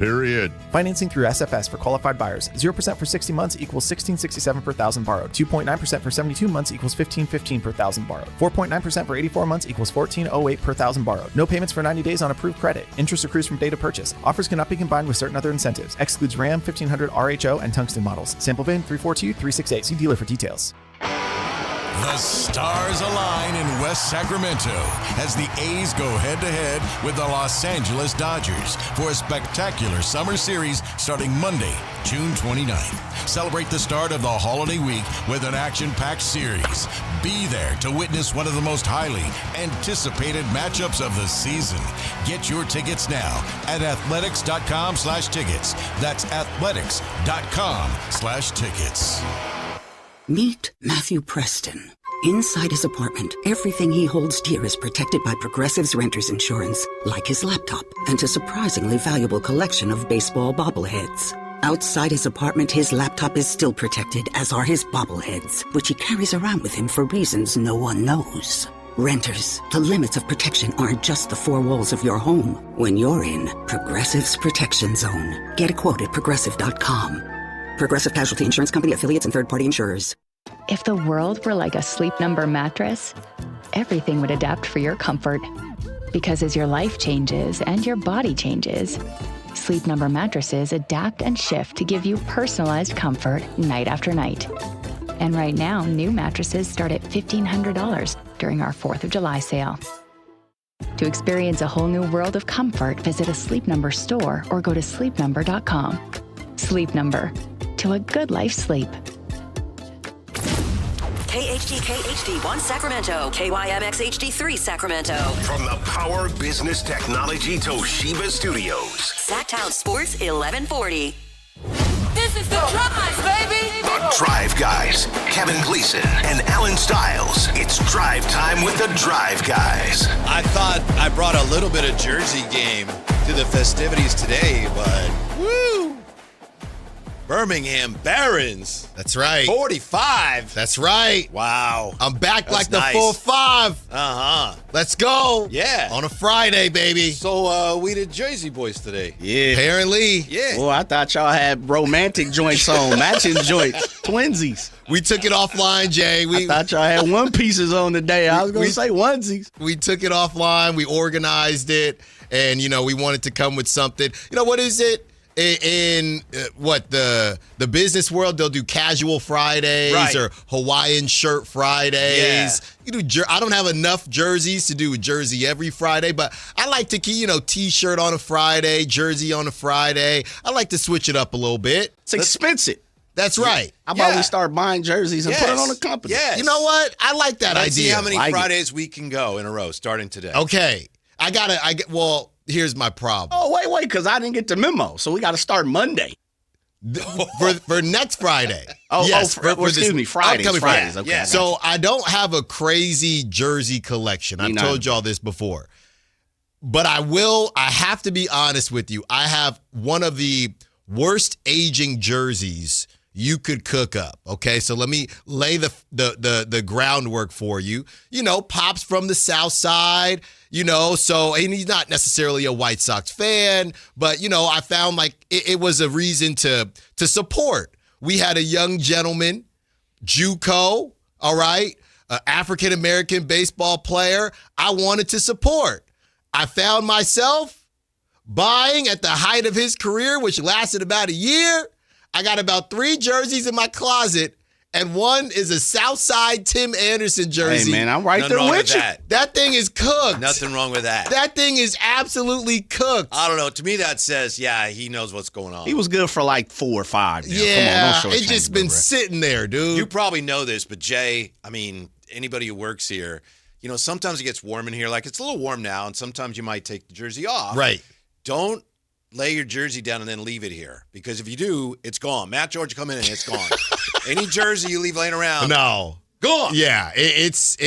Period. Financing through SFS for qualified buyers. 0% for 60 months equals $16.67 per thousand borrowed. 2.9% for 72 months equals $15.15 per thousand borrowed. 4.9% for 84 months equals $14.08 per thousand borrowed. No payments for 90 days on approved credit. Interest accrues from date of purchase. Offers cannot be combined with certain other incentives. Excludes Ram, 1500 RHO, and Tungsten models. Sample VIN 342368. See dealer for details. The stars align in West Sacramento as the A's go head-to-head with the Los Angeles Dodgers for a spectacular summer series starting Monday, June 29th. Celebrate the start of the holiday week with an action-packed series. Be there to witness one of the most highly anticipated matchups of the season. Get your tickets now at athletics.com/tickets. That's athletics.com/tickets. Meet Matthew Preston. Inside his apartment, everything he holds dear is protected by Progressive's Renter's Insurance, like his laptop and a surprisingly valuable collection of baseball bobbleheads. Outside his apartment, his laptop is still protected, as are his bobbleheads, which he carries around with him for reasons no one knows. Renters, the limits of protection aren't just the four walls of your home. When you're in Progressive's Protection Zone, get a quote at Progressive.com. Progressive Casualty Insurance Company, affiliates, and third-party insurers. If the world were like a Sleep Number mattress, everything would adapt for your comfort. Because as your life changes and your body changes, Sleep Number mattresses adapt and shift to give you personalized comfort night after night. And right now, new mattresses start at $1,500 during our 4th of July sale. To experience a whole new world of comfort, visit a Sleep Number store or go to sleepnumber.com. Sleep Number. To a good life sleep. KHD1 Sacramento, KYMX HD3 Sacramento. From the Power Business Technology Toshiba Studios. Sacktown Sports 1140. This is the Drive, baby! The Drive Guys, Kevin Gleason and Alan Stiles. It's drive time with the Drive Guys. I thought I brought a little bit of Jersey game to the festivities today, but woo! Birmingham Barons. That's right. 45. That's right. Wow. I'm back. That's like the nice. full 5. Uh-huh. Let's go. Yeah. On a Friday, baby. So we did Jersey boys today. Yeah. Apparently. Yeah. Well, I thought y'all had romantic joints on, matching joints, twinsies. We took it offline, Jay. I thought y'all had one pieces on today. I was going to say onesies. We took it offline. We organized it. And, we wanted to come with something. What is it? In the business world, they'll do casual Fridays, right, or Hawaiian shirt Fridays. Yeah. I don't have enough jerseys to do a jersey every Friday, but I like to keep, T-shirt on a Friday, jersey on a Friday. I like to switch it up a little bit. It's expensive. That's right. How about we start buying jerseys and put it on the company? Yes. You know what? I like that idea. Let's see how many Fridays we can go in a row starting today. Okay. Here's my problem. Oh, wait, because I didn't get the memo. So we got to start Monday. For next Friday. Excuse me, Fridays. Fridays. Okay, yeah. So I don't have a crazy jersey collection. I've told y'all this before. But I have to be honest with you. I have one of the worst aging jerseys you could cook up. Okay, so let me lay the groundwork for you. Pops from the South Side. And he's not necessarily a White Sox fan, but, I found like it was a reason to support. We had a young gentleman, JUCO, all right, an African-American baseball player I wanted to support. I found myself buying at the height of his career, which lasted about a year. I got about 3 jerseys in my closet. And one is a Southside Tim Anderson jersey. Hey, man, I'm right there with you. That thing is cooked. Nothing wrong with that. That thing is absolutely cooked. I don't know. To me, that says, he knows what's going on. He was good for like 4 or 5. Now. Yeah, Come on, it's just been sitting there, dude. You probably know this, but Jay, anybody who works here, sometimes it gets warm in here. Like, it's a little warm now, and sometimes you might take the jersey off. Right. Don't lay your jersey down and then leave it here, because if you do, it's gone. Matt George come in and it's gone. Any jersey you leave laying around, no, gone. Yeah, it's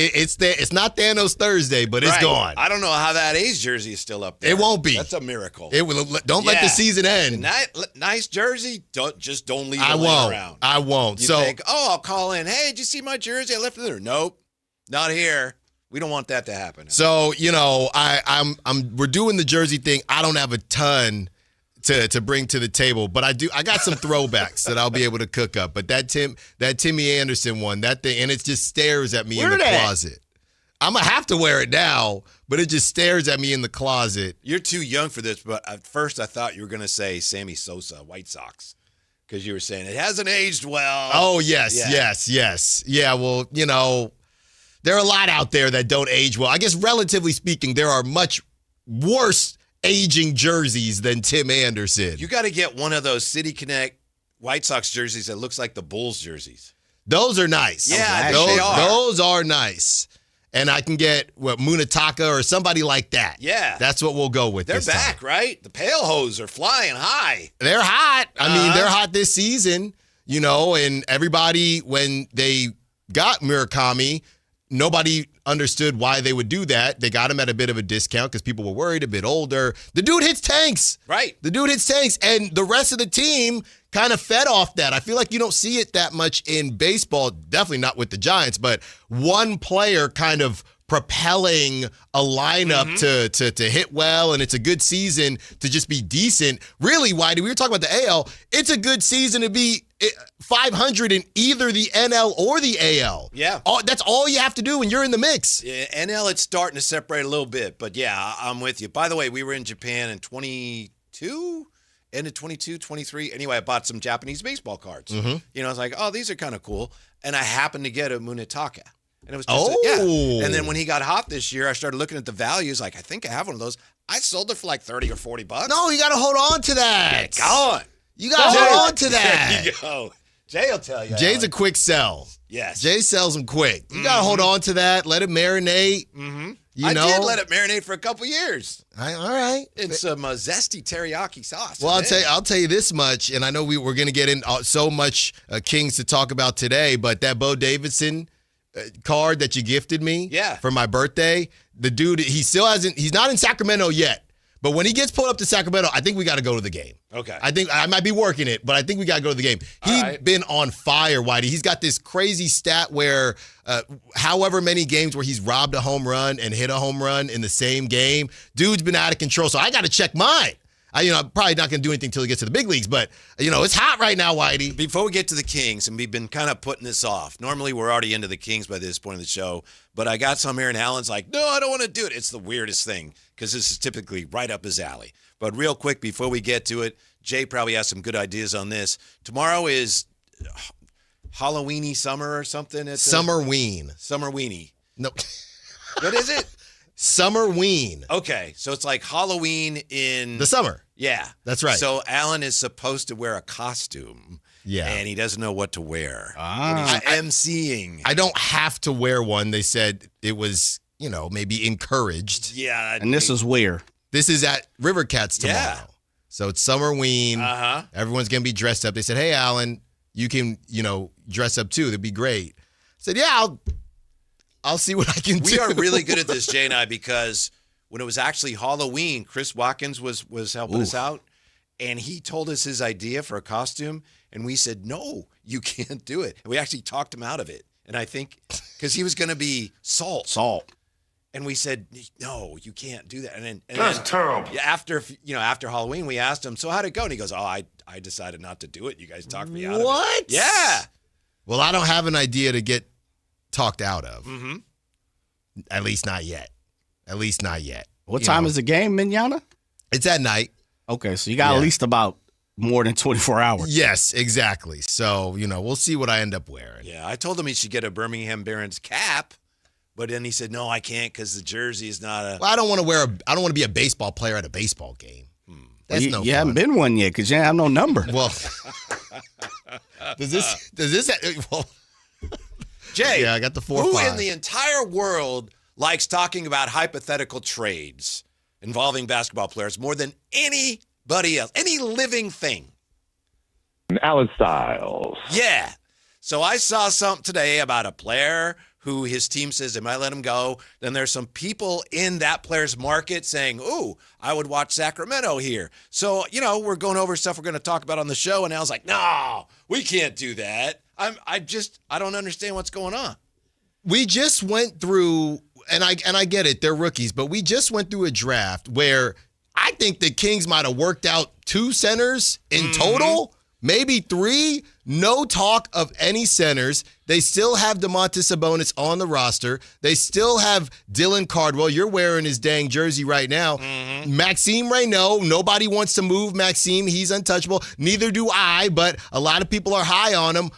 not Thanos Thursday, but it's gone. I don't know how that A's jersey is still up there. It won't be. That's a miracle. It will. Don't let the season end. Nice jersey. Don't leave it laying around. I won't. You think, I'll call in. Hey, did you see my jersey? I left it there. Nope, not here. We don't want that to happen. So we're doing the jersey thing. I don't have a ton to bring to the table. But I got some throwbacks that I'll be able to cook up. But that Timmy Anderson one, that thing, and it just stares at me in the closet. I'm going to have to wear it now, but it just stares at me in the closet. You're too young for this, but at first I thought you were going to say Sammy Sosa, White Sox, because you were saying it hasn't aged well. Oh, yes. Yeah, well, there are a lot out there that don't age well. I guess relatively speaking, there are much worse aging jerseys than Tim Anderson. You got to get one of those City Connect White Sox jerseys that looks like the Bulls jerseys. Those are nice. Yeah, they are. Those are nice. And I can get Munataka or somebody like that. Yeah. That's what we'll go with. They're back, time. right? The Pale Hose are flying high. They're hot. I mean, they're hot this season, and everybody, when they got Murakami, nobody understood why they would do that. They got him at a bit of a discount because people were worried, a bit older. The dude hits tanks. Right. The dude hits tanks. And the rest of the team kind of fed off that. I feel like you don't see it that much in baseball, definitely not with the Giants, but one player kind of propelling a lineup to hit well, and it's a good season to just be decent. Really, Whitey, we were talking about the AL. It's a good season to be 500 in either the NL or the AL. Yeah. That's all you have to do when you're in the mix. Yeah, NL, it's starting to separate a little bit, but yeah, I'm with you. By the way, we were in Japan in 22, end of 22, 23. Anyway, I bought some Japanese baseball cards. I was like, oh, these are kind of cool. And I happened to get a Munetaka. And it was just And then when he got hot this year, I started looking at the values. Like, I think I have one of those. I sold it for like $30 or $40. No, you got to hold on to that. Get going. You got to hold on to that. There you go. Jay will tell you. Jay's a quick sell. Yes. Jay sells them quick. You got to hold on to that. Let it marinate. I did let it marinate for a couple years. All right. It's some zesty teriyaki sauce. Well, I'll tell you this much, and I know we're going to get in so much Kings to talk about today, but that Bo Davidson card that you gifted me for my birthday, the dude, he's not in Sacramento yet, but when he gets pulled up to Sacramento, I think we got to go to the game. Okay. I think I might be working it, but I think we got to go to the game. He's been on fire, Whitey. He's got this crazy stat where however many games where he's robbed a home run and hit a home run in the same game, dude's been out of control. So I got to check mine. I'm probably not going to do anything until he gets to the big leagues, but, it's hot right now, Whitey. Before we get to the Kings, and we've been kind of putting this off. Normally, we're already into the Kings by this point of the show, but I got some here, and Alan's like, no, I don't want to do it. It's the weirdest thing, because this is typically right up his alley. But real quick, before we get to it, Jay probably has some good ideas on this. Tomorrow is Halloweeny summer or something? Summerween. Summerweeny. No. What is it? Summerween. Okay, so it's like Halloween in the summer. Yeah. That's right. So Alan is supposed to wear a costume. Yeah. And he doesn't know what to wear. He's emceeing. I don't have to wear one. They said it was, maybe encouraged. Yeah. And this is where? This is at River Cats tomorrow. Yeah. So it's Summerween. Uh-huh. Everyone's going to be dressed up. They said, hey, Alan, you can, dress up too. That'd be great. I said, yeah, I'll see what I can do. We are really good at this, Jay and I, because when it was actually Halloween, Chris Watkins was helping us out, and he told us his idea for a costume, and we said, no, you can't do it. And we actually talked him out of it. And I think, because he was going to be Salt. And we said, no, you can't do that. And That's terrible. After Halloween, we asked him, so how'd it go? And he goes, oh, I decided not to do it. You guys talked me out of it. What? Yeah. Well, I don't have an idea to get talked out of. Mm-hmm. At least not yet. What time is the game, Mignana? It's at night. Okay, so you got at least about more than 24 hours. Yes, exactly. So, we'll see what I end up wearing. Yeah, I told him he should get a Birmingham Barons cap, but then he said, no, I can't because the jersey is not a... Well, I don't want to be a baseball player at a baseball game. That's no fun. You haven't been one yet because you have no number. Well, does this well... Jay, yeah, I got the 4-5. Who in the entire world likes talking about hypothetical trades involving basketball players more than anybody else, any living thing? Alan Styles. Yeah. So I saw something today about a player who his team says they might let him go. Then there's some people in that player's market saying, ooh, I would watch Sacramento here. So, we're going over stuff we're going to talk about on the show. And Al's like, no, we can't do that. I don't understand what's going on. We just went through, and I get it, they're rookies, but we just went through a draft where I think the Kings might have worked out 2 centers in total, maybe 3. No talk of any centers. They still have Domantas Sabonis on the roster. They still have Dylan Cardwell. You're wearing his dang jersey right now. Maxime Reynaud. Nobody wants to move Maxime. He's untouchable. Neither do I, but a lot of people are high on him.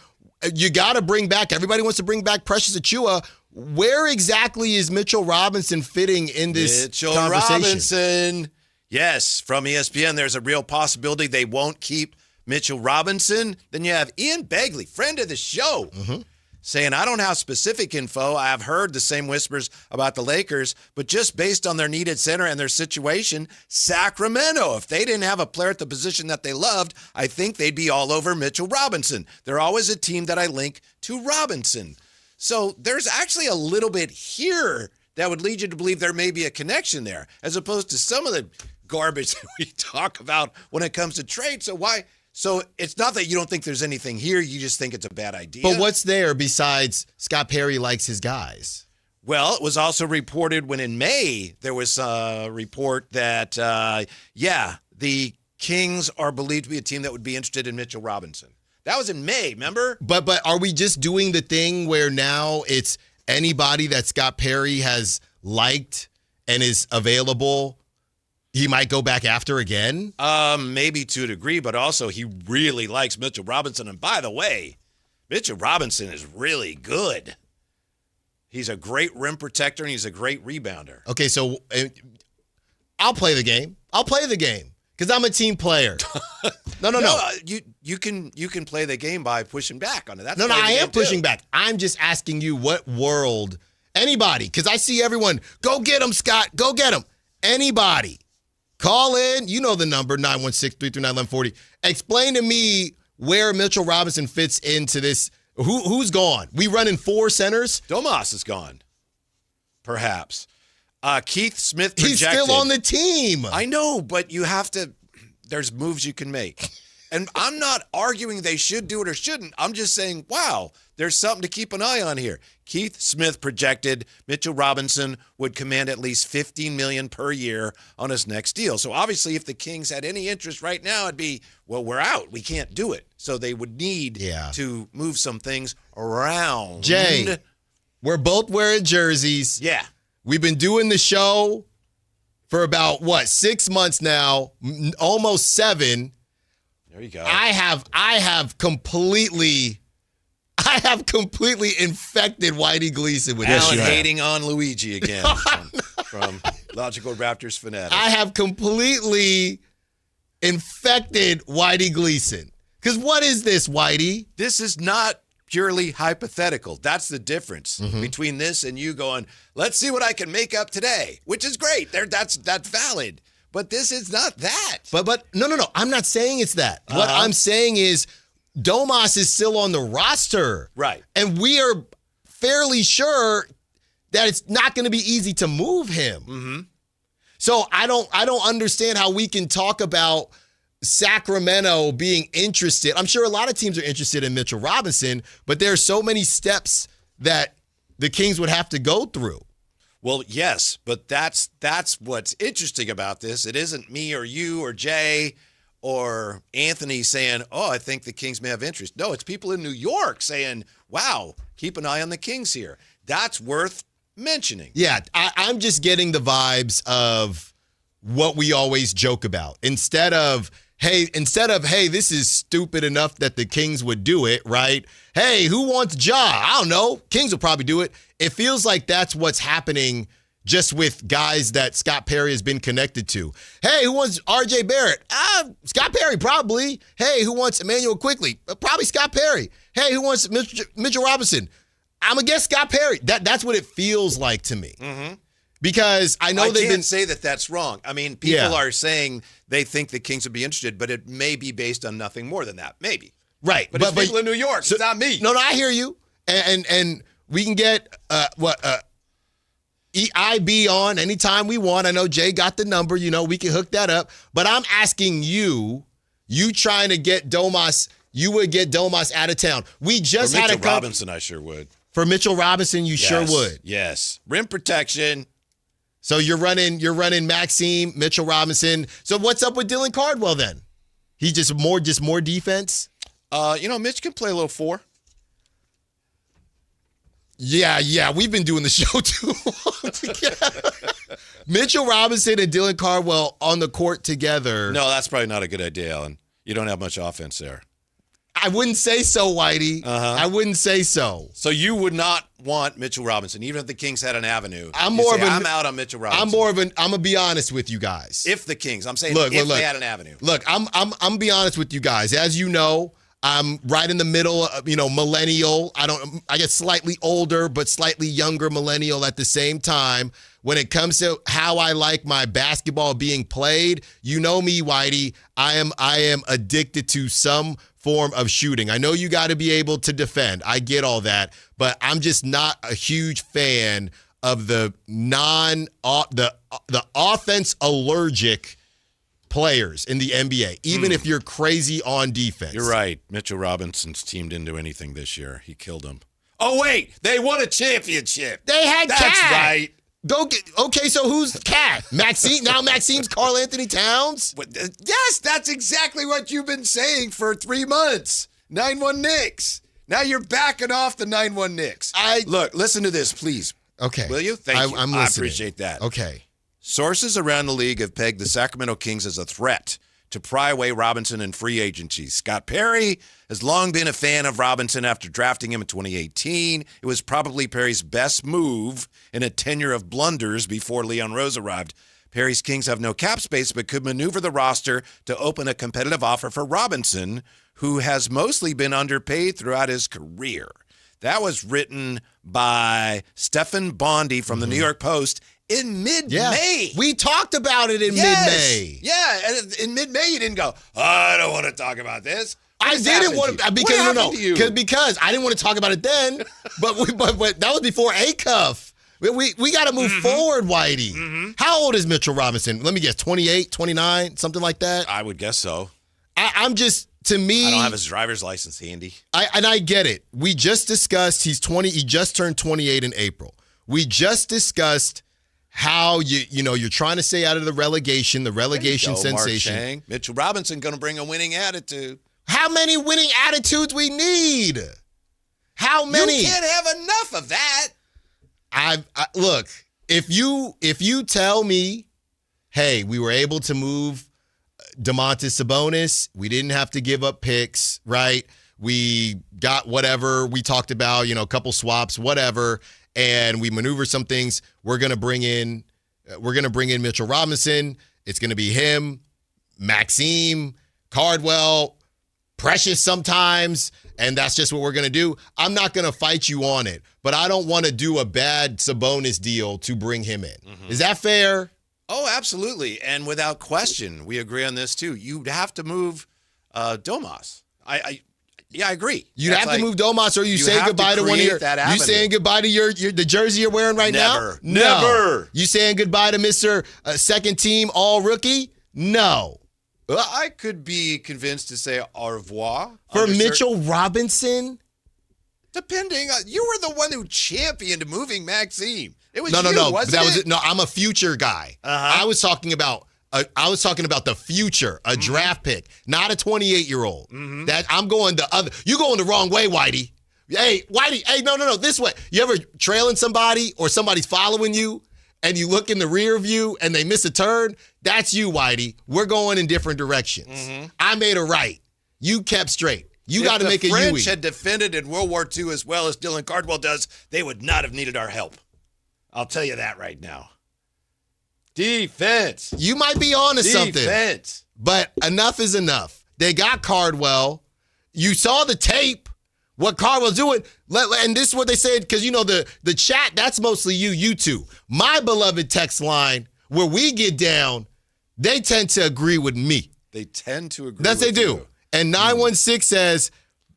You got to bring back, everybody wants to bring back Precious Achiuwa. Where exactly is Mitchell Robinson fitting in this conversation? Robinson. Yes, from ESPN, there's a real possibility they won't keep Mitchell Robinson. Then you have Ian Begley, friend of the show, saying, I don't have specific info. I have heard the same whispers about the Lakers, but just based on their needed center and their situation, Sacramento, if they didn't have a player at the position that they loved, I think they'd be all over Mitchell Robinson. They're always a team that I link to Robinson. So there's actually a little bit here that would lead you to believe there may be a connection there, as opposed to some of the garbage that we talk about when it comes to trade. So why? So it's not that you don't think there's anything here. You just think it's a bad idea. But what's there besides Scott Perry likes his guys? Well, it was also reported when in May there was a report that, the Kings are believed to be a team that would be interested in Mitchell Robinson. That was in May, remember? But are we just doing the thing where now it's anybody that Scott Perry has liked and is available, he might go back after again? Maybe to a degree, but also he really likes Mitchell Robinson. And by the way, Mitchell Robinson is really good. He's a great rim protector and he's a great rebounder. Okay, so I'll play the game. Because I'm a team player. No. You can play the game by pushing back on it. That's I am pushing back. I'm just asking you what world, anybody, because I see everyone, go get him, Scott, go get him. Anybody, call in, you know the number, 916-339-1140. Explain to me where Mitchell Robinson fits into this. Who's gone? We running 4 centers? Domas is gone, perhaps. Keith Smith projected. He's still on the team. I know, but you have to, there's moves you can make. And I'm not arguing they should do it or shouldn't. I'm just saying, wow, there's something to keep an eye on here. Keith Smith projected Mitchell Robinson would command at least $15 million per year on his next deal. So obviously if the Kings had any interest right now, it'd be, well, we're out. We can't do it. So they would need to move some things around. Jay, we're both wearing jerseys. Yeah. We've been doing the show for about, 6 months now, almost 7. There you go. I have completely infected Whitey Gleason with Alan hating on Luigi again from Logical Raptors Fanatics. I have completely infected Whitey Gleason. Because what is this, Whitey? This is not purely hypothetical. That's the difference between this and you going, let's see what I can make up today, which is great. That's valid. But this is not that. But no. I'm not saying it's that. What I'm saying is Domas is still on the roster. Right. And we are fairly sure that it's not going to be easy to move him. So I don't understand how we can talk about Sacramento being interested. I'm sure a lot of teams are interested in Mitchell Robinson, but there are so many steps that the Kings would have to go through. Well, yes, but that's what's interesting about this. It isn't me or you or Jay or Anthony saying, oh, I think the Kings may have interest. No, it's people in New York saying, wow, keep an eye on the Kings here. That's worth mentioning. Yeah, I'm just getting the vibes of what we always joke about. Instead of, hey, this is stupid enough that the Kings would do it, right? Hey, who wants Ja? I don't know. Kings will probably do it. It feels like that's what's happening just with guys that Scott Perry has been connected to. Hey, who wants R.J. Barrett? Scott Perry, probably. Hey, who wants Emmanuel Quickley? Probably Scott Perry. Hey, who wants Mitchell Robinson? I'm going to guess Scott Perry. That's what it feels like to me. Because I know I can't say that that's wrong. I mean, people are saying they think the Kings would be interested, but it may be based on nothing more than that. Maybe. Right. But it's people in New York. So, it's not me. No, I hear you. And we can get EIB on anytime we want. I know Jay got the number. We can hook that up. But I'm asking you trying to get Domas, you would get Domas out of town. We just had a Robinson, I sure would. For Mitchell Robinson, you sure would. Yes. Rim protection, So you're running Maxime, Mitchell Robinson. So what's up with Dylan Cardwell then? He just more defense? Mitch can play a little 4. Yeah, we've been doing the show too long together. Mitchell Robinson and Dylan Cardwell on the court together. No, that's probably not a good idea, Alan. You don't have much offense there. I wouldn't say so, Whitey. I wouldn't say so. So you would not want Mitchell Robinson, even if the Kings had an avenue. I'm out on Mitchell Robinson. I'm gonna be honest with you guys. If the Kings, I'm saying if they had an avenue. Look, I'm gonna be honest with you guys. As you know, I'm right in the middle of, millennial. I guess slightly older, but slightly younger millennial at the same time. When it comes to how I like my basketball being played, you know me, Whitey. I am addicted to some form of shooting. I know you got to be able to defend. I get all that, but I'm just not a huge fan of the offense allergic players in the NBA, even if you're crazy on defense. You're right. Mitchell Robinson's teamed into anything this year. He killed him. Oh, wait. They won a championship. They had That's Cat. right. Okay, so who's Cat? Maxime? Now Maxime's Karl Anthony Towns? Yes, that's exactly what you've been saying for 3 months. 9-1 Knicks. Now you're backing off the 9-1 Knicks. Look, listen to this, please. Okay. Will you? Thank you. I'm listening. I appreciate that. Okay. Sources around the league have pegged the Sacramento Kings as a threat to pry away Robinson in free agency. Scott Perry has long been a fan of Robinson after drafting him in 2018. It was probably Perry's best move in a tenure of blunders before Leon Rose arrived. Perry's Kings have no cap space but could maneuver the roster to open a competitive offer for Robinson, who has mostly been underpaid throughout his career. That was written by Stephen Bondy from the New York Post in mid-May. We talked about it in mid-May. Yeah, and in mid-May you didn't go, I don't want to talk about this. I didn't want to because I didn't want to talk about it then. but that was before Acuff. We got to move forward, Whitey. How old is Mitchell Robinson? Let me guess, 28, 29, something like that? I would guess so. I'm just, to me, I don't have his driver's license handy. I get it. We just discussed he's 20. He just turned 28 in April. We just discussed how you're trying to stay out of the relegation sensation. Mark Mitchell Robinson going to bring a winning attitude. How many winning attitudes we need? How many? You can't have enough of that. Look, if you tell me, hey, we were able to move Domantas Sabonis, we didn't have to give up picks, right? We got whatever we talked about, a couple swaps, whatever. And we maneuver some things. We're gonna bring in Mitchell Robinson. It's gonna be him, Maxime, Cardwell, Precious sometimes, and that's just what we're gonna do. I'm not gonna fight you on it, but I don't want to do a bad Sabonis deal to bring him in. Is that fair? Oh, absolutely, and without question, we agree on this too. You'd have to move Domas. I agree. You'd have to move Domas, or you say goodbye to one of your. You saying goodbye to the jersey you're wearing right now? Never. You saying goodbye to Mr. Second Team All Rookie? No. I could be convinced to say au revoir for Mitchell Robinson. Depending, you were the one who championed moving Maxime. It was no. Wasn't it? No, I'm a future guy. I was talking about the future, a draft pick, not a 28-year-old. That I'm going the other. You going the wrong way, Whitey. Hey, Whitey. Hey, no. This way. You ever trailing somebody or somebody's following you, and you look in the rear view and they miss a turn? That's you, Whitey. We're going in different directions. I made a right. You kept straight. You got to make a If the Yui. French had defended in World War II as well as Dylan Cardwell does, they would not have needed our help. I'll tell you that right now. Defense. You might be on to something. Defense. But enough is enough. They got Cardwell. You saw the tape, what Cardwell's doing. And this is what they said, because, the chat, that's mostly you two. My beloved text line, where we get down, they tend to agree with me. They tend to agree That's with they do. you. And 916 says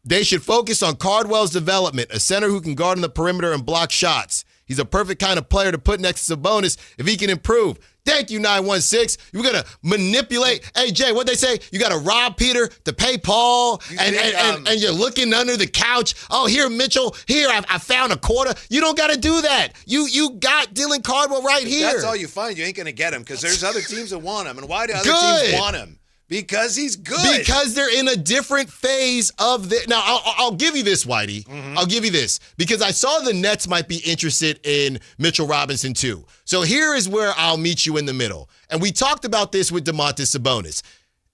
they should focus on Cardwell's development, a center who can guard on the perimeter and block shots. He's a perfect kind of player to put next to Sabonis if he can improve. Thank you, 916. You're going to manipulate. Hey, Jay, what they say? You got to rob Peter to pay Paul, and you're looking under the couch. Oh, here, Mitchell. Here, I found a quarter. You don't got to do that. You got Dylan Cardwell right here. That's all you find. You ain't going to get him because there's other teams that want him. And why do other teams want him? Because he's good. Because they're in a different phase of the. Now, I'll give you this, Whitey. Mm-hmm. I'll give you this. Because I saw the Nets might be interested in Mitchell Robinson, too. So here is where I'll meet you in the middle. And we talked about this with Domantas Sabonis.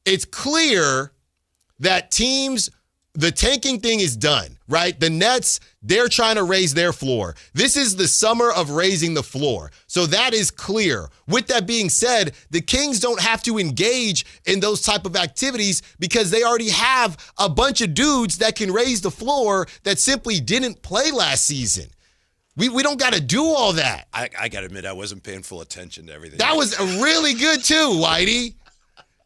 It's clear that teams, the tanking thing is done, right? The Nets, they're trying to raise their floor. This is the summer of raising the floor. So that is clear. With that being said, the Kings don't have to engage in those type of activities because they already have a bunch of dudes that can raise the floor that simply didn't play last season. We don't got to do all that. I got to admit, I wasn't paying full attention to everything. That was really good too, Whitey.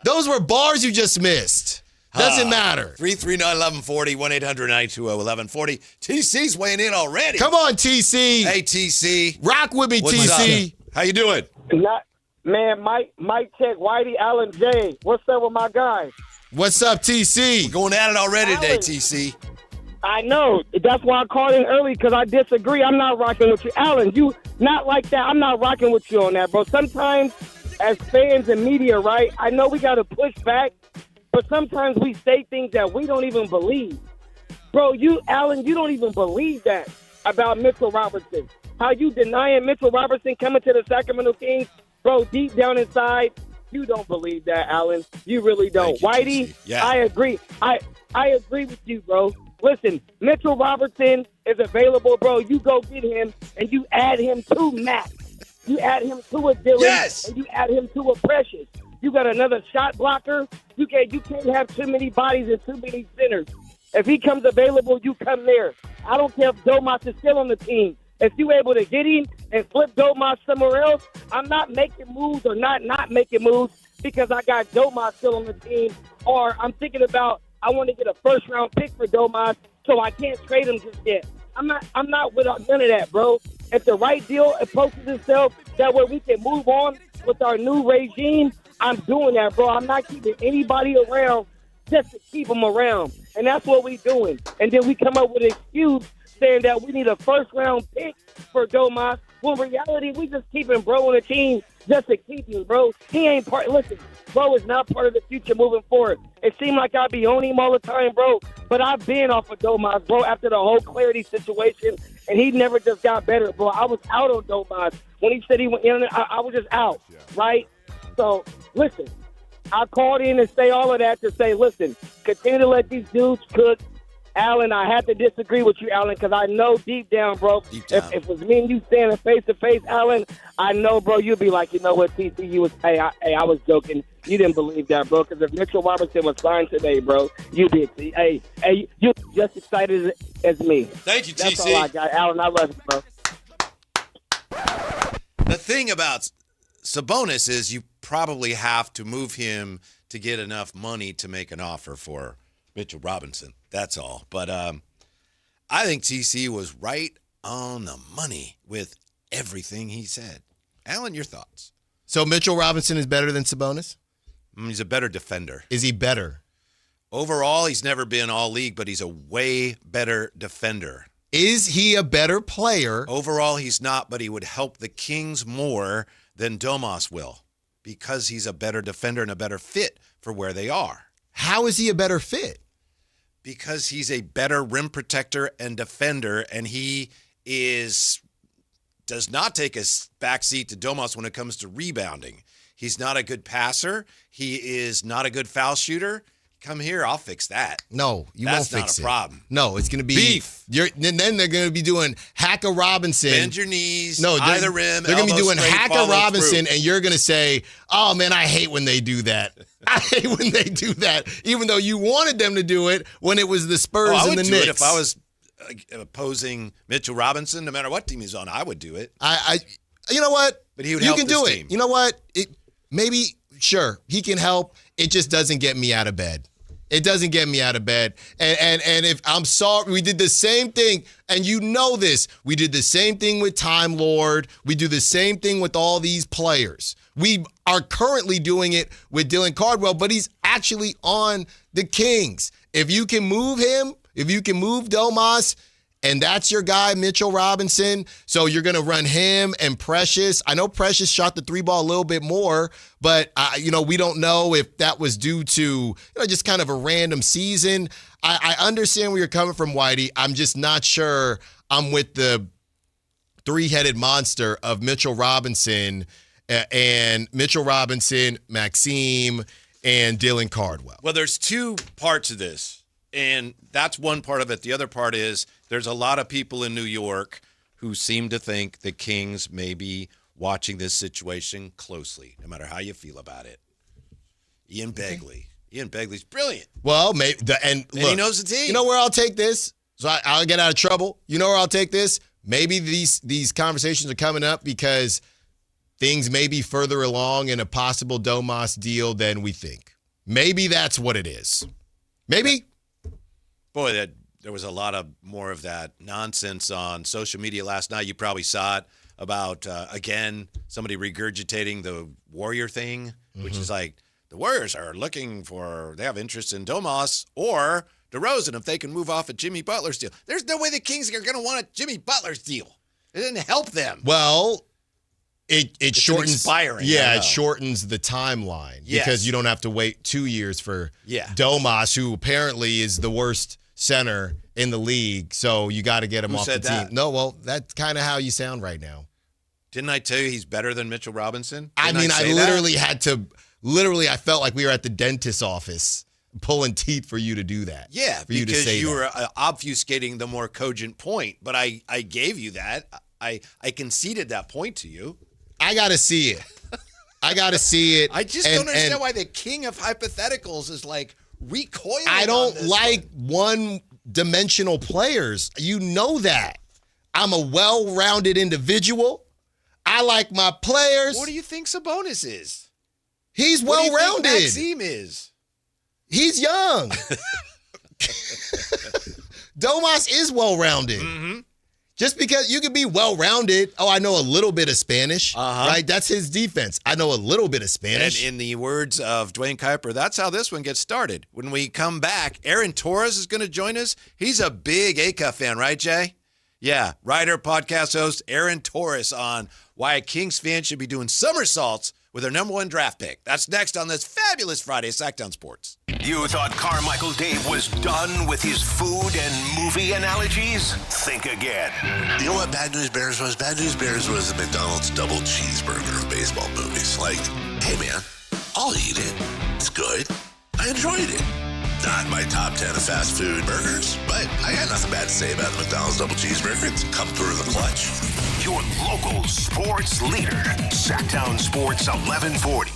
Those were bars you just missed. Doesn't matter. 339-1140, 1-800-920-1140. TC's weighing in already. Come on, TC. Hey, TC. Rock with me, TC. How you doing? Man, Mike check, Whitey, Allen, Jay. What's up with my guys? What's up, TC? We're going at it already today, TC. I know. That's why I called in early, because I disagree. I'm not rocking with you. Allen, you not like that. I'm not rocking with you on that, bro. Sometimes as fans and media, right, I know we got to push back, but sometimes we say things that we don't even believe. Bro, Allen, you don't even believe that about Mitchell Robinson. How you denying Mitchell Robinson coming to the Sacramento Kings? Bro, deep down inside, you don't believe that, Allen. You really don't. Whitey, yeah. I agree. I agree with you, bro. Listen, Mitchell Robinson is available, bro. You go get him, and you add him to Max. You add him to a Dylan, and you add him to a Precious. You got another shot blocker. You can't have too many bodies and too many centers. If he comes available, you come there. I don't care if Domas is still on the team. If you able to get him and flip Domas somewhere else, I'm not making moves or not making moves because I got Domas still on the team. Or I'm thinking about I want to get a first-round pick for Domas, so I can't trade him just yet. I'm not with none of that, bro. If the right deal approaches itself, that way we can move on with our new regime, I'm doing that, bro. I'm not keeping anybody around just to keep them around. And that's what we doing. And then we come up with an excuse saying that we need a first-round pick for Domas. Well, in reality, we just keeping bro on the team just to keep him, bro. He ain't part. Listen, bro is not part of the future moving forward. It seemed like I be on him all the time, bro. But I've been off of Domas, bro, after the whole Clarity situation, and he never just got better, bro. I was out on Domas. When he said he went in, I was just out, right? So, listen, I called in and say all of that to say, listen, continue to let these dudes cook. Allen, I have to disagree with you, Allen, because I know deep down, bro, if it was me and you standing face-to-face, Allen, I know, bro, you'd be like, you know what, TC, you was, I was joking. You didn't believe that, bro, because if Mitchell Robinson was signed today, bro, you'd be, you're just excited as me. Thank you, TC. That's all I got. Allen, I love you, bro. The thing about Sabonis is you probably have to move him to get enough money to make an offer for Mitchell Robinson. That's all. But I think TC was right on the money with everything he said. Allen, your thoughts? So Mitchell Robinson is better than Sabonis? He's a better defender. Is he better? Overall, he's never been all-league, but he's a way better defender. Is he a better player? Overall, he's not, but he would help the Kings more than Domas will because he's a better defender and a better fit for where they are. How is he a better fit? Because he's a better rim protector and defender, and he does not take a backseat to Domas when it comes to rebounding. He's not a good passer. He is not a good foul shooter. Come here, I'll fix that. No, you won't fix it. That's not a problem. No, it's going to be beef. Then they're going to be doing Hacker Robinson. Bend your knees, either rim. They're going to be doing Hacker Robinson, through. And you're going to say, oh, man, I hate when they do that. I hate when they do that, even though you wanted them to do it when it was the Spurs and the Knicks. I would do it if I was opposing Mitchell Robinson, no matter what team he's on, I would do it. You know what? But he would help this team. You can do it. You know what? Sure, he can help. It just doesn't get me out of bed. It doesn't get me out of bed. And if I'm sorry, we did the same thing, and you know this. We did the same thing with Time Lord. We do the same thing with all these players. We are currently doing it with Dylan Cardwell, but he's actually on the Kings. If you can move him, if you can move Domas, and that's your guy, Mitchell Robinson, so you're going to run him and Precious. I know Precious shot the three ball a little bit more, but, we don't know if that was due to just kind of a random season. I understand where you're coming from, Whitey. I'm just not sure I'm with the three-headed monster of Mitchell Robinson, Maxime, and Dylan Cardwell. Well, there's two parts of this, and that's one part of it. The other part is there's a lot of people in New York who seem to think the Kings may be watching this situation closely, no matter how you feel about it. Ian Begley. Ian Begley's brilliant. Well, maybe and he knows the team. You know where I'll take this? So I'll get out of trouble. You know where I'll take this? Maybe these conversations are coming up because things may be further along in a possible Domas deal than we think. Maybe that's what it is. Maybe. Boy, there was a lot of more of that nonsense on social media last night. You probably saw it about, again, somebody regurgitating the Warrior thing, which is like, the Warriors are they have interest in Domas or DeRozan if they can move off a Jimmy Butler's deal. There's no way the Kings are going to want a Jimmy Butler's deal. It didn't help them. Well, it shortens. Expiring. Yeah, it shortens the timeline because you don't have to wait 2 years for Domas, who apparently is the worst center in the league. So you got to get him off the team. That? No, well, that's kind of how you sound right now. Didn't I tell you he's better than Mitchell Robinson? I literally had to. Literally, I felt like we were at the dentist's office pulling teeth for you to do that. Yeah, for you to say you were obfuscating the more cogent point. But I gave you that. I conceded that point to you. I got to see it. I just don't understand why the king of hypotheticals is like recoiling. I don't like one-dimensional players. You know that. I'm a well-rounded individual. I like my players. What do you think Sabonis is? He's well-rounded. What do you think Maxime is? He's young. Domas is well-rounded. Mm-hmm. Just because you can be well-rounded, I know a little bit of Spanish, right? That's his defense. I know a little bit of Spanish. And in the words of Dwayne Kuiper, that's how this one gets started. When we come back, Aaron Torres is going to join us. He's a big Acuff fan, right, Jay? Yeah, writer, podcast host Aaron Torres on why a Kings fan should be doing somersaults with their number one draft pick. That's next on this fabulous Friday at Sacktown Sports. You thought Carmichael Dave was done with his food and movie analogies? Think again. You know what Bad News Bears was? Bad News Bears was the McDonald's double cheeseburger of baseball movies. Like, hey man, I'll eat it. It's good. I enjoyed it. Not my top 10 of fast food burgers, but I got nothing bad to say about the McDonald's double cheeseburger. It's come through the clutch. Your local sports leader, Sacktown Sports 1140.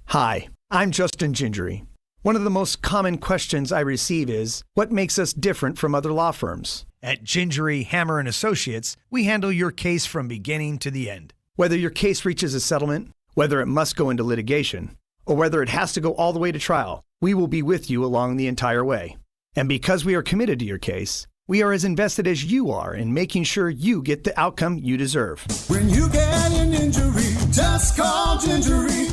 Hi, I'm Justin Gingery. One of the most common questions I receive is, what makes us different from other law firms? At Gingery, Hammer & Associates, we handle your case from beginning to the end. Whether your case reaches a settlement, whether it must go into litigation, or whether it has to go all the way to trial, we will be with you along the entire way. And because we are committed to your case, we are as invested as you are in making sure you get the outcome you deserve. When you get an injury, just call Gingery.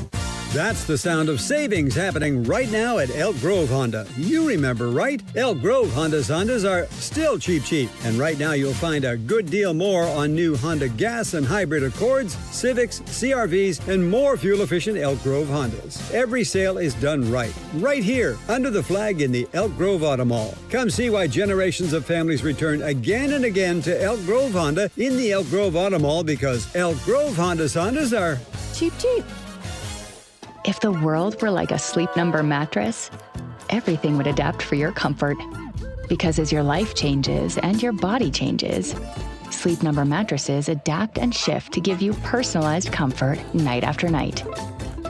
That's the sound of savings happening right now at Elk Grove Honda. You remember, right? Elk Grove Hondas are still cheap. And right now you'll find a good deal more on new Honda gas and hybrid Accords, Civics, CRVs, and more fuel-efficient Elk Grove Hondas. Every sale is done right here, under the flag in the Elk Grove Auto Mall. Come see why generations of families return again and again to Elk Grove Honda in the Elk Grove Auto Mall, because Elk Grove Hondas are cheap. If the world were like a Sleep Number mattress, everything would adapt for your comfort. Because as your life changes and your body changes, Sleep Number mattresses adapt and shift to give you personalized comfort night after night.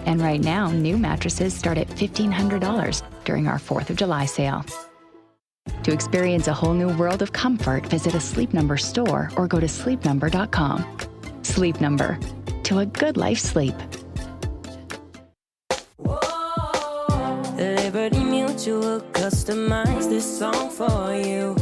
And right now, new mattresses start at $1,500 during our 4th of July sale. To experience a whole new world of comfort, visit a Sleep Number store or go to sleepnumber.com. Sleep Number. To a good life sleep. Liberty Mutual customize this song for you.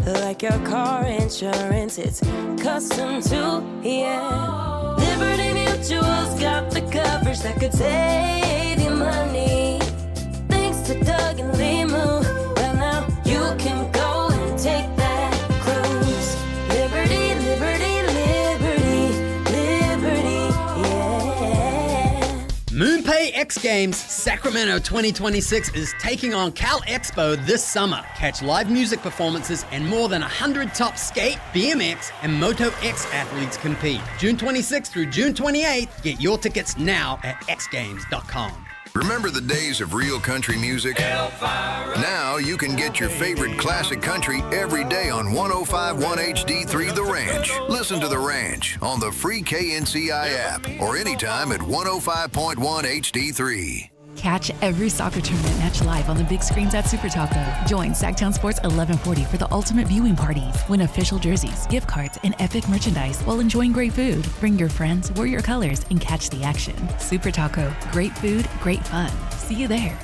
Like your car insurance, it's custom too, yeah. Liberty Mutual's got the coverage that could save you money. Thanks to Doug and Limu, well now you can go and take that cruise. Liberty, liberty, liberty, liberty, yeah. MoonPay X Games Sacramento 2026 is taking on Cal Expo this summer. Catch live music performances and more than 100 top skate, BMX, and Moto X athletes compete. June 26th through June 28th. Get your tickets now at xgames.com. Remember the days of real country music? Now you can get your favorite classic country every day on 105.1 HD3 The Ranch. Listen to The Ranch on the free KNCI app or anytime at 105.1 HD3. Catch every soccer tournament match live on the big screens at Super Taco. Join Sacktown Sports 1140 for the ultimate viewing parties. Win official jerseys, gift cards, and epic merchandise while enjoying great food. Bring your friends, wear your colors, and catch the action. Super Taco. Great food, great fun. See you there.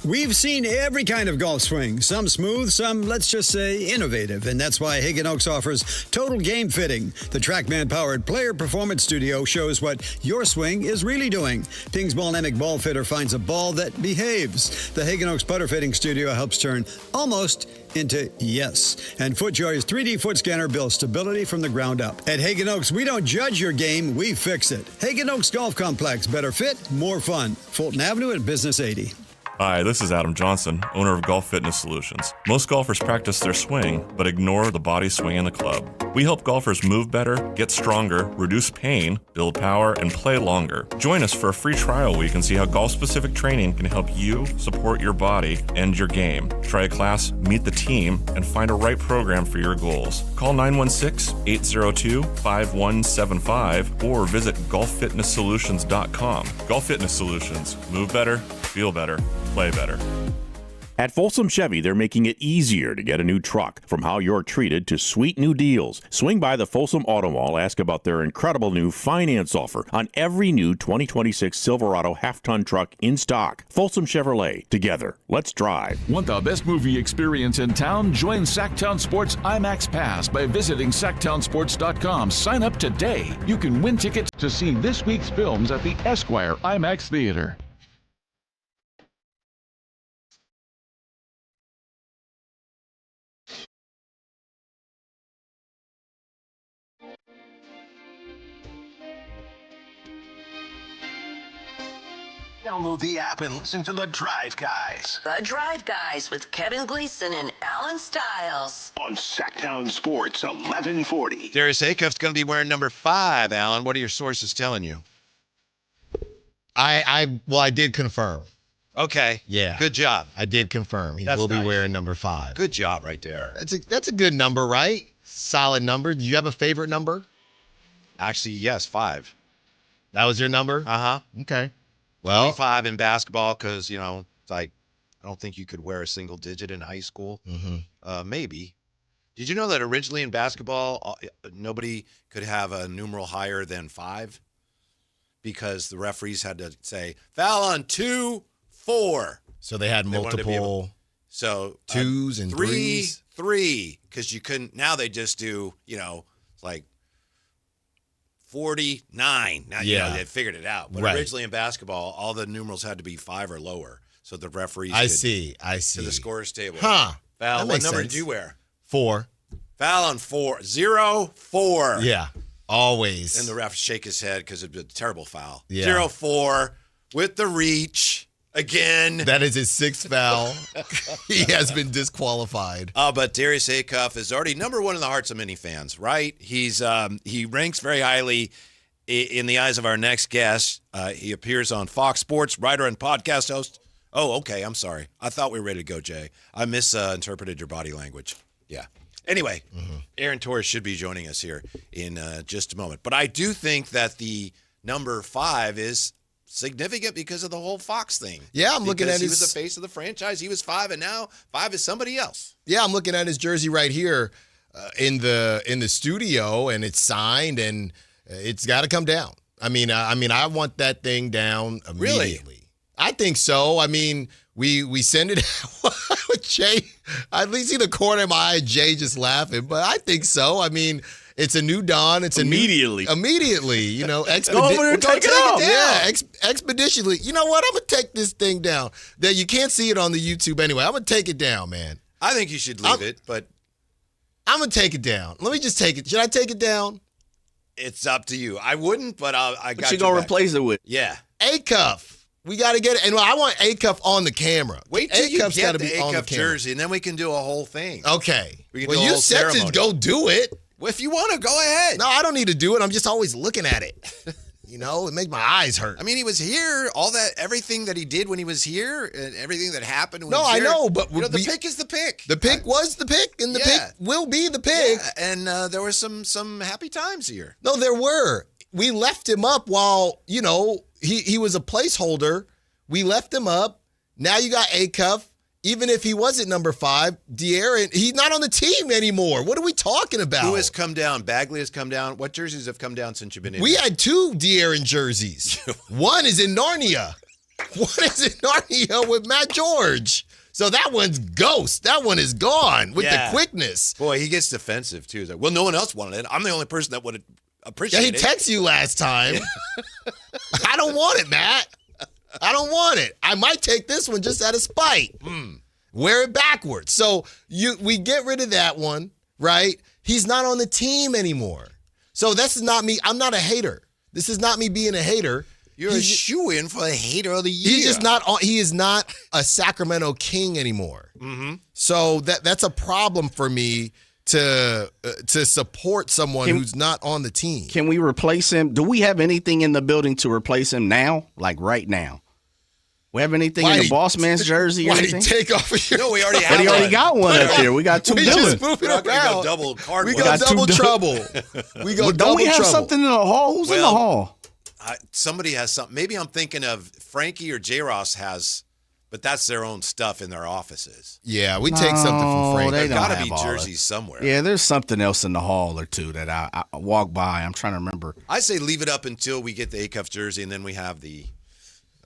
We've seen every kind of golf swing, some smooth, some, let's just say, innovative. And that's why Hagen Oaks offers Total Game Fitting. The TrackMan-powered player performance studio shows what your swing is really doing. Ping's Ballnamic Ball Fitter finds a ball that behaves. The Hagen Oaks Putter Fitting Studio helps turn almost into yes. And FootJoy's 3D foot scanner builds stability from the ground up. At Hagen Oaks, we don't judge your game, we fix it. Hagen Oaks Golf Complex. Better fit, more fun. Fulton Avenue at Business 80. Hi, this is Adam Johnson, owner of Golf Fitness Solutions. Most golfers practice their swing, but ignore the body swing in the club. We help golfers move better, get stronger, reduce pain, build power, and play longer. Join us for a free trial week and see how golf-specific training can help you support your body and your game. Try a class, meet the team, and find a right program for your goals. Call 916-802-5175 or visit golffitnesssolutions.com. Golf Fitness Solutions. Move better, feel better, play better. At Folsom Chevy, they're making it easier to get a new truck. From how you're treated to sweet new deals. Swing by the Folsom Auto Mall, ask about their incredible new finance offer on every new 2026 Silverado half-ton truck in stock. Folsom Chevrolet. Together, let's drive. Want the best movie experience in town? Join Sacktown Sports IMAX Pass by visiting sacktownsports.com. Sign up today. You can win tickets to see this week's films at the Esquire IMAX Theater. Download the app and listen to The Drive Guys. The Drive Guys with Kevin Gleason and Alan Stiles. On Sacktown Sports 1140. Darius Acuff's going to be wearing number 5, Alan. What are your sources telling you? I did confirm. Okay. Yeah. Good job. I did confirm. He That's will be nice. wearing number 5. Good job right there. That's a good number, right? Solid number. Do you have a favorite number? Actually, yes, 5. That was your number? Uh-huh. Okay. Well, 25 in basketball because, it's like I don't think you could wear a single digit in high school. Mm-hmm. Maybe. Did you know that originally in basketball, nobody could have a numeral higher than 5? Because the referees had to say, foul on 2, 4. So they had multiple twos and 3, threes? 3. Because you couldn't, now they just do, like 49. Now, they figured it out. But originally in basketball, all the numerals had to be 5 or lower. So the referees I see. to the scorer's table. Huh. Foul, what number did you wear? 4. Foul on 4. 0, 4. Yeah. Always. And the ref shake his head because it's a terrible foul. Yeah. 0, 4 with the reach again. That is his 6th foul. He has been disqualified. But Darius Acuff is already number 1 in the hearts of many fans, right? He ranks very highly in the eyes of our next guest. He appears on Fox Sports, writer and podcast host. Oh, okay. I'm sorry. I thought we were ready to go, Jay. I misinterpreted your body language. Yeah. Anyway, Aaron Torres should be joining us here in just a moment. But I do think that the number 5 is significant because of the whole Fox thing. Yeah, I'm looking at he was the face of the franchise. He was 5, and now 5 is somebody else. Yeah, I'm looking at his jersey right here in the studio, and it's signed, and it's got to come down. I mean, I want that thing down immediately. Really? I think so. I mean, We send it with Jay. I at least see the corner of my eye, Jay just laughing. But I think so. I mean, it's a new dawn. It's immediately. Immediately, you know. Go over there and take it off. Yeah, expeditiously. You know what? I'm going to take this thing down. That you can't see it on the YouTube anyway. I'm going to take it down, man. I think you should leave it, but I'm going to take it down. Let me just take it. Should I take it down? it's up to you. I wouldn't, but I got what you going to replace it with? Yeah. Acuff. We got to get it. And I want Acuff on the camera. Wait till Acuff's you get gotta the be on the Acuff camera. jersey, and then we can do a whole thing. Okay. We can Well, do a you whole said ceremony. to go do it. Well, if you want to, go ahead. No, I don't need to do it. I'm just always looking at it. You know, it makes my eyes hurt. I mean, he was here. Everything that he did when he was here, and everything that happened when No, he was I here. know, but the pick is the pick. The pick was the pick, and the pick will be the pick. Yeah, and there were some happy times here. No, there were. We left him up while, you know, he was a placeholder. We left him up. Now you got Acuff. Even if he wasn't number 5, De'Aaron, he's not on the team anymore. What are we talking about? Who has come down? Bagley has come down. What jerseys have come down since you've been in? We had 2 De'Aaron jerseys. One is in Narnia. One is in Narnia with Matt George. So that one's ghost. That one is gone with the quickness. Boy, he gets defensive, too. He's like, well, no one else wanted it. I'm the only person that would appreciate it. Yeah, he texted you last time. I don't want it, Matt. I don't want it. I might take this one just out of spite. Wear it backwards. So we get rid of that one, right? He's not on the team anymore. So this is not me. I'm not a hater. This is not me being a hater. You're a shoo-in for the hater of the year. He's just not. He is not a Sacramento King anymore. Mm-hmm. So that's a problem for me to support someone who's not on the team. Can we replace him? Do we have anything in the building to replace him now? Like right now? We have anything in the boss man's jersey or anything? Take off your No, we already have But he already got one up there. We got 2 We Dillon. just moved it We're not gonna around. go double card. We got double trouble. We go double Don't we have trouble. something in the hall? Who's in the hall? Somebody has something. Maybe I'm thinking of Frankie or J. Ross has, but that's their own stuff in their offices. Yeah, we take something from Frank. There They got to don't be have all jerseys somewhere. Yeah, there's something else in the hall or two that I walk by. I'm trying to remember. I say leave it up until we get the Acuff jersey, and then we have the.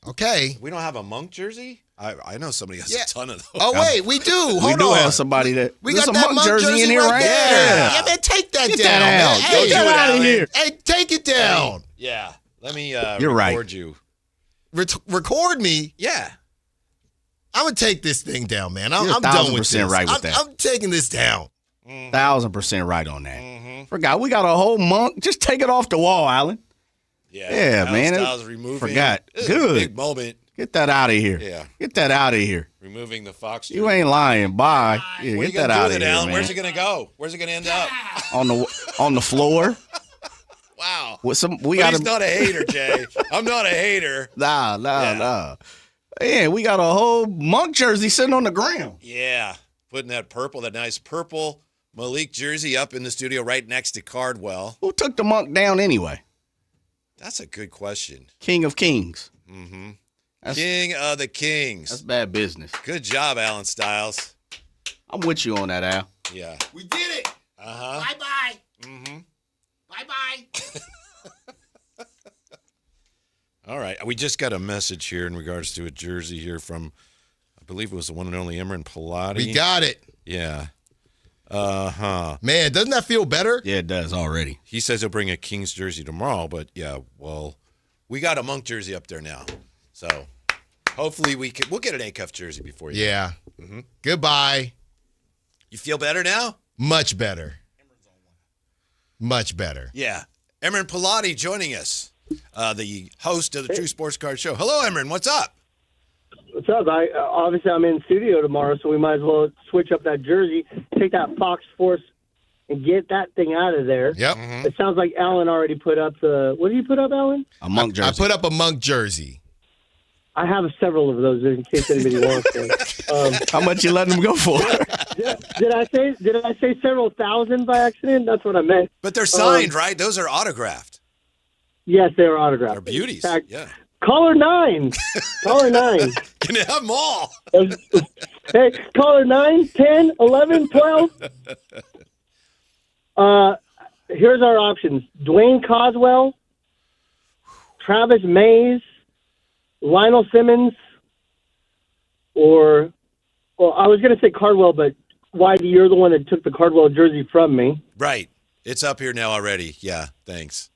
Okay. We don't have a Monk jersey? I know somebody has a ton of those. Oh, wait, we do. Hold We do on. have somebody that. We there's got a that Monk jersey in here, right? there. Yeah, man, take that Get down. that out. Man. Get that out of here. Hey, take it down. Yeah. Let me You're right. record you. Record me. Yeah. I'm going to take this thing down, man. I'm You're done with this. 1,000% right with that. I'm taking this down. 1,000% right on that. Forgot we got a whole Monk. Just take it off the wall, Alan. Yeah, man. Styles removing. Forgot. This is a Good. big moment. Get that out of here. Yeah. Get that out of here. Removing the Fox jersey. You ain't lying. Bye. Yeah, What are you get that gonna out do of with it, here, Alan? man. Where's it going to go? Where's it going to end up? On the floor. Wow. With some, But he's not a hater, Jay. I'm not a hater. Nah. Yeah, we got a whole Monk jersey sitting on the ground. Yeah. Putting that nice purple Malik jersey up in the studio right next to Cardwell. Who took the Monk down anyway? That's a good question. King of Kings. Mm-hmm. King of the Kings. That's bad business. Good job, Alan Styles. I'm with you on that, Al. Yeah. We did it. Uh-huh. Bye-bye. Mm-hmm. Bye-bye. All right. We just got a message here in regards to a jersey here from, I believe it was the one and only Imran Pilati. We got it. Yeah. Uh-huh. Man, doesn't that feel better? Yeah, it does already. He says he'll bring a Kings jersey tomorrow, but yeah, well, we got a Monk jersey up there now. So hopefully we'll get an Acuff jersey before you. Yeah. Mm-hmm. Goodbye. You feel better now? Much better. Much better. Yeah. Imran Pilati joining us, the host of the True Sports Card Show. Hello, Imran. What's up? What's up? Obviously, I'm in studio tomorrow, so we might as well switch up that jersey, take that Fox Force, and get that thing out of there. Yep. It sounds like Alan already put up what did you put up, Alan? A Monk jersey. I put up a Monk jersey. I have several of those in case anybody wants them. How much you letting them go for? Did I say several thousand by accident? That's what I meant. But they're signed, right? Those are autographed. Yes, they were autographed. They're beauties. In fact, Yeah. caller 9. Caller 9. Can you have them all? Hey, caller 9, 10, 11, 12. Here's our options. Dwayne Coswell, Travis Mays, Lionel Simmons, or, well, I was going to say Cardwell, but Whitey, you're the one that took the Cardwell jersey from me. Right. It's up here now already. Yeah, thanks.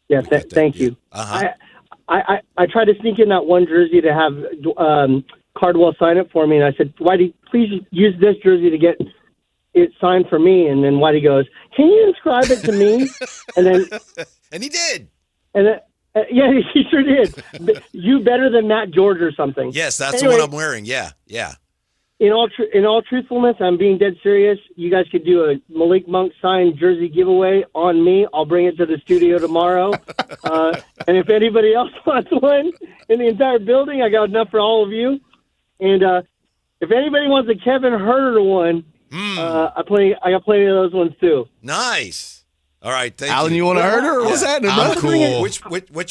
Yeah, thank you. Uh-huh. I tried to sneak in that one jersey to have Cardwell sign it for me, and I said, Whitey, please use this jersey to get it signed for me. And then Whitey goes, can you inscribe it to me? And then, and he did. And then, yeah, he sure did. You better than Matt George or something. Yes, that's anyway, the one I'm wearing. Yeah. In all truthfulness, I'm being dead serious. You guys could do a Malik Monk signed jersey giveaway on me. I'll bring it to the studio tomorrow. And if anybody else wants one in the entire building, I got enough for all of you. And if anybody wants a Kevin Herter one, I got plenty of those ones too. Nice. All right, thank Alan, you. you want a Herter? What's that? I'm cool. Which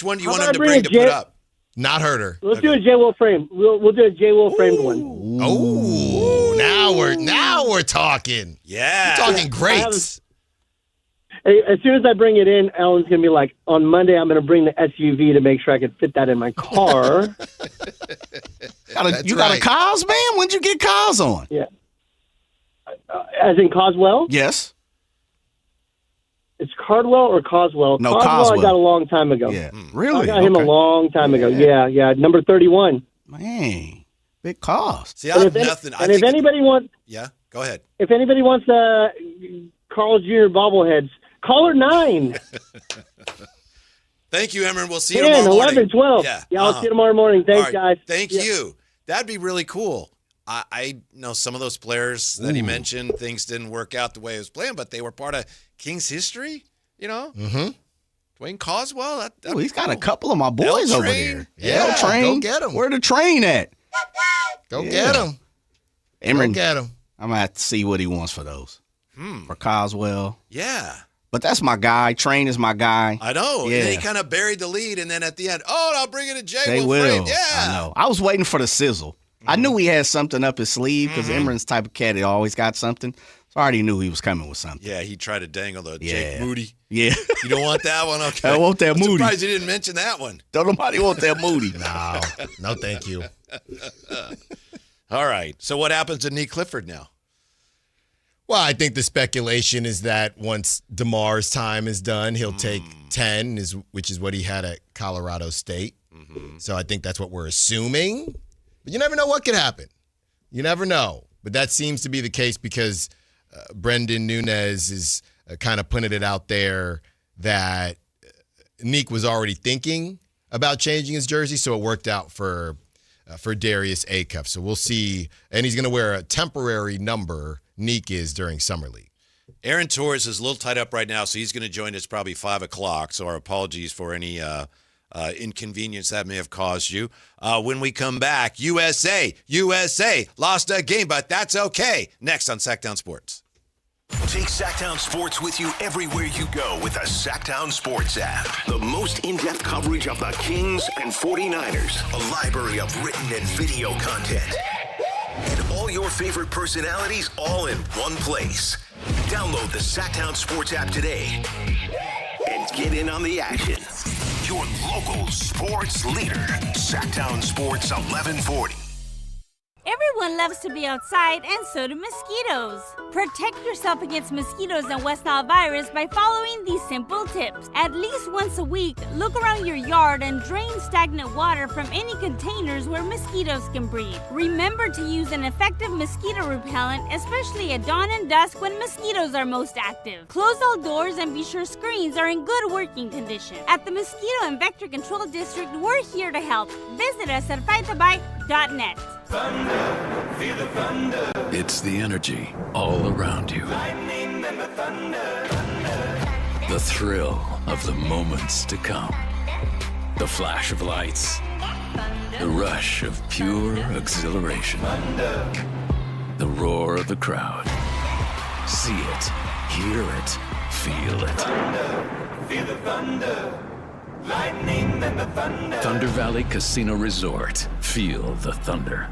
one do you want him to bring to put up? Not Herter. Let's do a J. Will frame. We'll do a J. Will framed one. Oh, now we're talking. Yeah, we're talking greats. As soon as I bring it in, Alan's gonna be like, on Monday I'm gonna bring the SUV to make sure I can fit that in my car. You got a Cos, man? When'd you get Cos on? Yeah. As in Coswell? Yes. It's Cardwell or Coswell? No, Coswell Coswell. I got a long time ago. Yeah. Really? I got him a long time ago. Yeah. Number 31. Man, big cost. See, I have nothing. If anybody wants... Yeah, go ahead. If anybody wants Carl Jr. bobbleheads, caller 9. Thank you, Emmer. We'll see you 10, tomorrow morning. 11, 12. Yeah, I'll see you tomorrow morning. Thanks, guys. Thank you. That'd be really cool. I know some of those players that he mentioned, things didn't work out the way he was playing, but they were part of Kings history, you know? Mm-hmm. Dwayne Coswell. He's got a couple of my boys over there. Yeah, Train. go get him. Where the train at? Go get him. Emron, Go get him. I'm going to have to see what he wants for those. For Coswell. Yeah. But that's my guy. Train is my guy. I know. Yeah. And then he kind of buried the lead, and then at the end, I'll bring it to Jay. They will. Frame. Yeah. I know. I was waiting for the sizzle. I knew he had something up his sleeve because Emron's type of cat, he always got something. So I already knew he was coming with something. Yeah, he tried to dangle the Jake Moody. Yeah. You don't want that one? Okay. I want that I'm Moody. surprised you didn't mention that one. Don't nobody want that Moody. No, thank you. All right. So what happens to Nick Clifford now? Well, I think the speculation is that once DeMar's time is done, he'll take 10, which is what he had at Colorado State. So I think that's what we're assuming. But you never know what could happen. You never know. But that seems to be the case because Brendan Nunez is kind of putting it out there that Nick was already thinking about changing his jersey, so it worked out for Darius Acuff. So we'll see. And he's going to wear a temporary number, Nick is, during Summer League. Aaron Torres is a little tied up right now, so he's going to join us probably 5 o'clock. So our apologies for any inconvenience that may have caused you. When we come back, USA lost a game, but that's okay. Next on Sacktown Sports. Take Sacktown Sports with you everywhere you go with the Sacktown Sports app. The most in-depth coverage of the Kings and 49ers. A library of written and video content. And all your favorite personalities all in one place. Download the Sacktown Sports app today and get in on the action. Your local sports leader. Sacktown Sports 1140. Everyone loves to be outside, and so do mosquitoes. Protect yourself against mosquitoes and West Nile virus by following these simple tips. At least once a week, look around your yard and drain stagnant water from any containers where mosquitoes can breed. Remember to use an effective mosquito repellent, especially at dawn and dusk when mosquitoes are most active. Close all doors and be sure screens are in good working condition. At the Mosquito and Vector Control District, we're here to help. Visit us at fightthebite.net. Thunder, feel the thunder. It's the energy all around you. Lightning and the thunder. The thrill of the moments to come. The flash of lights. The rush of pure exhilaration. The roar of the crowd. See it, hear it, feel it. Thunder, feel the thunder. Lightning and the thunder. Thunder Valley Casino Resort. Feel the thunder.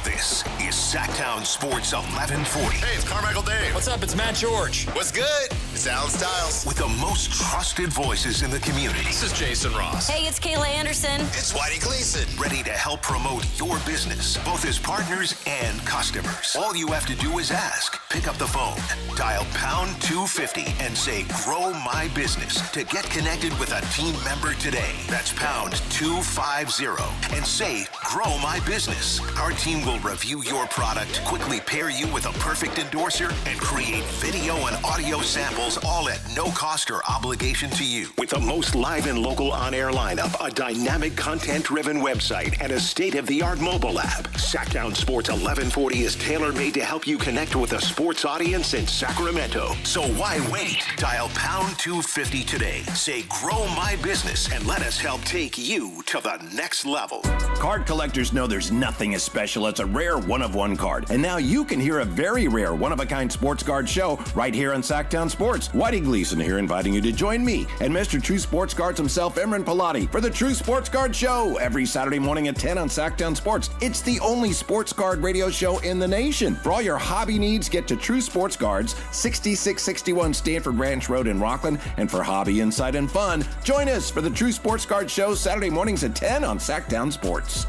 This is Sacktown Sports 1140. Hey, it's Carmichael Dave. What's up? It's Matt George. What's good? It's Alan Stiles. With the most trusted voices in the community. This is Jason Ross. Hey, it's Kayla Anderson. It's Whitey Gleason. Ready to help promote your business, both as partners and customers. All you have to do is ask. Pick up the phone, dial pound 250 and say, grow my business to get connected with a team member today. That's pound 250 and say, grow my business. Our team will review your product, quickly pair you with a perfect endorser, and create video and audio samples all at no cost or obligation to you. With the most live and local on-air lineup, a dynamic content-driven website, and a state-of-the-art mobile app, Sacktown Sports 1140 is tailor-made to help you connect with a sports audience in Sacramento. So why wait? Dial pound 250 today. Say, grow my business, and let us help take you to the next level. Card collectors know there's nothing as special as a rare one-of-one card. And now you can hear a very rare one-of-a-kind sports card show right here on Sacktown Sports. Whitey Gleason here inviting you to join me and Mr. True Sports Cards himself, Imran Pilati, for the True Sports Card Show every Saturday morning at 10 on Sacktown Sports. It's the only sports card radio show in the nation. For all your hobby needs, get to True Sports Cards, 6661 Stanford Ranch Road in Rockland. And for hobby, insight, and fun, join us for the True Sports Card Show Saturday mornings at 10 on Sacktown Sports.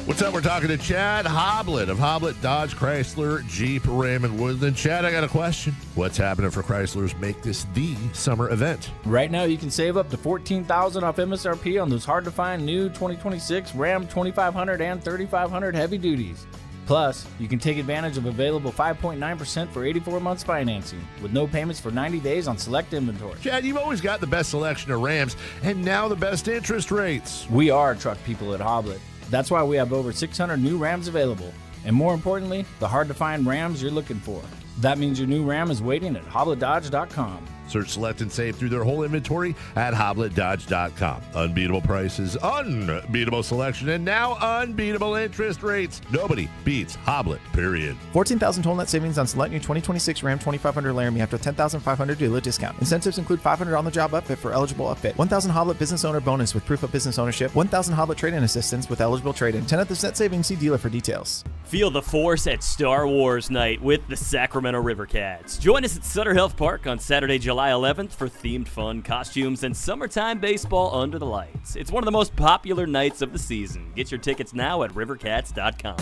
What's up? We're talking to Chad Hoblet of Hoblet Dodge Chrysler Jeep Raymond Woodland. Chad, I got a question. What's happening for Chryslers make this the summer event? Right now, you can save up to $14,000 off MSRP on those hard-to-find new 2026 Ram 2500 and 3500 heavy duties. Plus, you can take advantage of available 5.9% for 84 months financing with no payments for 90 days on select inventory. Chad, you've always got the best selection of Rams and now the best interest rates. We are truck people at Hoblet. That's why we have over 600 new Rams available. And more importantly, the hard-to-find Rams you're looking for. That means your new Ram is waiting at HobletDodge.com. Search, select, and save through their whole inventory at HobletDodge.com. Unbeatable prices, unbeatable selection, and now unbeatable interest rates. Nobody beats Hoblet, period. $14,000 total net savings on select new 2026 Ram 2500 Laramie after $10,500 dealer discount. Incentives include $500 on-the-job upfit for eligible upfit, $1,000 Hoblet business owner bonus with proof of business ownership, $1,000 Hoblet trade-in assistance with eligible trade-in. 10th net savings, see dealer for details. Feel the force at Star Wars Night with the Sacramento River Cats. Join us at Sutter Health Park on Saturday, July 11th for themed fun, costumes, and summertime baseball under the lights. It's one of the most popular nights of the season. Get your tickets now at rivercats.com.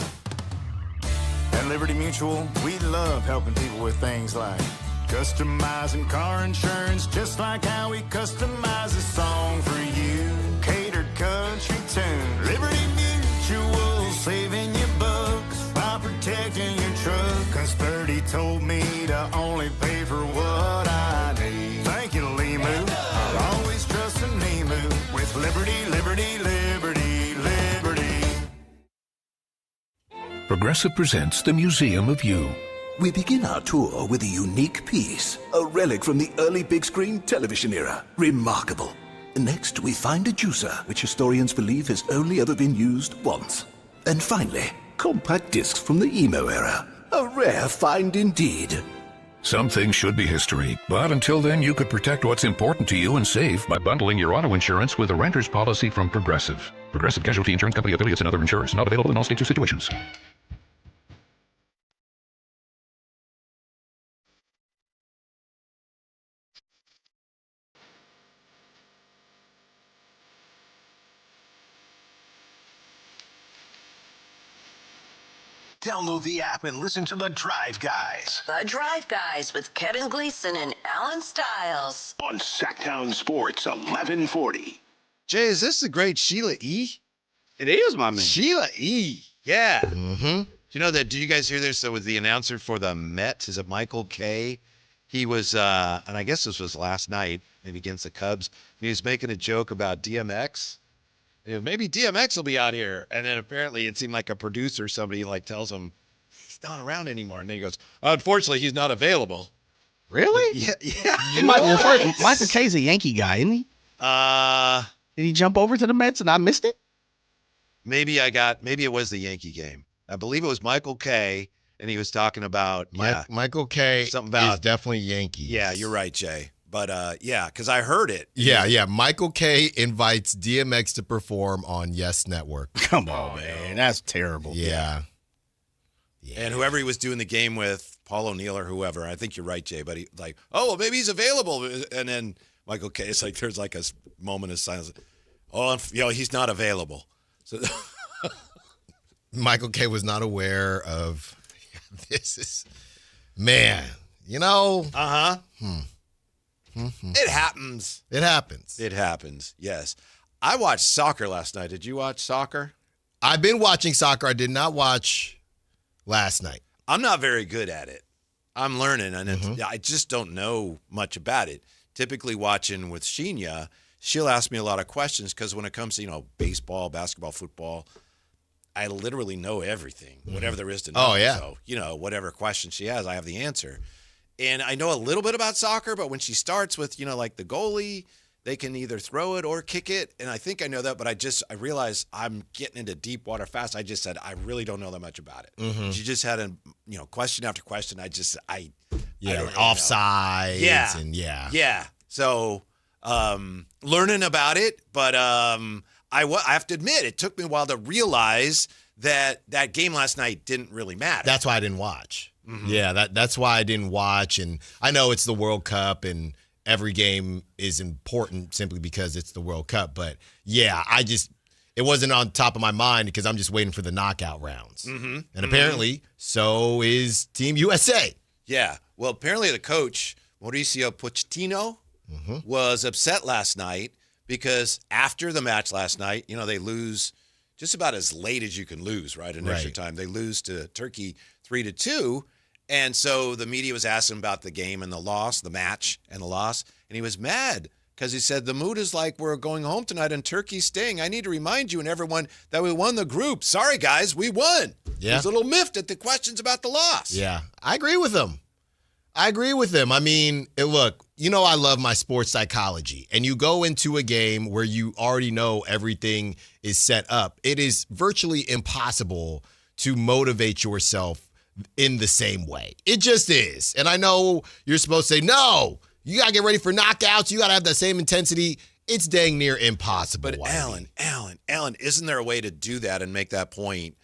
At Liberty Mutual, we love helping people with things like customizing car insurance, just like how we customize a song for you. Catered country tune. Liberty Mutual, saving you bucks while protecting your truck. Cause 30 told me to only pay for what I need. Thank you, Limu. I'll always trust in Limu with Liberty, Liberty, Liberty, Liberty. Progressive presents the Museum of You. We begin our tour with a unique piece, a relic from the early big screen television era. Remarkable. Next, we find a juicer, which historians believe has only ever been used once. And finally, compact discs from the emo era. A rare find indeed. Some things should be history, but until then, you could protect what's important to you and save by bundling your auto insurance with a renter's policy from Progressive. Progressive Casualty Insurance Company affiliates and other insurers. Not available in all states or situations. Download the app and listen to The Drive Guys. The Drive Guys with Kevin Gleason and Alan Stiles. On Sacktown Sports 1140. Jay, is this the great Sheila E? It is, my man. Sheila E. Yeah. Mm-hmm. You know that? Did you guys hear this? So, with the announcer for the Mets, is it Michael Kay? He was, and I guess this was last night, maybe against the Cubs. He was making a joke about DMX. Maybe DMX will be out here. And then apparently it seemed like a producer, somebody like tells him he's not around anymore. And then he goes, unfortunately, he's not available. Really? Yeah. Michael Kay's a Yankee guy, isn't he? Did he jump over to the Mets and I missed it? Maybe it was the Yankee game. I believe it was Michael Kay, and he was talking about, Michael Kay something about, is definitely Yankees. Yeah, you're right, Jay. But, because I heard it. Yeah. Michael Kay invites DMX to perform on Yes Network. Come on, man. That's terrible. Yeah. And whoever he was doing the game with, Paul O'Neill or whoever, I think you're right, Jay, but he like, oh, well, maybe he's available. And then Michael K, it's like there's like a moment of silence. Oh, he's not available. So Michael K was not aware of this. Is man, Uh-huh. It happens. It happens. It happens, yes. I watched soccer last night. Did you watch soccer? I've been watching soccer. I did not watch last night. I'm not very good at it. I'm learning, and I just don't know much about it. Typically watching with Sheena, she'll ask me a lot of questions because when it comes to, baseball, basketball, football, I literally know everything, whatever there is to know. Oh, yeah. So, whatever question she has, I have the answer. And I know a little bit about soccer, but when she starts with, like the goalie, they can either throw it or kick it. And I think I know that, but I realize I'm getting into deep water fast. I just said, I really don't know that much about it. Mm-hmm. She just had question after question. I don't really offsides. Yeah. And Yeah. So, learning about it, but I have to admit, it took me a while to realize that game last night didn't really matter. That's why I didn't watch. Mm-hmm. Yeah, that's why I didn't watch. And I know it's the World Cup and every game is important simply because it's the World Cup. But, yeah, it wasn't on top of my mind because I'm just waiting for the knockout rounds. Mm-hmm. And apparently, so is Team USA. Yeah. Well, apparently the coach, Mauricio Pochettino, was upset last night because after the match last night, they lose just about as late as you can lose, right, in extra time. They lose to Turkey 3-2. And so the media was asking about the game and the match and the loss. And he was mad because he said, the mood is like we're going home tonight and Turkey's staying. I need to remind you and everyone that we won the group. Sorry, guys, we won. Yeah. He was a little miffed at the questions about the loss. Yeah, I agree with him. I mean, look, I love my sports psychology. And you go into a game where you already know everything is set up. It is virtually impossible to motivate yourself in the same way. It just is. And I know you're supposed to say, no, you got to get ready for knockouts. You got to have that same intensity. It's dang near impossible. But Alan, isn't there a way to do that and make that point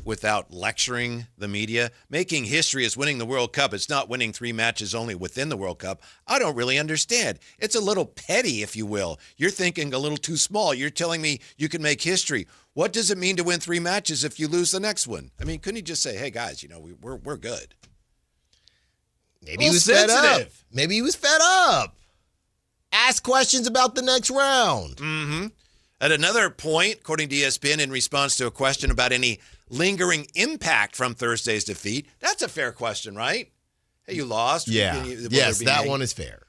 without lecturing the media? Making history is winning the World Cup. It's not winning 3 matches only within the World Cup. I don't really understand. It's a little petty, if you will. You're thinking a little too small. You're telling me you can make history. What does it mean to win 3 matches if you lose the next one? I mean, couldn't he just say, hey, guys, we're good? Maybe he was fed up. Maybe he was fed up. Ask questions about the next round. Mm-hmm. At another point, according to ESPN, in response to a question about any lingering impact from Thursday's defeat, that's a fair question, right? Hey, you lost. Yeah. Yes, that one is fair.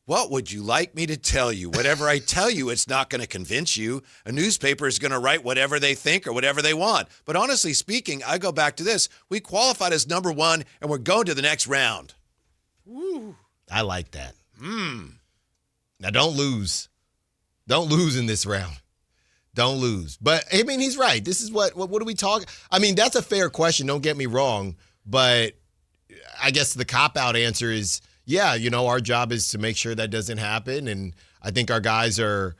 What would you like me to tell you? Whatever I tell you, it's not going to convince you. A newspaper is going to write whatever they think or whatever they want. But honestly speaking, I go back to this. We qualified as number 1, and we're going to the next round. Woo. I like that. Now, don't lose. Don't lose in this round. Don't lose. But, I mean, he's right. This is what are we talking? I mean, that's a fair question. Don't get me wrong. But I guess the cop-out answer is, yeah, our job is to make sure that doesn't happen. And I think our guys are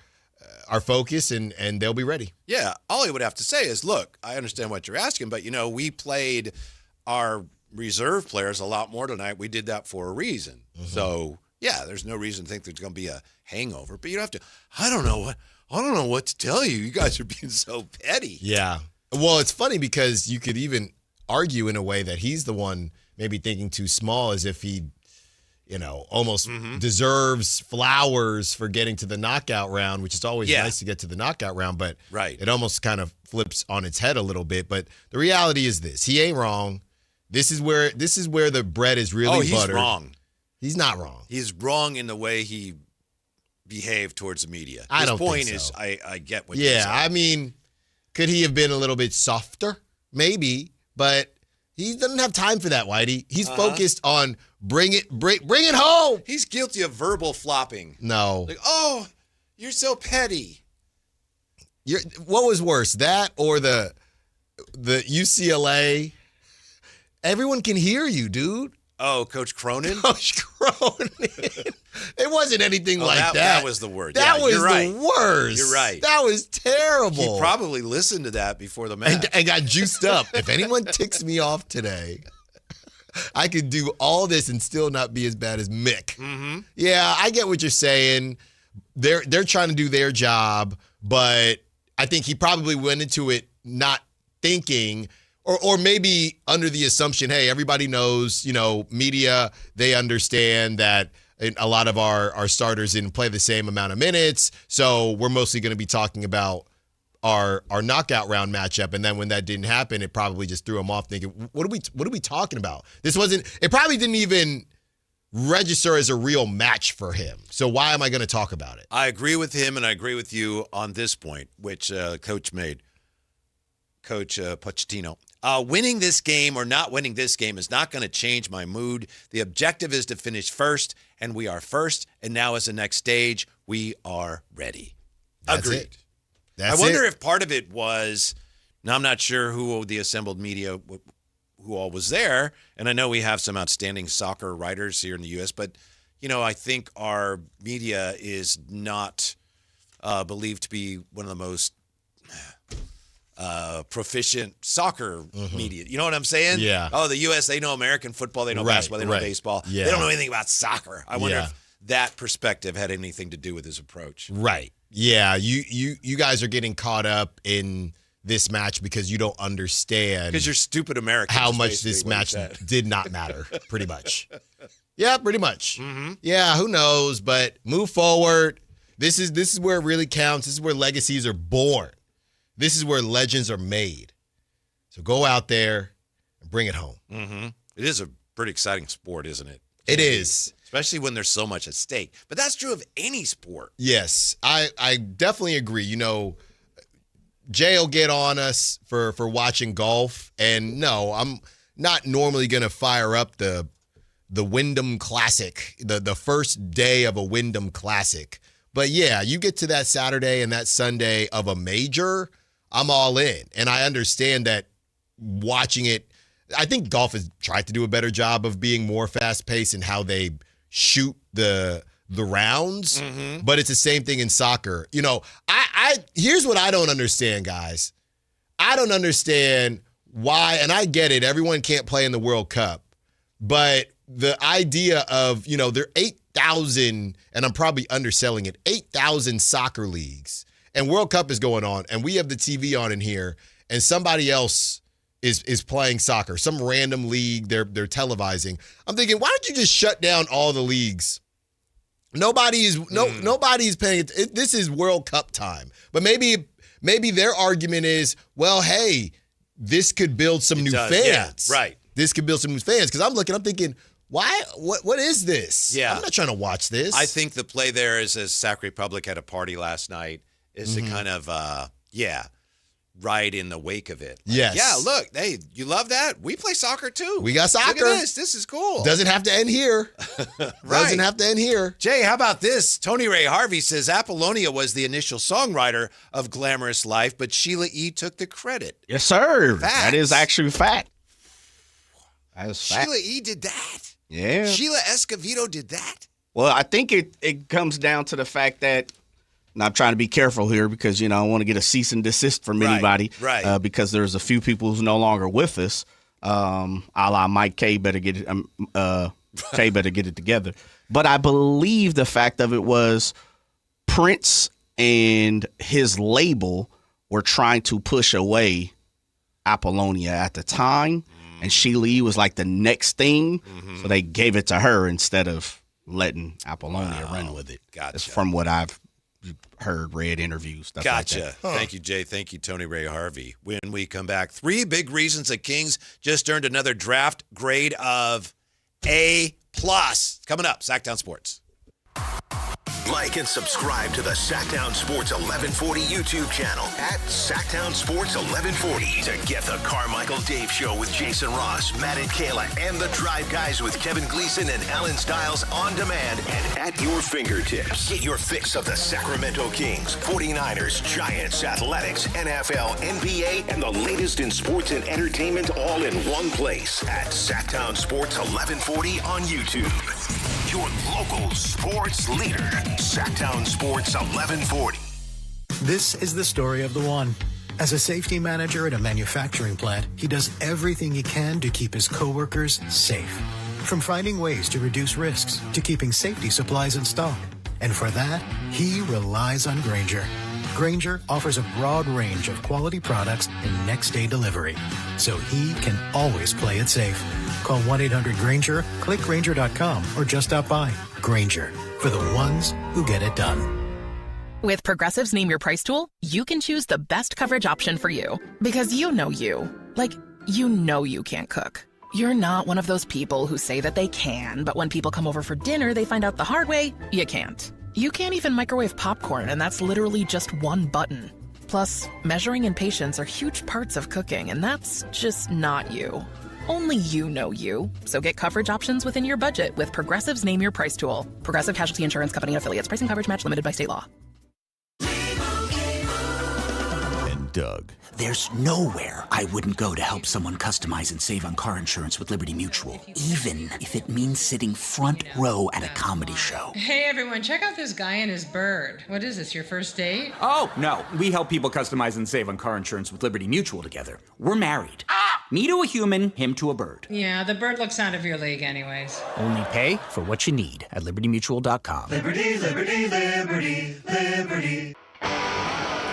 focused and they'll be ready. Yeah. All I would have to say is, look, I understand what you're asking, but, we played our reserve players a lot more tonight. We did that for a reason. Mm-hmm. So, yeah, there's no reason to think there's going to be a hangover. But you don't have to, I don't know what to tell you. You guys are being so petty. Yeah. Well, it's funny because you could even argue in a way that he's the one maybe thinking too small, as if he, almost deserves flowers for getting to the knockout round, which is always nice to get to the knockout round, but it almost kind of flips on its head a little bit. But the reality is this: he ain't wrong. This is where the bread is really buttered. He's wrong. He's not wrong. He's wrong in the way he behaved towards the media. I don't point think so. is, I get what you're saying. Yeah, I mean, could he have been a little bit softer? Maybe, but he doesn't have time for that, Whitey. He's focused on bring it home. He's guilty of verbal flopping. No. Like, oh, you're so petty. What was worse, that or the UCLA? Everyone can hear you, dude. Oh, Coach Cronin? Coach Cronin. It wasn't anything like that. That was the word. That was right. the worst. You're right. That was terrible. He probably listened to that before the match. And got juiced up. If anyone ticks me off today, I could do all this and still not be as bad as Mick. Mm-hmm. Yeah, I get what you're saying. They're trying to do their job, but I think he probably went into it not thinking or maybe under the assumption, hey, everybody knows, media, they understand that a lot of our starters didn't play the same amount of minutes, so we're mostly going to be talking about our knockout round matchup. And then when that didn't happen, it probably just threw him off thinking, what are we talking about? It probably didn't even register as a real match for him. So why am I going to talk about it? I agree with him, and I agree with you on this point, which Coach made, Coach Pochettino. Winning this game or not winning this game is not going to change my mood. The objective is to finish first, and we are first. And now as the next stage, we are ready. That's Agreed. it. I wonder if part of it was, now I'm not sure who the assembled media, who all was there, and I know we have some outstanding soccer writers here in the U.S., but, I think our media is not believed to be one of the most proficient soccer media. You know what I'm saying? Yeah. Oh, the U.S., they know American football, they know basketball, they know baseball. Yeah. They don't know anything about soccer. I wonder if that perspective had anything to do with his approach. Right. Yeah, you guys are getting caught up in this match because you don't understand. Because you're stupid Americans. How much this match did not matter, pretty much. Yeah, pretty much. Mm-hmm. Yeah, who knows? But move forward. This is where it really counts. This is where legacies are born. This is where legends are made. So go out there and bring it home. Mm-hmm. It is a pretty exciting sport, isn't it? It is. Especially when there's so much at stake. But that's true of any sport. Yes, I definitely agree. Jay will get on us for watching golf. And no, I'm not normally going to fire up the Wyndham Classic, the first day of a Wyndham Classic. But yeah, you get to that Saturday and that Sunday of a major, I'm all in. And I understand that watching it, I think golf has tried to do a better job of being more fast-paced in how they shoot the rounds, but it's the same thing in soccer. I here's what I don't understand, guys. I don't understand why, and I get it, everyone can't play in the World Cup, but the idea of, there are 8,000, and I'm probably underselling it, 8,000 soccer leagues, and World Cup is going on, and we have the TV on in here, and somebody else is playing soccer, some random league they're televising. I'm thinking, why don't you just shut down all the leagues? Nobody's paying it. This is World Cup time. But maybe their argument is, well, hey, this could build some new fans. Yeah, right. This could build some new fans. Because I'm thinking, why? What is this? Yeah. I'm not trying to watch this. I think the play there is, as Sac Republic had a party last night, is to kind of, ride in the wake of it. Yes. Yeah, look, hey, you love that? We play soccer too. We got soccer. Look at this. This is cool. Doesn't have to end here. Right. Doesn't have to end here. Jay, how about this? Tony Ray Harvey says Apollonia was the initial songwriter of Glamorous Life, but Sheila E. took the credit. Yes, sir. Facts. That is actually fact. That is fact. Sheila E. did that? Yeah. Sheila Escovedo did that? Well, I think it comes down to the fact that, and I'm trying to be careful here because, I don't want to get a cease and desist from anybody. Right. Because there's a few people who's no longer with us. A la Mike K better get it. K better get it together. But I believe the fact of it was Prince and his label were trying to push away Apollonia at the time. And Sheila E. was like the next thing. So they gave it to her instead of letting Apollonia run with it. Gotcha. That's from what I've heard, read interviews, stuff Gotcha. like that. Thank you, Jay. Thank you, Tony Ray Harvey. When we come back, 3 big reasons the Kings just earned another draft grade of A+. Coming up, Sacktown Sports. Like and subscribe to the Sacktown Sports 1140 YouTube channel at Sacktown Sports 1140 to get the Carmichael Dave Show with Jason Ross, Matt and Kayla, and the Drive Guys with Kevin Gleason and Alan Stiles on demand and at your fingertips. Get your fix of the Sacramento Kings, 49ers, Giants, Athletics, NFL, NBA, and the latest in sports and entertainment all in one place at Sacktown Sports 1140 on YouTube. Your local sports leader, Sacktown Sports 1140. This is the story of the one. As a safety manager at a manufacturing plant, he does everything he can to keep his coworkers safe. From finding ways to reduce risks to keeping safety supplies in stock. And for that, he relies on Grainger. Grainger offers a broad range of quality products and next-day delivery, so he can always play it safe. Call 1-800-GRAINGER, click Grainger.com, or just stop by. Grainger, for the ones who get it done. With Progressive's Name Your Price tool, you can choose the best coverage option for you. Because you know you. Like, you know you can't cook. You're not one of those people who say that they can, but when people come over for dinner, they find out the hard way, you can't. You can't even microwave popcorn, and that's literally just one button. Plus, measuring and patience are huge parts of cooking, and that's just not you. Only you know you. So get coverage options within your budget with Progressive's Name Your Price tool. Progressive Casualty Insurance Company and Affiliates. Price and coverage match limited by state law. And Doug. There's nowhere I wouldn't go to help someone customize and save on car insurance with Liberty Mutual, even if it means sitting front row at a comedy show. Hey everyone, check out this guy and his bird. What is this, your first date? Oh, no. We help people customize and save on car insurance with Liberty Mutual together. We're married. Me to a human, him to a bird. Yeah, the bird looks out of your league anyways. Only pay for what you need at libertymutual.com. Liberty, liberty, liberty, liberty.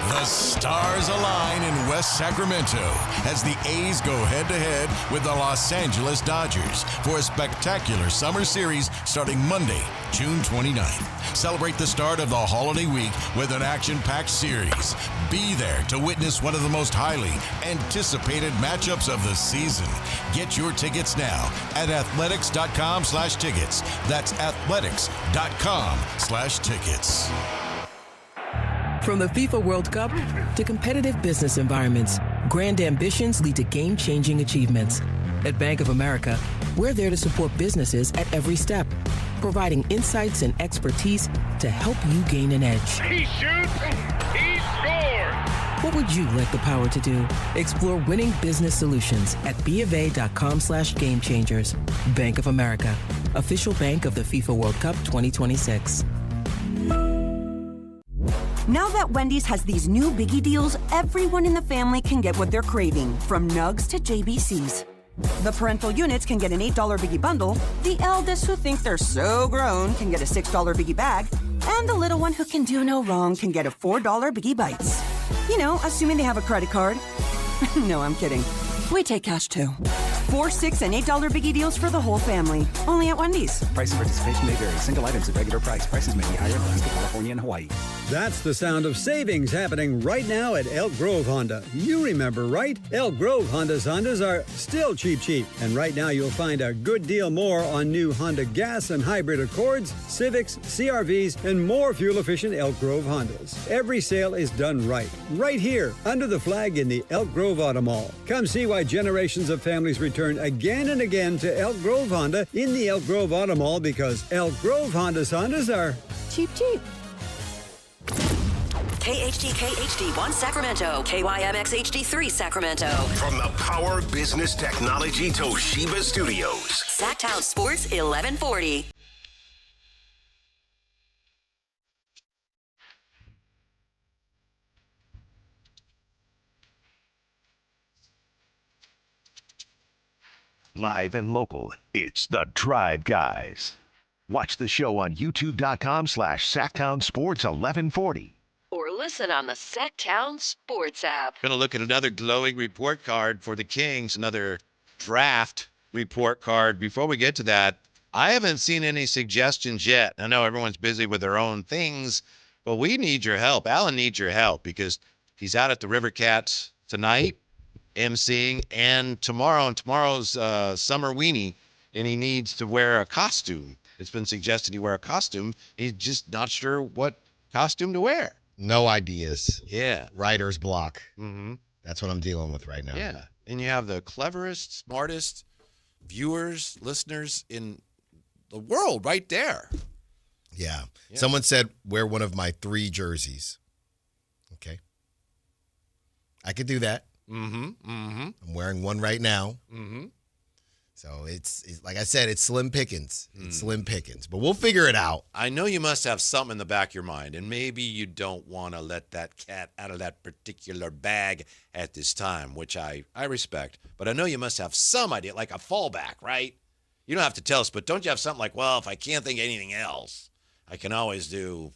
The stars align in West Sacramento as the A's go head-to-head with the Los Angeles Dodgers for a spectacular summer series starting Monday, June 29th. Celebrate the start of the holiday week with an action-packed series. Be there to witness one of the most highly anticipated matchups of the season. Get your tickets now at athletics.com/tickets. That's athletics.com/tickets. From the FIFA World Cup to competitive business environments, grand ambitions lead to game-changing achievements. At Bank of America, we're there to support businesses at every step, providing insights and expertise to help you gain an edge. He shoots, he scores! What would you like the power to do? Explore winning business solutions at BofA.com/gamechangers. Bank of America, official bank of the FIFA World Cup 2026. Now that Wendy's has these new biggie deals, everyone in the family can get what they're craving, from nugs to JBCs. The parental units can get an $8 biggie bundle, the eldest who think they're so grown can get a $6 biggie bag, and the little one who can do no wrong can get a $4 biggie bites. You know, assuming they have a credit card. No, I'm kidding. We take cash too. 4, 6, and $8 biggie deals for the whole family. Only at Wendy's. Price and participation may vary. Single items at regular price. Prices may be higher in Alaska, California, and Hawaii. That's the sound of savings happening right now at Elk Grove Honda. You remember, right? Elk Grove Hondas are still cheap. And right now you'll find a good deal more on new Honda gas and hybrid Accords, Civics, CRVs, and more fuel-efficient Elk Grove Hondas. Every sale is done right here, under the flag in the Elk Grove Auto Mall. Come see why generations of families return again and again to Elk Grove Honda in the Elk Grove Auto Mall, because Elk Grove Hondas are cheap. KHD1 Sacramento, KYMX HD3 Sacramento. From the Power Business Technology Toshiba Studios. Sacktown Sports 1140. Live and local, it's the Drive Guys. Watch the show on youtube.com/Sacktown Sports 1140. Or listen on the Sacktown Sports app. Going to look at another glowing report card for the Kings, another draft report card. Before we get to that, I haven't seen any suggestions yet. I know everyone's busy with their own things, but we need your help. Alan needs your help because he's out at the River Cats tonight, emceeing, and tomorrow's Summerween, and he needs to wear a costume. It's been suggested he wear a costume. He's just not sure what costume to wear. No ideas. Yeah. Writer's block. Mm-hmm. That's what I'm dealing with right now. Yeah. And you have the cleverest, smartest viewers, listeners in the world right there. Yeah. Someone said, wear one of my 3 jerseys. Okay. I could do that. Mm-hmm. Mm-hmm. I'm wearing one right now. Mm-hmm. So it's like I said, it's slim pickings. It's slim pickings, but we'll figure it out. I know you must have something in the back of your mind, and maybe you don't want to let that cat out of that particular bag at this time, which I respect. But I know you must have some idea, like a fallback, right? You don't have to tell us, but don't you have something like, well, if I can't think of anything else, I can always do.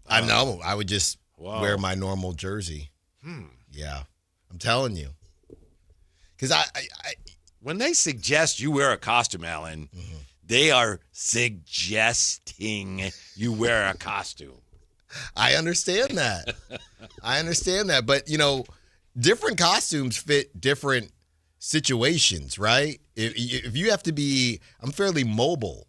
I know. I would just wear my normal jersey. Yeah, I'm telling you. Because I when they suggest you wear a costume, Alan, they are suggesting you wear a costume. I understand that. But, different costumes fit different situations, right? If you have to be, I'm fairly mobile.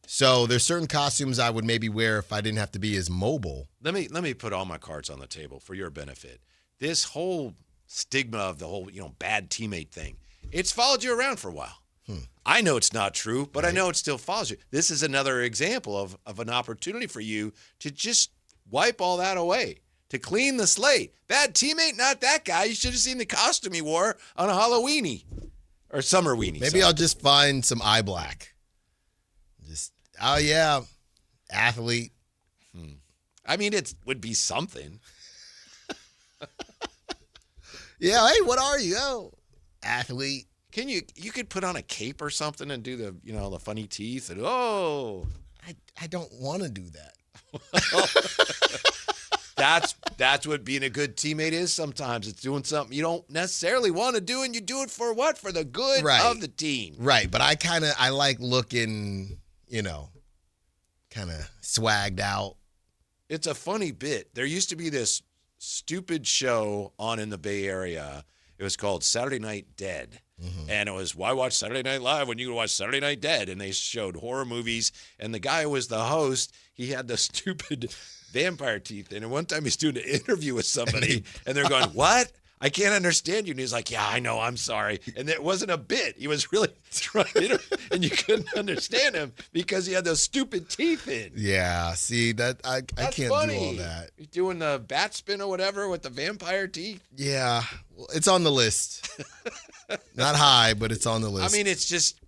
So there's certain costumes I would maybe wear if I didn't have to be as mobile. Let me put all my cards on the table for your benefit. This whole stigma of the whole, bad teammate thing, it's followed you around for a while. I know it's not true, but I know it still follows you. This is another example of an opportunity for you to just wipe all that away, to clean the slate. Bad teammate, not that guy. You should have seen the costume he wore on a Halloweenie or summer weenie. Maybe I'll just find some eye black. Oh, yeah, athlete. I mean, it would be something. Yeah, hey, what are you? Oh, athlete. Can you could put on a cape or something and do the, the funny teeth and I don't want to do that. That's what being a good teammate is sometimes. It's doing something you don't necessarily want to do, and you do it for what? For the good of the team. Right, but I like looking, kind of swagged out. It's a funny bit. There used to be this stupid show on in the Bay Area. It was called Saturday Night Dead. And it was, why watch Saturday Night Live when you can watch Saturday Night Dead? And they showed horror movies. And the guy who was the host, he had the stupid vampire teeth. And one time he's doing an interview with somebody, and they're going, what? I can't understand you. And he's like, yeah, I know, I'm sorry. And it wasn't a bit. He was really trying to, and you couldn't understand him because he had those stupid teeth in. Yeah, see, that I can't funny. do all that. He's doing the bat spin or whatever with the vampire teeth. Yeah, well, it's on the list. Not high, but it's on the list. I mean, it's just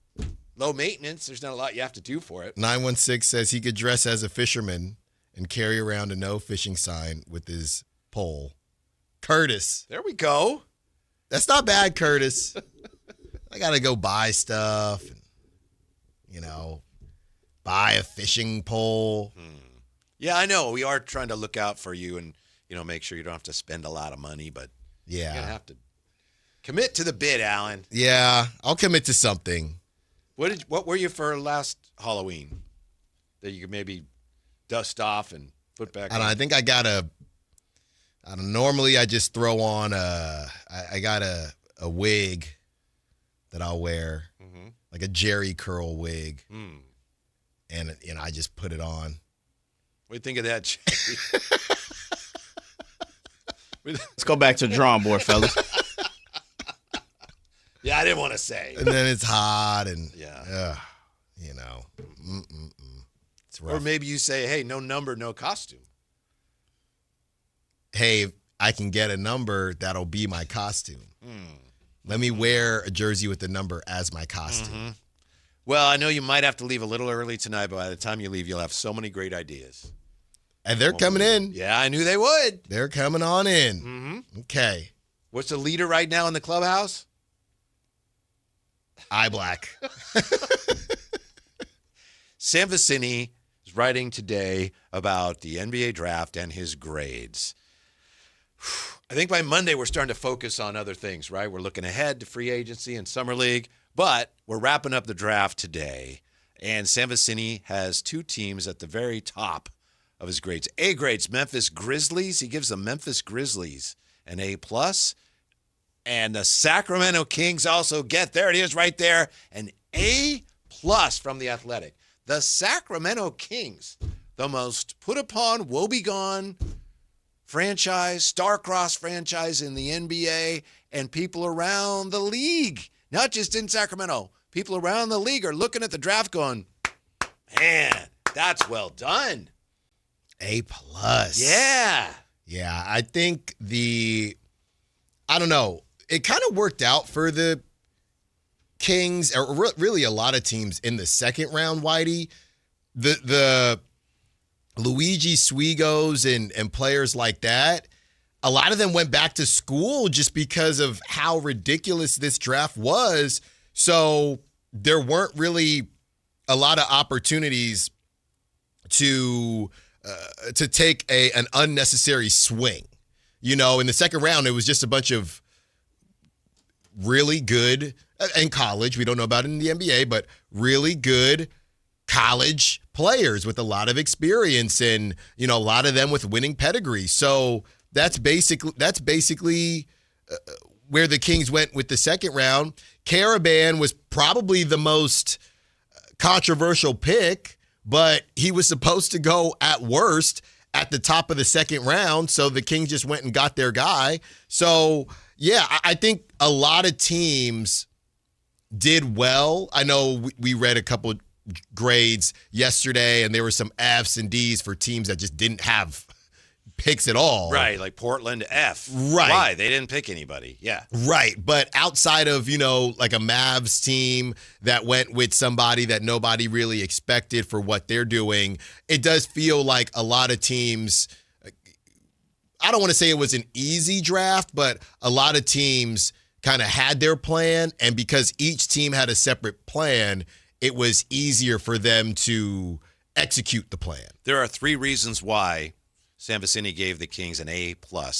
low maintenance. There's not a lot you have to do for it. 916 says he could dress as a fisherman and carry around a no fishing sign with his pole. Curtis. There we go. That's not bad, Curtis. I got to go buy stuff and, buy a fishing pole. Yeah, I know. We are trying to look out for you and, make sure you don't have to spend a lot of money, but you're going to have to commit to the bid, Alan. Yeah, I'll commit to something. What were you for last Halloween that you could maybe dust off and put back on? I think I got normally I just throw on I got a wig that I'll wear, like a Jerry curl wig, and I just put it on. What do you think of that, Jerry? Let's go back to the drawing board, fellas. Yeah, I didn't want to say. And then it's hot and yeah, it's rough. Or maybe you say, hey, no number, no costume. Hey, I can get a number that'll be my costume. Let me wear a jersey with the number as my costume. Well, I know you might have to leave a little early tonight, but by the time you leave, you'll have so many great ideas. And they're coming in. Yeah, I knew they would. They're coming on in. Okay. What's the leader right now in the clubhouse? Eye black. Sam Vecini is writing today about the NBA draft and his grades. I think by Monday we're starting to focus on other things, right? We're looking ahead to free agency and summer league, but we're wrapping up the draft today. And Sam Vecini has two teams at the very top of his grades. A grades, Memphis Grizzlies. He gives the Memphis Grizzlies an A+. And the Sacramento Kings also get, there it is right there, an A+ from the Athletic. The Sacramento Kings, the most put upon, woebegone franchise, star-crossed franchise in the NBA, and people around the league, not just in Sacramento, people around the league are looking at the draft going, man, that's well done. A+. Yeah. Yeah, I think I don't know. It kind of worked out for the Kings, or really a lot of teams in the second round, Whitey, the Luigi Swigos and players like that, a lot of them went back to school just because of how ridiculous this draft was. So there weren't really a lot of opportunities to take an unnecessary swing. You know, in the second round, it was just a bunch of really good, in college, we don't know about it in the NBA, but really good college players with a lot of experience and, you know, a lot of them with winning pedigree. So that's basically where the Kings went with the second round. Karaban was probably the most controversial pick, but he was supposed to go at worst at the top of the second round, so the Kings just went and got their guy. So, yeah, I think a lot of teams did well. I know we read a couple grades yesterday, and there were some Fs and Ds for teams that just didn't have picks at all. Right, like Portland F. Right. Why? They didn't pick anybody. Yeah. Right, but outside of, you know, like a Mavs team that went with somebody that nobody really expected for what they're doing, it does feel like a lot of teams, I don't want to say it was an easy draft, but a lot of teams kind of had their plan, and because each team had a separate plan, it was easier for them to execute the plan. There are 3 reasons why Sam Vecini gave the Kings an A+.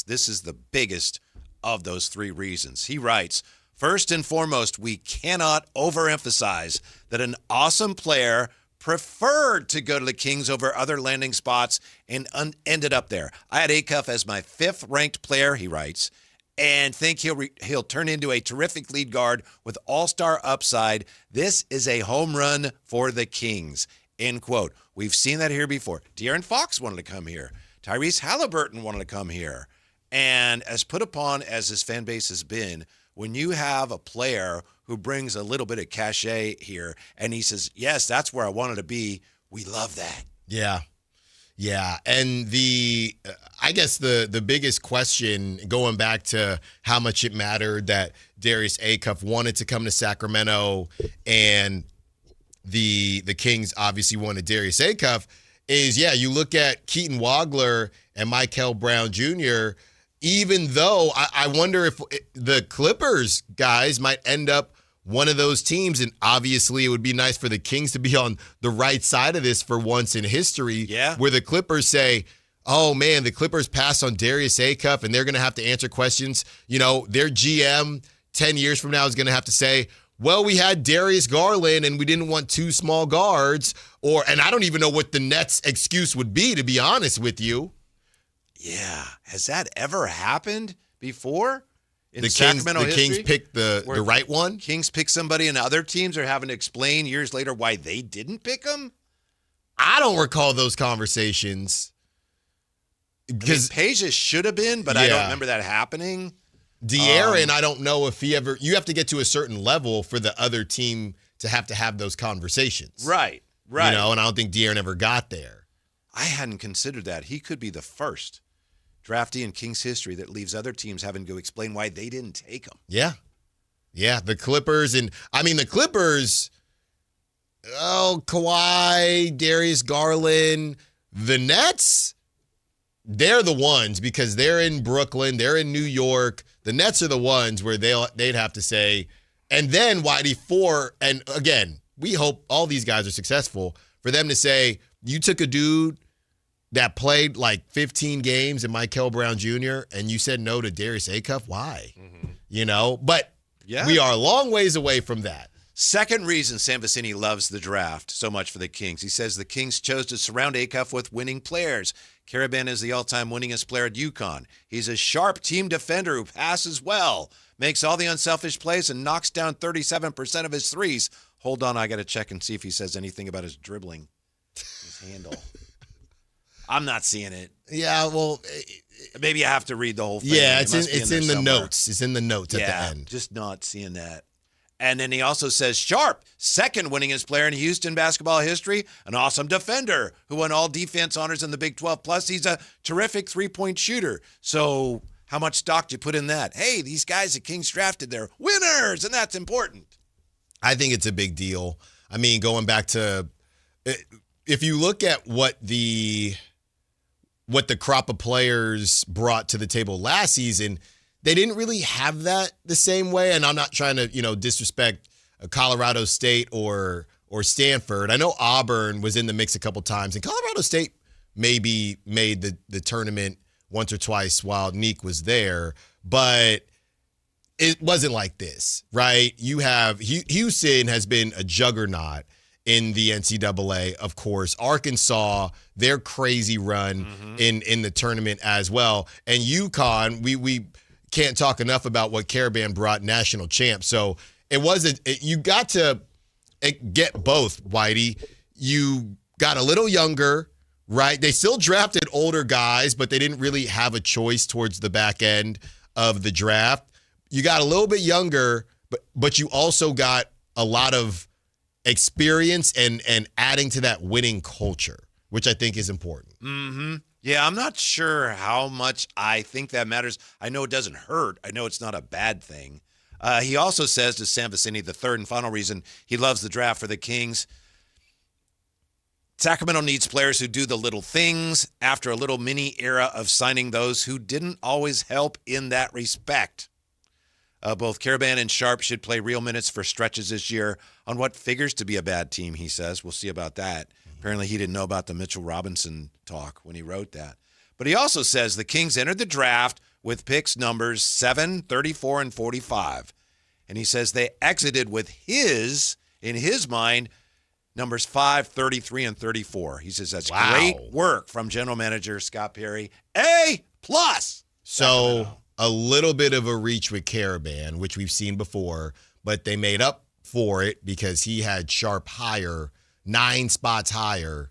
This is the biggest of those 3 reasons. He writes, first and foremost, we cannot overemphasize that an awesome player preferred to go to the Kings over other landing spots and ended up there. I had Acuff as my 5th ranked player, he writes, and think he'll turn into a terrific lead guard with all-star upside. This is a home run for the Kings, end quote. We've seen that here before. De'Aaron Fox wanted to come here. Tyrese Halliburton wanted to come here. And as put upon as this fan base has been, when you have a player who brings a little bit of cachet here and he says, yes, that's where I wanted to be, we love that. Yeah. Yeah. And I guess the biggest question, going back to how much it mattered that Darius Acuff wanted to come to Sacramento and the Kings obviously wanted Darius Acuff, is, yeah, you look at Keaton Wagler and Michael Brown Jr., even though I wonder if the Clippers guys might end up one of those teams, and obviously it would be nice for the Kings to be on the right side of this for once in history, where the Clippers say, oh, man, the Clippers pass on Darius Acuff, and they're going to have to answer questions. You know, their GM 10 years from now is going to have to say, well, we had Darius Garland and we didn't want 2 small guards, and I don't even know what the Nets' excuse would be, to be honest with you. Yeah. Has that ever happened before? In the Sacramento history? Kings picked the right one? Kings pick somebody and other teams are having to explain years later why they didn't pick them? I don't recall those conversations. Because Peja should have been, but I don't remember that happening. De'Aaron, I don't know if he ever – you have to get to a certain level for the other team to have those conversations. Right. You know, and I don't think De'Aaron ever got there. I hadn't considered that. He could be the first draftee in Kings history that leaves other teams having to explain why they didn't take him. Yeah. Yeah, the Clippers. And, I mean, the Clippers, Kawhi, Darius Garland, the Nets, they're the ones because they're in Brooklyn, they're in New York. The Nets are the ones where they'd have to say, and then Whitey, and again, we hope all these guys are successful, for them to say, you took a dude that played like 15 games in Michael Brown Jr., and you said no to Darius Acuff? Why? Mm-hmm. You know, but we are a long ways away from that. Second reason Sam Vecini loves the draft so much for the Kings. He says the Kings chose to surround Acuff with winning players. Karaban is the all-time winningest player at UConn. He's a sharp team defender who passes well, makes all the unselfish plays, and knocks down 37% of his threes. Hold on, I got to check and see if he says anything about his dribbling, his handle. I'm not seeing it. Yeah, well, maybe I have to read the whole thing. Yeah, it's in the notes. It's in the notes at the end. Just not seeing that. And then he also says Sharp, second winningest player in Houston basketball history, an awesome defender who won all defense honors in the Big 12. Plus, he's a terrific three-point shooter. So how much stock do you put in that? Hey, these guys the Kings drafted, they're winners, and that's important. I think it's a big deal. I mean, going back to, if you look at what the crop of players brought to the table last season, they didn't really have that the same way. And I'm not trying to, disrespect Colorado State or Stanford. I know Auburn was in the mix a couple times, and Colorado State maybe made the tournament once or twice while Neek was there, but it wasn't like this, right? You have Houston has been a juggernaut in the NCAA, of course. Arkansas, their crazy run in the tournament as well. And UConn, we can't talk enough about what Karaban brought, national champ. So you got to get both, Whitey. You got a little younger, right? They still drafted older guys, but they didn't really have a choice towards the back end of the draft. You got a little bit younger, but you also got a lot of experience and adding to that winning culture, which I think is important. Mm-hmm. Yeah, I'm not sure how much I think that matters. I know it doesn't hurt. I know it's not a bad thing. He also says to Sam Vecini, the third and final reason he loves the draft for the Kings, Sacramento needs players who do the little things after a little mini era of signing those who didn't always help in that respect. Both Karaban and Sharp should play real minutes for stretches this year on what figures to be a bad team, he says. We'll see about that. Apparently he didn't know about the Mitchell Robinson talk when he wrote that. But he also says the Kings entered the draft with picks numbers 7, 34, and 45. And he says they exited with in his mind, numbers 5, 33, and 34. He says that's great work from general manager Scott Perry. A+. So a little bit of a reach with Karaban, which we've seen before, but they made up for it because he had Sharp higher, 9 spots higher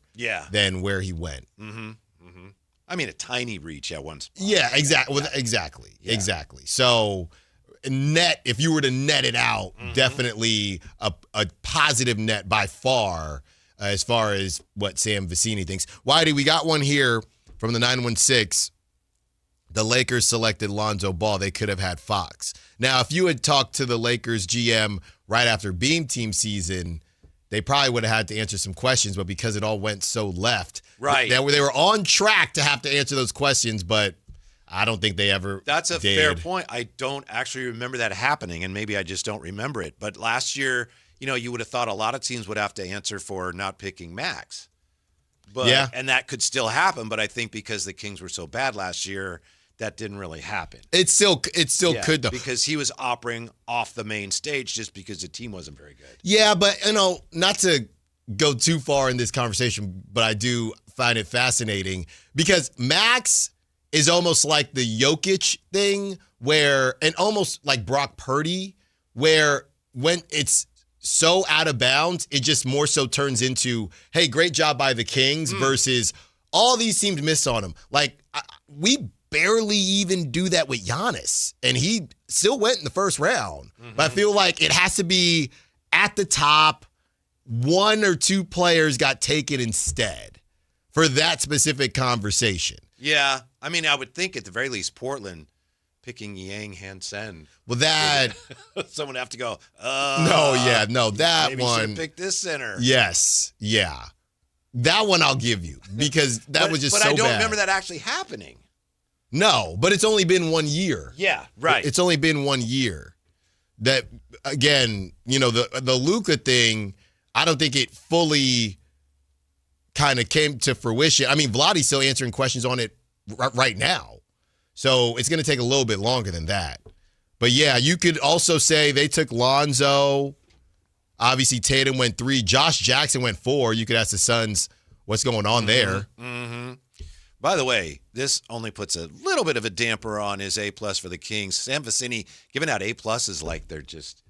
than where he went. Mm-hmm. Mm-hmm. I mean, a tiny reach at one spot. Yeah, exactly. Well, exactly. Yeah. Exactly. So if you were to net it out, definitely a positive net by far as what Sam Vecini thinks. Whitey, we got one here from the 916. The Lakers selected Lonzo Ball. They could have had Fox. Now, if you had talked to the Lakers GM right after Beam Team season, they probably would have had to answer some questions, but because it all went so left, right? They were on track to have to answer those questions, but I don't think they ever That's a did. fair point. I don't actually remember that happening, and maybe I just don't remember it. But last year, you would have thought a lot of teams would have to answer for not picking Max. And that could still happen, but I think because the Kings were so bad last year, that didn't really happen. It still could though, because he was operating off the main stage just because the team wasn't very good. Yeah, but not to go too far in this conversation, but I do find it fascinating because Max is almost like the Jokic thing and almost like Brock Purdy, where when it's so out of bounds, it just more so turns into, hey, great job by the Kings versus all these teams missed on him. Like we barely even do that with Giannis, and he still went in the first round. But I feel like it has to be at the top. 1 or 2 players got taken instead for that specific conversation. Yeah. I mean, I would think at the very least Portland picking Yang Hansen. Well, that someone have to go, that maybe one. Should have picked this center. Yes. Yeah. That one I'll give you because that was just so bad. But I don't remember that actually happening. No, but it's only been 1 year. Yeah, right. It's only been 1 year. That, again, the Luka thing, I don't think it fully kind of came to fruition. I mean, Vladdy's still answering questions on it right now. So it's going to take a little bit longer than that. But, yeah, you could also say they took Lonzo. Obviously, Tatum went 3. Josh Jackson went 4. You could ask the Suns what's going on there. Mm-hmm. By the way, this only puts a little bit of a damper on his A+ for the Kings. Sam Vecini giving out A+ is like they're just,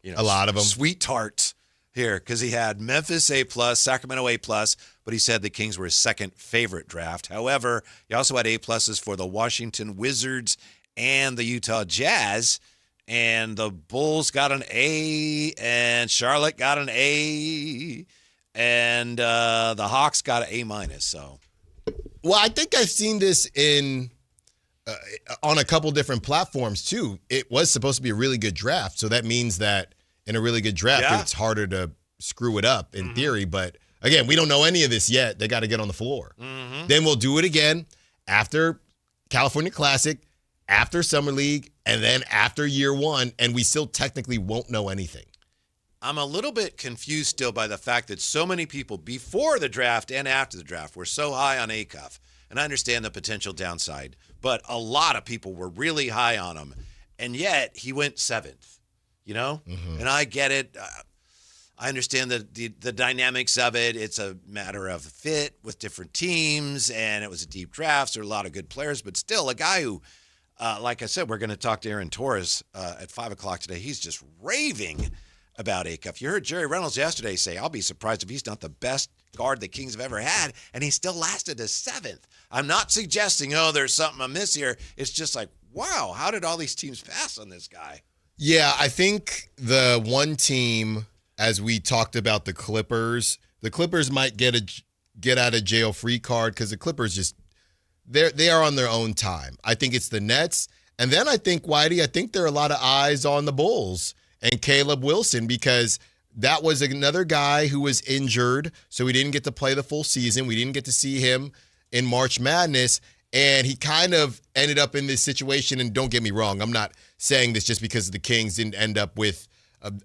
a lot of them. Sweet tarts here because he had Memphis A+, Sacramento A+, but he said the Kings were his second favorite draft. However, he also had A+ for the Washington Wizards and the Utah Jazz, and the Bulls got an A, and Charlotte got an A, and the Hawks got an A-. So. Well, I think I've seen this on a couple different platforms, too. It was supposed to be a really good draft, so that means that in a really good draft. Yeah. It's harder to screw it up in theory, but again, we don't know any of this yet. They got to get on the floor. Then we'll do it again after California Classic, after Summer League, and then after year one, and we still technically won't know anything. I'm a little bit confused still by the fact that so many people before the draft and after the draft were so high on Acuff. And I understand the potential downside, but a lot of people were really high on him. And yet he went 7th, you know? And I get it. I understand the dynamics of it. It's a matter of fit with different teams, and it was a deep draft. So there are a lot of good players, but still a guy who, like I said, we're going to talk to Aaron Torres at 5 o'clock today. He's just raving about Acuff. You heard Jerry Reynolds yesterday say, I'll be surprised if he's not the best guard the Kings have ever had, and he still lasted a 7th. I'm not suggesting, there's something amiss here. It's just like, wow, how did all these teams pass on this guy? Yeah, I think the one team, as we talked about the Clippers might get out of jail free card because the Clippers just, they are on their own time. I think it's the Nets. And then I think, Whitey, there are a lot of eyes on the Bulls and Caleb Wilson, because that was another guy who was injured, so we didn't get to play the full season. We didn't get to see him in March Madness, and he kind of ended up in this situation. And don't get me wrong, I'm not saying this just because the Kings didn't end up with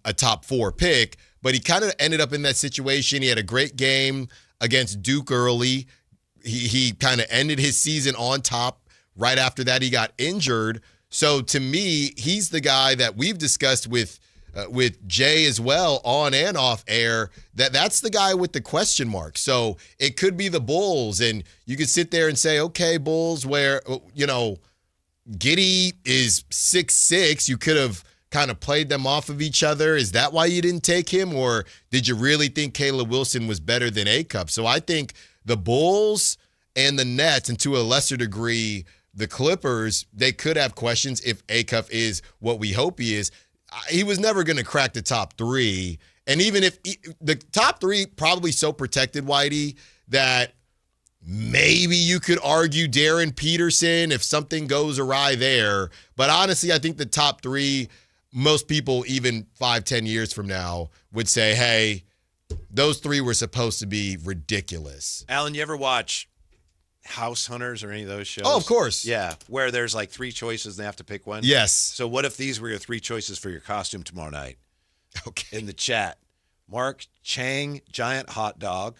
a top 4 pick, but he kind of ended up in that situation. He had a great game against Duke early. He kind of ended his season on top. Right after that, he got injured. So to me, he's the guy that we've discussed with Jay as well, on and off air, that's the guy with the question mark. So it could be the Bulls, and you could sit there and say, okay, Bulls, where, Giddey is 6'6", you could have kind of played them off of each other. Is that why you didn't take him, or did you really think Caleb Wilson was better than Acuff? So I think the Bulls and the Nets, and to a lesser degree, the Clippers, they could have questions if Acuff is what we hope he is. He was never going to crack the top 3. And even if the top 3 probably so protected, Whitey, that maybe you could argue Darren Peterson if something goes awry there. But honestly, I think the top 3, most people, even 5-10 years from now, would say, hey, those 3 were supposed to be ridiculous. Alan, you ever watch House Hunters or any of those shows? Oh, of course. Yeah, where there's like 3 choices and they have to pick one? Yes. So what if these were your 3 choices for your costume tomorrow night? Okay. In the chat. Mark Chang, giant hot dog.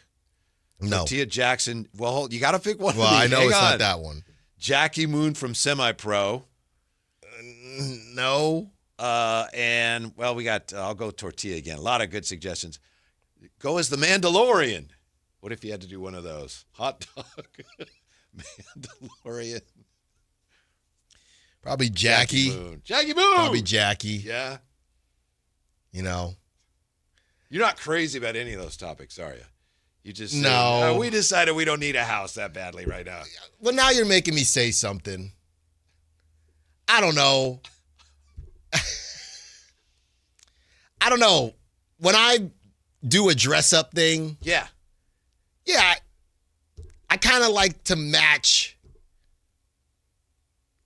No. Tia Jackson. Well, you got to pick one Well, of these. I know Hang it's on. not that one. Jackie Moon from Semi-Pro. No. And, well, we got, I'll go Tortilla again. A lot of good suggestions. Go as the Mandalorian. What if you had to do one of those? Hot dog. Mandalorian. Probably Jackie. Jackie Moon. Probably Jackie. Yeah. You're not crazy about any of those topics, are you? You just say, No. We decided we don't need a house that badly right now. Well, now you're making me say something. I don't know. I don't know. When I do a dress-up thing, Yeah. I kind of like to match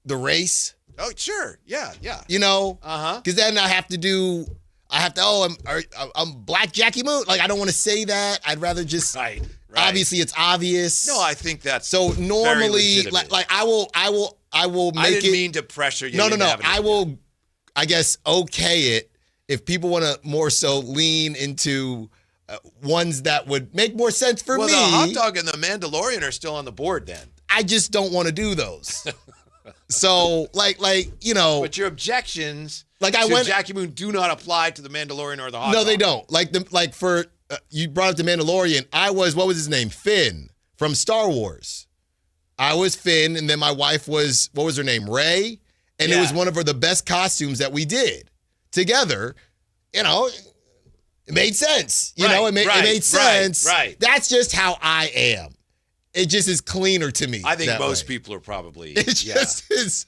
the race. Oh, sure. Yeah. Because then I'm Black Jackie Moon. Like, I don't want to say that. I'd rather just, Right. obviously it's obvious. No, I think that's So very normally, legitimate. like I will make I didn't it. mean to pressure you. No. into having I it. will, I guess, okay it if people want to more so lean into ones that would make more sense for Well, me. the hot dog and the Mandalorian are still on the board then. I just don't want to do those. So, like, But your objections to Jackie Moon do not apply to the Mandalorian or the hot dog. No, they don't. You brought up the Mandalorian. What was his name? Finn from Star Wars. I was Finn, and then my wife was, what was her name? Rey. And it was one of the best costumes that we did together. It made sense. It made sense. Right. That's just how I am. It just is cleaner to me. I think that most way. people are probably. It just is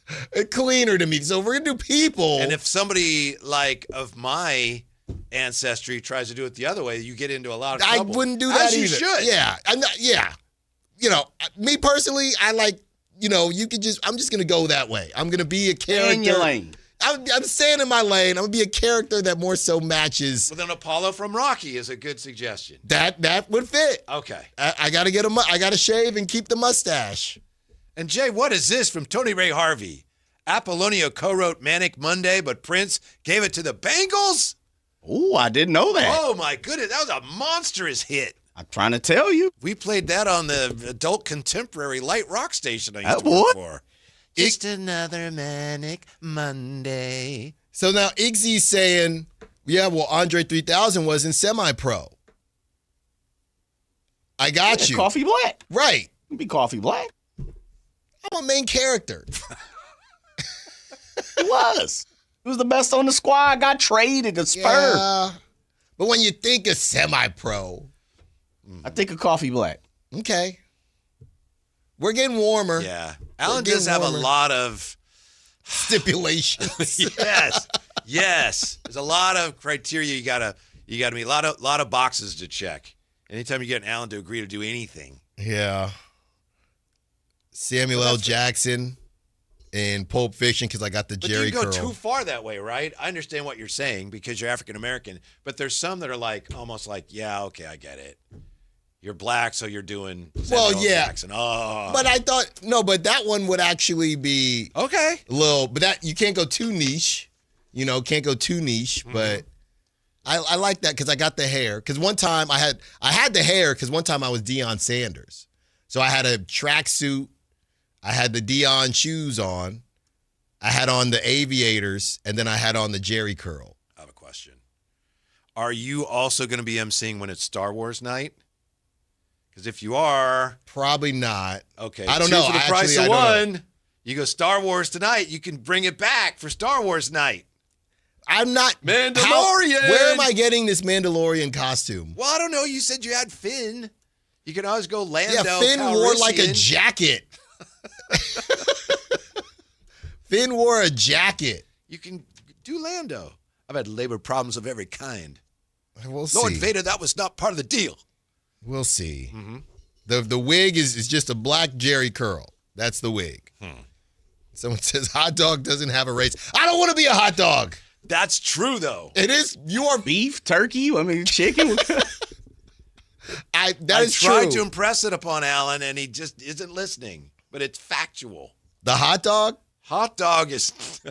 cleaner to me. So if we're going to do people. And if somebody of my ancestry tries to do it the other way, you get into a lot of trouble. I wouldn't do that As either. you should. Yeah. Me personally, I like, you could just, I'm just going to go that way. I'm going to be a character. In your lane. I'm staying in my lane. I'm going to be a character that more so matches. Well, then Apollo from Rocky is a good suggestion. That would fit. Okay. I got to I got to shave and keep the mustache. And Jay, what is this from Tony Ray Harvey? Apollonia co-wrote Manic Monday, but Prince gave it to the Bengals? Ooh, I didn't know that. Oh, my goodness. That was a monstrous hit. I'm trying to tell you. We played that on the adult contemporary light rock station I used to work for. Just another Manic Monday. So now Iggsy's saying, yeah, well, Andre 3000 was in semi-pro. I got you. Coffee Black. Right. Be Coffee Black. I'm a main character. He was. He was the best on the squad. Got traded to Spurs. Yeah. But when you think of semi-pro, I think of Coffee Black. Okay. We're getting warmer. Yeah. Alan does have a lot of stipulations. Yes. There's a lot of criteria you gotta meet. A lot of boxes to check. Anytime you get Alan to agree to do anything. Yeah. Samuel L. Jackson in Pulp Fiction because I got the Jerry curl. But you go too far that way, right? I understand what you're saying because you're African American, but there's some that are like almost like, yeah, okay, I get it. You're black, so you're doing Samuel L. Jackson. Oh. But I thought but that one would actually be okay. A little, but that you can't go too niche. Can't go too niche. Mm-hmm. But I like that because I got the hair. Because one time I had the hair because one time I was Deion Sanders, so I had a tracksuit. I had the Deion shoes on. I had on the aviators, and then I had on the Jerry curl. I have a question. Are you also going to be emceeing when it's Star Wars night? Because if you are, probably not. Okay, I don't know. For the price of one, you go Star Wars tonight. You can bring it back for Star Wars night. I'm not Mandalorian. Where am I getting this Mandalorian costume? Well, I don't know. You said you had Finn. You can always go Lando. Yeah, Finn wore like a jacket. Finn wore a jacket. You can do Lando. I've had labor problems of every kind. We'll see. Lord Vader, that was not part of the deal. We'll see. Mm-hmm. The wig is just a black Jerry curl. That's the wig. Someone says hot dog doesn't have a race. I don't want to be a hot dog. That's true, though. It is. You are beef, turkey. I mean, chicken. I tried to impress it upon Alan, and he just isn't listening. But it's factual. The hot dog? Hot dog is.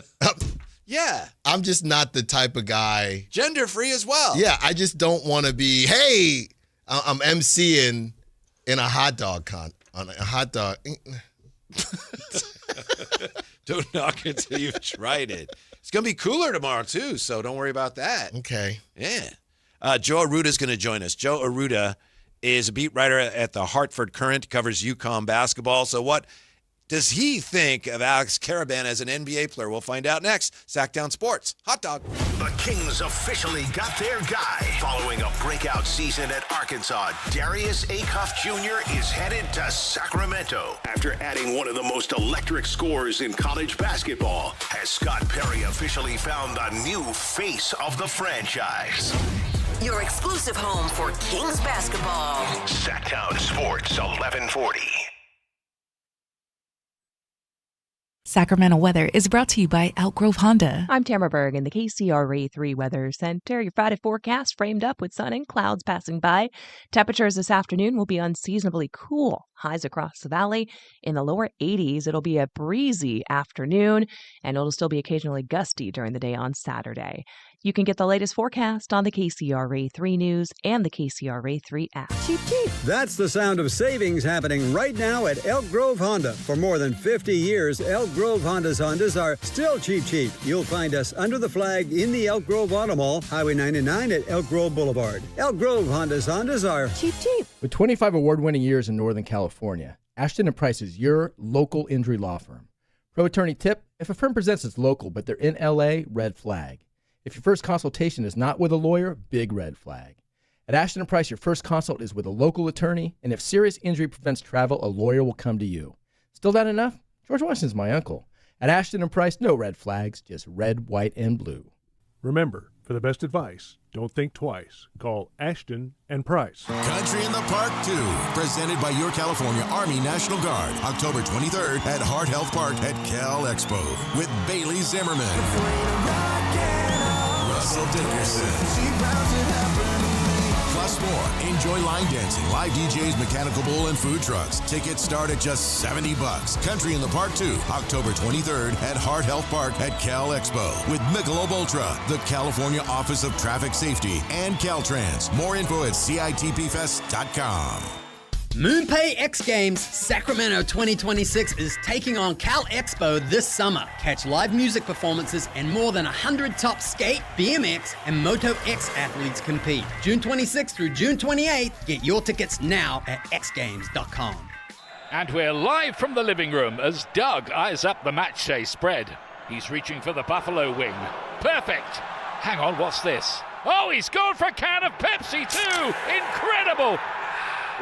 Yeah. I'm just not the type of guy. Gender free as well. Yeah, I just don't want to be. Hey, I'm emceeing in a hot dog on a hot dog. Don't knock it until you've tried it. It's going to be cooler tomorrow, too, so don't worry about that. Okay. Yeah. Joe Aruda is going to join us. Joe Aruda is a beat writer at the Hartford Courant, covers UConn basketball. So what does he think of Alex Karaban as an NBA player? We'll find out next. Sacktown Sports. Hot dog. The Kings officially got their guy. Following a breakout season at Arkansas, Darius Acuff Jr. is headed to Sacramento. After adding one of the most electric scorers in college basketball, has Scott Perry officially found the new face of the franchise. Your exclusive home for Kings basketball. Sacktown Sports 1140. Sacramento weather is brought to you by Elk Grove Honda. I'm Tamara Berg in the KCRA 3 Weather Center. Your Friday forecast framed up with sun and clouds passing by. Temperatures this afternoon will be unseasonably cool. Highs across the valley in the lower 80s. It'll be a breezy afternoon, and it'll still be occasionally gusty during the day on Saturday. You can get the latest forecast on the KCRA 3 News and the KCRA 3 app. Cheap, cheap. That's the sound of savings happening right now at Elk Grove Honda. For more than 50 years, Elk Grove Hondas are still cheap, cheap. You'll find us under the flag in the Elk Grove Auto Mall, Highway 99 at Elk Grove Boulevard. Elk Grove Hondas are cheap, cheap. With 25 award-winning years in Northern California, Ashton & Price is your local injury law firm. Pro attorney tip: if a firm presents as local but they're in LA, red flag. If your first consultation is not with a lawyer, big red flag. At Ashton & Price, your first consult is with a local attorney, and if serious injury prevents travel, a lawyer will come to you. Still not enough? George Washington's my uncle. At Ashton & Price, no red flags, just red, white, and blue. Remember, For the best advice, don't think twice. Call Ashton and Price. Country in the Park 2, presented by your California Army National Guard, October 23rd at Hart Health Park at Cal Expo with Bailey Zimmerman, Russell Dickerson. Plus more. Enjoy line dancing, live DJs, mechanical bull, and food trucks. Tickets start at just $70. Country in the Park 2, October 23rd at Hart Health Park at Cal Expo with Michelob Ultra, the California Office of Traffic Safety, and Caltrans. More info at CITPFest.com. MoonPay X Games Sacramento 2026 is taking on Cal Expo this summer. Catch live music performances and more than 100 top skate, BMX, and Moto X athletes compete. June 26th through June 28th. Get your tickets now at xgames.com. And we're live from the living room as Doug eyes up the match day spread. He's reaching for the buffalo wing. Perfect! Hang on, what's this? Oh, he's gone for a can of Pepsi too! Incredible!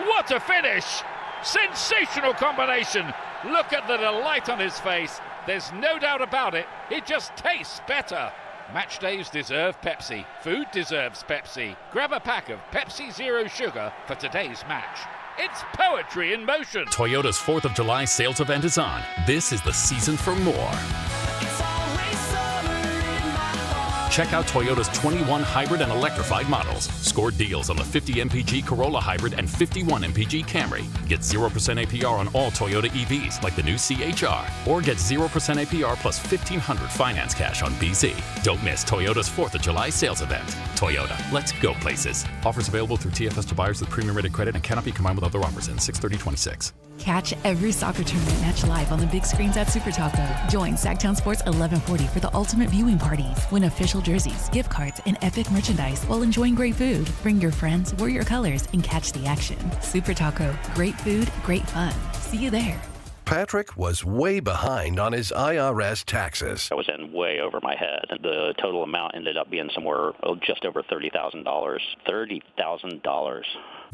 What a finish! Sensational combination. Look at the delight on his face. There's no doubt about it. It just tastes better. Match days deserve Pepsi. Food deserves Pepsi. Grab a pack of Pepsi Zero Sugar for today's match. It's poetry in motion. Toyota's 4th of July sales event is on. This is the season for more. Check out Toyota's 21 hybrid and electrified models. Score deals on the 50 MPG Corolla Hybrid and 51 MPG Camry. Get 0% APR on all Toyota EVs like the new CHR. Or get 0% APR plus $1,500 finance cash on BZ. Don't miss Toyota's 4th of July sales event. Toyota, let's go places. Offers available through TFS to buyers with premium rated credit and cannot be combined with other offers in 6/30/26. Catch every soccer tournament match live on the big screens at Super Taco. Join Sacktown Sports 1140 for the ultimate viewing parties. Win official jerseys, gift cards, and epic merchandise while enjoying great food. Bring your friends, wear your colors, and catch the action. Super Taco. Great food, great fun. See you there. Patrick was way behind on his IRS taxes. I was in way over my head. The total amount ended up being somewhere just over $30,000. $30,000.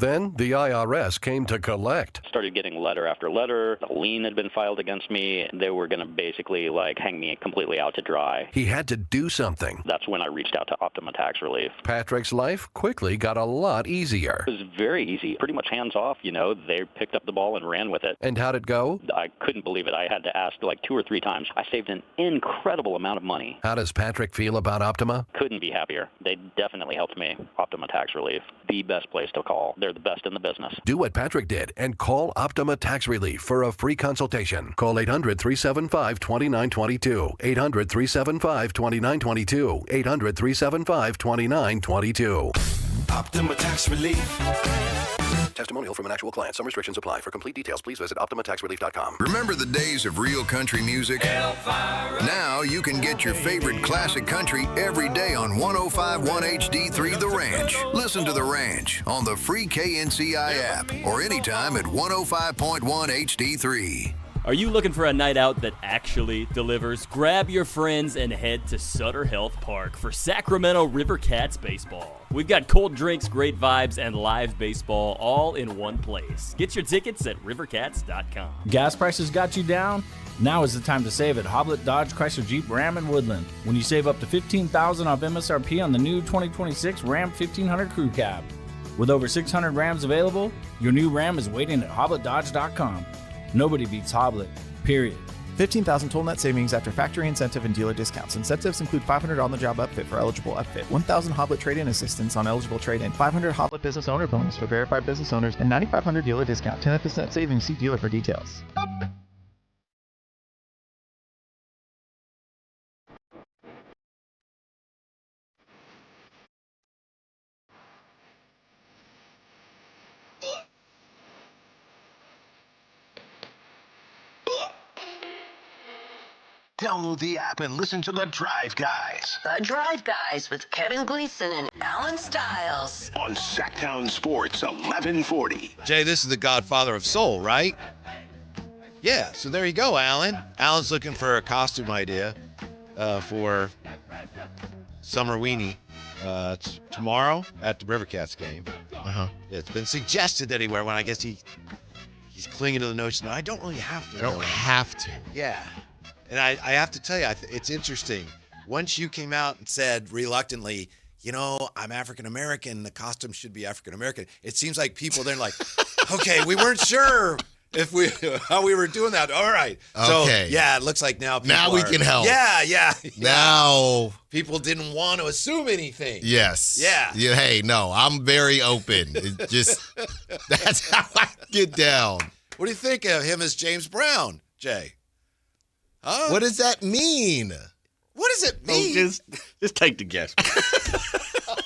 Then the IRS came to collect. Started getting letter after letter. A lien had been filed against me. They were going to basically hang me completely out to dry. He had to do something. That's when I reached out to Optima Tax Relief. Patrick's life quickly got a lot easier. It was very easy, pretty much hands off. They picked up the ball and ran with it. And how'd it go? I couldn't believe it. I had to ask 2 or 3 times. I saved an incredible amount of money. How does Patrick feel about Optima? Couldn't be happier. They definitely helped me. Optima Tax Relief, the best place to call. They're the best in the business. Do what Patrick did and call Optima Tax Relief for a free consultation. Call 800-375-2922. 800-375-2922. 800-375-2922. Optima Tax Relief. Testimonial from an actual client. Some restrictions apply. For complete details, please visit OptimaTaxRelief.com. Remember the days of real country music? Now you can get your favorite classic country every day on 105.1 HD3 The Ranch. Listen to The Ranch on the free KNCI app or anytime at 105.1 HD3. Are you looking for a night out that actually delivers? Grab your friends and head to Sutter Health Park for Sacramento River Cats baseball. We've got cold drinks, great vibes, and live baseball all in one place. Get your tickets at rivercats.com. Gas prices got you down? Now is the time to save at Hoblet Dodge Chrysler Jeep Ram in Woodland. When you save up to $15,000 off MSRP on the new 2026 Ram 1500 Crew Cab. With over 600 Rams available, your new Ram is waiting at hobletdodge.com. Nobody beats Hoblet, period. 15,000 total net savings after factory incentive and dealer discounts. Incentives include $500 on-the-job upfit for eligible upfit, 1,000 Hoblet trade-in assistance on eligible trade-in, 500 Hoblet business owner bonus for verified business owners, and 9,500 dealer discount. 10% savings. See dealer for details. Download the app and listen to The Drive Guys. The Drive Guys with Kevin Gleason and Alan Stiles. On Sacktown Sports 1140. Jay, this is the godfather of soul, right? Yeah, so there you go, Alan. Alan's looking for a costume idea for Summerween tomorrow at the River Cats game. Uh-huh. Yeah, it's been suggested that he wear one. I guess he's clinging to the notion that I don't really have to. I don't have to. Yeah. And I have to tell you, it's interesting. once you came out and said reluctantly, I'm African American, the costume should be African American, it seems like people then like, okay, we weren't sure how we were doing that. All right. Okay. So, yeah, it looks like now we can help. Yeah. Now people didn't want to assume anything. Yes. Yeah. Hey, no, I'm very open. It just that's how I get down. What do you think of him as James Brown, Jay? Huh? What does that mean? What does it mean? Just take the guess.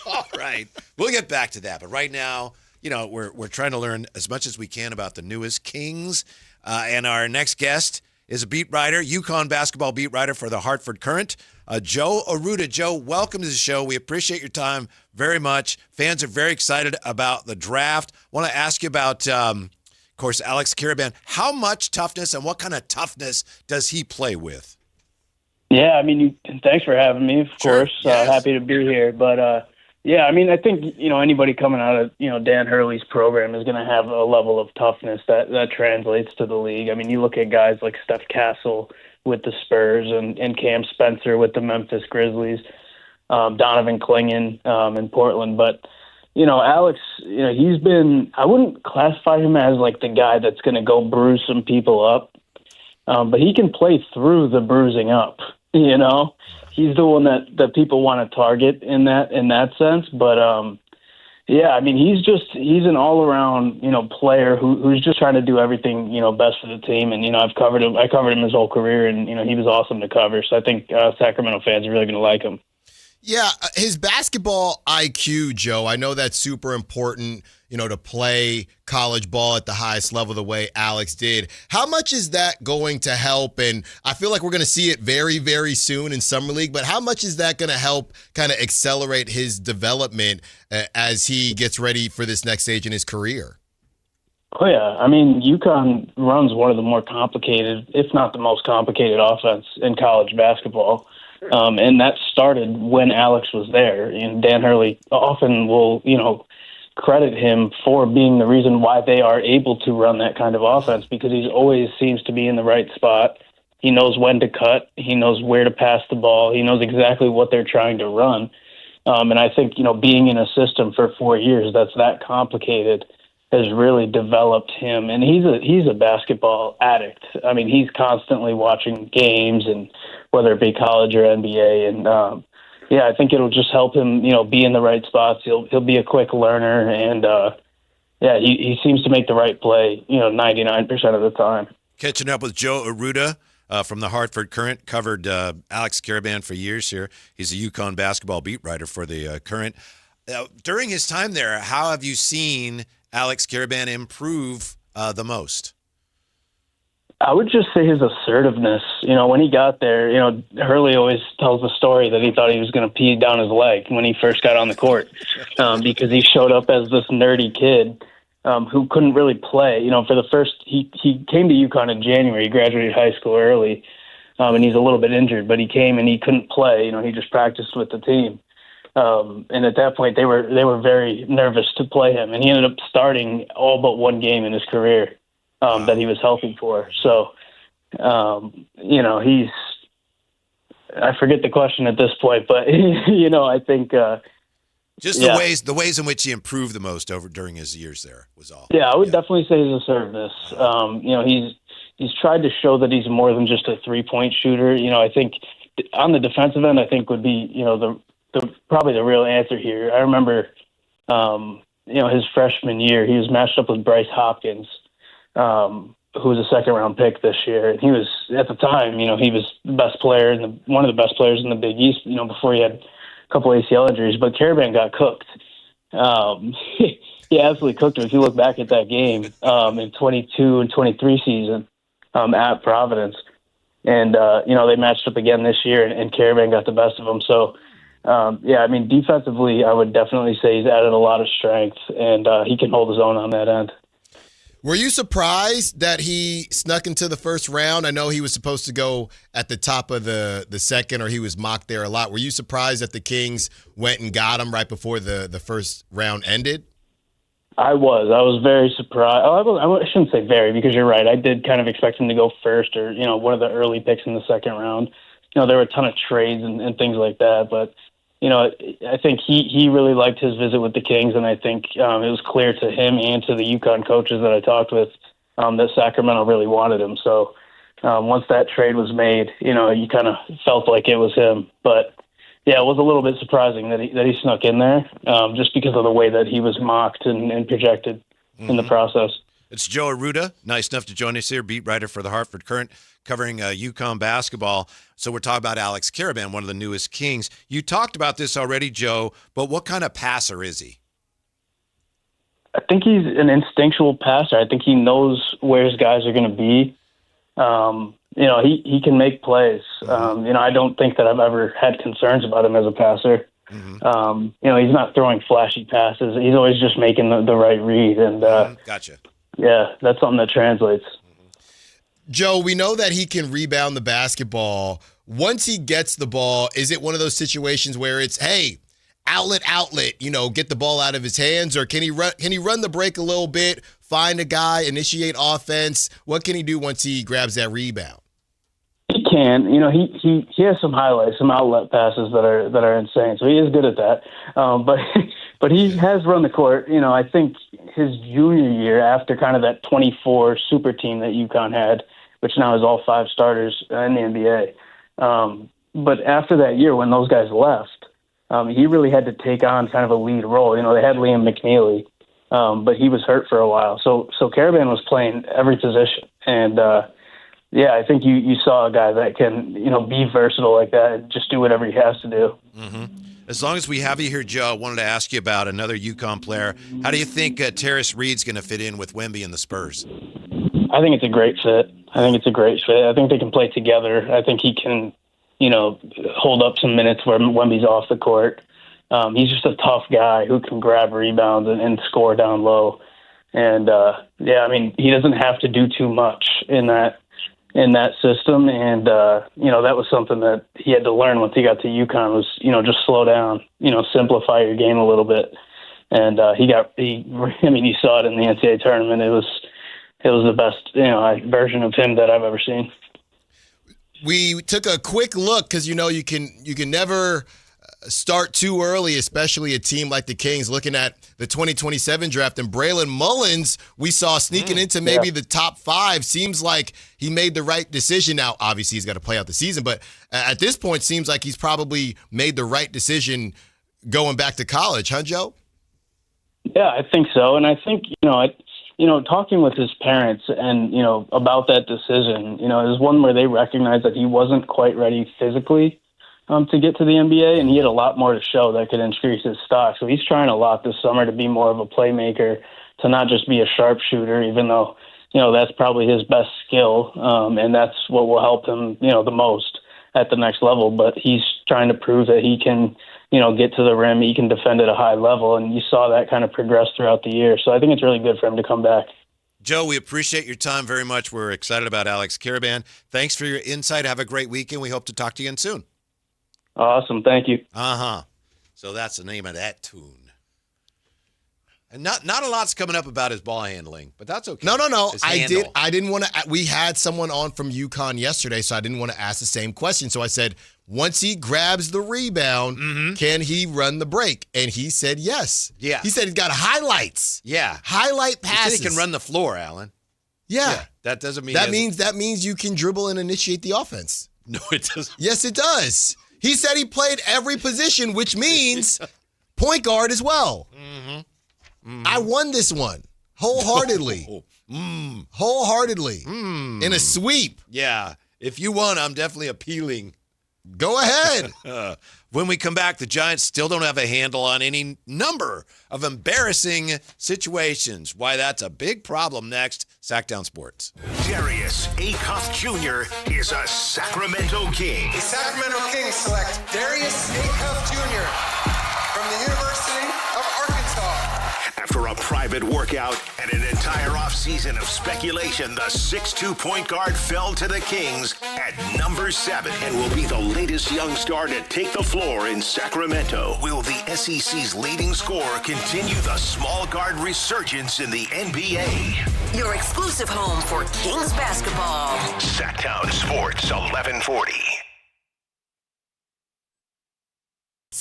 All right. We'll get back to that. But right now, we're trying to learn as much as we can about the newest Kings. And our next guest is a beat writer, UConn basketball beat writer for the Hartford Courant, Joe Aruda. Joe, welcome to the show. We appreciate your time very much. Fans are very excited about the draft. Want to ask you about, of course, Alex Karaban. How much toughness and what kind of toughness does he play with? Yeah, I mean, thanks for having me, of course. Yes. Happy to be here. But, yeah, I mean, I think, anybody coming out of, Dan Hurley's program is going to have a level of toughness that translates to the league. I mean, you look at guys like Steph Castle with the Spurs and Cam Spencer with the Memphis Grizzlies, Donovan Clingan in Portland. But, Alex, he's been – I wouldn't classify him as, like, the guy that's going to go bruise some people up. But he can play through the bruising up, He's the one that people want to target in that sense. But yeah, I mean, he's an all around player who's just trying to do everything best for the team. And I covered him his whole career, and he was awesome to cover. So I think Sacramento fans are really going to like him. Yeah, his basketball IQ, Joe, I know that's super important, to play college ball at the highest level the way Alex did. How much is that going to help? And I feel like we're going to see it very, very soon in Summer League, but how much is that going to help kind of accelerate his development as he gets ready for this next stage in his career? Oh, yeah. I mean, UConn runs one of the more complicated, if not the most complicated offense in college basketball. And that started when Alex was there. And Dan Hurley often will, credit him for being the reason why they are able to run that kind of offense, because he always seems to be in the right spot. He knows when to cut. He knows where to pass the ball. He knows exactly what they're trying to run. And I think, being in a system for 4 years that's that complicated has really developed him. And he's a basketball addict. I mean, he's constantly watching games, and whether it be college or NBA. And yeah, I think it'll just help him, be in the right spots. He'll be a quick learner, and yeah, he seems to make the right play, 99% of the time. Catching up with Joe Aruda from the Hartford Courant, covered Alex Karaban for years here. He's a UConn basketball beat writer for the Courant. During his time there, how have you seen Alex Karaban improve the most? I would just say his assertiveness. When he got there, Hurley always tells the story that he thought he was going to pee down his leg when he first got on the court, because he showed up as this nerdy kid who couldn't really play. For the first, he came to UConn in January. He graduated high school early, and he's a little bit injured, but he came and he couldn't play. He just practiced with the team. And at that point, they were very nervous to play him, and he ended up starting all but one game in his career that he was healthy for. So, he's – I forget the question at this point, but, I think just the ways in which he improved the most during his years there was all. Yeah, I would definitely say his assertiveness. He's tried to show that he's more than just a three-point shooter. I think on the defensive end, I think would be, probably the real answer here. I remember, his freshman year, he was matched up with Bryce Hopkins, who was a second-round pick this year. And he was, at the time, he was the best player and one of the best players in the Big East, before he had a couple ACL injuries. But Karaban got cooked. He absolutely cooked him. If you look back at that game in 22 and 23 season at Providence. And, they matched up again this year, and Karaban got the best of him. So, defensively, I would definitely say he's added a lot of strength, and he can hold his own on that end. Were you surprised that he snuck into the first round? I know he was supposed to go at the top of the second, or he was mocked there a lot. Were you surprised that the Kings went and got him right before the first round ended? I was very surprised. I shouldn't say very, because you're right. I did kind of expect him to go first, or, one of the early picks in the second round. there were a ton of trades and things like that. But, I think he really liked his visit with the Kings, and I think it was clear to him and to the UConn coaches that I talked with that Sacramento really wanted him. So once that trade was made, you kind of felt like it was him. But, yeah, it was a little bit surprising that he snuck in there just because of the way that he was mocked and projected in the process. It's Joe Aruda, nice enough to join us here, beat writer for the Hartford Courant, covering UConn basketball. So we're talking about Alex Karaban, one of the newest Kings. You talked about this already, Joe, but what kind of passer is he? I think he's an instinctual passer. I think he knows where his guys are going to be. He can make plays. I don't think that I've ever had concerns about him as a passer. He's not throwing flashy passes. He's always just making the right read. And gotcha. Yeah, that's something that translates. Joe, we know that he can rebound the basketball. Once he gets the ball, is it one of those situations where it's, hey, outlet, get the ball out of his hands, or can he run the break a little bit, find a guy, initiate offense? What can he do once he grabs that rebound? He can. He has some highlights, some outlet passes that are insane. So he is good at that. But he has run the court. I think his junior year, after kind of that 24 super team that UConn had, which now is all 5 starters in the NBA. But after that year, when those guys left, he really had to take on kind of a lead role. They had Liam McNeely, but he was hurt for a while. So Karaban was playing every position. And, I think you saw a guy that can, be versatile like that and just do whatever he has to do. Mm-hmm. As long as we have you here, Joe, I wanted to ask you about another UConn player. How do you think Torres Reed's going to fit in with Wemby and the Spurs? I think it's a great fit. I think they can play together. I think he can, hold up some minutes where Wemby's off the court. He's just a tough guy who can grab rebounds and score down low. And, he doesn't have to do too much in that system. And, that was something that he had to learn once he got to UConn was, just slow down, simplify your game a little bit. And you saw it in the NCAA tournament. It was the best, version of him that I've ever seen. We took a quick look because, you can never start too early, especially a team like the Kings, looking at the 2027 draft. And Braylon Mullins, we saw sneaking into maybe the top 5. Seems like he made the right decision. Now, obviously, he's got to play out the season, but at this point, seems like he's probably made the right decision going back to college, huh, Joe? Yeah, I think so. And I think, talking with his parents and, about that decision, there's one where they recognized that he wasn't quite ready physically to get to the NBA, and he had a lot more to show that could increase his stock. So he's trying a lot this summer to be more of a playmaker, to not just be a sharpshooter, even though, that's probably his best skill, and that's what will help him, the most at the next level. But he's trying to prove that he can, get to the rim, he can defend at a high level, and you saw that kind of progress throughout the year. So I think it's really good for him to come back. Joe, we appreciate your time very much. We're excited about Alex Karaban. Thanks for your insight. Have a great weekend. We hope to talk to you again soon. Awesome. Thank you. So that's the name of that tune. And not a lot's coming up about his ball handling, but that's okay. No. I didn't want to. We had someone on from UConn yesterday, so I didn't want to ask the same question. So I said, once he grabs the rebound, can he run the break? And he said yes. Yeah. He said he's got highlights. Yeah. Highlight passes. He said he can run the floor, Alan. Yeah. That doesn't mean that means you can dribble and initiate the offense. No, it doesn't. Yes, it does. He said he played every position, which means point guard as well. I won this one wholeheartedly. Wholeheartedly. In a sweep. Yeah. If you won, I'm definitely appealing. Go ahead. When we come back, the Giants still don't have a handle on any number of embarrassing situations. Why that's a big problem next. Sacktown Sports. Darius Acuff Jr. is a Sacramento King. The Sacramento Kings select Darius Acuff Jr. from the University of Arkansas. After a private workout and an entire offseason of speculation, the 6'2" point guard fell to the Kings at number 7 and will be the latest young star to take the floor in Sacramento. Will the SEC's leading scorer continue the small guard resurgence in the NBA? Your exclusive home for Kings basketball. Sacktown Sports 1140.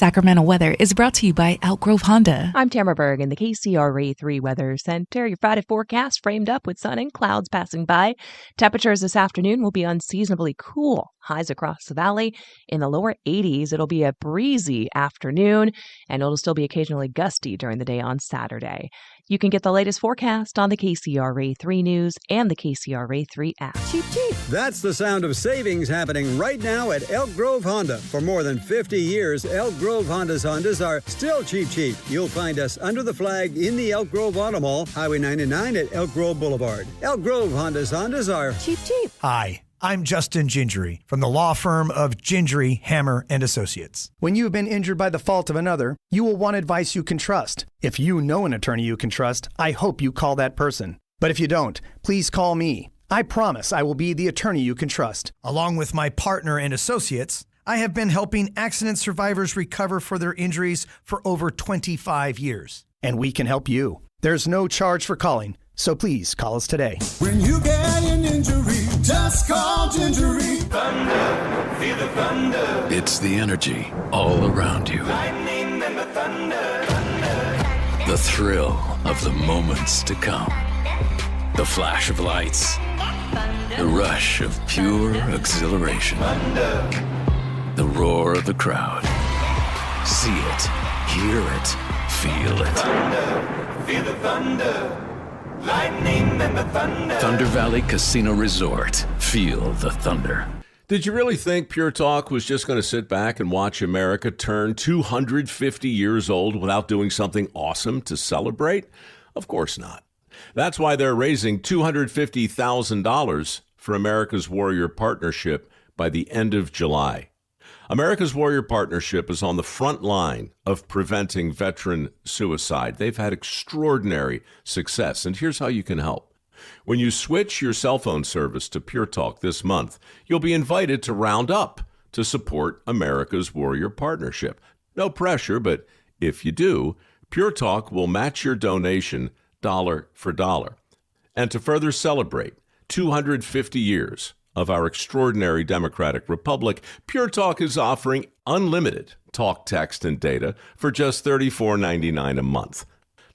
Sacramento weather is brought to you by Outgrove Honda. I'm Tamara Berg in the KCRA 3 Weather Center. Your Friday forecast framed up with sun and clouds passing by. Temperatures this afternoon will be unseasonably cool. Highs across the valley in the lower 80s. It'll be a breezy afternoon, and it'll still be occasionally gusty during the day on Saturday. You can get the latest forecast on the KCRA 3 News and the KCRA 3 app. Cheap, cheap. That's the sound of savings happening right now at Elk Grove Honda. For more than 50 years, Elk Grove Hondas are still cheap, cheap. You'll find us under the flag in the Elk Grove Auto Mall, Highway 99 at Elk Grove Boulevard. Elk Grove Hondas are cheap, cheap. Hi. I'm Justin Gingery from the law firm of Gingery, Hammer, and Associates. When you have been injured by the fault of another, you will want advice you can trust. If you know an attorney you can trust, I hope you call that person. But if you don't, please call me. I promise I will be the attorney you can trust. Along with my partner and associates, I have been helping accident survivors recover for their injuries for over 25 years. And we can help you. There's no charge for calling. So please call us today. When you get an injury, just call Gingery. Thunder, feel the thunder. It's the energy all around you. Lightning and the thunder, thunder. The thrill of the moments to come. The flash of lights. The rush of pure exhilaration. Thunder. The roar of the crowd. See it, hear it, feel it. Thunder, feel the thunder. Lightning and the thunder. Thunder Valley Casino Resort. Feel the thunder. Did you really think Pure Talk was just going to sit back and watch America turn 250 years old without doing something awesome to celebrate? Of course not. That's why they're raising $250,000 for America's Warrior Partnership by the end of July. America's Warrior Partnership is on the front line of preventing veteran suicide. They've had extraordinary success, and here's how you can help. When you switch your cell phone service to Pure Talk this month, you'll be invited to round up to support America's Warrior Partnership. No pressure, but if you do, Pure Talk will match your donation dollar for dollar. And to further celebrate 250 years of our extraordinary democratic republic, Pure Talk is offering unlimited talk, text, and data for just $34.99 a month.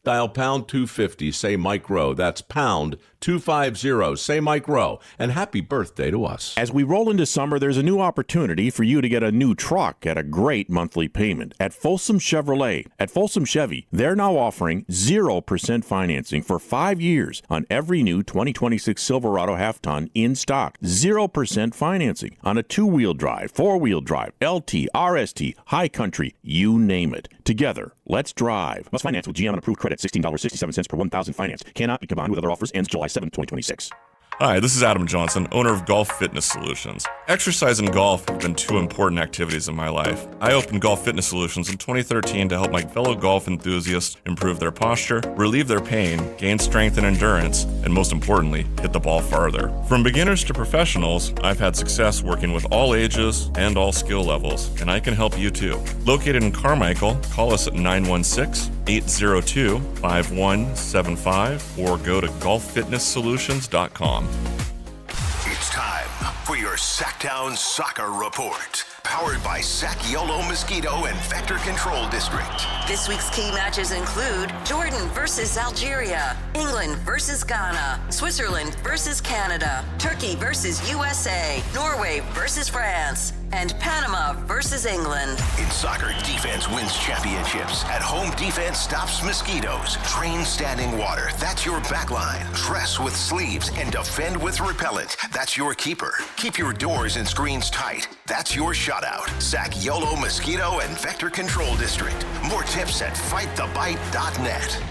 Dial pound 250, say Mike Rowe. That's pound 250, say Mike Rowe. And happy birthday to us. As we roll into summer, there's a new opportunity for you to get a new truck at a great monthly payment at Folsom Chevrolet. At Folsom Chevy, they're now offering 0% financing for 5 years on every new 2026 Silverado half-ton in stock. 0% financing on a two-wheel drive, four-wheel drive, LT, RST, High Country, you name it. Together, let's drive. Must finance with GM on approved credit. $16.67 per 1,000 finance. Cannot be combined with other offers. Ends July 7, 2026. Hi, this is Adam Johnson, owner of Golf Fitness Solutions. Exercise and golf have been two important activities in my life. I opened Golf Fitness Solutions in 2013 to help my fellow golf enthusiasts improve their posture, relieve their pain, gain strength and endurance, and most importantly, hit the ball farther. From beginners to professionals, I've had success working with all ages and all skill levels, and I can help you too. Located in Carmichael, call us at 916-802-5175 or go to golffitnesssolutions.com. It's time for your Sacktown Soccer Report. Powered by Sac YOLO Mosquito and Vector Control District. This week's key matches include Jordan versus Algeria, England versus Ghana, Switzerland versus Canada, Turkey versus USA, Norway versus France, and Panama versus England. In soccer, defense wins championships. At home, defense stops mosquitoes. Train standing water. That's your backline. Dress with sleeves and defend with repellent. That's your keeper. Keep your doors and screens tight. That's your shutout. Sac YOLO Mosquito and Vector Control District. More tips at fightthebite.net.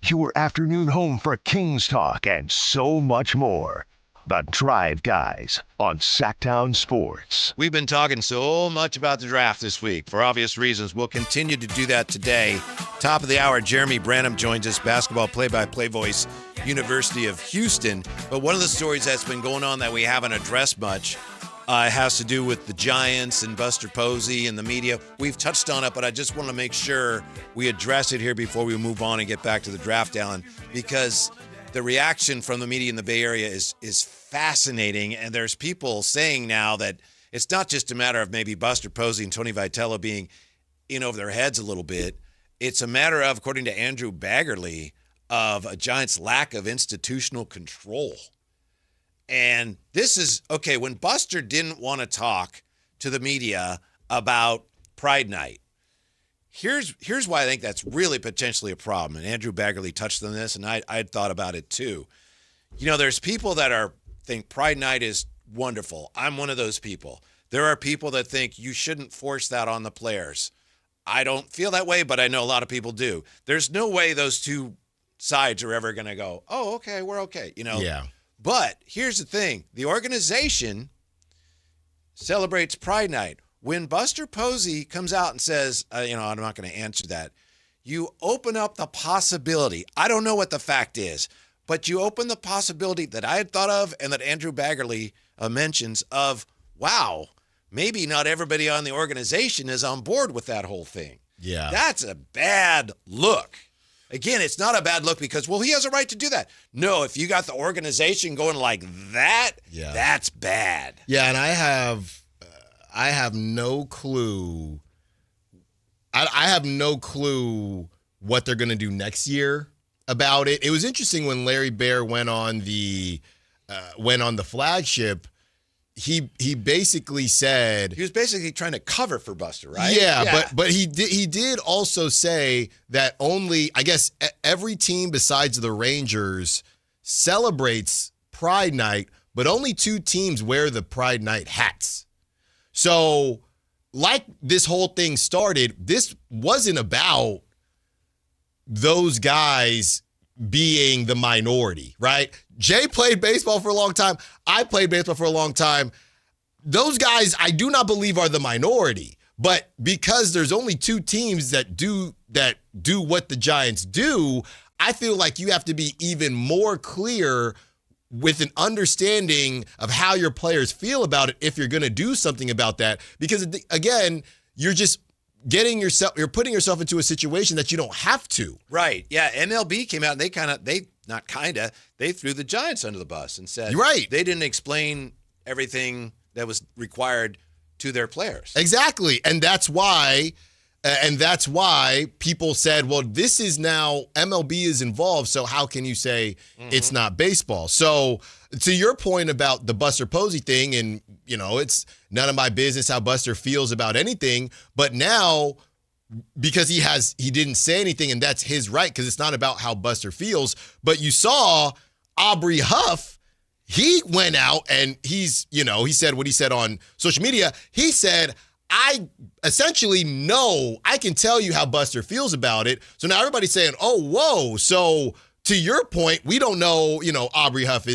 Your afternoon home for Kings talk and so much more. The Drive Guys on Sacktown Sports. We've been talking so much about the draft this week. For obvious reasons, we'll continue to do that today. Top of the hour, Jeremy Branham joins us, basketball play-by-play voice, University of Houston. But one of the stories that's been going on that we haven't addressed much It has to do with the Giants and Buster Posey and the media. We've touched on it, but I just want to make sure we address it here before we move on and get back to the draft, Alan, because the reaction from the media in the Bay Area is fascinating, and there's people saying now that it's not just a matter of maybe Buster Posey and Tony Vitello being in over their heads a little bit. It's a matter of, according to Andrew Baggerly, of a Giants' lack of institutional control. And this is, okay, when Buster didn't want to talk to the media about Pride Night, here's why I think that's really potentially a problem. And Andrew Baggerly touched on this, and I'd thought about it too. You know, there's people that think Pride Night is wonderful. I'm one of those people. There are people that think you shouldn't force that on the players. I don't feel that way, but I know a lot of people do. There's no way those two sides are ever going to go, oh, okay, we're okay. You know? Yeah. But here's the thing. The organization celebrates Pride Night. When Buster Posey comes out and says, I'm not going to answer that, you open up the possibility. I don't know what the fact is, but you open the possibility that I had thought of and that Andrew Baggerly mentions of, wow, maybe not everybody on the organization is on board with that whole thing. Yeah. That's a bad look. Again, it's not a bad look because, well, he has a right to do that. No, if you got the organization going like that, that's bad. Yeah, and I have no clue. I have no clue what they're going to do next year about it. It was interesting when Larry Baer went on the flagship. He basically said he was basically trying to cover for Buster, right? Yeah. But he did also say that only, I guess, every team besides the Rangers celebrates Pride Night, but only 2 teams wear the Pride Night hats. So, like this whole thing started, this wasn't about those guys being the minority, right? Jay played baseball for a long time. I played baseball for a long time. Those guys, I do not believe, are the minority. But because there's only 2 teams that do what the Giants do, I feel like you have to be even more clear with an understanding of how your players feel about it if you're going to do something about that. Because, again, you're just you're putting yourself into a situation that you don't have to. Right. Yeah. MLB came out and they threw the Giants under the bus and said, right, they didn't explain everything that was required to their players. Exactly. And that's why people said, well, this is now MLB is involved. So how can you say it's not baseball? So to your point about the Buster Posey thing, and, it's none of my business how Buster feels about anything. But now, because he didn't say anything, and that's his right, because it's not about how Buster feels. But you saw Aubrey Huff, he went out and he said what he said on social media. He said, I essentially know, I can tell you how Buster feels about it. So now everybody's saying, oh, whoa. So to your point, we don't know, Aubrey Huff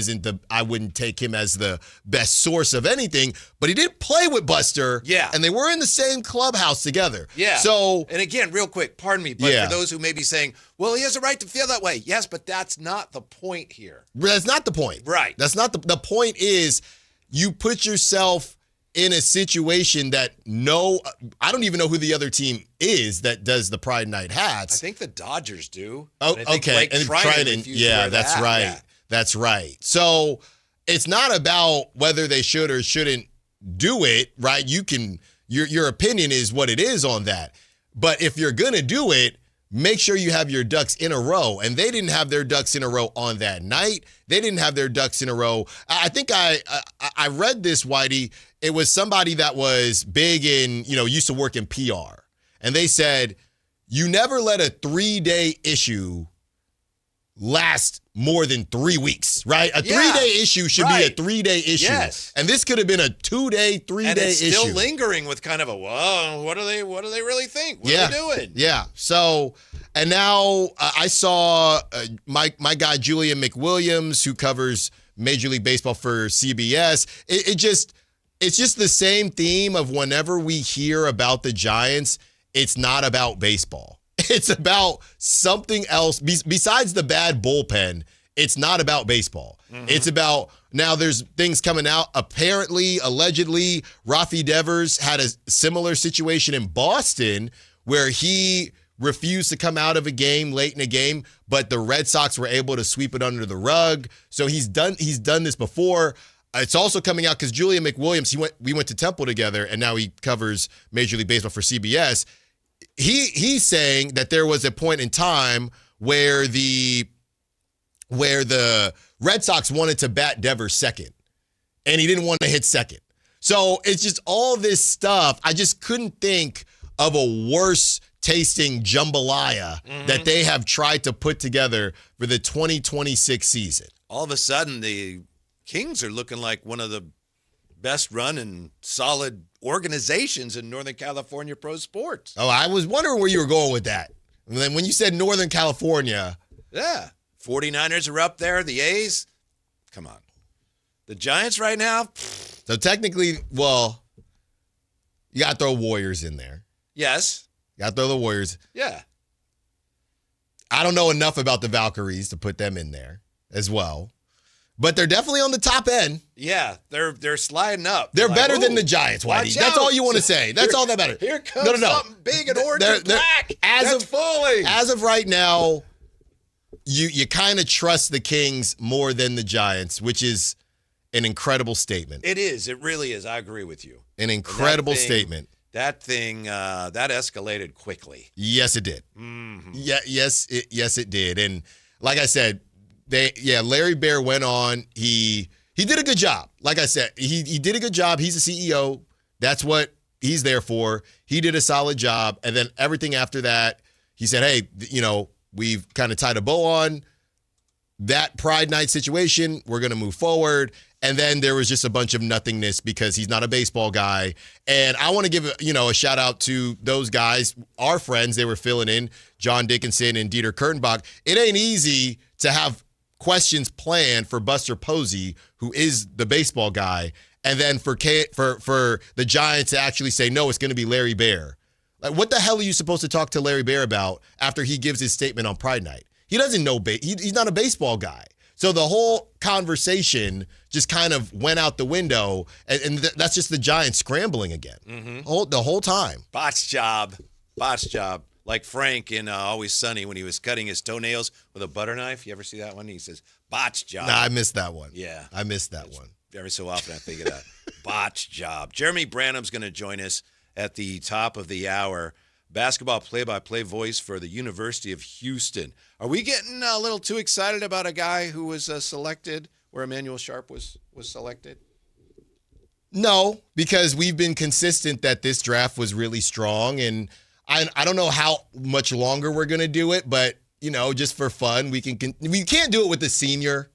I wouldn't take him as the best source of anything, but he did play with Buster. Yeah. And they were in the same clubhouse together. Yeah. So, and again, real quick, pardon me, but for those who may be saying, well, he has a right to feel that way. Yes, but that's not the point here. That's not the point. Right. That's not the point is you put yourself in a situation that I don't even know who the other team is that does the Pride Night hats. I think the Dodgers do. Oh, okay. And Triton, yeah, that's right. Yeah. That's right. So it's not about whether they should or shouldn't do it, right? Your opinion is what it is on that. But if you're going to do it, make sure you have your ducks in a row. And they didn't have their ducks in a row on that night. They didn't have their ducks in a row. I think I read this, Whitey. It was somebody that was big in, used to work in PR. And they said, you never let a 3-day issue last more than 3 weeks, right? A 3-day issue should be a 3-day issue. Yes. And this could have been a 2-day, 3-day issue. And it's still lingering with kind of a, well, what do they really think? What are they doing? Yeah. So, and now I saw my guy, Julian McWilliams, who covers Major League Baseball for CBS. It's just the same theme of whenever we hear about the Giants, it's not about baseball. It's about something else. Besides the bad bullpen, it's not about baseball. Mm-hmm. It's about Now there's things coming out. Apparently, allegedly, Rafi Devers had a similar situation in Boston where he refused to come out of a game late in a game, but the Red Sox were able to sweep it under the rug. So he's done this before. It's also coming out because Julian McWilliams, we went to Temple together, and now he covers Major League Baseball for CBS. He's saying that there was a point in time where the Red Sox wanted to bat Devers second, and he didn't want to hit second. So it's just all this stuff. I just couldn't think of a worse tasting jambalaya that they have tried to put together for the 2026 season. All of a sudden, the Kings are looking like one of the best run and solid organizations in Northern California pro sports. Oh, I was wondering where you were going with that. And then when you said Northern California. Yeah. 49ers are up there. The A's. Come on. The Giants right now. So technically, well, you got to throw Warriors in there. Yes. You got to throw the Warriors. Yeah. I don't know enough about the Valkyries to put them in there as well. But they're definitely on the top end. Yeah, they're sliding up. They're like, better than the Giants, Whitey. That's all you want to say. That's all that matters. Here comes something big and orange and black. As of right now, you kind of trust the Kings more than the Giants, which is an incredible statement. It is. It really is. I agree with you. An incredible statement. That escalated quickly. Yes, it did. Mm-hmm. Yeah, yes, it did. And like I said, Larry Baer went on. He did a good job. Like I said, he did a good job. He's a CEO. That's what he's there for. He did a solid job. And then everything after that, he said, hey, we've kind of tied a bow on that Pride Night situation. We're going to move forward. And then there was just a bunch of nothingness because he's not a baseball guy. And I want to give a shout out to those guys, our friends. They were filling in, John Dickinson and Dieter Kurtenbach. It ain't easy to have questions planned for Buster Posey, who is the baseball guy, and then for the Giants to actually say, no, it's going to be Larry Baer. Like, what the hell are you supposed to talk to Larry Baer about after he gives his statement on Pride Night? He doesn't know. He's not a baseball guy. So the whole conversation just kind of went out the window, and that's just the Giants scrambling again the whole time. Botch job. Like Frank in Always Sunny when he was cutting his toenails with a butter knife. You ever see that one? He says, botch job. Nah, I missed that one. Yeah. I missed that one. Every so often I think of that. Botch job. Jeremy Branham's going to join us at the top of the hour. Basketball play-by-play voice for the University of Houston. Are we getting a little too excited about a guy who was selected where Emanuel Sharp was selected? No, because we've been consistent that this draft was really strong, and I don't know how much longer we're going to do it, but, just for fun, we can't do it with the senior.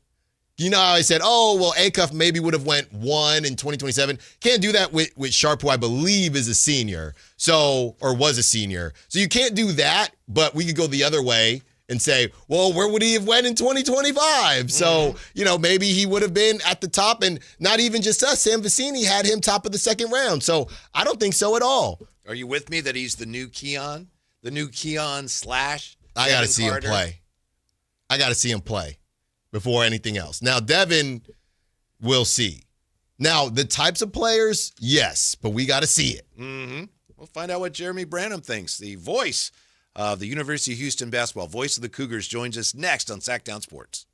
You know how I said, Acuff maybe would have went 1 in 2027. Can't do that with Sharp, who I believe is a senior, or was a senior. So you can't do that, but we could go the other way and say, well, where would he have went in 2025? So, maybe he would have been at the top, and not even just us. Sam Vecini had him top of the second round. So I don't think so at all. Are you with me that he's the new Keon? The new Keon / I got to see him play. I got to see him play before anything else. Now, Devin, we'll see. Now, the types of players, yes, but we got to see it. Mm-hmm. We'll find out what Jeremy Branham thinks. The voice of the University of Houston basketball, voice of the Cougars, joins us next on Sacktown Sports.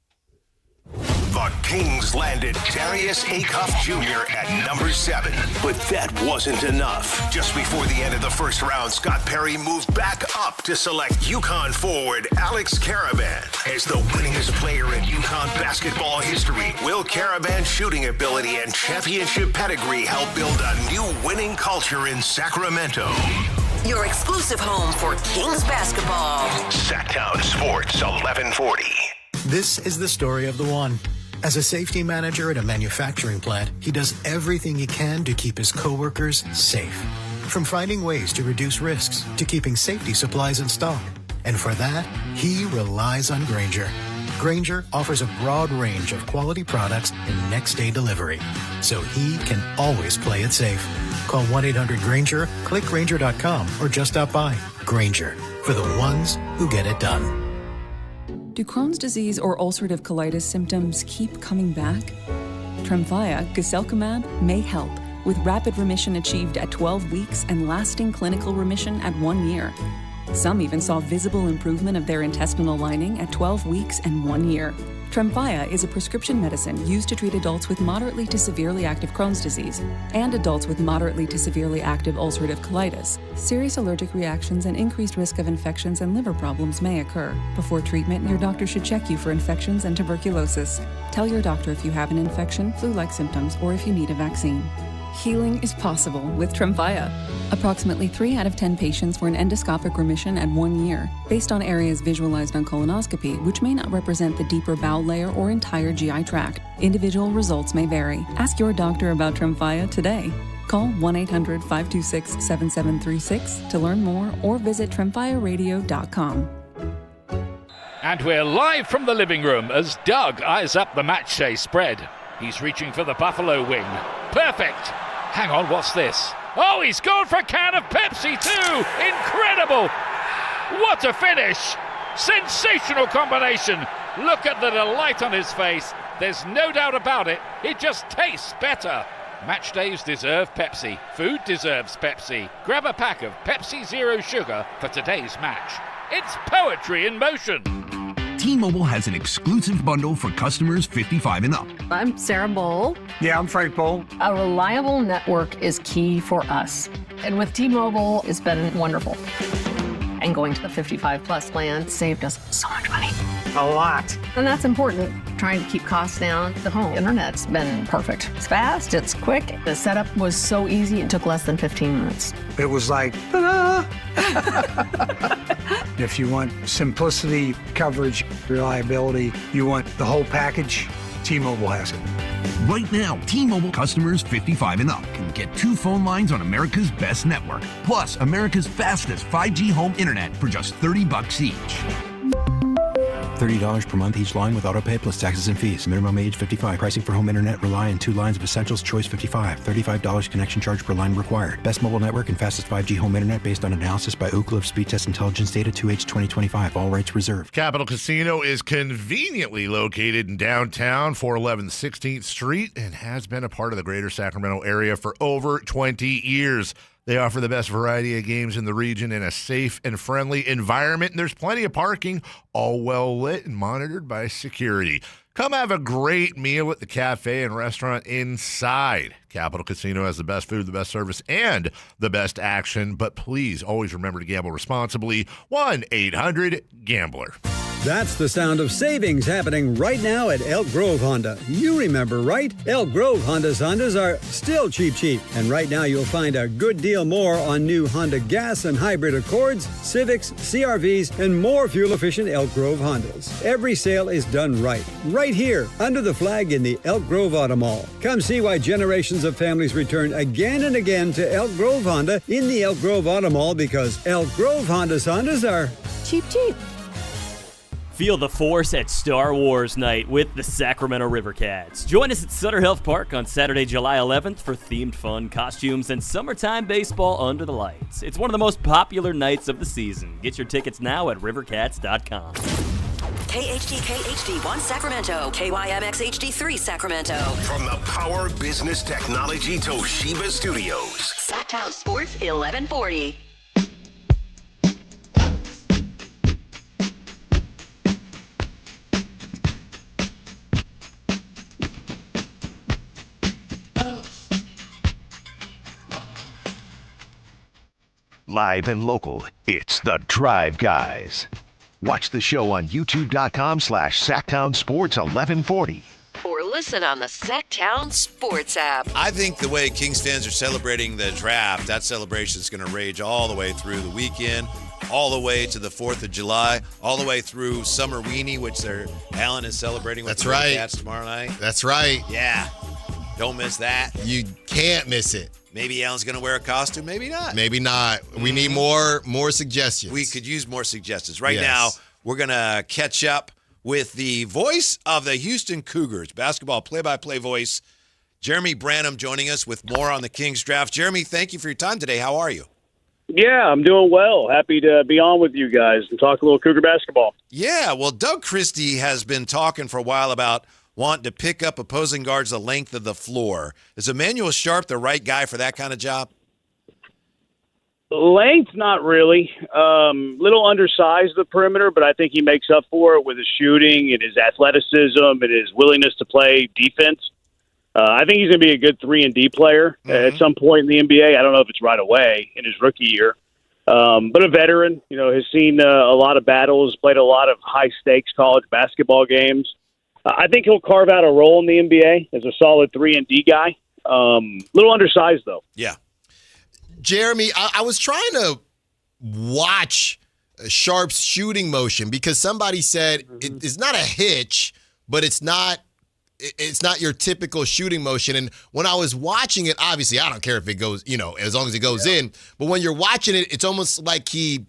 The Kings landed Darius Acuff Jr. at number 7. But that wasn't enough. Just before the end of the first round, Scott Perry moved back up to select UConn forward Alex Karaban as the winningest player in UConn basketball history. Will Karaban's shooting ability and championship pedigree help build a new winning culture in Sacramento? Your exclusive home for Kings basketball. Sacktown Sports 1140. This is the story of the one. As a safety manager at a manufacturing plant, he does everything he can to keep his coworkers safe. From finding ways to reduce risks to keeping safety supplies in stock. And for that, he relies on Grainger. Grainger offers a broad range of quality products and next-day delivery, so he can always play it safe. Call 1-800-GRAINGER, click Grainger.com, or just stop by. Grainger, for the ones who get it done. Do Crohn's disease or ulcerative colitis symptoms keep coming back? Tremfya guselkumab may help, with rapid remission achieved at 12 weeks and lasting clinical remission at 1 year. Some even saw visible improvement of their intestinal lining at 12 weeks and 1 year. Tremfya is a prescription medicine used to treat adults with moderately to severely active Crohn's disease and adults with moderately to severely active ulcerative colitis. Serious allergic reactions and increased risk of infections and liver problems may occur. Before treatment, your doctor should check you for infections and tuberculosis. Tell your doctor if you have an infection, flu-like symptoms, or if you need a vaccine. Healing is possible with Tremfya. Approximately 3 out of 10 patients were in endoscopic remission at 1 year, based on areas visualized on colonoscopy, which may not represent the deeper bowel layer or entire GI tract. Individual results may vary. Ask your doctor about Tremfya today. Call 1-800-526-7736 to learn more or visit tremfyaradio.com. And we're live from the living room as Doug eyes up the matchday spread. He's reaching for the buffalo wing. Perfect! Hang on, what's this? Oh, he's gone for a can of Pepsi too! Incredible! What a finish! Sensational combination! Look at the delight on his face. There's no doubt about it. It just tastes better. Match days deserve Pepsi. Food deserves Pepsi. Grab a pack of Pepsi Zero Sugar for today's match. It's poetry in motion. T-Mobile has an exclusive bundle for customers 55 and up. I'm Sarah Bowl. Yeah, I'm Frank Bowl. A reliable network is key for us. And with T-Mobile, it's been wonderful. And going to the 55 plus plan saved us so much money. A lot. And that's important, trying to keep costs down. The home internet's been perfect. It's fast, it's quick. The setup was so easy, it took less than 15 minutes. It was like, ta-da! If you want simplicity, coverage, reliability, you want the whole package, T-Mobile has it. Right now, T-Mobile customers 55 and up can get 2 phone lines on America's best network, plus America's fastest 5G home internet for just $30 each. $30 per month each line with autopay plus taxes and fees. Minimum age 55. Pricing for home internet rely on 2 lines of essentials. Choice 55. $35 connection charge per line required. Best mobile network and fastest 5G home internet based on analysis by Ookla of Speed Test Intelligence data 2H 2025. All rights reserved. Capital Casino is conveniently located in downtown 411 16th Street and has been a part of the greater Sacramento area for over 20 years. They offer the best variety of games in the region in a safe and friendly environment, and there's plenty of parking, all well lit and monitored by security. Come have a great meal at the cafe and restaurant inside. Capital Casino has the best food, the best service, and the best action, but please always remember to gamble responsibly. 1-800-GAMBLER. That's the sound of savings happening right now at Elk Grove Honda. You remember, right? Elk Grove Hondas are still cheap. And right now you'll find a good deal more on new Honda gas and hybrid Accords, Civics, CRVs, and more fuel-efficient Elk Grove Hondas. Every sale is done right here, under the flag in the Elk Grove Auto Mall. Come see why generations of families return again and again to Elk Grove Honda in the Elk Grove Auto Mall, because Elk Grove Hondas are cheap. Feel the force at Star Wars Night with the Sacramento River Cats. Join us at Sutter Health Park on Saturday, July 11th for themed fun, costumes, and summertime baseball under the lights. It's one of the most popular nights of the season. Get your tickets now at rivercats.com. KHD1 Sacramento, KYMX HD3 Sacramento. From the Power Business Technology Toshiba Studios. Sacktown Sports 1140. Live and local, it's the Drive Guys. Watch the show on youtube.com/Sacktown Sports 1140. Or listen on the Sacktown Sports app. I think the way Kings fans are celebrating the draft, that celebration is going to rage all the way through the weekend, all the way to the 4th of July, all the way through Summerween, which Allen is celebrating with the Cats tomorrow night. That's right. Yeah. Don't miss that. You can't miss it. Maybe Allen's going to wear a costume. Maybe not. Maybe not. We need more suggestions. We could use more suggestions. Right now, we're going to catch up with the voice of the Houston Cougars, basketball play-by-play voice, Jeremy Branham, joining us with more on the Kings draft. Jeremy, thank you for your time today. How are you? Yeah, I'm doing well. Happy to be on with you guys and talk a little Cougar basketball. Yeah, well, Doug Christie has been talking for a while about wanting to pick up opposing guards the length of the floor. Is Emanuel Sharp the right guy for that kind of job? Length, not really. Little undersized the perimeter, but I think he makes up for it with his shooting and his athleticism and his willingness to play defense. I think he's going to be a good 3-and-D player at some point in the NBA. I don't know if it's right away in his rookie year. But a veteran, has seen a lot of battles, played a lot of high-stakes college basketball games. I think he'll carve out a role in the NBA as a solid 3-and-D guy. Little undersized, though. Yeah. Jeremy, I was trying to watch Sharp's shooting motion because somebody said it's not a hitch, but it's not your typical shooting motion. And when I was watching it, obviously I don't care if it goes, as long as it goes in. But when you're watching it, it's almost like he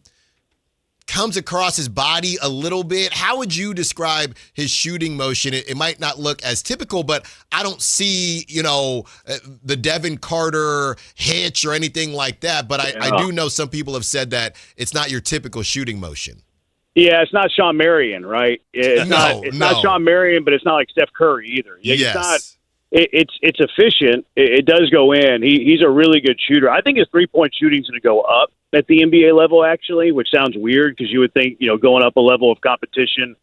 comes across his body a little bit. How would you describe his shooting motion? It might not look as typical, but I don't see, the Devin Carter hitch or anything like that. But I do know some people have said that it's not your typical shooting motion. Yeah, it's not Sean Marion, right? It's not Sean Marion, but it's not like Steph Curry either. Yes. It's efficient. It does go in. He's a really good shooter. I think his 3-point shooting's going to go up at the NBA level, actually, which sounds weird because you would think, going up a level of competition,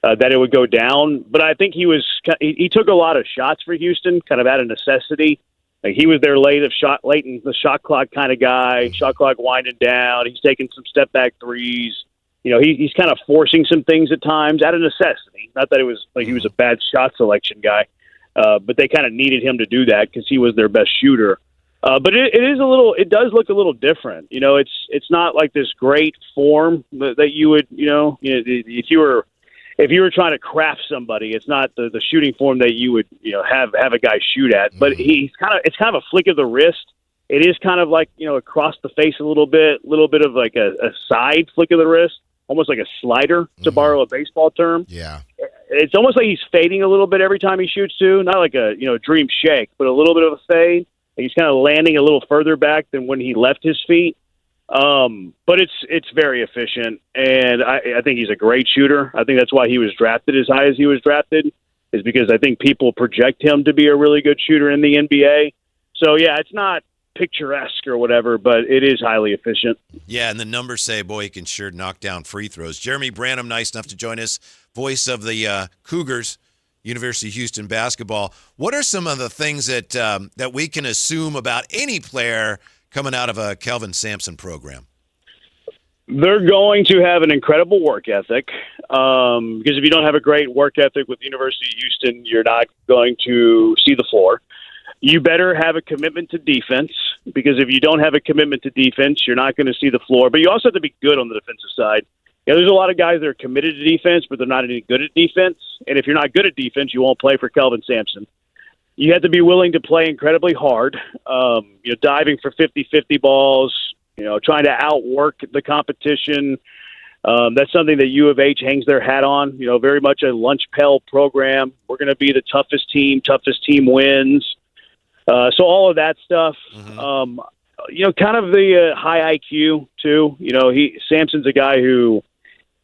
that it would go down. But I think he took a lot of shots for Houston, kind of out of necessity. Like he was their late in the shot clock kind of guy. Shot clock winding down. He's taking some step back threes. He's kind of forcing some things at times out of necessity. Not that it was like he was a bad shot selection guy, but they kind of needed him to do that because he was their best shooter. But it does look a little different. It's not like this great form that you would, if you were trying to craft somebody, it's not the shooting form that you would, have a guy shoot at. But it's kind of a flick of the wrist. It is kind of like, across the face a little bit of like a side flick of the wrist, almost like a slider, to borrow a baseball term. Yeah. It's almost like he's fading a little bit every time he shoots too. Not like a, dream shake, but a little bit of a fade. He's kind of landing a little further back than when he left his feet. But it's very efficient, and I think he's a great shooter. I think that's why he was drafted as high as he was drafted, is because I think people project him to be a really good shooter in the NBA. So, yeah, it's not picturesque or whatever, but it is highly efficient. Yeah, and the numbers say, boy, he can sure knock down free throws. Jeremy Branham, nice enough to join us, voice of the Cougars, University of Houston basketball. What are some of the things that we can assume about any player coming out of a Kelvin Sampson program? They're going to have an incredible work ethic, because if you don't have a great work ethic with the University of Houston, you're not going to see the floor. You better have a commitment to defense, because if you don't have a commitment to defense, you're not going to see the floor. But you also have to be good on the defensive side. There's a lot of guys that are committed to defense, but they're not any good at defense. And if you're not good at defense, you won't play for Kelvin Sampson. You have to be willing to play incredibly hard, diving for 50-50 balls, trying to outwork the competition. That's something that U of H hangs their hat on, very much a lunch pail program. We're going to be the toughest team wins. So all of that stuff, kind of the high IQ too. Sampson's a guy who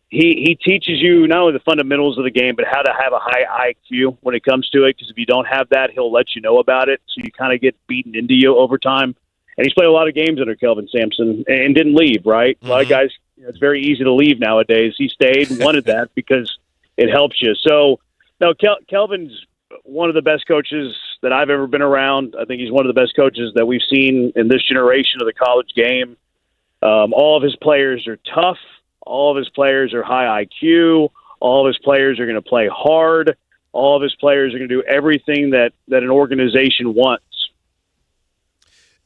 he teaches you not only the fundamentals of the game, but how to have a high IQ when it comes to it. Because if you don't have that, he'll let you know about it. So you kind of get beaten into you over time. And he's played a lot of games under Kelvin Sampson and didn't leave, right? A lot of guys, it's very easy to leave nowadays. He stayed and wanted that because it helps you. So, no, Kelvin's one of the best coaches that I've ever been around. I think he's one of the best coaches that we've seen in this generation of the college game. All of his players are tough. All of his players are high IQ. All of his players are going to play hard. All of his players are going to do everything that an organization wants.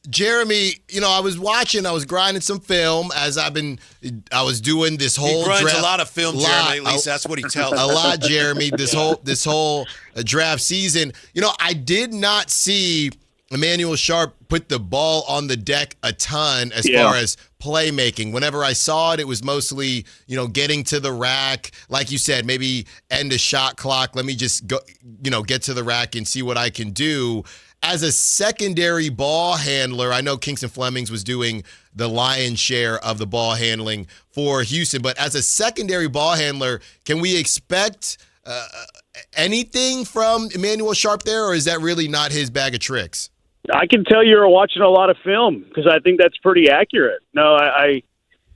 Jeremy, I was grinding some film as I was doing this whole he grinds draft. A lot of film, Jeremy, at least that's what he tells us. A lot, Jeremy, this whole draft season. I did not see Emanuel Sharp put the ball on the deck a ton as far as playmaking. Whenever I saw it, it was mostly, getting to the rack. Like you said, maybe end a shot clock. Let me just go, get to the rack and see what I can do. As a secondary ball handler, I know Kingston Flemings was doing the lion's share of the ball handling for Houston, but as a secondary ball handler, can we expect Anything from Emanuel Sharp there, or is that really not his bag of tricks? I can tell you're watching a lot of film because I think that's pretty accurate. No, I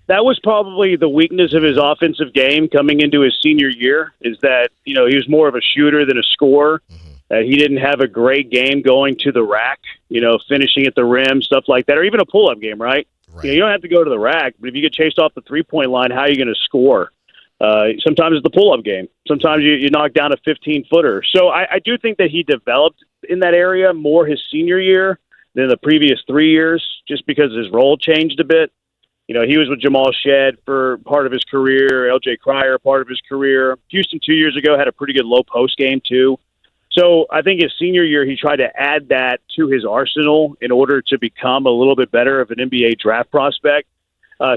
that was probably the weakness of his offensive game coming into his senior year is that, he was more of a shooter than a scorer. He didn't have a great game going to the rack, finishing at the rim, stuff like that, or even a pull-up game, right? You don't have to go to the rack, but if you get chased off the three-point line, how are you going to score? Sometimes it's the pull-up game. Sometimes you knock down a 15-footer. So I do think that he developed in that area more his senior year than the previous 3 years just because his role changed a bit. He was with Jamal Shedd for part of his career, L.J. Cryer part of his career. Houston 2 years ago had a pretty good low post game too. So I think his senior year, he tried to add that to his arsenal in order to become a little bit better of an NBA draft prospect.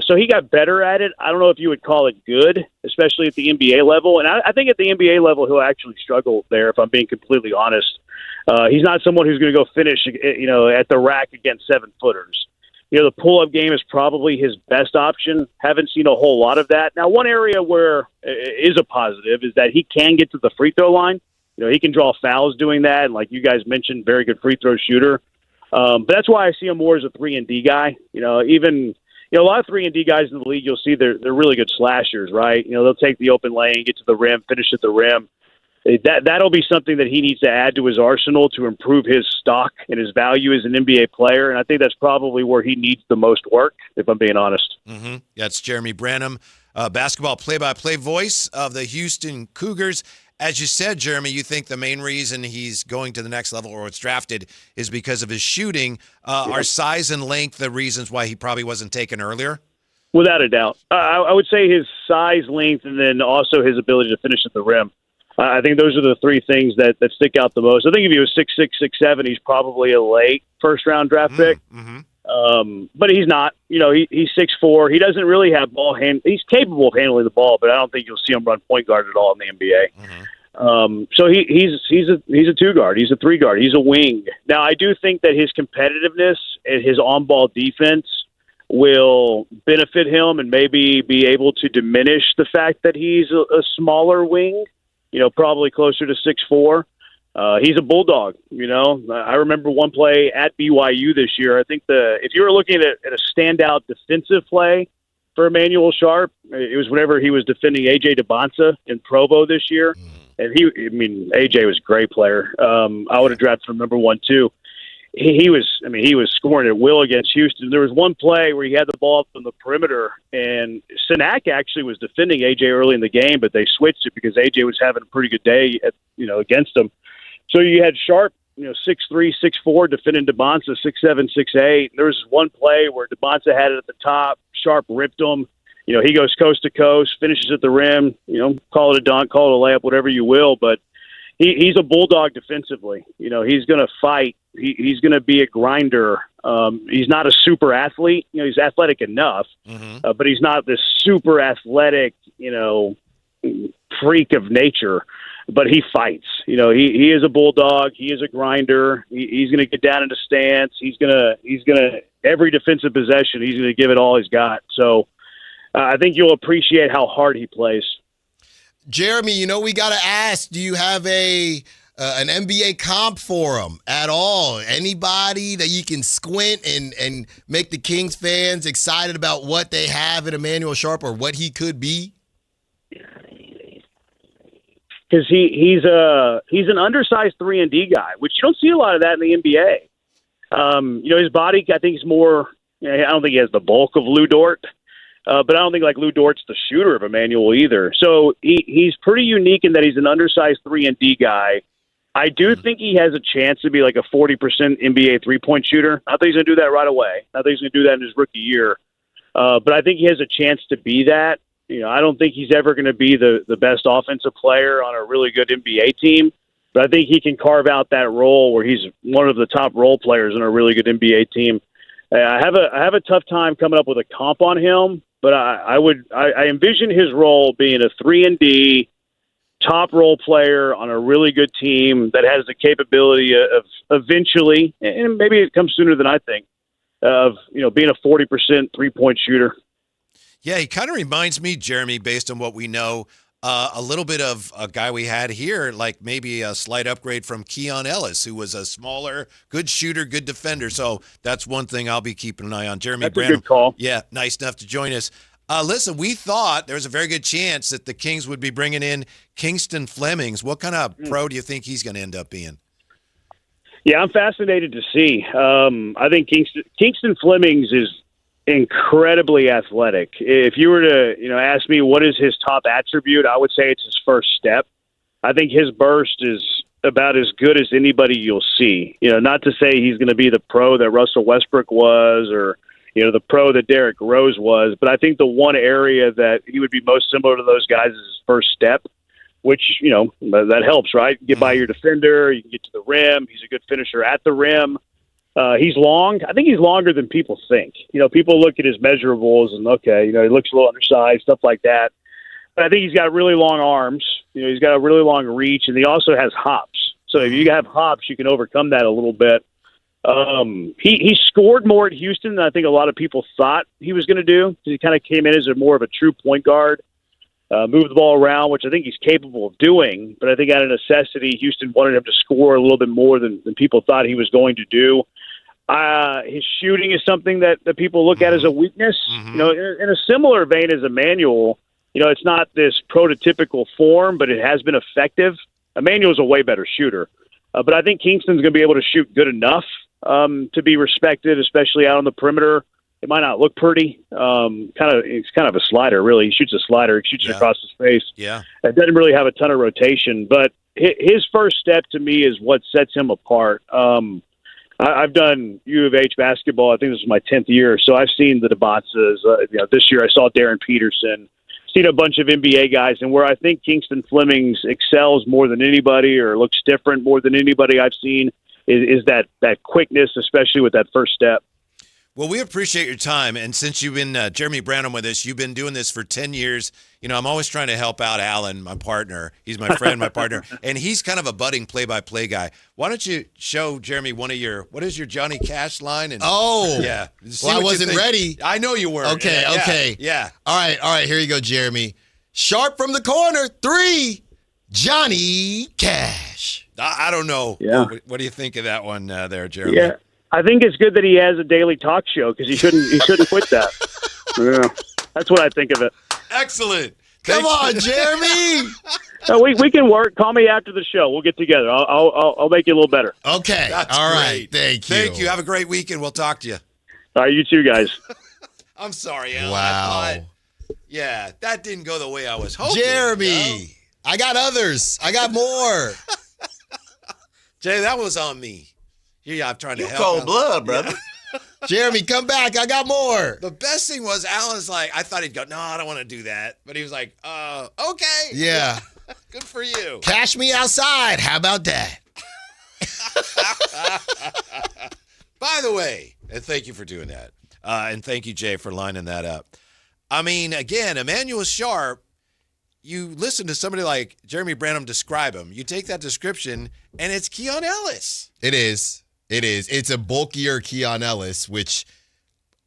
So he got better at it. I don't know if you would call it good, especially at the NBA level. And I think at the NBA level, he'll actually struggle there, if I'm being completely honest. He's not someone who's going to go finish, at the rack against 7-footers. The pull-up game is probably his best option. Haven't seen a whole lot of that. Now, one area where it is a positive is that he can get to the free throw line. He can draw fouls doing that. And like you guys mentioned, very good free throw shooter. But that's why I see him more as a 3-and-D guy. A lot of 3-and-D guys in the league, you'll see they're really good slashers, right? They'll take the open lane, get to the rim, finish at the rim. That'll be something that he needs to add to his arsenal to improve his stock and his value as an NBA player. And I think that's probably where he needs the most work, if I'm being honest. Mm-hmm. That's Jeremy Branham, basketball play-by-play voice of the Houston Cougars. As you said, Jeremy, you think the main reason he's going to the next level or it's drafted is because of his shooting. Are size and length the reasons why he probably wasn't taken earlier? Without a doubt. I would say his size, length, and then also his ability to finish at the rim. I think those are the three things that stick out the most. I think if he was 6'6", 6'7", he's probably a late first-round draft pick. Mm-hmm. But he's not. He's 6'4". He doesn't really have ball hand. He's capable of handling the ball, but I don't think you'll see him run point guard at all in the NBA. So he's a two guard. He's a three guard. He's a wing. Now I do think that his competitiveness and his on-ball defense will benefit him and maybe be able to diminish the fact that he's a smaller wing. Probably closer to 6'4". He's a bulldog. I remember one play at BYU this year. I think if you were looking at a standout defensive play for Emanuel Sharp, it was whenever he was defending AJ DeBonsa in Provo this year. And AJ was a great player. I would have drafted him number 1 too. He was scoring at will against Houston. There was one play where he had the ball up on the perimeter, and Sinak actually was defending AJ early in the game, but they switched it because AJ was having a pretty good day against him. So you had Sharp, 6'3", 6'4", defending DeBonsa 6'7", 6'8". There was one play where DeBonsa had it at the top. Sharp ripped him. He goes coast to coast, finishes at the rim. Call it a dunk, call it a layup, whatever you will. But he's a bulldog defensively. He's going to fight. He's going to be a grinder. He's not a super athlete. He's athletic enough, but he's not this super athletic, freak of nature. But he fights. He is a bulldog. He is a grinder. He's going to get down into stance. He's going to every defensive possession, he's going to give it all he's got. So I think you'll appreciate how hard he plays. Jeremy, we got to ask, do you have an NBA comp for him at all? Anybody that you can squint and make the Kings fans excited about what they have in Emanuel Sharp or what he could be? Because he's an undersized 3-and-D guy, which you don't see a lot of that in the NBA. His body, I think, is more. I don't think he has the bulk of Lou Dort, but I don't think Lou Dort's the shooter of Emanuel either. So he's pretty unique in that he's an undersized 3-and-D guy. I do think he has a chance to be like a 40% NBA three-point shooter. Not that he's going to do that right away. Not that he's going to do that in his rookie year. But I think he has a chance to be that. I don't think he's ever going to be the best offensive player on a really good NBA team, but I think he can carve out that role where he's one of the top role players on a really good NBA team. I have a tough time coming up with a comp on him, but I envision his role being a 3-and-D top role player on a really good team that has the capability of eventually, and maybe it comes sooner than I think, of being a 40% three-point shooter. Yeah, he kind of reminds me, Jeremy, based on what we know a little bit of a guy we had here, like maybe a slight upgrade from Keon Ellis, who was a smaller, good shooter, good defender. So that's one thing I'll be keeping an eye on. Jeremy That's Branham. a good call. Yeah, nice enough to join us. Listen, we thought there was a very good chance that the Kings would be bringing in Kingston Flemings. What kind of pro do you think he's going to end up being? Yeah, I'm fascinated to see. I think Kingston Flemings is incredibly athletic. If you were to, ask me what is his top attribute, I would say it's his first step. I think his burst is about as good as anybody you'll see. Not to say he's going to be the pro that Russell Westbrook was, or the pro that Derrick Rose was, but I think the one area that he would be most similar to those guys is his first step, which, that helps, right? Get by your defender, you can get to the rim. He's a good finisher at the rim. He's long. I think he's longer than people think. People look at his measurables and, okay, he looks a little undersized, stuff like that. But I think he's got really long arms. He's got a really long reach, and he also has hops. So if you have hops, you can overcome that a little bit. He scored more at Houston than I think a lot of people thought he was going to do. He kind of came in as more of a true point guard, moved the ball around, which I think he's capable of doing. But I think out of necessity, Houston wanted him to score a little bit more than people thought he was going to do. His shooting is something that people look at as a weakness. In a similar vein as Emmanuel, it's not this prototypical form, but it has been effective. Emmanuel's a way better shooter. But I think Kingston's going to be able to shoot good enough to be respected, especially out on the perimeter. It might not look pretty. It's kind of a slider, really. He shoots a slider. He shoots it across his face. Yeah. It doesn't really have a ton of rotation. But his first step, to me, is what sets him apart. I've done U of H basketball. I think this is my 10th year. So I've seen the DeBatzes. This year I saw Darren Peterson. Seen a bunch of NBA guys, and where I think Kingston Flemings excels more than anybody or looks different more than anybody I've seen is that quickness, especially with that first step. Well, we appreciate your time, and since you've been Jeremy Branham with us, you've been doing this for 10 years. I'm always trying to help out Alan, my partner. He's my friend, my partner, and he's kind of a budding play-by-play guy. Why don't you show Jeremy what is your Johnny Cash line? And yeah. Well, I wasn't ready. I know you were. Okay. Yeah. All right. Here you go, Jeremy. Sharp from the corner, 3, Johnny Cash. I don't know. Yeah. What do you think of that one there, Jeremy? Yeah. I think it's good that he has a daily talk show because he shouldn't quit that. Yeah, that's what I think of it. Excellent. Come on, Jeremy. We can work. Call me after the show. We'll get together. I'll make you a little better. Okay. That's all great. Right. Thank you. Thank you. Have a great weekend. We'll talk to you. All right, you too, guys. I'm sorry, Alan. Wow. That didn't go the way I was hoping. Jeremy, I got others. I got more. Jay, that was on me. Yeah, I'm trying to help. Cold blood, brother. Yeah. Jeremy, come back. I got more. The best thing was Alan's like, I thought he'd go, no, I don't want to do that. But he was like, okay. Yeah. Good for you. Cash me outside. How about that? By the way, and thank you for doing that. And thank you, Jay, for lining that up. I mean, again, Emanuel Sharp, you listen to somebody like Jeremy Branham describe him. You take that description, and it's Keon Ellis. It is. It's a bulkier Keon Ellis, which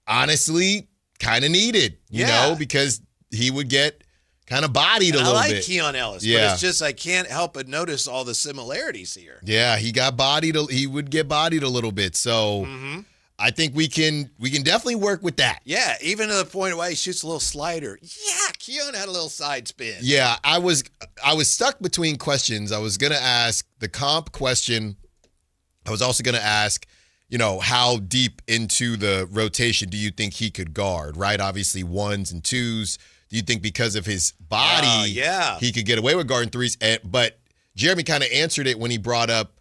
honestly kind of needed, you know, because he would get kind of bodied a little bit. I like Keon Ellis, but it's just I can't help but notice all the similarities here. Yeah, he got bodied. He would get bodied a little bit. So I think we can definitely work with that. Yeah, even to the point where he shoots a little slider. Yeah, Keon had a little side spin. Yeah, I was stuck between questions. I was going to ask the comp question. I was also going to ask, how deep into the rotation do you think he could guard, right? Obviously, 1s and 2s. Do you think because of his body, he could get away with guarding 3s? But Jeremy kind of answered it when he brought up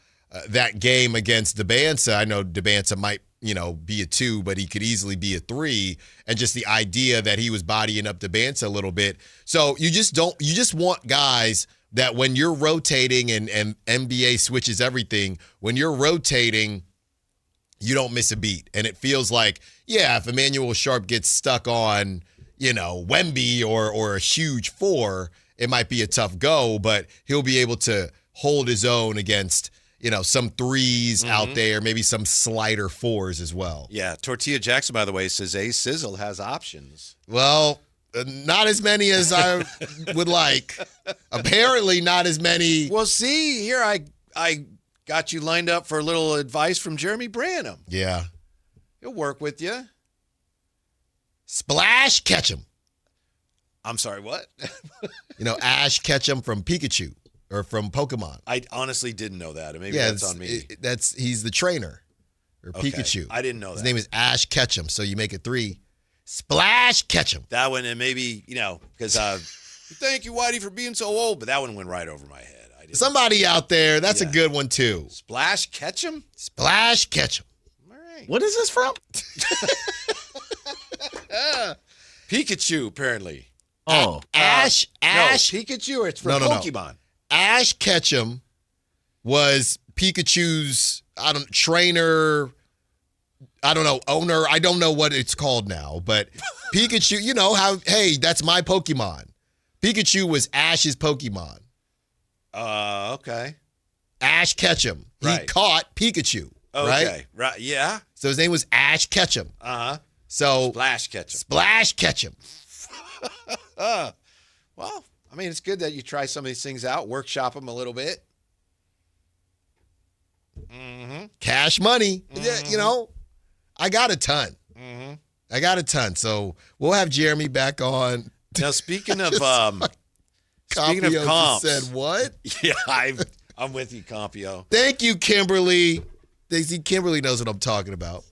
that game against DeBansa. I know DeBansa might, be a 2, but he could easily be a 3. And just the idea that he was bodying up DeBansa a little bit. So you just want guys that when you're rotating and NBA switches everything, when you're rotating, you don't miss a beat. And it feels like, if Emanuel Sharp gets stuck on, Wemby or a huge 4, it might be a tough go, but he'll be able to hold his own against, some 3s out there, maybe some slider 4s as well. Yeah, Tortilla Jackson, by the way, says Sizzle has options. Well, Not as many as I would like. Apparently not as many. Well, see, here I got you lined up for a little advice from Jeremy Branham. Yeah. He'll work with you. Splash Ketchum. I'm sorry, what? Ash Ketchum from Pikachu or from Pokemon. I honestly didn't know that. Maybe that's on me. He's the trainer or Pikachu. I didn't know that. His name is Ash Ketchum, so you make it 3. Splash Ketchum. That one, and maybe, because thank you, Whitey, for being so old, but that one went right over my head. Somebody out there, that's a good one too. Splash Ketchum? Splash Ketchum. All right. What is this from? Pikachu, apparently. Oh. Ash. No, Pikachu, or it's from Pokemon? No. Ash Ketchum was Pikachu's, trainer, owner. I don't know what it's called now, but Pikachu, hey, that's my Pokemon. Pikachu was Ash's Pokemon. Okay. Ash Ketchum. He caught Pikachu. Okay. Right? Yeah. So his name was Ash Ketchum. Uh-huh. So Splash Ketchum. Splash Ketchum. Well, it's good that you try some of these things out, workshop them a little bit. Mm-hmm. Cash money. Mm-hmm. Yeah, I got a ton. Mm-hmm. I got a ton. So we'll have Jeremy back on. Now, speaking of comps. Said what? Yeah, I'm with you, Compio. Thank you, Kimberly. Kimberly knows what I'm talking about.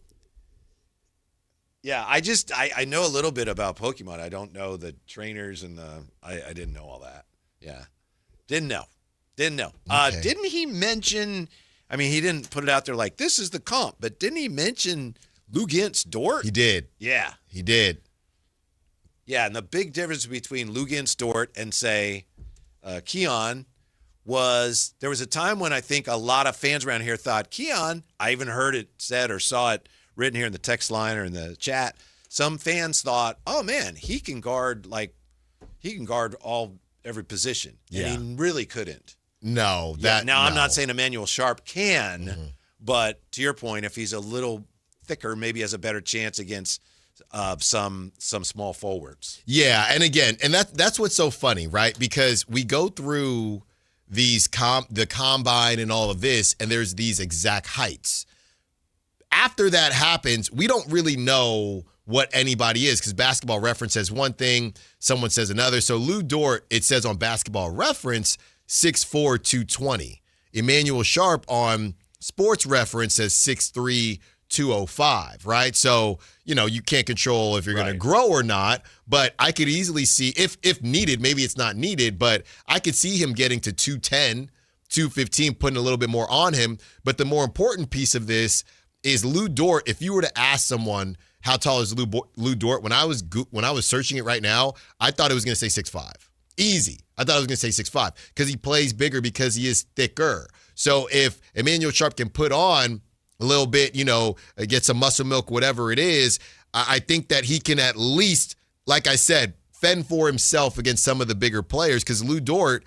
Yeah, I know a little bit about Pokemon. I don't know the trainers and I didn't know all that. Yeah. Didn't know. Okay. Didn't he mention, he didn't put it out there like, this is the comp, but didn't he mention Luguentz Dort? He did. Yeah. He did. Yeah, and the big difference between Luguentz Dort and, say, Keon was there was a time when I think a lot of fans around here thought Keon, I even heard it said or saw it written here in the text line or in the chat, some fans thought, oh, man, he can guard every position. Yeah. And he really couldn't. No. I'm not saying Emanuel Sharp can, but to your point, if he's a little thicker, maybe has a better chance against some small forwards. Yeah, and again, that's what's so funny, right? Because we go through these the combine and all of this, and there's these exact heights. After that happens, we don't really know what anybody is because Basketball Reference says one thing, someone says another. So Lu Dort, it says on Basketball Reference, 6'4", 220. Emanuel Sharp on Sports Reference says 6'3", 205, right? So, you can't control if you're going to grow or not, but I could easily see, if needed, maybe it's not needed, but I could see him getting to 210, 215, putting a little bit more on him. But the more important piece of this is Lu Dort. If you were to ask someone, how tall is Lu Dort? When I was searching it right now, I thought it was going to say 6'5". Easy. I thought it was going to say 6'5", because he plays bigger because he is thicker. So if Emanuel Sharp can put on a little bit, get some muscle milk, whatever it is, I think that he can at least, like I said, fend for himself against some of the bigger players, because Lu Dort,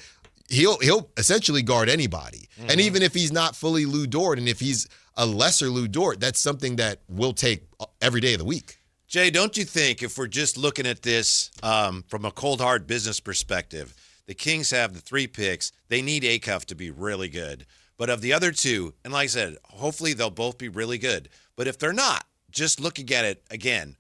he'll essentially guard anybody. Mm-hmm. And even if he's not fully Lu Dort, and if he's a lesser Lu Dort, that's something that we'll take every day of the week. Jay, don't you think if we're just looking at this from a cold hard business perspective, the Kings have the 3 picks. They need Acuff to be really good. But of the other 2, and like I said, hopefully they'll both be really good. But if they're not, just looking at it, again,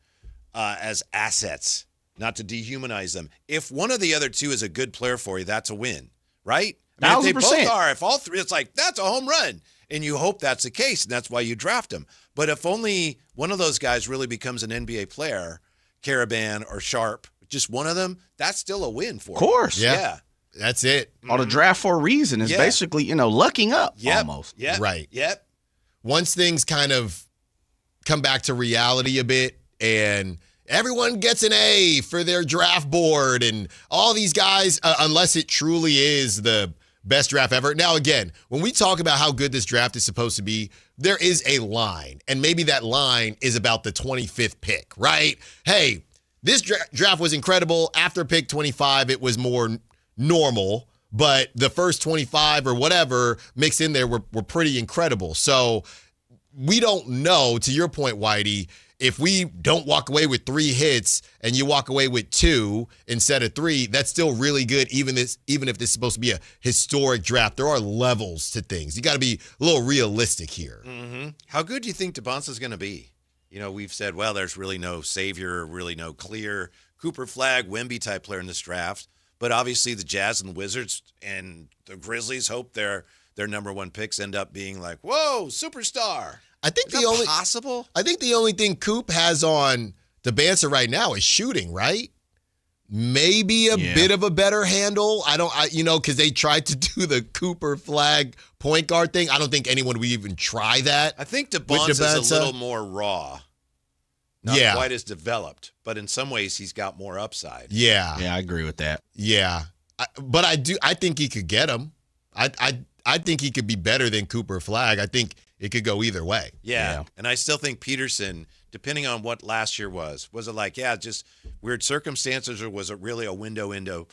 as assets, not to dehumanize them. If one of the other 2 is a good player for you, that's a win, right? If they both are, if all 3, it's like, that's a home run. And you hope that's the case, and that's why you draft them. But if only one of those guys really becomes an NBA player, Karaban or Sharp, just one of them, that's still a win for you. Of course. Yeah. That's it. On a draft for a reason is basically, lucking up almost. Yep. Right. Yep. Once things kind of come back to reality a bit and everyone gets an A for their draft board and all these guys, unless it truly is the best draft ever. Now, again, when we talk about how good this draft is supposed to be, there is a line. And maybe that line is about the 25th pick, right? Hey, this draft was incredible. After pick 25, it was more normal, but the first 25 or whatever mixed in there were pretty incredible. So we don't know, to your point, Whitey, if we don't walk away with 3 hits and you walk away with 2 instead of 3, that's still really good, even if this is supposed to be a historic draft. There are levels to things. You got to be a little realistic here. Mm-hmm. How good do you think DeBonsa's going to be? You know, we've said, well, there's really no savior, really no clear Cooper Flag, Wemby type player in this draft. But obviously the Jazz and the Wizards and the Grizzlies hope their number 1 picks end up being like, whoa, superstar. I think possible? I think the only thing Coop has on the banter right now is shooting, right? Maybe a bit of a better handle. Because they tried to do the Cooper Flag point guard thing. I don't think anyone would even try that. I think DeBonsa's a little more raw. Not quite as developed, but in some ways he's got more upside. Yeah. Yeah, I agree with that. Yeah. I think he could get him. I think he could be better than Cooper Flag. I think it could go either way. Yeah. And I still think Peterson, depending on what last year was it like, just weird circumstances, or was it really a window into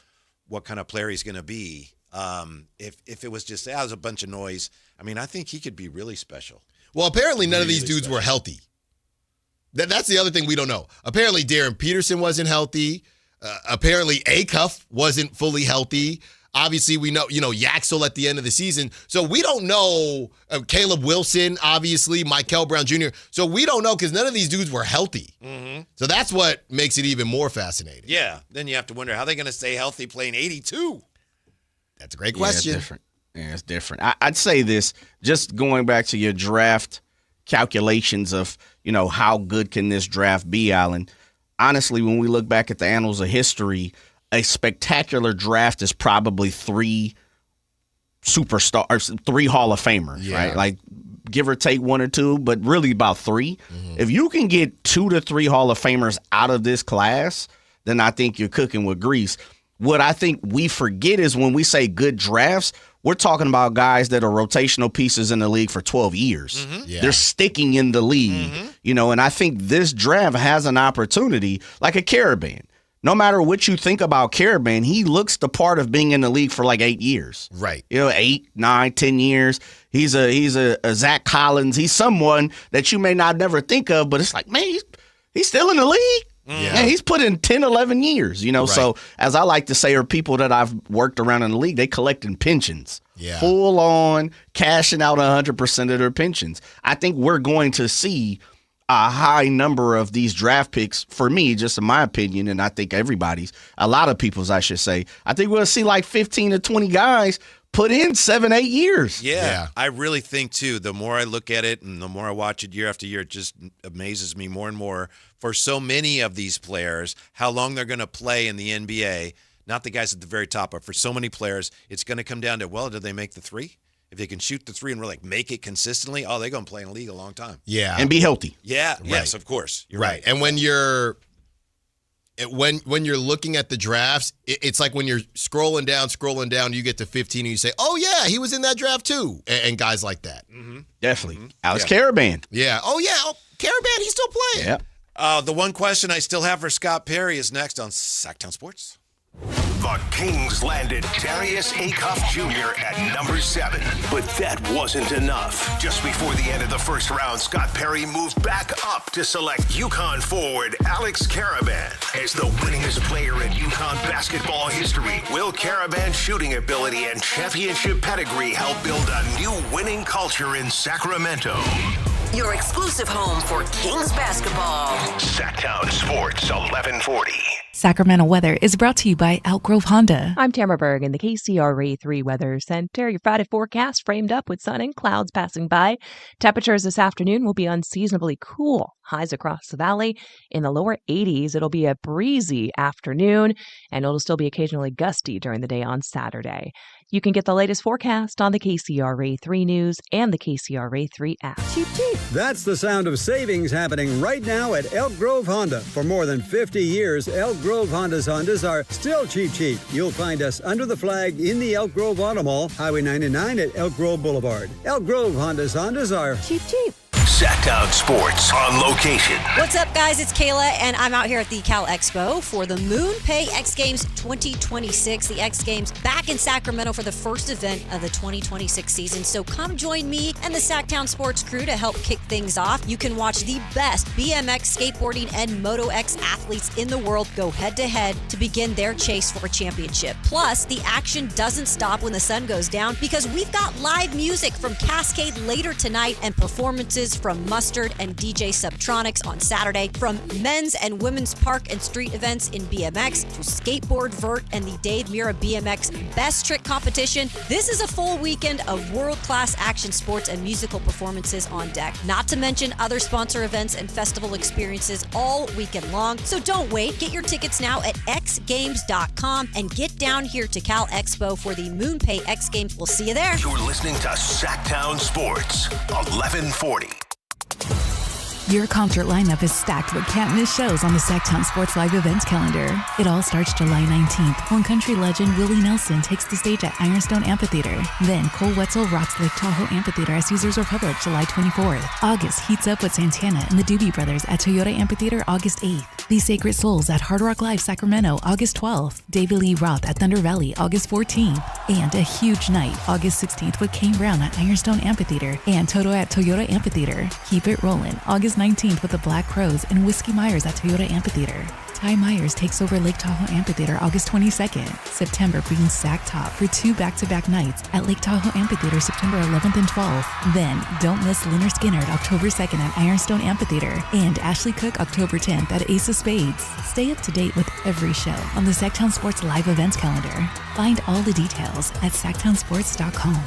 what kind of player he's going to be? If it was just, it was a bunch of noise, I mean, I think he could be really special. Well, apparently none of these dudes were healthy. That's the other thing we don't know. Apparently Darren Peterson wasn't healthy. Apparently Acuff wasn't fully healthy. Obviously, we know, Yaxel at the end of the season. So we don't know. Caleb Wilson, obviously, Michael Brown Jr. So we don't know because none of these dudes were healthy. Mm-hmm. So that's what makes it even more fascinating. Yeah. Then you have to wonder, how are they going to stay healthy playing 82? That's a great question. It's different. I'd say this, just going back to your draft calculations of, how good can this draft be, Alan? Honestly, when we look back at the annals of history, a spectacular draft is probably 3 superstars, 3 Hall of Famers, right? Like, give or take 1 or 2, but really about 3. Mm-hmm. If you can get 2 to 3 Hall of Famers out of this class, then I think you're cooking with grease. What I think we forget is when we say good drafts, we're talking about guys that are rotational pieces in the league for 12 years. Mm-hmm. Yeah. They're sticking in the league, and I think this draft has an opportunity, like a Karaban. No matter what you think about Karaban, he looks the part of being in the league for like 8 years. Right. 8, 9, 10 years. He's a Zach Collins. He's someone that you may not never think of, but it's like, man, he's still in the league. Yeah. Man, he's put in 10, 11 years, Right. So as I like to say, are people that I've worked around in the league, they collecting pensions. Yeah. Full on cashing out 100% of their pensions. I think we're going to see a high number of these draft picks, for me, just in my opinion, and I think a lot of people's, I should say, I think we'll see like 15 to 20 guys put in 7, 8 years. Yeah, I really think, too, the more I look at it and the more I watch it year after year, it just amazes me more and more for so many of these players, how long they're going to play in the NBA. Not the guys at the very top, but for so many players, it's going to come down to, well, did they make the 3? If they can shoot the 3 and really make it consistently, they're going to play in the league a long time. Yeah. And be healthy. Yeah. Right. Yes, of course. You're right. And when you're looking at the drafts, it's like when you're scrolling down, you get to 15 and you say, oh, yeah, he was in that draft too. And guys like that. Mm-hmm. Definitely. Mm-hmm. Alex Karaban. Yeah. Oh, yeah. Karaban, he's still playing. Yeah. The one question I still have for Scott Perry is next on Sacktown Sports. The Kings landed Darius Acuff Jr. at number 7. But that wasn't enough. Just before the end of the first round, Scott Perry moved back up to select UConn forward Alex Karaban as the winningest player in UConn basketball history. Will Karaban's shooting ability and championship pedigree help build a new winning culture in Sacramento? Your exclusive home for Kings basketball. Sacktown Sports 1140. Sacramento weather is brought to you by Elk Grove Honda. I'm Tamara Berg in the KCRA 3 Weather Center. Your Friday forecast framed up with sun and clouds passing by. Temperatures this afternoon will be unseasonably cool. Highs across the valley in the lower 80s. It'll be a breezy afternoon, and it'll still be occasionally gusty during the day on Saturday. You can get the latest forecast on the KCRA 3 News and the KCRA 3 app. Cheap, cheap. That's the sound of savings happening right now at Elk Grove Honda. For more than 50 years, Elk Grove Hondas are still cheap. You'll find us under the flag in the Elk Grove Auto Mall, Highway 99 at Elk Grove Boulevard. Elk Grove Hondas are cheap. Sacktown Sports on location. What's up, guys? It's Kayla, and I'm out here at the Cal Expo for the MoonPay X Games 2026. The X Games back in Sacramento for the first event of the 2026 season. So come join me and the Sacktown Sports crew to help kick things off. You can watch the best BMX, skateboarding, and Moto X athletes in the world go head-to-head to begin their chase for a championship. Plus, the action doesn't stop when the sun goes down because we've got live music from Cascade later tonight and performances from Mustard and DJ Subtronics on Saturday. From men's and women's park and street events in BMX to skateboard vert and the Dave Mira BMX Best Trick Competition, this is a full weekend of world-class action sports and musical performances on deck. Not to mention other sponsor events and festival experiences all weekend long. So don't wait. Get your tickets now at xgames.com and get down here to Cal Expo for the MoonPay X Games. We'll see you there. You're listening to Sacktown Sports, 1140. Your concert lineup is stacked with can't-miss shows on the Sacktown Sports Live events calendar. It all starts July 19th when country legend Willie Nelson takes the stage at Ironstone Amphitheater. Then Cole Wetzel rocks Lake Tahoe Amphitheater at Caesars Republic July 24th. August heats up with Santana and the Doobie Brothers at Toyota Amphitheater August 8th. The Sacred Souls at Hard Rock Live Sacramento August 12th. David Lee Roth at Thunder Valley August 14th. And a huge night August 16th with Kane Brown at Ironstone Amphitheater and Toto at Toyota Amphitheater. Keep it rolling August 19th with the Black Crows and Whiskey Myers at Toyota Amphitheater. Ty Myers takes over Lake Tahoe Amphitheater August 22nd. September brings Sack Top for 2 back-to-back nights at Lake Tahoe Amphitheater September 11th and 12th. Then don't miss Leonard Skinner October 2nd at Ironstone Amphitheater and Ashley Cook October 10th at Ace of Spades. Stay up to date with every show on the Sacktown Sports Live events calendar. Find all the details at sacktownsports.com.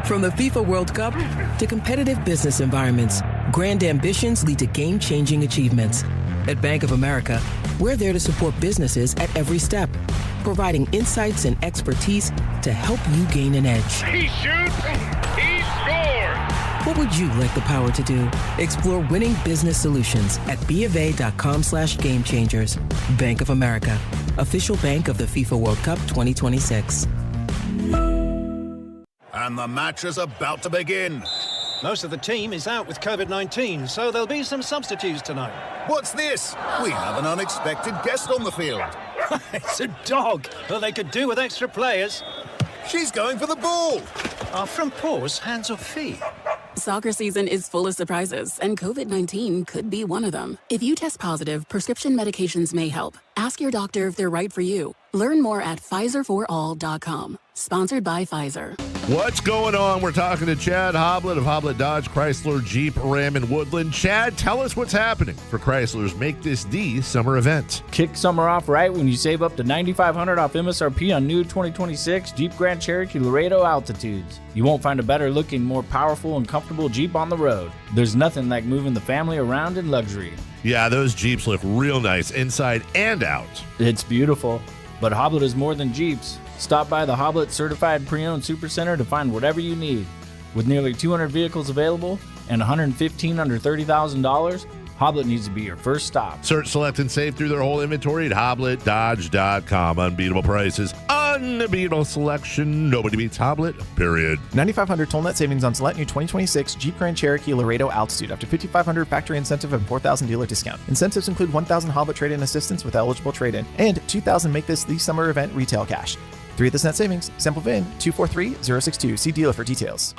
From the FIFA World Cup to competitive business environments, grand ambitions lead to game-changing achievements. At Bank of America, we're there to support businesses at every step, providing insights and expertise to help you gain an edge. He shoots, he scores! What would you like the power to do? Explore winning business solutions at BofA.com/gamechangers. Bank of America, official bank of the FIFA World Cup 2026. And the match is about to begin. Most of the team is out with COVID-19, so there'll be some substitutes tonight. What's this? We have an unexpected guest on the field. It's a dog. Well, they could do with extra players. She's going for the ball. Are front paws hands or feet? Soccer season is full of surprises, and COVID-19 could be one of them. If you test positive, prescription medications may help. Ask your doctor if they're right for you. Learn more at PfizerForAll.com. Sponsored by Pfizer. What's going on? We're talking to Chad Hoblet of Hoblet Dodge, Chrysler, Jeep, Ram, and Woodland. Chad, tell us what's happening for Chrysler's Make This the Summer event. Kick summer off right when you save up to $9,500 off MSRP on new 2026 Jeep Grand Cherokee Laredo Altitudes. You won't find a better looking, more powerful, and comfortable Jeep on the road. There's nothing like moving the family around in luxury. Yeah, those Jeeps look real nice inside and out. It's beautiful. But Hoblet is more than Jeeps. Stop by the Hoblet Certified Pre-Owned Supercenter to find whatever you need. With nearly 200 vehicles available and 115 under $30,000, Hoblet needs to be your first stop. Search, select, and save through their whole inventory at HobletDodge.com. Unbeatable prices, unbeatable selection. Nobody beats Hoblet, period. $9,500 toll net savings on select new 2026 Jeep Grand Cherokee Laredo Altitude. Up to $5,500 factory incentive and $4,000 dealer discount. Incentives include $1,000 Hoblet trade-in assistance with eligible trade-in and $2,000 Make This the Summer event retail cash. 3 of this net savings. Sample VIN 243062. See dealer for details.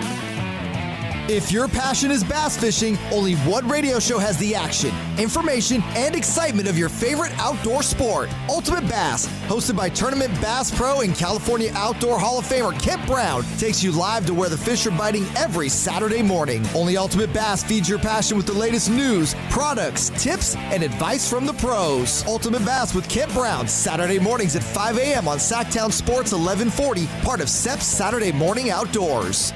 If your passion is bass fishing, only one radio show has the action, information, and excitement of your favorite outdoor sport. Ultimate Bass, hosted by Tournament Bass Pro and California Outdoor Hall of Famer Kent Brown, takes you live to where the fish are biting every Saturday morning. Only Ultimate Bass feeds your passion with the latest news, products, tips, and advice from the pros. Ultimate Bass with Kent Brown, Saturday mornings at 5 a.m. on Sacktown Sports 1140, part of SEP's Saturday Morning Outdoors.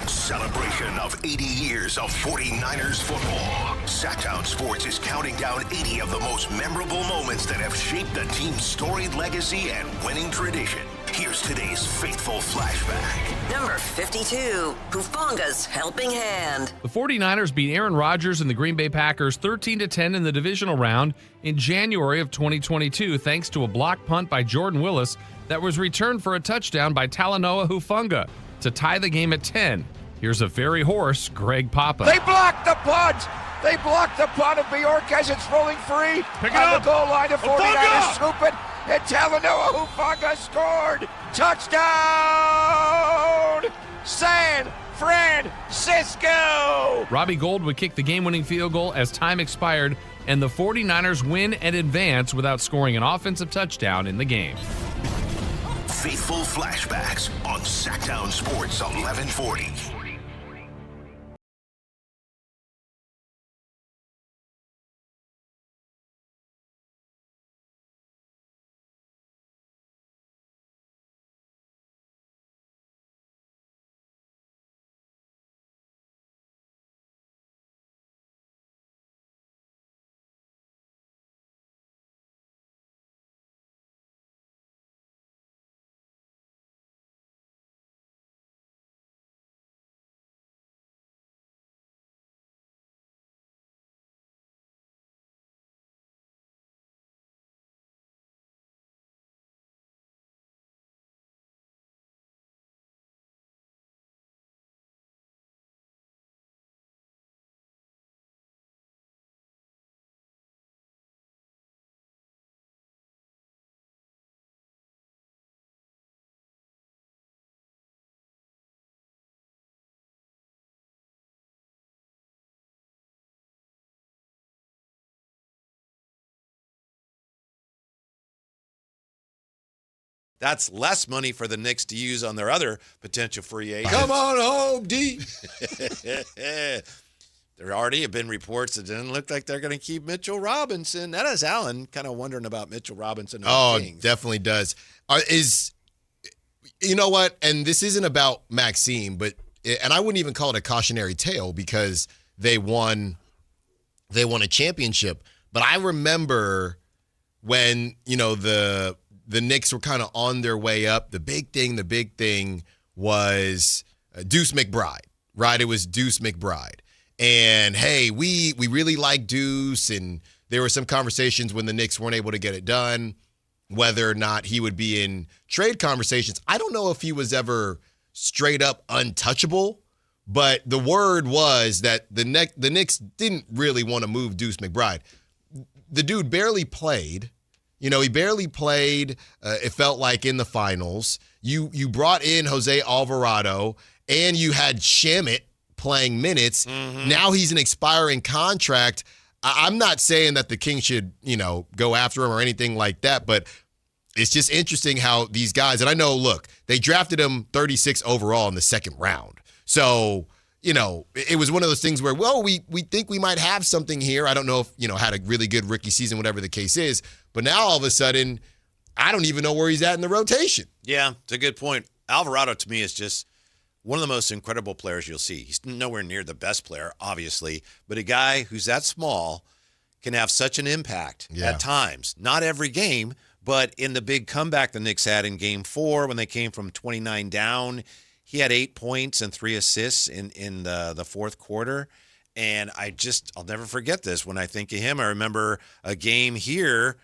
Celebration of 80 years of 49ers football. Sacktown Sports is counting down 80 of the most memorable moments that have shaped the team's storied legacy and winning tradition. Here's today's faithful flashback. Number 52, Hufanga's helping hand. The 49ers beat Aaron Rodgers and the Green Bay Packers 13-10 in the divisional round in January of 2022 thanks to a block punt by Jordan Willis that was returned for a touchdown by Talanoa Hufanga to tie the game at 10. Here's a very hoarse Greg Papa. They blocked the punt. They blocked the punt of Bjork as it's rolling free. Pick it on up. The goal line of 49ers. Scoop it. And Talanoa Hufanga scored. Touchdown. San Francisco. Robbie Gould would kick the game-winning field goal as time expired, and the 49ers win and advance without scoring an offensive touchdown in the game. Faithful flashbacks on Sacktown Sports 1140. That's less money for the Knicks to use on their other potential free agents. Come on home, D. There already have been reports that didn't look like they're going to keep Mitchell Robinson. That has Alan kind of wondering about Mitchell Robinson. Oh, definitely does. You know what? And this isn't about Maxime, and I wouldn't even call it a cautionary tale because they won a championship. But I remember when, the Knicks were kind of on their way up. The big thing was Deuce McBride, right? It was Deuce McBride. And, hey, we really like Deuce, and there were some conversations when the Knicks weren't able to get it done, whether or not he would be in trade conversations. I don't know if he was ever straight up untouchable, but the word was that the Knicks didn't really want to move Deuce McBride. The dude barely played. He barely played, it felt like, in the finals. You brought in Jose Alvarado, and you had Shamet playing minutes. Mm-hmm. Now he's an expiring contract. I'm not saying that the Kings should, go after him or anything like that, but it's just interesting how these guys, and I know, look, they drafted him 36 overall in the second round. So, it was one of those things where, well, we think we might have something here. I don't know if, had a really good rookie season, whatever the case is. But now all of a sudden, I don't even know where he's at in the rotation. Yeah, it's a good point. Alvarado, to me, is just one of the most incredible players you'll see. He's nowhere near the best player, obviously, but a guy who's that small can have such an impact at times. Not every game, but in the big comeback the Knicks had in Game 4 when they came from 29 down, he had 8 points and 3 assists in the fourth quarter. And I'll never forget this when I think of him. I remember a game here,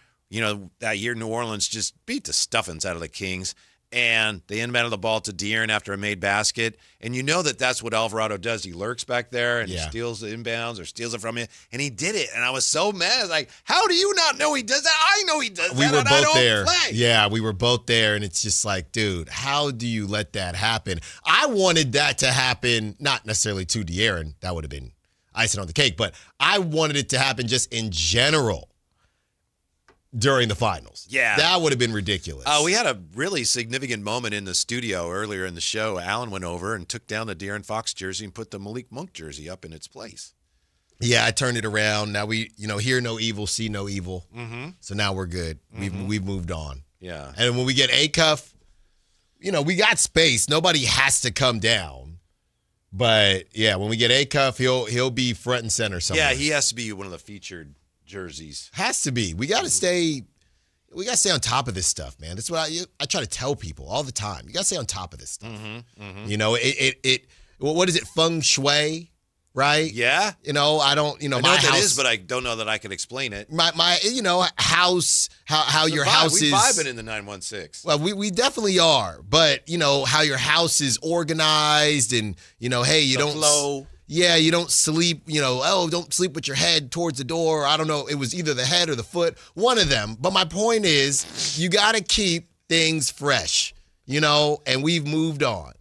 that year New Orleans just beat the stuffings out of the Kings. And they inbounded the ball to De'Aaron after a made basket. And that's what Alvarado does. He lurks back there and he steals the inbounds or steals it from you. And he did it. And I was so mad. Like, how do you not know he does that? I know he does that. We were both there. Play. Yeah, we were both there. And it's just like, dude, how do you let that happen? I wanted that to happen, not necessarily to De'Aaron. That would have been icing on the cake. But I wanted it to happen just in general during the finals. Yeah. That would have been ridiculous. We had a really significant moment in the studio earlier in the show. Alan went over and took down the De'Aaron Fox jersey and put the Malik Monk jersey up in its place. Yeah, I turned it around. Now we, hear no evil, see no evil. Mm-hmm. So now we're good. We've moved on. Yeah. And when we get Acuff, we got space. Nobody has to come down. But yeah, when we get Acuff, he'll be front and center somewhere. Yeah, he has to be one of the featured jerseys. Has to be. We got to stay. We got to stay on top of this stuff, man. That's what I try to tell people all the time. You got to stay on top of this stuff. Mm-hmm. Mm-hmm. What is it? Feng shui. right? Yeah. I don't, I know my what house. that is, but I don't know that I can explain it. My house, how your house is. We're vibing in the 916. Well, we definitely are. But, how your house is organized and, hey, you don't. Flow. Yeah, you don't sleep, don't sleep with your head towards the door. I don't know. It was either the head or the foot, one of them. But my point is, you got to keep things fresh, and we've moved on.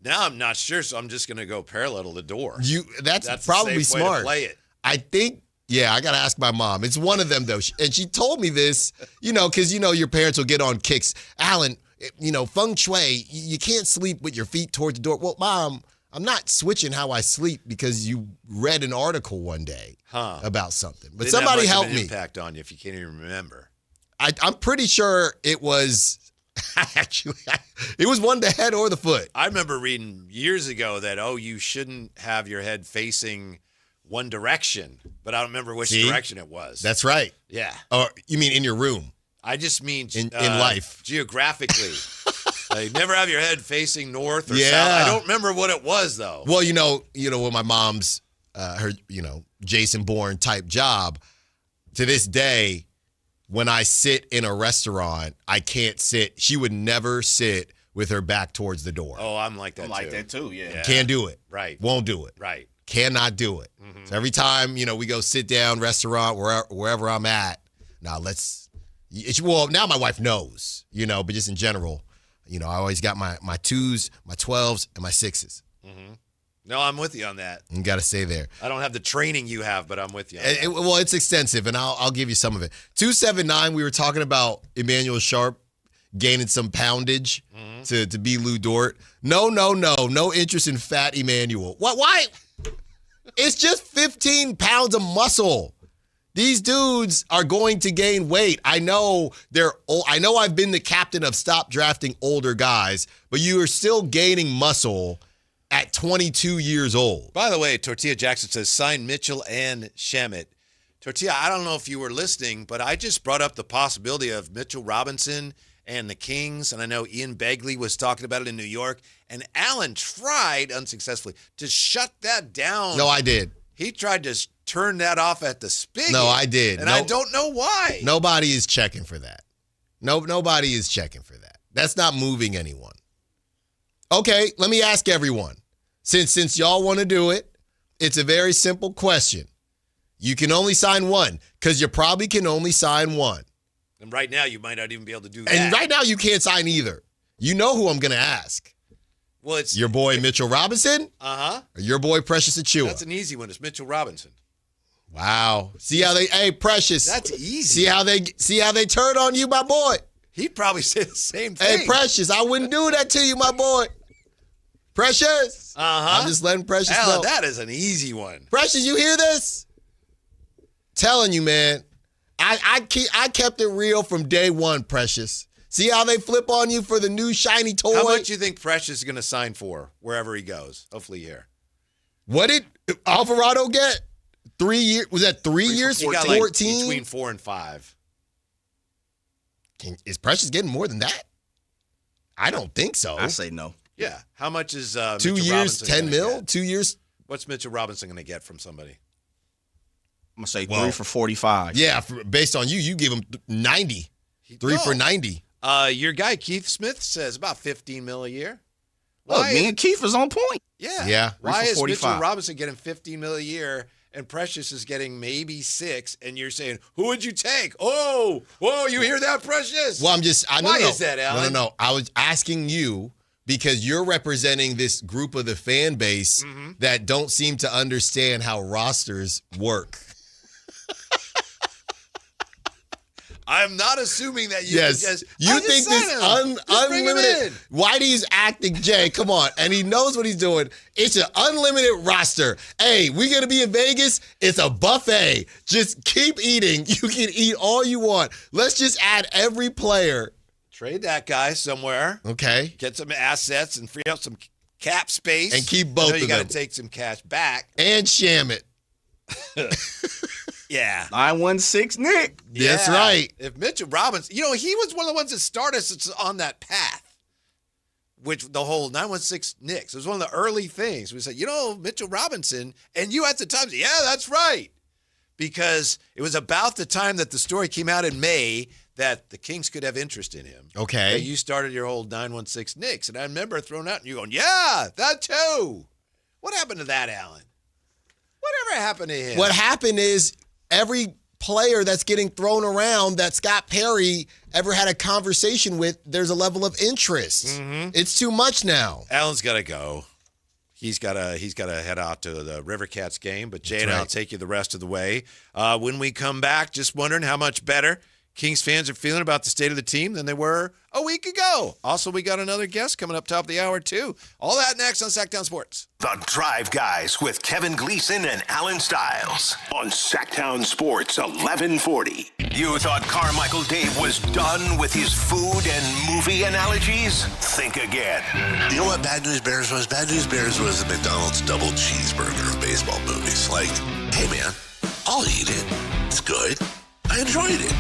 Now I'm not sure, so I'm just going to go parallel to the door. That's probably a safe smart. way to play it. I think, I got to ask my mom. It's one of them, though. And she told me this, because, your parents will get on kicks. Alan, feng shui, you can't sleep with your feet towards the door. Well, Mom, I'm not switching how I sleep because you read an article one day about something. But Didn't somebody have much help of an me. Impact on you if you can't even remember. I'm pretty sure it was it was one the head or the foot. I remember reading years ago that you shouldn't have your head facing one direction, but I don't remember which direction it was. That's right. Yeah. Or you mean in your room? I just mean in life geographically. Never have your head facing north or south. I don't remember what it was though. Well, with my mom's her Jason Bourne type job, to this day, when I sit in a restaurant, I can't sit. She would never sit with her back towards the door. Oh, I'm like that. I'm like that too. Yeah. Can't do it. Right. Won't do it. Right. Cannot do it. Mm-hmm. So every time we go sit down restaurant wherever I'm at. Now now my wife knows. But just in general. I always got my 2s, my 12s, and my 6s. Mm-hmm. No, I'm with you on that. You got to stay there. I don't have the training you have, but I'm with you. It's extensive, and I'll give you some of it. 279, we were talking about Emanuel Sharp gaining some poundage to be Lou Dort. No interest in fat Emanuel. What? Why? It's just 15 pounds of muscle. These dudes are going to gain weight. I know they're old. I know I've been the captain of stop drafting older guys, but you are still gaining muscle at 22 years old. By the way, Tortilla Jackson says, sign Mitchell and Shamet. Tortilla, I don't know if you were listening, but I just brought up the possibility of Mitchell Robinson and the Kings, and I know Ian Begley was talking about it in New York, and Allen tried, unsuccessfully, to shut that down. No, I did. He tried to turn that off at the spigot. No, I did. And I don't know why. Nobody is checking for that. Nobody is checking for that. That's not moving anyone. Okay, let me ask everyone. Since y'all want to do it, it's a very simple question. You can only sign one because you probably can only sign one. And right now, you might not even be able to do that. And right now, you can't sign either. You know who I'm going to ask. Well, it's your boy Mitchell Robinson? Uh-huh. Or your boy Precious Achiuwa? That's an easy one. It's Mitchell Robinson. Wow. See how Precious. That's easy. See how they turn on you, my boy. He'd probably say the same thing. Hey, Precious, I wouldn't do that to you, my boy. Precious. Uh-huh. I'm just letting Precious Alan, know. that is an easy one. Precious, you hear this? Telling you, man. I kept it real from day one, Precious. See how they flip on you for the new shiny toy? How much do you think Precious is going to sign for wherever he goes? Hopefully here. What did Alvarado get? 3 years? Was that 3 years? He got 14? Like between 4 and 5. Is Precious getting more than that? I don't think so. I say no. Yeah. How much is 2 Mitchell years, Robinson 10 mil? get? 2 years? What's Mitchell Robinson going to get from somebody? I'm going to say 3 for 45. Yeah, based on you give him 90. 3 for 90. Your guy Keith Smith says about 15 mil a year. Look, me and Keith is on point. Yeah. Yeah. Why is 45. Mitchell Robinson getting 15 mil a year and Precious is getting maybe 6, and you're saying, who would you take? Oh, whoa, you hear that, Precious? Well, Why is that, Alan? No. I was asking you because you're representing this group of the fan base that don't seem to understand how rosters work. I'm not assuming that you yes. can just. You think this unlimited? Whitey's acting, Jay. Come on, and he knows what he's doing. It's an unlimited roster. Hey, we're gonna be in Vegas. It's a buffet. Just keep eating. You can eat all you want. Let's just add every player. Trade that guy somewhere. Okay. Get some assets and free up some cap space. And keep both of them. You got to take some cash back. And sham it. Yeah. 916 Nick. That's right. If Mitchell Robinson, he was one of the ones that started us on that path. which the whole 916 Knicks. It was one of the early things. We said, Mitchell Robinson, and you at the time said, yeah, that's right. Because it was about the time that the story came out in May that the Kings could have interest in him. Okay. You started your whole 916 Knicks, and I remember throwing out and you going, yeah, that too. What happened to that, Alan? Whatever happened to him? What happened is every player that's getting thrown around that Scott Perry ever had a conversation with, there's a level of interest. Mm-hmm. It's too much now. Alan's got to go. He's got to head out to the River Cats game, but Jay and I'll take you the rest of the way. When we come back, just wondering how much better Kings fans are feeling about the state of the team than they were a week ago. Also, we got another guest coming up top of the hour, too. All that next on Sacktown Sports. The Drive Guys with Kevin Gleason and Alan Stiles on Sacktown Sports 1140. You thought Carmichael Dave was done with his food and movie analogies? Think again. You know what Bad News Bears was? Bad News Bears was the McDonald's double cheeseburger of baseball movies. Like, hey man, I'll eat it. It's good. I enjoyed it.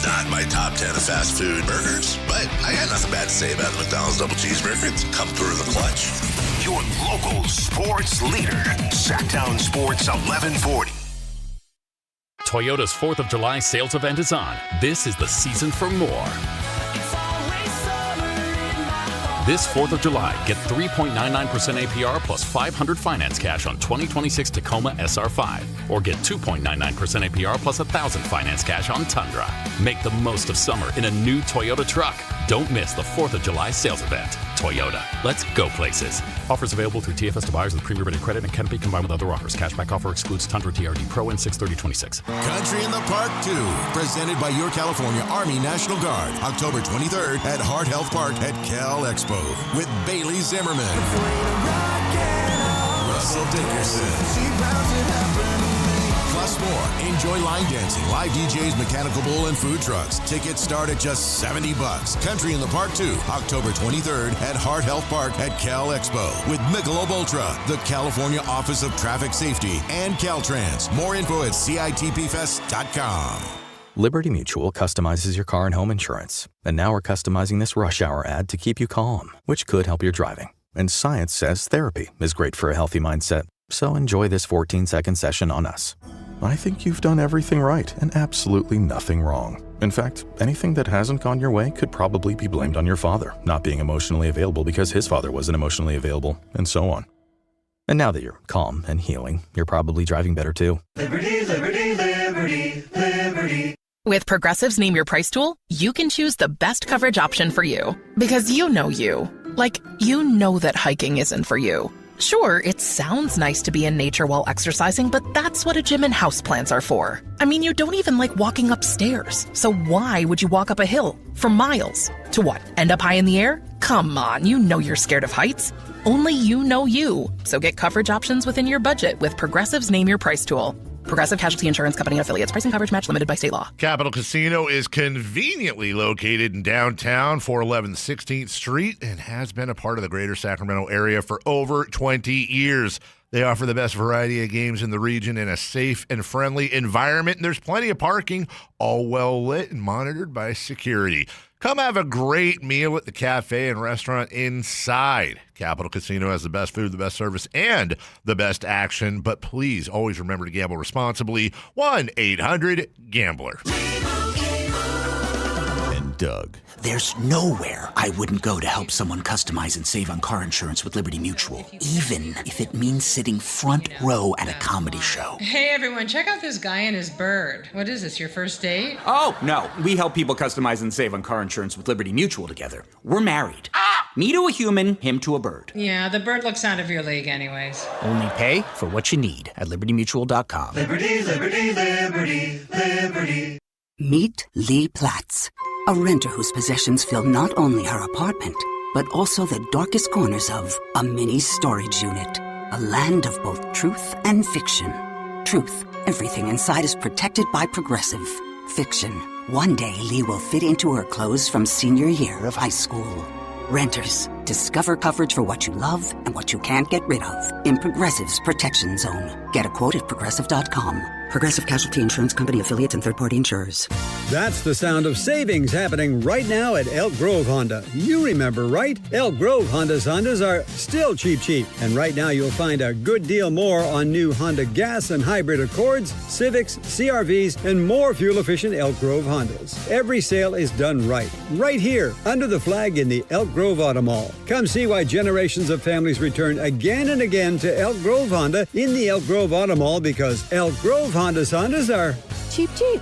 Not my top 10 of fast food burgers, but I got nothing bad to say about the McDonald's double cheeseburger. It's come through the clutch. Your local sports leader, Sacktown Sports 1140. Toyota's 4th of July sales event is on. This is the season for more. This 4th of July, get 3.99% APR plus $500 finance cash on 2026 Tacoma SR5. Or get 2.99% APR plus $1,000 finance cash on Tundra. Make the most of summer in a new Toyota truck. Don't miss the 4th of July sales event. Toyota. Let's go places. Offers available through TFS to buyers with pre-rated credit and can't be combined with other offers. Cashback offer excludes Tundra TRD Pro and 6/30/26. Country in the Park 2, presented by your California Army National Guard. October 23rd at Hart Health Park at Cal Expo with Bailey Zimmerman, Russell Dickerson, plus more. Enjoy line dancing, live DJs, mechanical bull, and food trucks. Tickets start at just $70. Country in the Park 2, October 23rd at Hart Health Park at Cal Expo with Michelob Ultra, the California Office of Traffic Safety, and Caltrans. More info at CITPFest.com. Liberty Mutual customizes your car and home insurance. And now we're customizing this rush hour ad to keep you calm, which could help your driving. And science says therapy is great for a healthy mindset. So enjoy this 14-second session on us. I think you've done everything right and absolutely nothing wrong. In fact, anything that hasn't gone your way could probably be blamed on your father not being emotionally available because his father wasn't emotionally available, and so on. And now that you're calm and healing, you're probably driving better too. Liberty, liberty, liberty, liberty. With Progressive's Name Your Price tool, you can choose the best coverage option for you. Because you know you. Like, you know that hiking isn't for you. Sure, it sounds nice to be in nature while exercising, but that's what a gym and houseplants are for. I mean, you don't even like walking upstairs. So why would you walk up a hill for miles? To what, end up high in the air? Come on, you know you're scared of heights. Only you know you. So get coverage options within your budget with Progressive's Name Your Price tool. Progressive Casualty Insurance Company and affiliates. Pricing coverage match limited by state law. Capital Casino is conveniently located in downtown 411 16th Street and has been a part of the greater Sacramento area for over 20 years. They offer the best variety of games in the region in a safe and friendly environment. And there's plenty of parking, all well lit and monitored by security. Come have a great meal at the cafe and restaurant inside. Capital Casino has the best food, the best service, and the best action. But please always remember to gamble responsibly. 1-800-GAMBLER. And Doug. There's nowhere I wouldn't go to help someone customize and save on car insurance with Liberty Mutual, even if it means sitting front row at a comedy show. Hey everyone, check out this guy and his bird. What is this, your first date? Oh, no. We help people customize and save on car insurance with Liberty Mutual together. We're married. Me to a human, him to a bird. Yeah, the bird looks out of your league anyways. Only pay for what you need at libertymutual.com. Liberty, liberty, liberty, liberty. Meet Lee Platts, a renter whose possessions fill not only her apartment, but also the darkest corners of a mini storage unit. A land of both truth and fiction. Truth, everything inside is protected by Progressive. Fiction, one day Lee will fit into her clothes from senior year of high school. Renters, discover coverage for what you love and what you can't get rid of in Progressive's Protection Zone. Get a quote at Progressive.com. Progressive Casualty Insurance Company affiliates and third-party insurers. That's the sound of savings happening right now at Elk Grove Honda. You remember, right? Elk Grove Hondas are still cheap. And right now you'll find a good deal more on new Honda gas and hybrid Accords, Civics, CRVs, and more fuel-efficient Elk Grove Hondas. Every sale is done right here, under the flag in the Elk Grove Auto Mall. Come see why generations of families return again and again to Elk Grove Honda in the Elk Grove Auto Mall, because Elk Grove Hondas are cheap.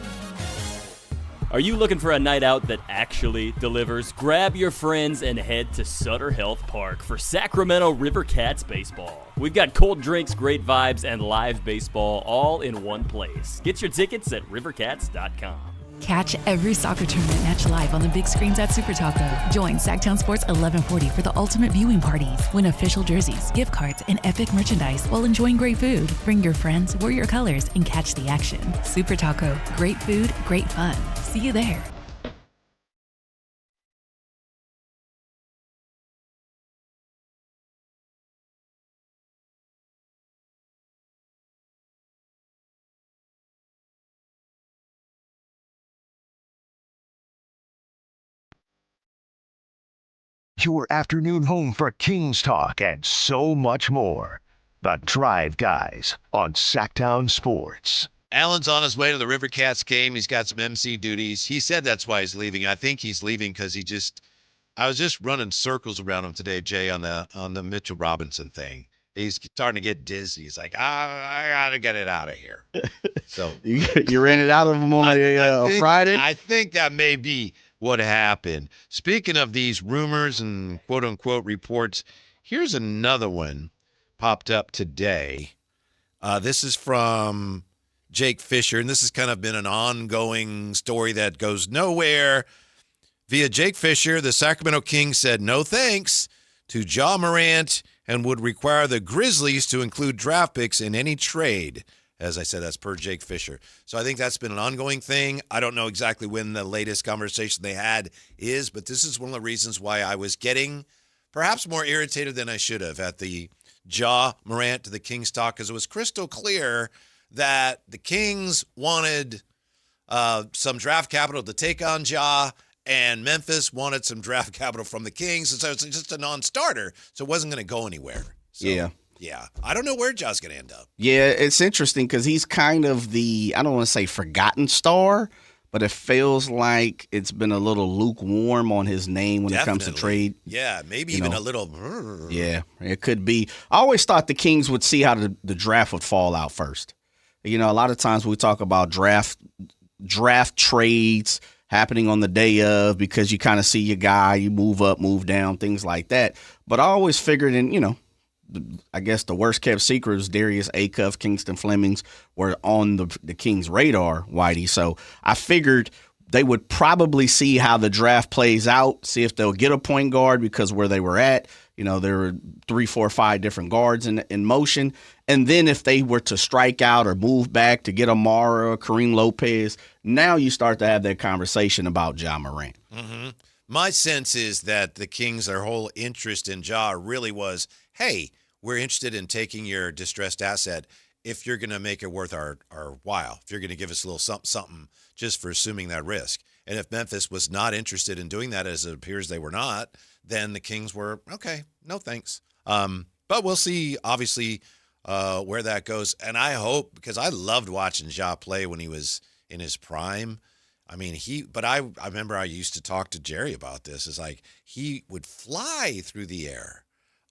Are you looking for a night out that actually delivers? Grab your friends and head to Sutter Health Park for Sacramento River Cats baseball. We've got cold drinks, great vibes, and live baseball all in one place. Get your tickets at rivercats.com. Catch every soccer tournament match live on the big screens at Super Taco. Join Sacktown Sports 1140 for the ultimate viewing parties. Win official jerseys, gift cards, and epic merchandise while enjoying great food. Bring your friends, wear your colors, and catch the action. Super Taco. Great food, great fun. See you there. Your afternoon home for Kings talk and so much more. The Drive Guys on Sacktown Sports. Alan's on his way to the River Cats game. He's got some MC duties. He said that's why he's leaving. I think he's leaving because I was just running circles around him today, Jay, on the Mitchell Robinson thing. He's starting to get dizzy. He's like, I got to get it out of here. So you ran it out of him on a Friday? I think that may be what happened. Speaking of these rumors and quote-unquote reports, here's another one popped up today. This is from Jake Fisher, and this has kind of been an ongoing story that goes nowhere. Via Jake Fisher, the Sacramento Kings said no thanks to Ja Morant and would require the Grizzlies to include draft picks in any trade. As I said, that's per Jake Fisher. So I think that's been an ongoing thing. I don't know exactly when the latest conversation they had is, but this is one of the reasons why I was getting perhaps more irritated than I should have at the Ja Morant to the Kings talk, because it was crystal clear that the Kings wanted some draft capital to take on Ja, and Memphis wanted some draft capital from the Kings. And so it's just a non-starter, so it wasn't going to go anywhere. So, yeah. I don't know where Ja's going to end up. Yeah, it's interesting because he's kind of the, I don't want to say forgotten star, but it feels like it's been a little lukewarm on his name when it comes to trade. Yeah, maybe even a little. Yeah, it could be. I always thought the Kings would see how the draft would fall out first. A lot of times we talk about draft trades happening on the day of because you kind of see your guy, you move up, move down, things like that. But I always figured I guess the worst kept secret was Darius Acuff, Kingston Flemings were on the Kings' radar, Whitey. So I figured they would probably see how the draft plays out, see if they'll get a point guard because where they were at, there were 3, 4, 5 different guards in motion. And then if they were to strike out or move back to get Amara, Kareem Lopez, now you start to have that conversation about Ja Morant. Mm-hmm. My sense is that the Kings, their whole interest in Ja really was, hey, we're interested in taking your distressed asset if you're going to make it worth our while, if you're going to give us a little something just for assuming that risk. And if Memphis was not interested in doing that, as it appears they were not, then the Kings were, okay, no thanks. But we'll see, obviously, where that goes. And I hope, because I loved watching Ja play when he was in his prime. I mean, I remember I used to talk to Jerry about this. It's like he would fly through the air.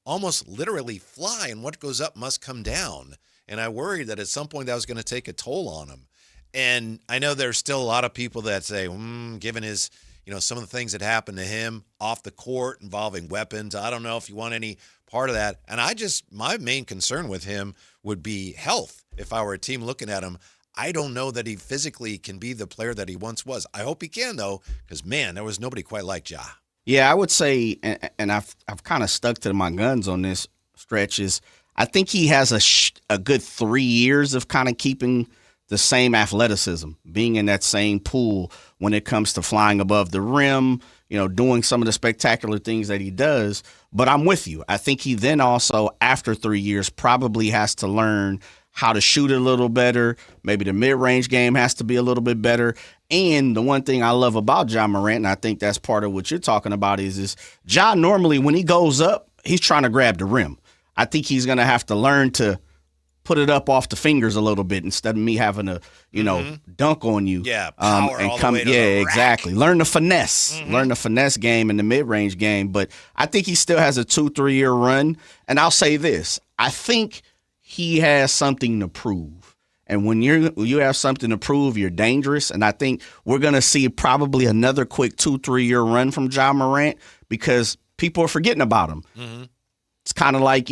Almost literally fly, and what goes up must come down. And I worried that at some point that was going to take a toll on him. And I know there's still a lot of people that say, given his, some of the things that happened to him off the court involving weapons, I don't know if you want any part of that. And my main concern with him would be health. If I were a team looking at him, I don't know that he physically can be the player that he once was. I hope he can, though, because, man, there was nobody quite like Ja. Yeah, I would say, and I've kind of stuck to my guns on this stretch, is I think he has a good 3 years of kind of keeping the same athleticism, being in that same pool when it comes to flying above the rim, doing some of the spectacular things that he does. But I'm with you. I think he then also, after 3 years, probably has to learn how to shoot it a little better. Maybe the mid-range game has to be a little bit better. And the one thing I love about Ja Morant, and I think that's part of what you're talking about, is Ja normally when he goes up, he's trying to grab the rim. I think he's going to have to learn to put it up off the fingers a little bit instead of me having to, dunk on you. Yeah, power and all come. the way to the rack. Exactly. Learn the finesse. Learn the finesse game and the mid-range game. But I think he still has a 2-3 year run. And I'll say this: I think he has something to prove. And when you have something to prove, you're dangerous. And I think we're going to see probably another quick 2-3 year run from Ja Morant because people are forgetting about him. It's kind of like,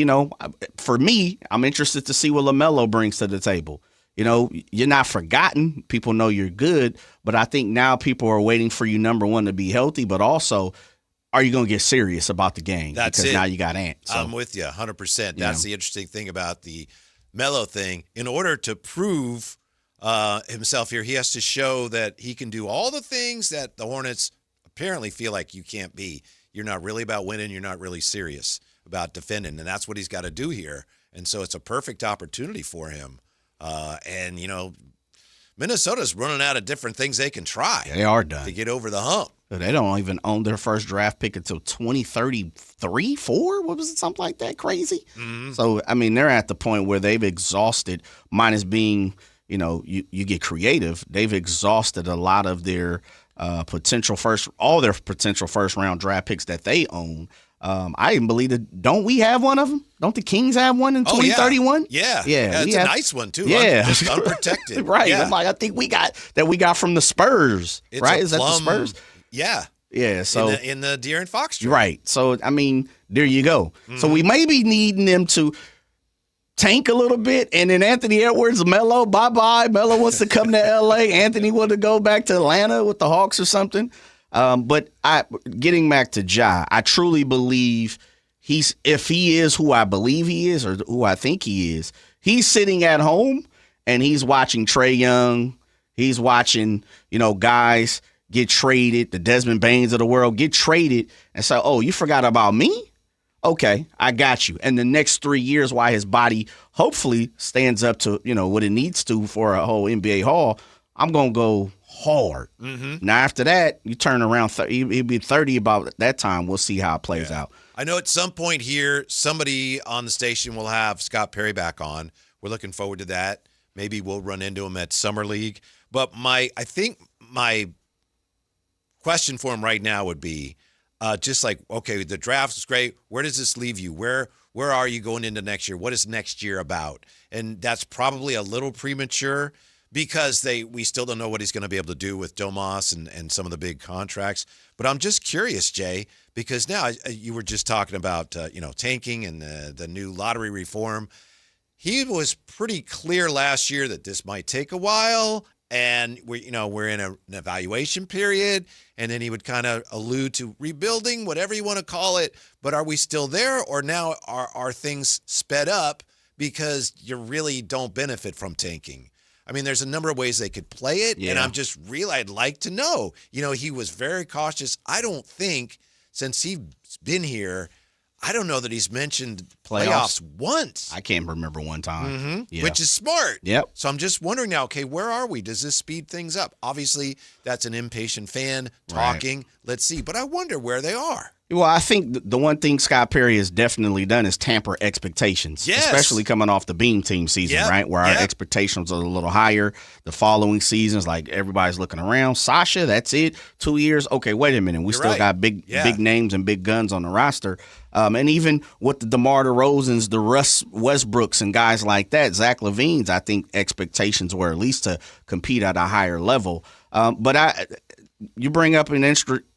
for me, I'm interested to see what LaMelo brings to the table. You're not forgotten. People know you're good. But I think now people are waiting for you, number one, to be healthy, but also, are you going to get serious about the game? That's because it. Now you got Ant. So. I'm with you 100%. That's the interesting thing about the Melo thing. In order to prove himself here, he has to show that he can do all the things that the Hornets apparently feel like you can't be. You're not really about winning. You're not really serious about defending, and that's what he's got to do here. And so it's a perfect opportunity for him. And Minnesota's running out of different things they can try. They are done to get over the hump. They don't even own their first draft pick until 2033, 4? What was it? Something like that? Crazy. So, they're at the point where they've exhausted, minus being, you get creative. They've exhausted a lot of their all their potential first round draft picks that they own. I even believe that. Don't we have one of them? Don't the Kings have one in 2031? Yeah. It's a nice one too. Yeah, just unprotected. Right. Yeah. I'm like, I think we got from the Spurs. It's right? Is that the Spurs? Yeah. Yeah. So in the De'Aaron Fox trade. Right. So there you go. So we may be needing them to tank a little bit, and then Anthony Edwards, Melo, bye. Melo wants to come to L.A. Anthony wants to go back to Atlanta with the Hawks or something. But getting back to Ja, I truly believe if he is who I believe he is or who I think he is, he's sitting at home and he's watching Trae Young. He's watching, guys get traded, the Desmond Bains of the world get traded and say, oh, you forgot about me? Okay, I got you. And the next 3 years, while his body hopefully stands up to, what it needs to for a whole NBA haul, I'm going to go hard. Now, after that, you turn around, he'll be 30 about that time. We'll see how it plays out. I know at some point here, somebody on the station will have Scott Perry back on. We're looking forward to that. Maybe we'll run into him at Summer League. But I think my question for him right now would be just like, okay, the draft is great. Where does this leave you? Where are you going into next year? What is next year about? And that's probably a little premature because we still don't know what he's going to be able to do with Domas and some of the big contracts. But I'm just curious, Jay, because now you were just talking about tanking and the new lottery reform. He was pretty clear last year that this might take a while, and we're in an evaluation period, and then he would kind of allude to rebuilding, whatever you want to call it. But are we still there, or now are things sped up because you really don't benefit from tanking? There's a number of ways they could play it, and I'd like to know. He was very cautious. I don't think since he's been here, I don't know that he's mentioned playoffs once. I can't remember one time. Which is smart. Yep. So I'm just wondering now, okay, where are we? Does this speed things up? Obviously, that's an impatient fan talking. Right. Let's see. But I wonder where they are. Well, I think the one thing Scott Perry has definitely done is tamper expectations, especially coming off the Beam Team season, right, where our expectations are a little higher. The following seasons, like everybody's looking around. Sasha, that's it. 2 years. Okay, wait a minute. We still got big names and big guns on the roster. And even with the DeMar DeRozans, the Russ Westbrooks and guys like that, Zach LaVine's, I think expectations were at least to compete at a higher level. But you bring up an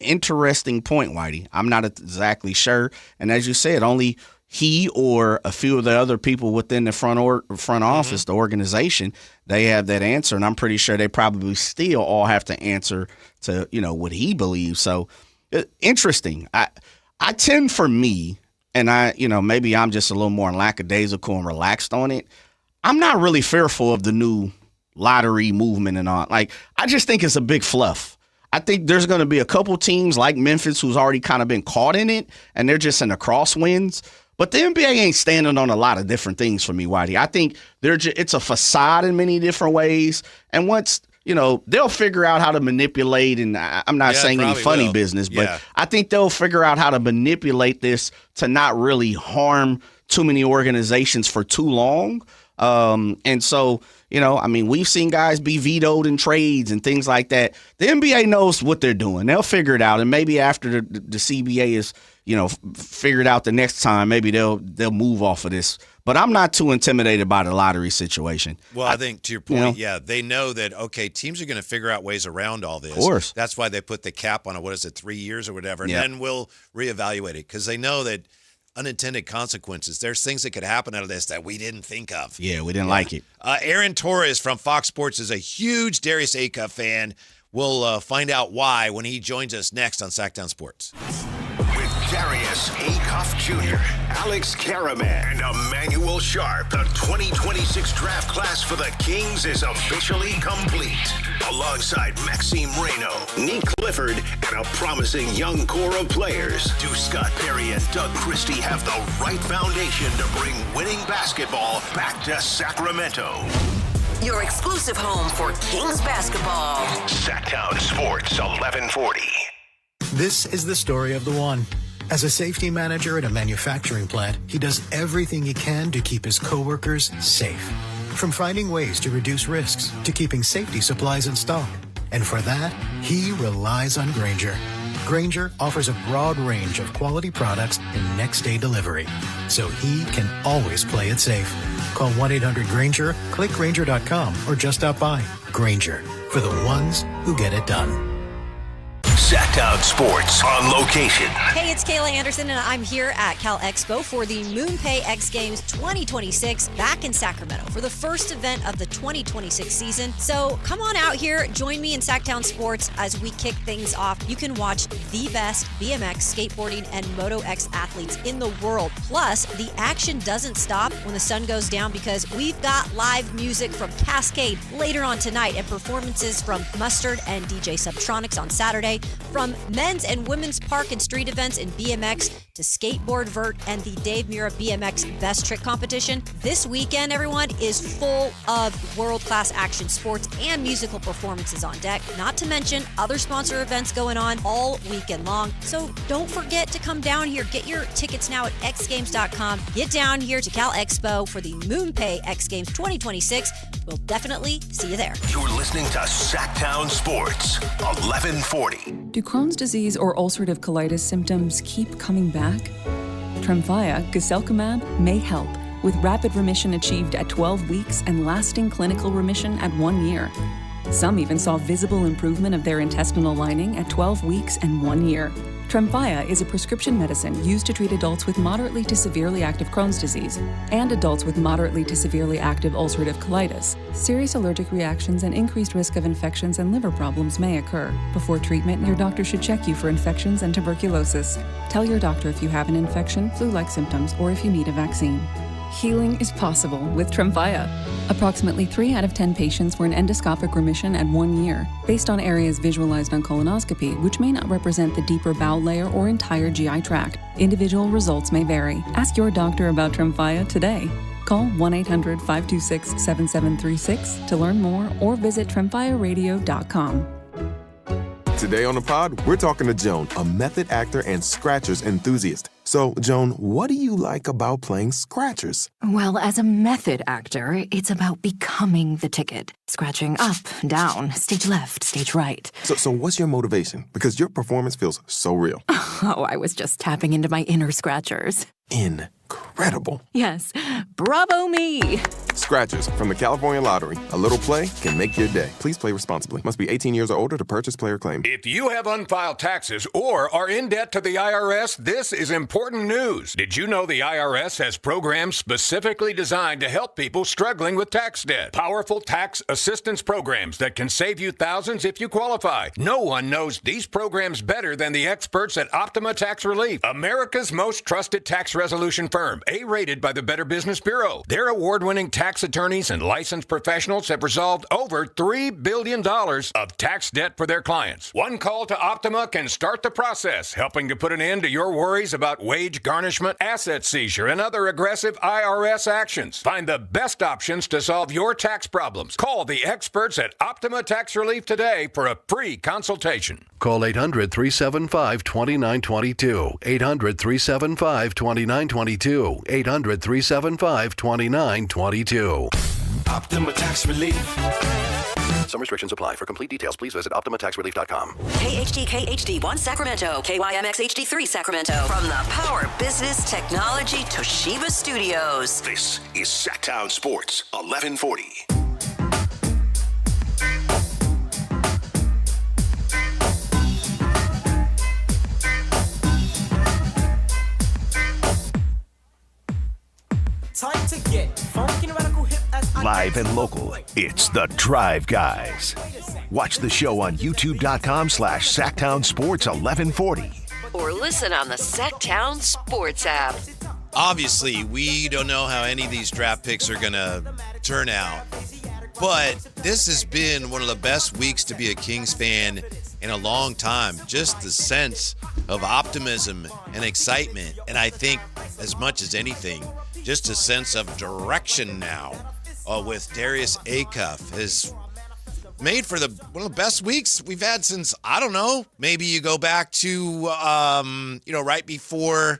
interesting point, Whitey. I'm not exactly sure. And as you said, only he or a few of the other people within the front office, the organization, they have that answer. And I'm pretty sure they probably still all have to answer to, what he believes. So interesting. I tend for me, and maybe I'm just a little more lackadaisical and relaxed on it. I'm not really fearful of the new lottery movement and all. Like, I just think it's a big fluff. I think there's going to be a couple teams like Memphis who's already kind of been caught in it, and they're just in the crosswinds. But the NBA ain't standing on a lot of different things for me, Whitey. I think it's a facade in many different ways. And once, they'll figure out how to manipulate, and I'm not saying any funny business, but I think they'll figure out how to manipulate this to not really harm too many organizations for too long. And so, we've seen guys be vetoed in trades and things like that. The NBA knows what they're doing. They'll figure it out. And maybe after the CBA is, figured out the next time, maybe they'll move off of this. But I'm not too intimidated by the lottery situation. Well, I think to your point, they know that, teams are going to figure out ways around all this. Of course. That's why they put the cap on it, 3 years or whatever, and then we'll reevaluate it because they know that unintended consequences. There's things that could happen out of this that we didn't think of. Yeah, we didn't like it. Aaron Torres from Fox Sports is a huge Darius Acuff fan. We'll find out why when he joins us next on Sacktown Sports. With Darius Acuff Jr., Alex Karaban, and Emanuel Sharp, the 2026 draft class for the Kings is officially complete. Alongside Maxime Reyno, Nick Clifford, and a promising young core of players, do Scott Perry and Doug Christie have the right foundation to bring winning basketball back to Sacramento? Your exclusive home for Kings basketball. Sacktown Sports 1140. This is the story of the one. As a safety manager at a manufacturing plant, he does everything he can to keep his coworkers safe. From finding ways to reduce risks to keeping safety supplies in stock. And for that, he relies on Grainger. Grainger offers a broad range of quality products and next-day delivery, so he can always play it safe. Call 1-800-GRAINGER, click Grainger.com, or just stop by. Grainger, for the ones who get it done. Sacktown Sports on location. Hey, it's Kayla Anderson, and I'm here at Cal Expo for the MoonPay X Games 2026 back in Sacramento for the first event of the 2026 season. So come on out here, join me in Sacktown Sports as we kick things off. You can watch the best BMX, skateboarding, and Moto X athletes in the world. Plus, the action doesn't stop when the sun goes down because we've got live music from Cascade later on tonight and performances from Mustard and DJ Subtronics on Saturday. From men's and women's park and street events in BMX to skateboard vert and the Dave Mura BMX Best Trick Competition, this weekend, everyone, is full of world-class action sports and musical performances on deck, not to mention other sponsor events going on all weekend long. So don't forget to come down here. Get your tickets now at xgames.com. Get down here to Cal Expo for the MoonPay X Games 2026. We'll definitely see you there. You're listening to Sacktown Sports 1140. Do Crohn's disease or ulcerative colitis symptoms keep coming back? Tremfya, guselkumab, may help, with rapid remission achieved at 12 weeks and lasting clinical remission at 1 year. Some even saw visible improvement of their intestinal lining at 12 weeks and 1 year. Tremfya is a prescription medicine used to treat adults with moderately to severely active Crohn's disease and adults with moderately to severely active ulcerative colitis. Serious allergic reactions and increased risk of infections and liver problems may occur. Before treatment, your doctor should check you for infections and tuberculosis. Tell your doctor if you have an infection, flu-like symptoms, or if you need a vaccine. Healing is possible with Tremfya. Approximately 3 out of 10 patients were in endoscopic remission at 1 year, based on areas visualized on colonoscopy, which may not represent the deeper bowel layer or entire GI tract. Individual results may vary. Ask your doctor about Tremfya today. Call 1-800-526-7736 to learn more or visit tremfyaradio.com. Today on the pod, we're talking to Joan, a method actor and Scratchers enthusiast. So, Joan, what do you like about playing Scratchers? Well, as a method actor, it's about becoming the ticket. Scratching up, down, stage left, stage right. So what's your motivation? Because your performance feels so real. Oh, I was just tapping into my inner Scratchers. Incredible. Yes. Bravo me. Scratchers from the California Lottery. A little play can make your day. Please play responsibly. Must be 18 years or older to purchase player claim. If you have unfiled taxes or are in debt to the IRS, this is important news. Did you know the IRS has programs specifically designed to help people struggling with tax debt? Powerful tax assistance programs that can save you thousands if you qualify. No one knows these programs better than the experts at Optima Tax Relief, America's most trusted tax resolution firm, A-rated by the Better Business Bureau. Their award-winning tax attorneys and licensed professionals have resolved over $3 billion of tax debt for their clients. One call to Optima can start the process, helping to put an end to your worries about wage garnishment, asset seizure, and other aggressive IRS actions. Find the best options to solve your tax problems. Call the experts at Optima Tax Relief today for a free consultation. Call 800-375-2922. 800-375-2922. 800-375-2922. Optima Tax Relief. Some restrictions apply. For complete details, please visit OptimaTaxRelief.com. KHD1 Sacramento, KYMX HD3 Sacramento. From the Power Business Technology Toshiba Studios. This is Sacktown Sports 1140. Time to get funky and radical hip as Live and local, it's the Drive Guys. Watch the show on youtube.com/Sacktown Sports 1140. Or listen on the Sacktown Sports app. Obviously, we don't know how any of these draft picks are going to turn out. But this has been one of the best weeks to be a Kings fan in a long time. Just the sense of optimism and excitement. And I think, as much as anything, just a sense of direction now with Darius Acuff has made for one of the best weeks we've had since, I don't know, maybe you go back to, right before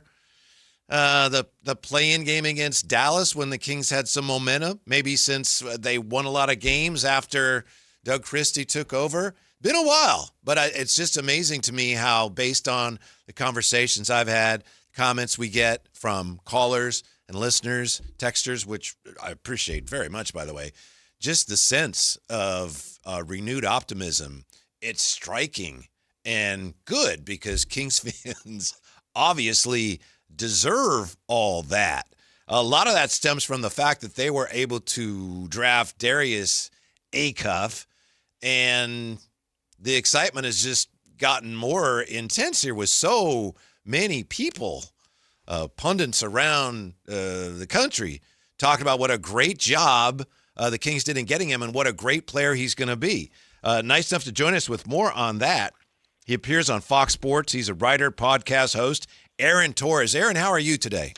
the play-in game against Dallas when the Kings had some momentum, maybe since they won a lot of games after Doug Christie took over. Been a while, but it's just amazing to me how, based on the conversations I've had, comments we get from callers and listeners, texters, which I appreciate very much, by the way, just the sense of renewed optimism. It's striking and good because Kings fans obviously deserve all that. A lot of that stems from the fact that they were able to draft Darius Acuff, and the excitement has just gotten more intense here with so many people, pundits around the country, talking about what a great job the Kings did in getting him and what a great player he's going to be. Nice enough to join us with more on that. He appears on Fox Sports. He's a writer, podcast host, Aaron Torres. Aaron, how are you today?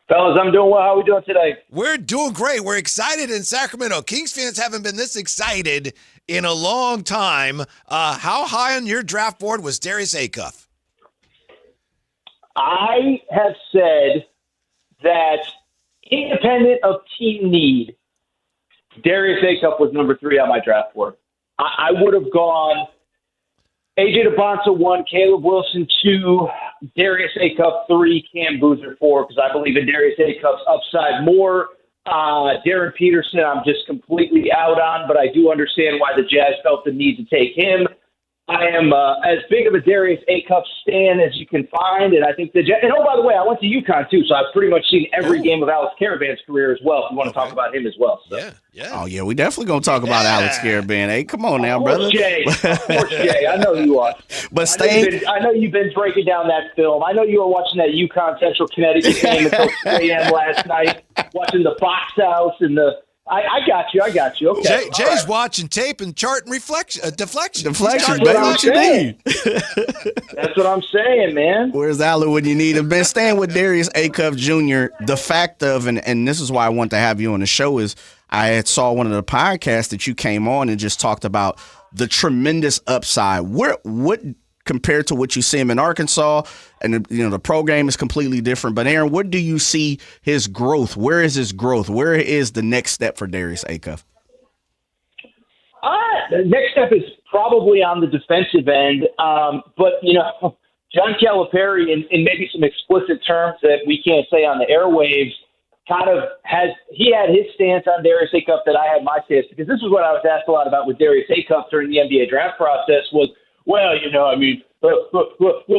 Fellas, I'm doing well. How are we doing today? We're doing great. We're excited in Sacramento. Kings fans haven't been this excited in a long time. How high on your draft board was Darius Acuff? I have said that independent of team need, Darius Acuff was number 3 on my draft board. I would have gone AJ DeBonsa 1, Caleb Wilson 2, Darius Acuff 3, Cam Boozer 4, because I believe in Darius Acuff's upside more. Darren Peterson, I'm just completely out on, but I do understand why the Jazz felt the need to take him. I am as big of a Darius Acuff stan as you can find, and I think the Jazz. And by the way, I went to UConn too, so I've pretty much seen every game of Alex Karaban's career as well. If you want to talk about him as well, so. Yeah. Oh yeah, we definitely gonna talk about Alex Karaban. Hey, come on now, brother. Jay, of course, Jay. I know you are. But I know you've been breaking down that film. I know you were watching that UConn Central Connecticut game until 2 a.m. last night, watching the box house and the. I got you. Okay. Jay's right. Watching tape and chart and deflection. Deflection, baby. What you need? That's what I'm saying, man. Where's Alan when you need him? Been staying with Darius Acuff Jr. The fact of, and this is why I want to have you on the show, is I had saw one of the podcasts that you came on and just talked about the tremendous upside. What compared to what you see him in Arkansas, and the program is completely different. But Aaron, what do you see his growth? Where is his growth? Where is the next step for Darius Acuff? The next step is probably on the defensive end. But John Calipari, in maybe some explicit terms that we can't say on the airwaves, kind of had his stance on Darius Acuff that I had my stance, because this is what I was asked a lot about with Darius Acuff during the NBA draft process was, well,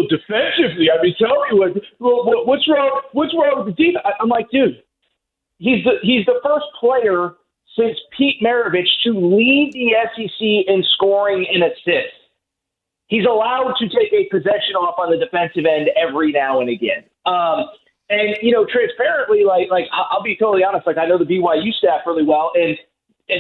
defensively, tell me what's wrong with the defense? I'm like, dude, he's the first player since Pete Maravich to lead the SEC in scoring and assists. He's allowed to take a possession off on the defensive end every now and again. And, transparently, I'll be totally honest, I know the BYU staff really well, and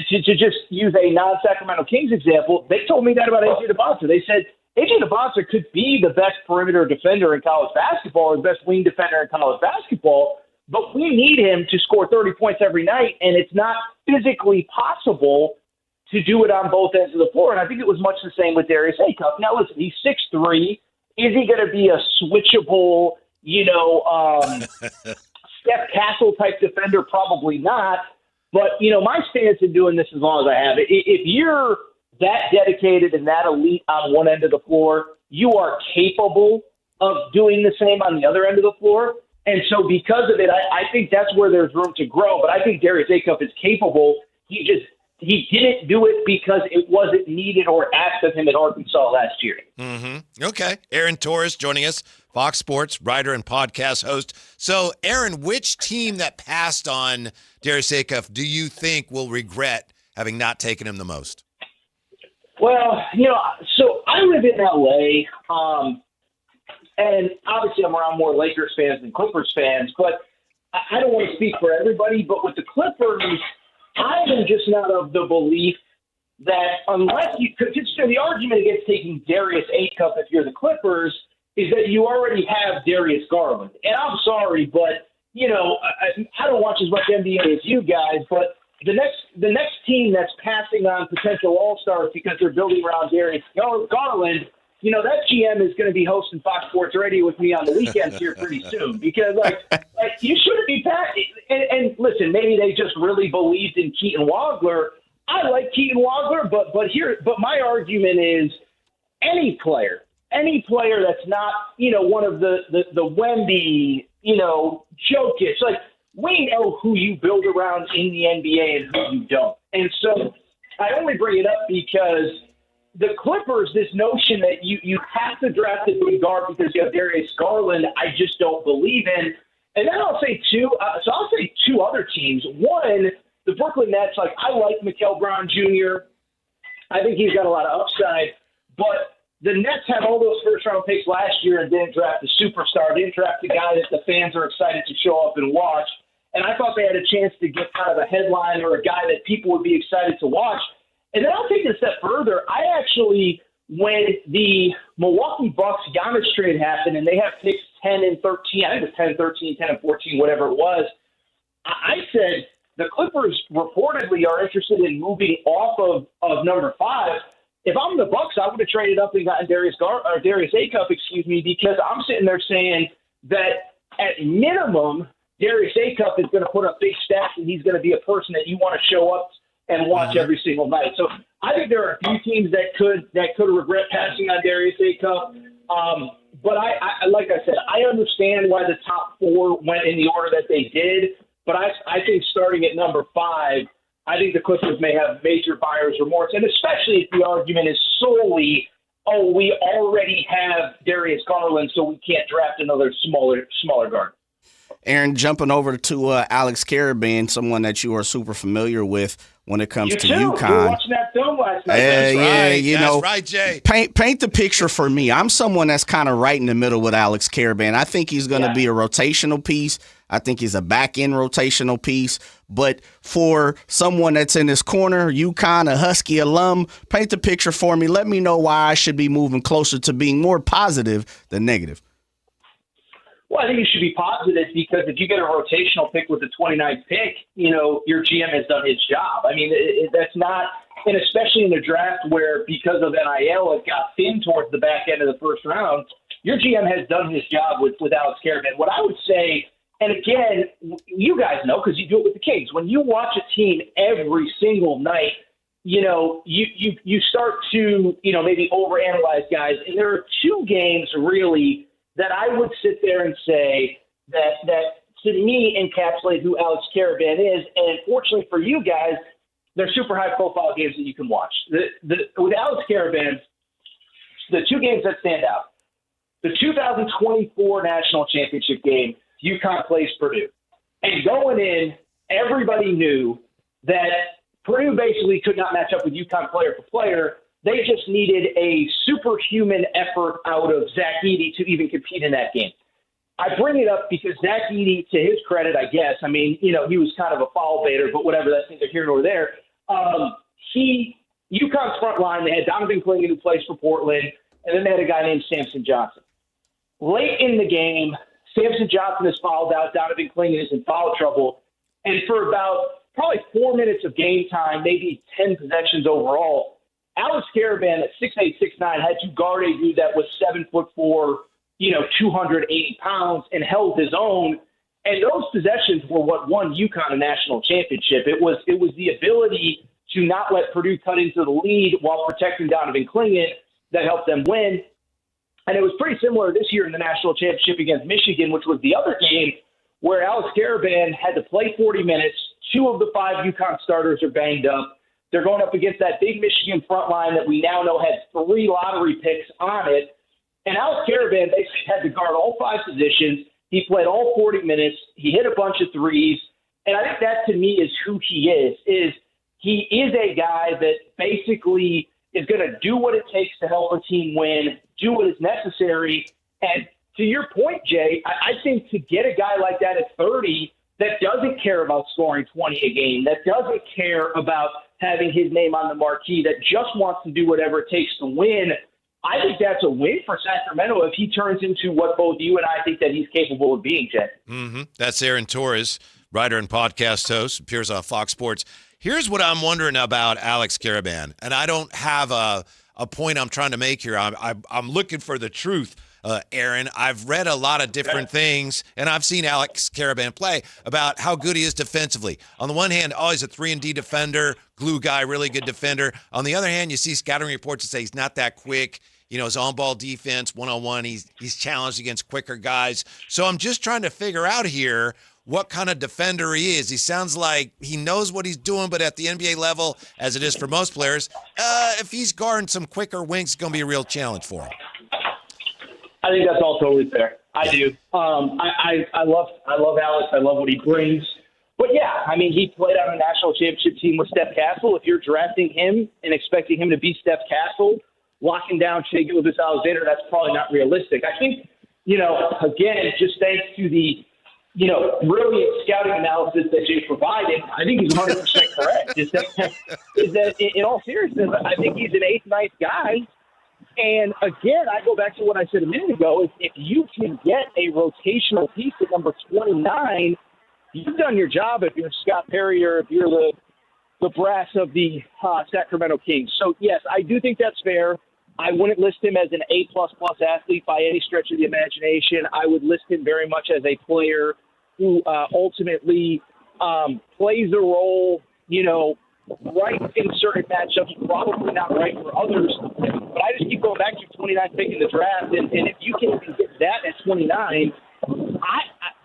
to just use a non-Sacramento Kings example, they told me that about AJ DeBonsa. They said AJ DeBonsa could be the best perimeter defender in college basketball or the best wing defender in college basketball, but we need him to score 30 points every night, and it's not physically possible to do it on both ends of the floor. And I think it was much the same with Darius Acuff. Now, listen, he's 6'3". Is he going to be a switchable, Steph Castle-type defender? Probably not. But, my stance in doing this as long as I have it, if you're that dedicated and that elite on one end of the floor, you are capable of doing the same on the other end of the floor. And so because of it, I think that's where there's room to grow. But I think Darius Acuff is capable. He didn't do it because it wasn't needed or asked of him at Arkansas last year. Mm-hmm. Okay. Aaron Torres joining us, Fox Sports writer and podcast host. So, Aaron, which team that passed on Darius Acuff do you think will regret having not taken him the most? Well, so I live in L.A., and obviously I'm around more Lakers fans than Clippers fans, but I don't want to speak for everybody, but with the Clippers, I am just not of the belief that unless you could consider the argument against taking Darius Acuff if you're the Clippers is that you already have Darius Garland. And I'm sorry, but, I don't watch as much NBA as you guys, but the next team that's passing on potential all-stars because they're building around Darius Garland, that GM is going to be hosting Fox Sports Radio with me on the weekends here pretty soon because, you shouldn't be passing. And listen, maybe they just really believed in Keaton Wagler. I like Keaton Wagler, but my argument is any player that's not, one of the Wemby, Jokic, we know who you build around in the NBA and who you don't. And so I only bring it up because the Clippers, this notion that you have to draft a big guard because you have Darius Garland, I just don't believe in. And then I'll say two other teams. One, the Brooklyn Nets, I like Mikael Brown Jr. I think he's got a lot of upside. But the Nets had all those first-round picks last year and didn't draft a superstar, didn't draft a guy that the fans are excited to show up and watch. And I thought they had a chance to get kind of a headline or a guy that people would be excited to watch. And then I'll take it a step further. I actually, when the Milwaukee Bucks Giannis trade happened and they have picks 10 and 13, I think it was 10, 13, 10 and 14, whatever it was, I said the Clippers reportedly are interested in moving off of number 5. If I'm the Bucks, I would have traded up and gotten Darius Acuff, because I'm sitting there saying that at minimum, Darius Acuff is going to put up big stats and he's going to be a person that you want to show up and watch every single night. So I think there are a few teams that could regret passing on Darius Acuff. But I like I said, I understand why the top 4 went in the order that they did. But I think starting at number 5, I think the Clippers may have major buyer's remorse, and especially if the argument is solely, we already have Darius Garland, so we can't draft another smaller guard. Aaron, jumping over to Alex Karaban, someone that you are super familiar with when it comes to UConn. We were watching that film last night. That's right, Jay. Paint the picture for me. I'm someone that's kind of right in the middle with Alex Karaban. I think he's going to be a rotational piece. I think he's a back-end rotational piece. But for someone that's in this corner, UConn, a Husky alum, paint the picture for me. Let me know why I should be moving closer to being more positive than negative. Well, I think you should be positive because if you get a rotational pick with the 29th pick, your GM has done his job. I mean, that's not – and especially in the draft where because of NIL it got thin towards the back end of the first round, your GM has done his job with Alex Karaban. What I would say – and again, you guys know because you do it with the Kings. When you watch a team every single night, you start to, maybe overanalyze guys. And there are 2 games really that I would sit there and say that to me encapsulate who Alex Karaban is. And fortunately for you guys, they're super high-profile games that you can watch. With Alex Karaban, the 2 games that stand out, the 2024 National Championship game, UConn plays Purdue. And going in, everybody knew that Purdue basically could not match up with UConn player for player. They just needed a superhuman effort out of Zach Edey to even compete in that game. I bring it up because Zach Edey, to his credit, I guess, I mean, he was kind of a foul baiter, but whatever, that's neither here nor there. UConn's front line, they had Donovan Clingan, who plays for Portland, and then they had a guy named Samson Johnson. Late in the game, Samson Johnson is fouled out, Donovan Clingan is in foul trouble, and for about probably 4 minutes of game time, maybe 10 possessions overall, Alex Karaban at 6'8", 6'9", had to guard a dude that was 7'4", 280 pounds, and held his own. And those possessions were what won UConn a national championship. It was the ability to not let Purdue cut into the lead while protecting Donovan Clingan that helped them win. And it was pretty similar this year in the national championship against Michigan, which was the other game where Alex Karaban had to play 40 minutes. 2 of the 5 UConn starters are banged up. They're going up against that big Michigan front line that we now know had 3 lottery picks on it. And Alex Karaban basically had to guard all 5 positions. He played all 40 minutes. He hit a bunch of threes. And I think that, to me, is who he is he is a guy that basically is going to do what it takes to help a team win, do what is necessary. And to your point, Jay, I think to get a guy like that at 30 that doesn't care about scoring 20 a game, that doesn't care about having his name on the marquee, that just wants to do whatever it takes to win, I think that's a win for Sacramento if he turns into what both you and I think that he's capable of being, Jay. Mm-hmm. That's Aaron Torres, writer and podcast host, appears on Fox Sports. Here's what I'm wondering about Alex Karaban, and I don't have a point I'm trying to make here. I'm looking for the truth, Aaron. I've read a lot of different things, and I've seen Alex Karaban play about how good he is defensively. On the one hand, he's a 3-and-D defender, glue guy, really good defender. On the other hand, you see scouting reports that say he's not that quick. His on-ball defense, one-on-one, he's challenged against quicker guys. So I'm just trying to figure out here what kind of defender he is. He sounds like he knows what he's doing, but at the NBA level, as it is for most players, if he's guarding some quicker wings, it's going to be a real challenge for him. I think that's all totally fair. I do. I love Alex. I love what he brings. But yeah, I mean, he played on a national championship team with Steph Castle. If you're drafting him and expecting him to be Steph Castle, locking down Shai Gilgeous-Alexander, that's probably not realistic. I think, again, just thanks to the brilliant scouting analysis that Jay provided, I think he's 100% correct. Is that in all seriousness, I think he's an 8th, 9th guy. And again, I go back to what I said a minute ago. If you can get a rotational piece at number 29, you've done your job if you're Scott Perry or if you're the brass of the Sacramento Kings. So, yes, I do think that's fair. I wouldn't list him as an A++ athlete by any stretch of the imagination. I would list him very much as a player who ultimately plays a role, right in certain matchups, probably not right for others. But I just keep going back to 29 pick in the draft, and if you can get that at 29,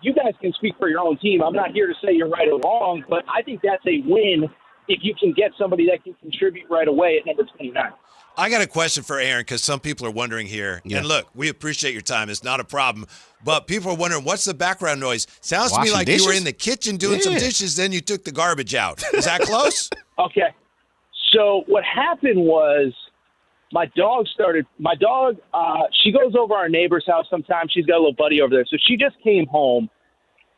you guys can speak for your own team. I'm not here to say you're right or wrong, but I think that's a win if you can get somebody that can contribute right away at number 29. I got a question for Aaron because some people are wondering here. Yeah. And look, we appreciate your time. It's not a problem. But people are wondering, what's the background noise? Sounds to me like dishes? You were in the kitchen doing some dishes, then you took the garbage out. Is that close? Okay. So what happened was my dog, she goes over our neighbor's house sometimes. She's got a little buddy over there. So she just came home,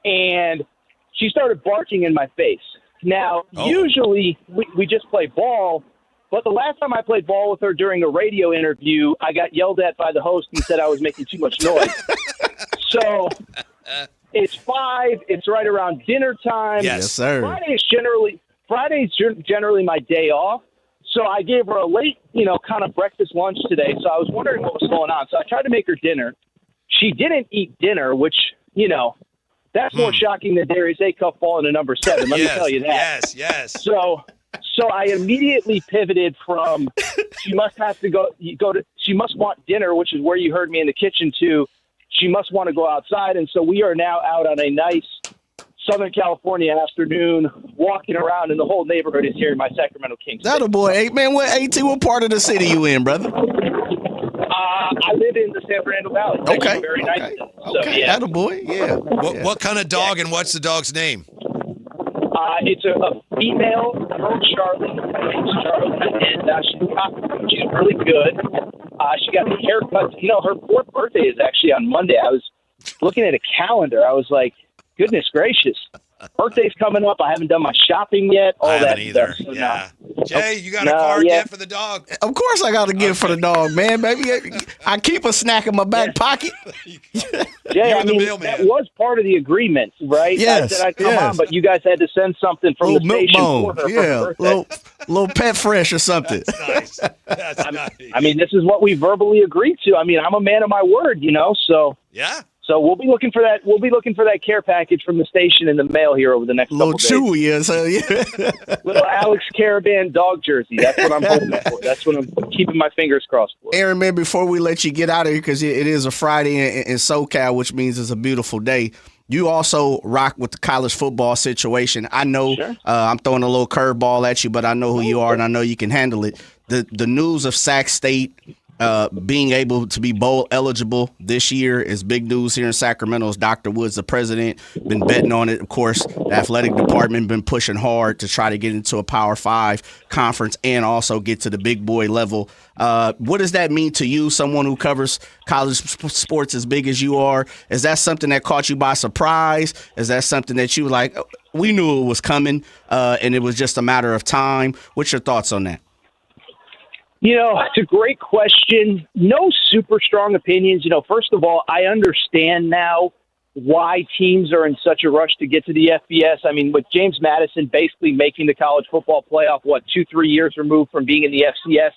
and she started barking in my face. Now, usually we just play ball, but the last time I played ball with her during a radio interview, I got yelled at by the host and said I was making too much noise. So it's 5. It's right around dinner time. Yes, sir. Friday's generally my day off. So I gave her a late, kind of breakfast lunch today. So I was wondering what was going on. So I tried to make her dinner. She didn't eat dinner, which, that's more shocking than Darius Acuff falling to number 7. Let me tell you that. Yes. So I immediately pivoted from she must want dinner, which is where you heard me in the kitchen, to she must want to go outside. And so we are now out on a nice Southern California afternoon, walking around, and the whole neighborhood is hearing my Sacramento Kings. That a boy. Hey, man, what part of the city you in, brother? I live in the San Fernando Valley. Okay. Very nice. So, yeah. That a boy. Yeah. What kind of dog and what's the dog's name? It's a female called Charlie. Her name's Charlie, and she's really good. She got the haircut. Her 4th birthday is actually on Monday. I was looking at a calendar, I was like, goodness gracious. Birthday's coming up. I haven't done my shopping yet. All I haven't that either. stuff. So Yeah. Jay, you got a card yet for the dog? Of course I got a gift for the dog, man. Baby, I keep a snack in my back pocket. Jay, I mean, that was part of the agreement, right? Yes, I said I'd come yes. on, but you guys had to send something from the milk station bone. for her for her birthday. Little pet fresh or something. Nice. That's nice. I mean, this is what we verbally agreed to. I mean, I'm a man of my word, so. Yeah. So we'll be looking for that. We'll be looking for that care package from the station in the mail here over the next couple days. Little chewy, Little Alex Karaban dog jersey. That's what I'm hoping for. That's what I'm keeping my fingers crossed for. Aaron, man, before we let you get out of here, because it is a Friday in SoCal, which means it's a beautiful day. You also rock with the college football situation. I know I'm throwing a little curveball at you, but I know who you are, and I know you can handle it. The news of Sac State being able to be bowl eligible this year is big news here in Sacramento. As Dr. Woods, the president, been betting on it. Of course, the athletic department been pushing hard to try to get into a Power 5 conference and also get to the big boy level. What does that mean to you, someone who covers college sports as big as you are? Is that something that caught you by surprise? Is that something that you like, we knew it was coming, and it was just a matter of time? What's your thoughts on that? It's a great question. No super strong opinions. First of all, I understand now why teams are in such a rush to get to the FBS. I mean, with James Madison basically making the college football playoff, 2-3 years removed from being in the FCS,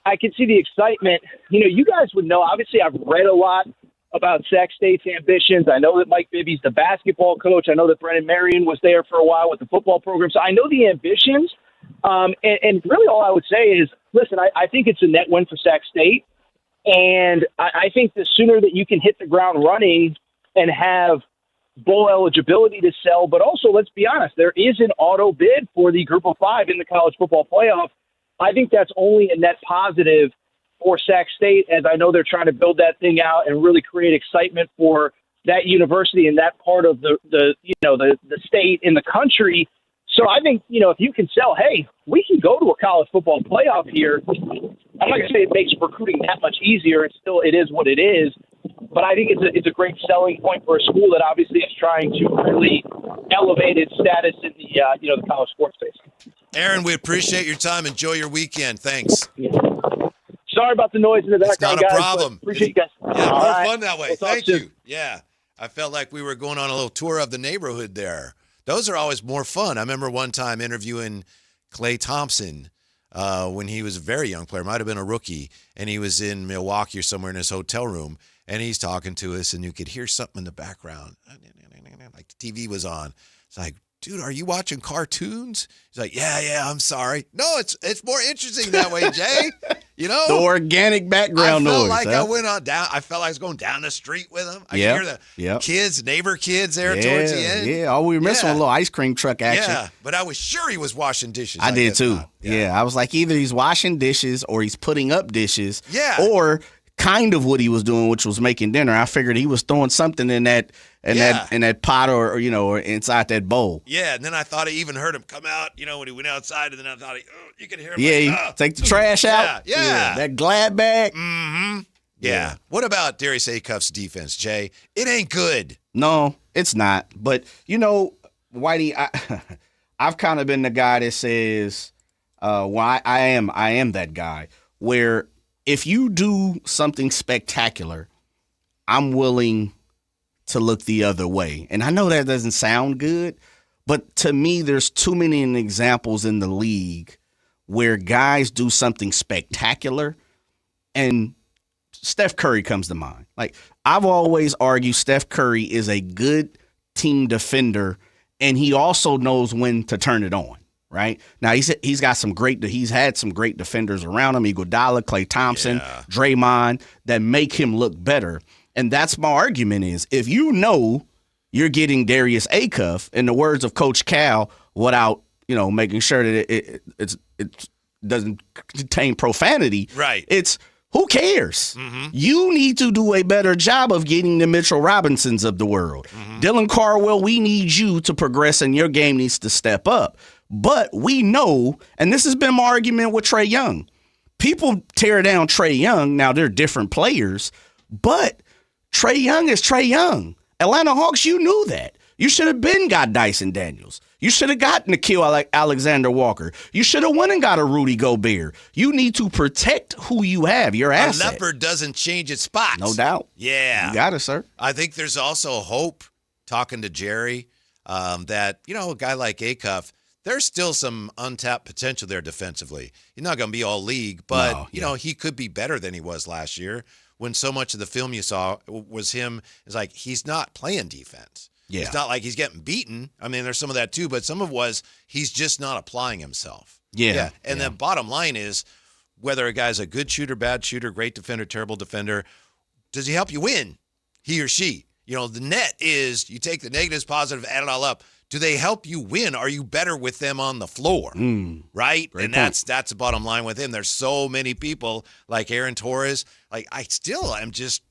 I can see the excitement. You guys would know, obviously I've read a lot about Sac State's ambitions. I know that Mike Bibby's the basketball coach. I know that Brennan Marion was there for a while with the football program. So I know the ambitions. And really all I would say is, listen, I think it's a net win for Sac State. And I think the sooner that you can hit the ground running and have bowl eligibility to sell, but also, let's be honest, there is an auto bid for the Group of Five in the college football playoff. I think that's only a net positive for Sac State, as I know they're trying to build that thing out and really create excitement for that university and that part of the state in the country. So I think, if you can sell, hey, we can go to a college football playoff here. I'm not going to say it makes recruiting that much easier. It is what it is. But I think it's a great selling point for a school that obviously is trying to really elevate its status in the college sports space. Aaron, we appreciate your time. Enjoy your weekend. Thanks. Sorry about the noise in the background, guys. It's not a guys, problem. Appreciate you guys. Yeah, All more right. fun that way. We'll Thank soon. you. Yeah, I felt like we were going on a little tour of the neighborhood there. Those are always more fun. I remember one time interviewing Klay Thompson when he was a very young player, might have been a rookie, and he was in Milwaukee or somewhere in his hotel room, and he's talking to us, and you could hear something in the background. Like the TV was on. It's like, dude, are you watching cartoons? He's like, yeah, I'm sorry. No, it's more interesting that way, Jay. The organic background noise. I felt like I felt like I was going down the street with him. I could hear the neighbor kids there towards the end. Yeah, all we were missing was a little ice cream truck action. Yeah, but I was sure he was washing dishes. I did too. Yeah, I was like, either he's washing dishes or he's putting up dishes. Yeah. Or kind of what he was doing, which was making dinner. I figured he was throwing something in that pot or inside that bowl. Yeah, and then I thought I even heard him come out, when he went outside, and then I thought you could hear him. Yeah, take the trash out. Yeah. That Glad bag. Mm-hmm. Yeah. What about Darius Acuff's defense, Jay? It ain't good. No, it's not. But, Whitey, I've kind of been the guy that says, I am that guy, where if you do something spectacular, I'm willing to look the other way. And I know that doesn't sound good, but to me, there's too many examples in the league where guys do something spectacular, and Steph Curry comes to mind. Like, I've always argued Steph Curry is a good team defender, and he also knows when to turn it on. Right now, he's had some great defenders around him. Iguodala, Klay Thompson, Draymond, that make him look better. And that's my argument is, if you know you're getting Darius Acuff, in the words of Coach Cal, without making sure that it doesn't contain profanity. Right. It's who cares? Mm-hmm. You need to do a better job of getting the Mitchell Robinsons of the world. Mm-hmm. Dylan Carwell, we need you to progress, and your game needs to step up. But we know, and this has been my argument with Trae Young, people tear down Trae Young. Now, they're different players, but Trae Young is Trae Young. Atlanta Hawks, you knew that. You should have been got Dyson Daniels. You should have got Nikhil Alexander Walker. You should have went and got a Rudy Gobert. You need to protect who you have, your asset. A leopard doesn't change its spots. No doubt. Yeah. You got it, sir. I think there's also hope, talking to Jerry, that, a guy like Acuff, there's still some untapped potential there defensively. He's not going to be all league, but, he could be better than he was last year when so much of the film you saw was him. It's like he's not playing defense. Yeah. It's not like he's getting beaten. I mean, there's some of that too, but some of it was he's just not applying himself. Yeah. And the bottom line is whether a guy's a good shooter, bad shooter, great defender, terrible defender, does he help you win? He or she. The net is you take the negatives, positive, add it all up. Do they help you win? Are you better with them on the floor? Right? Great and point. that's the bottom line with him. There's so many people like Aaron Torres. Like I still am just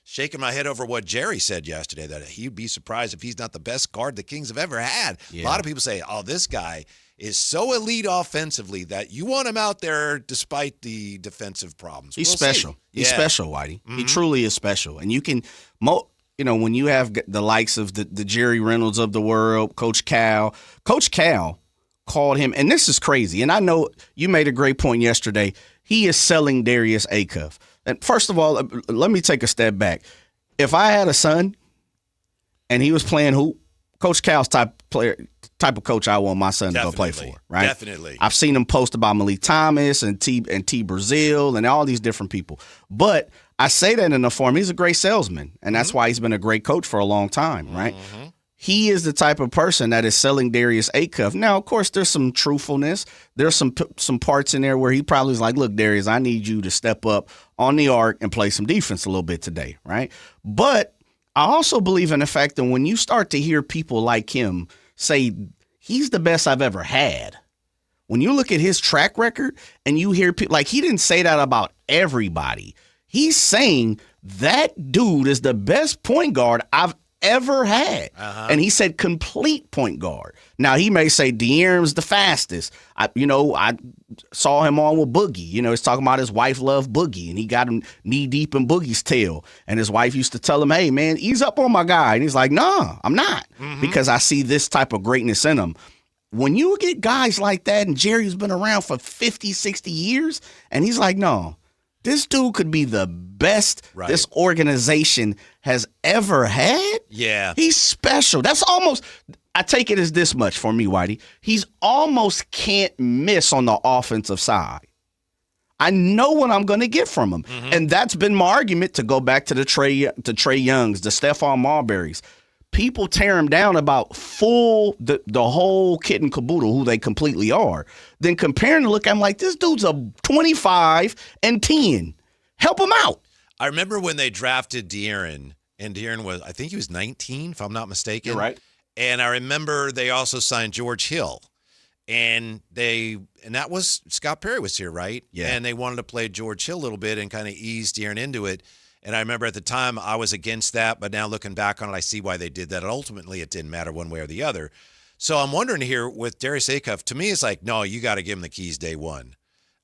shaking my head over what Jerry said yesterday, that he'd be surprised if he's not the best guard the Kings have ever had. Yeah. A lot of people say, this guy is so elite offensively that you want him out there despite the defensive problems. He's special. He's special, Whitey. Mm-hmm. He truly is special. And you can, when you have the likes of the Jerry Reynolds of the world, Coach Cal called him, and this is crazy. And I know you made a great point yesterday. He is selling Darius Acuff. And first of all, let me take a step back. If I had a son and he was playing hoop, Coach Cal's type of coach I want my son to go play for, right? Definitely. I've seen him post about Malik Thomas and T Brazil and all these different people. But I say that in the form, he's a great salesman, and that's why he's been a great coach for a long time, right? Mm-hmm. He is the type of person that is selling Darius Acuff. Now, of course, there's some truthfulness. There's some parts in there where he probably is like, look, Darius, I need you to step up on the arc and play some defense a little bit today, right? But I also believe in the fact that when you start to hear people like him say he's the best I've ever had, when you look at his track record and you hear people, like he didn't say that about everybody. He's saying that dude is the best point guard I've ever had. And he said complete point guard. Now, he may say De'Aaron's the fastest. I saw him on with Boogie. He's talking about his wife loved Boogie, and he got him knee deep in Boogie's tail. And his wife used to tell him, hey, man, ease up on my guy. And he's like, nah, I'm not, because I see this type of greatness in him. When you get guys like that, and Jerry's been around for 50, 60 years, and he's like, no, this dude could be the best this organization has ever had. Yeah. He's special. That's almost, I take it as this much for me, Whitey. He's almost can't miss on the offensive side. I know what I'm going to get from him. And that's been my argument to go back to the Trae Youngs, the Stephon Marburys. People tear him down about the whole kit and caboodle, who they completely are. Then comparing to look at him like, this dude's a 25 and 10. Help him out. I remember when they drafted De'Aaron, and De'Aaron was, I think he was 19, if I'm not mistaken. You're right. And I remember they also signed George Hill. And that was, Scott Perry was here, right? Yeah. And they wanted to play George Hill a little bit and kind of ease De'Aaron into it. And I remember at the time I was against that, but now looking back on it, I see why they did that. And ultimately, it didn't matter one way or the other. So I'm wondering here with Darius Acuff, to me, it's like, no, you got to give him the keys day one.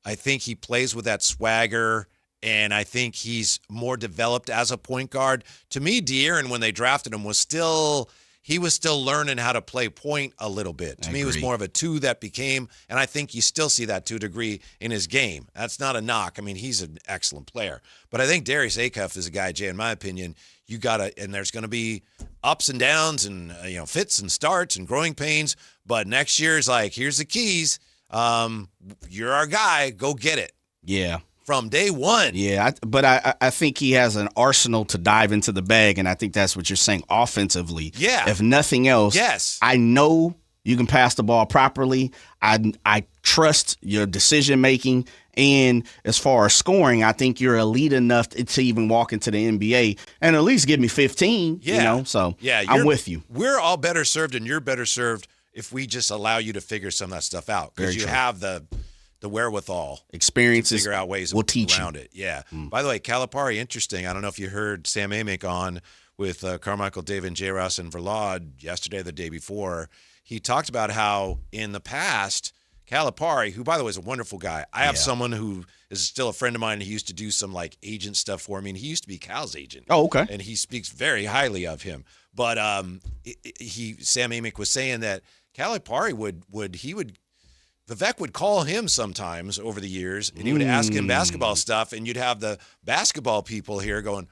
I think he plays with that swagger, and I think he's more developed as a point guard. To me, De'Aaron, when they drafted him, was still learning how to play point a little bit. To me, he was more of a two that became, and I think you still see that to a degree in his game. That's not a knock. I mean, he's an excellent player. But I think Darius Acuff is a guy, Jay, in my opinion, you got to, and there's going to be ups and downs and, fits and starts and growing pains. But next year is like, here's the keys. You're our guy. Go get it. Yeah. From day one. Yeah, but I think he has an arsenal to dive into the bag, and I think that's what you're saying offensively. Yeah. If nothing else, yes. I know you can pass the ball properly. I trust your decision-making, and as far as scoring, I think you're elite enough to even walk into the NBA and at least give me 15, So yeah, I'm with you. We're all better served, and you're better served if we just allow you to figure some of that stuff out, because you have the wherewithal, experiences, figure out ways we'll teach around it. Yeah. By the way, Calipari, interesting. I don't know if you heard Sam Amick on with Carmichael, David, J. Ross, and Verlaud yesterday, the day before. He talked about how in the past, Calipari, who by the way is a wonderful guy. I have someone who is still a friend of mine. He used to do some like agent stuff for me, and he used to be Cal's agent. Oh, okay. And he speaks very highly of him. But Sam Amick was saying that Calipari would Vivek would call him sometimes over the years, and he would ask him basketball stuff, and you'd have the basketball people here going,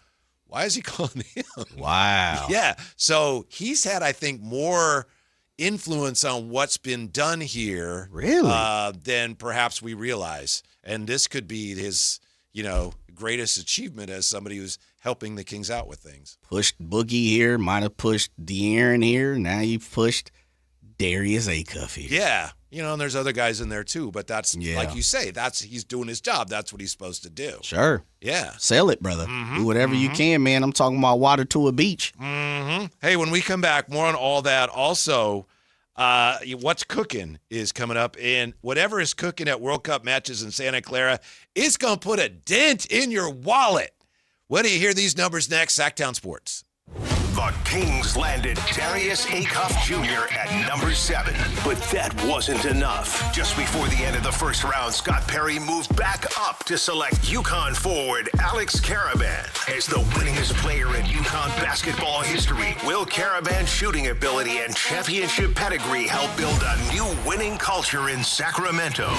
why is he calling him? Wow. Yeah. So he's had, I think, more influence on what's been done here than perhaps we realize. And this could be his, greatest achievement as somebody who's helping the Kings out with things. Pushed Boogie here, might have pushed De'Aaron here. Now you've pushed Darius Acuff here. Yeah. And there's other guys in there too, but that's like you say, he's doing his job. That's what he's supposed to do. Sure. Yeah. Sell it, brother. Do whatever you can, man. I'm talking about water to a beach. Hey, when we come back, more on all that. Also, what's cooking is coming up, and whatever is cooking at World Cup matches in Santa Clara is going to put a dent in your wallet. When do you hear these numbers next? Sacktown Sports. The Kings landed Darius Acuff Jr. at number 7. But that wasn't enough. Just before the end of the first round, Scott Perry moved back up to select UConn forward Alex Karaban as the winningest player in UConn basketball history. Will Karaban's shooting ability and championship pedigree help build a new winning culture in Sacramento?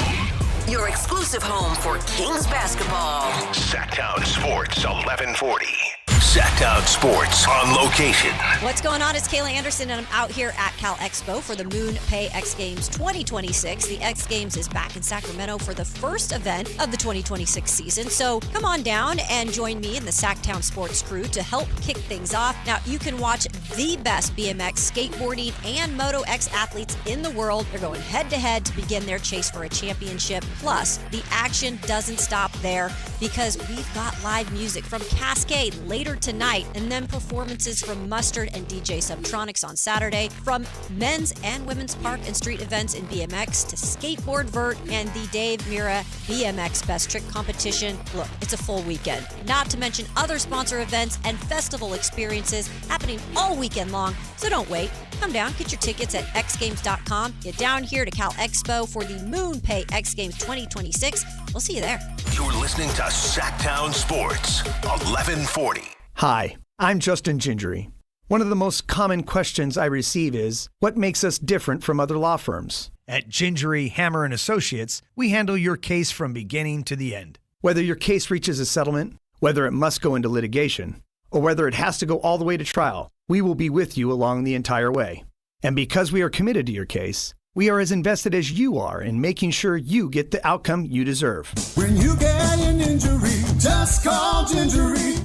Your exclusive home for Kings basketball. Sacktown Sports 1140. Sacktown Sports on location. What's going on? It's Kayla Anderson, and I'm out here at Cal Expo for the Moon Pay X Games 2026. The X Games is back in Sacramento for the first event of the 2026 season. So come on down and join me and the Sacktown Sports crew to help kick things off. Now, you can watch the best BMX, skateboarding, and Moto X athletes in the world. They're going head-to-head to begin their chase for a championship. Plus, the action doesn't stop there because we've got live music from Cascade later tonight, and then performances from Mustard and DJ Subtronics on Saturday. From men's and women's park and street events in BMX to skateboard vert and the Dave Mira BMX Best Trick competition. Look, it's a full weekend. Not to mention other sponsor events and festival experiences happening all weekend long. So don't wait. Come down, get your tickets at xgames.com. Get down here to Cal Expo for the Moon Pay X Games 2026. We'll see you there. You're listening to Sacktown Sports 1140. Hi, I'm Justin Gingery. One of the most common questions I receive is, what makes us different from other law firms? At Gingery, Hammer & Associates, we handle your case from beginning to the end. Whether your case reaches a settlement, whether it must go into litigation, or whether it has to go all the way to trial, we will be with you along the entire way. And because we are committed to your case, we are as invested as you are in making sure you get the outcome you deserve. When you get an injury, just call Gingery.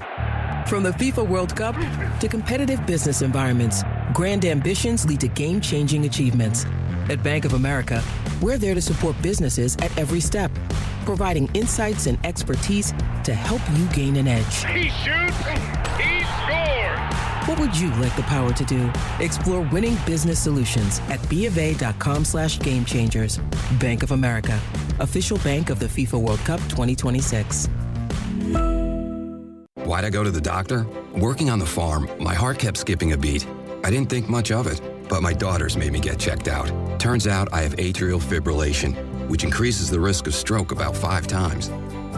From the FIFA World Cup to competitive business environments, grand ambitions lead to game-changing achievements. At Bank of America, we're there to support businesses at every step, providing insights and expertise to help you gain an edge. He shoots, he scores! What would you like the power to do? Explore winning business solutions at BofA.com/gamechangers. Bank of America, official bank of the FIFA World Cup 2026. Why'd I go to the doctor? Working on the farm, my heart kept skipping a beat. I didn't think much of it, but my daughters made me get checked out. Turns out I have atrial fibrillation, which increases the risk of stroke about 5 times.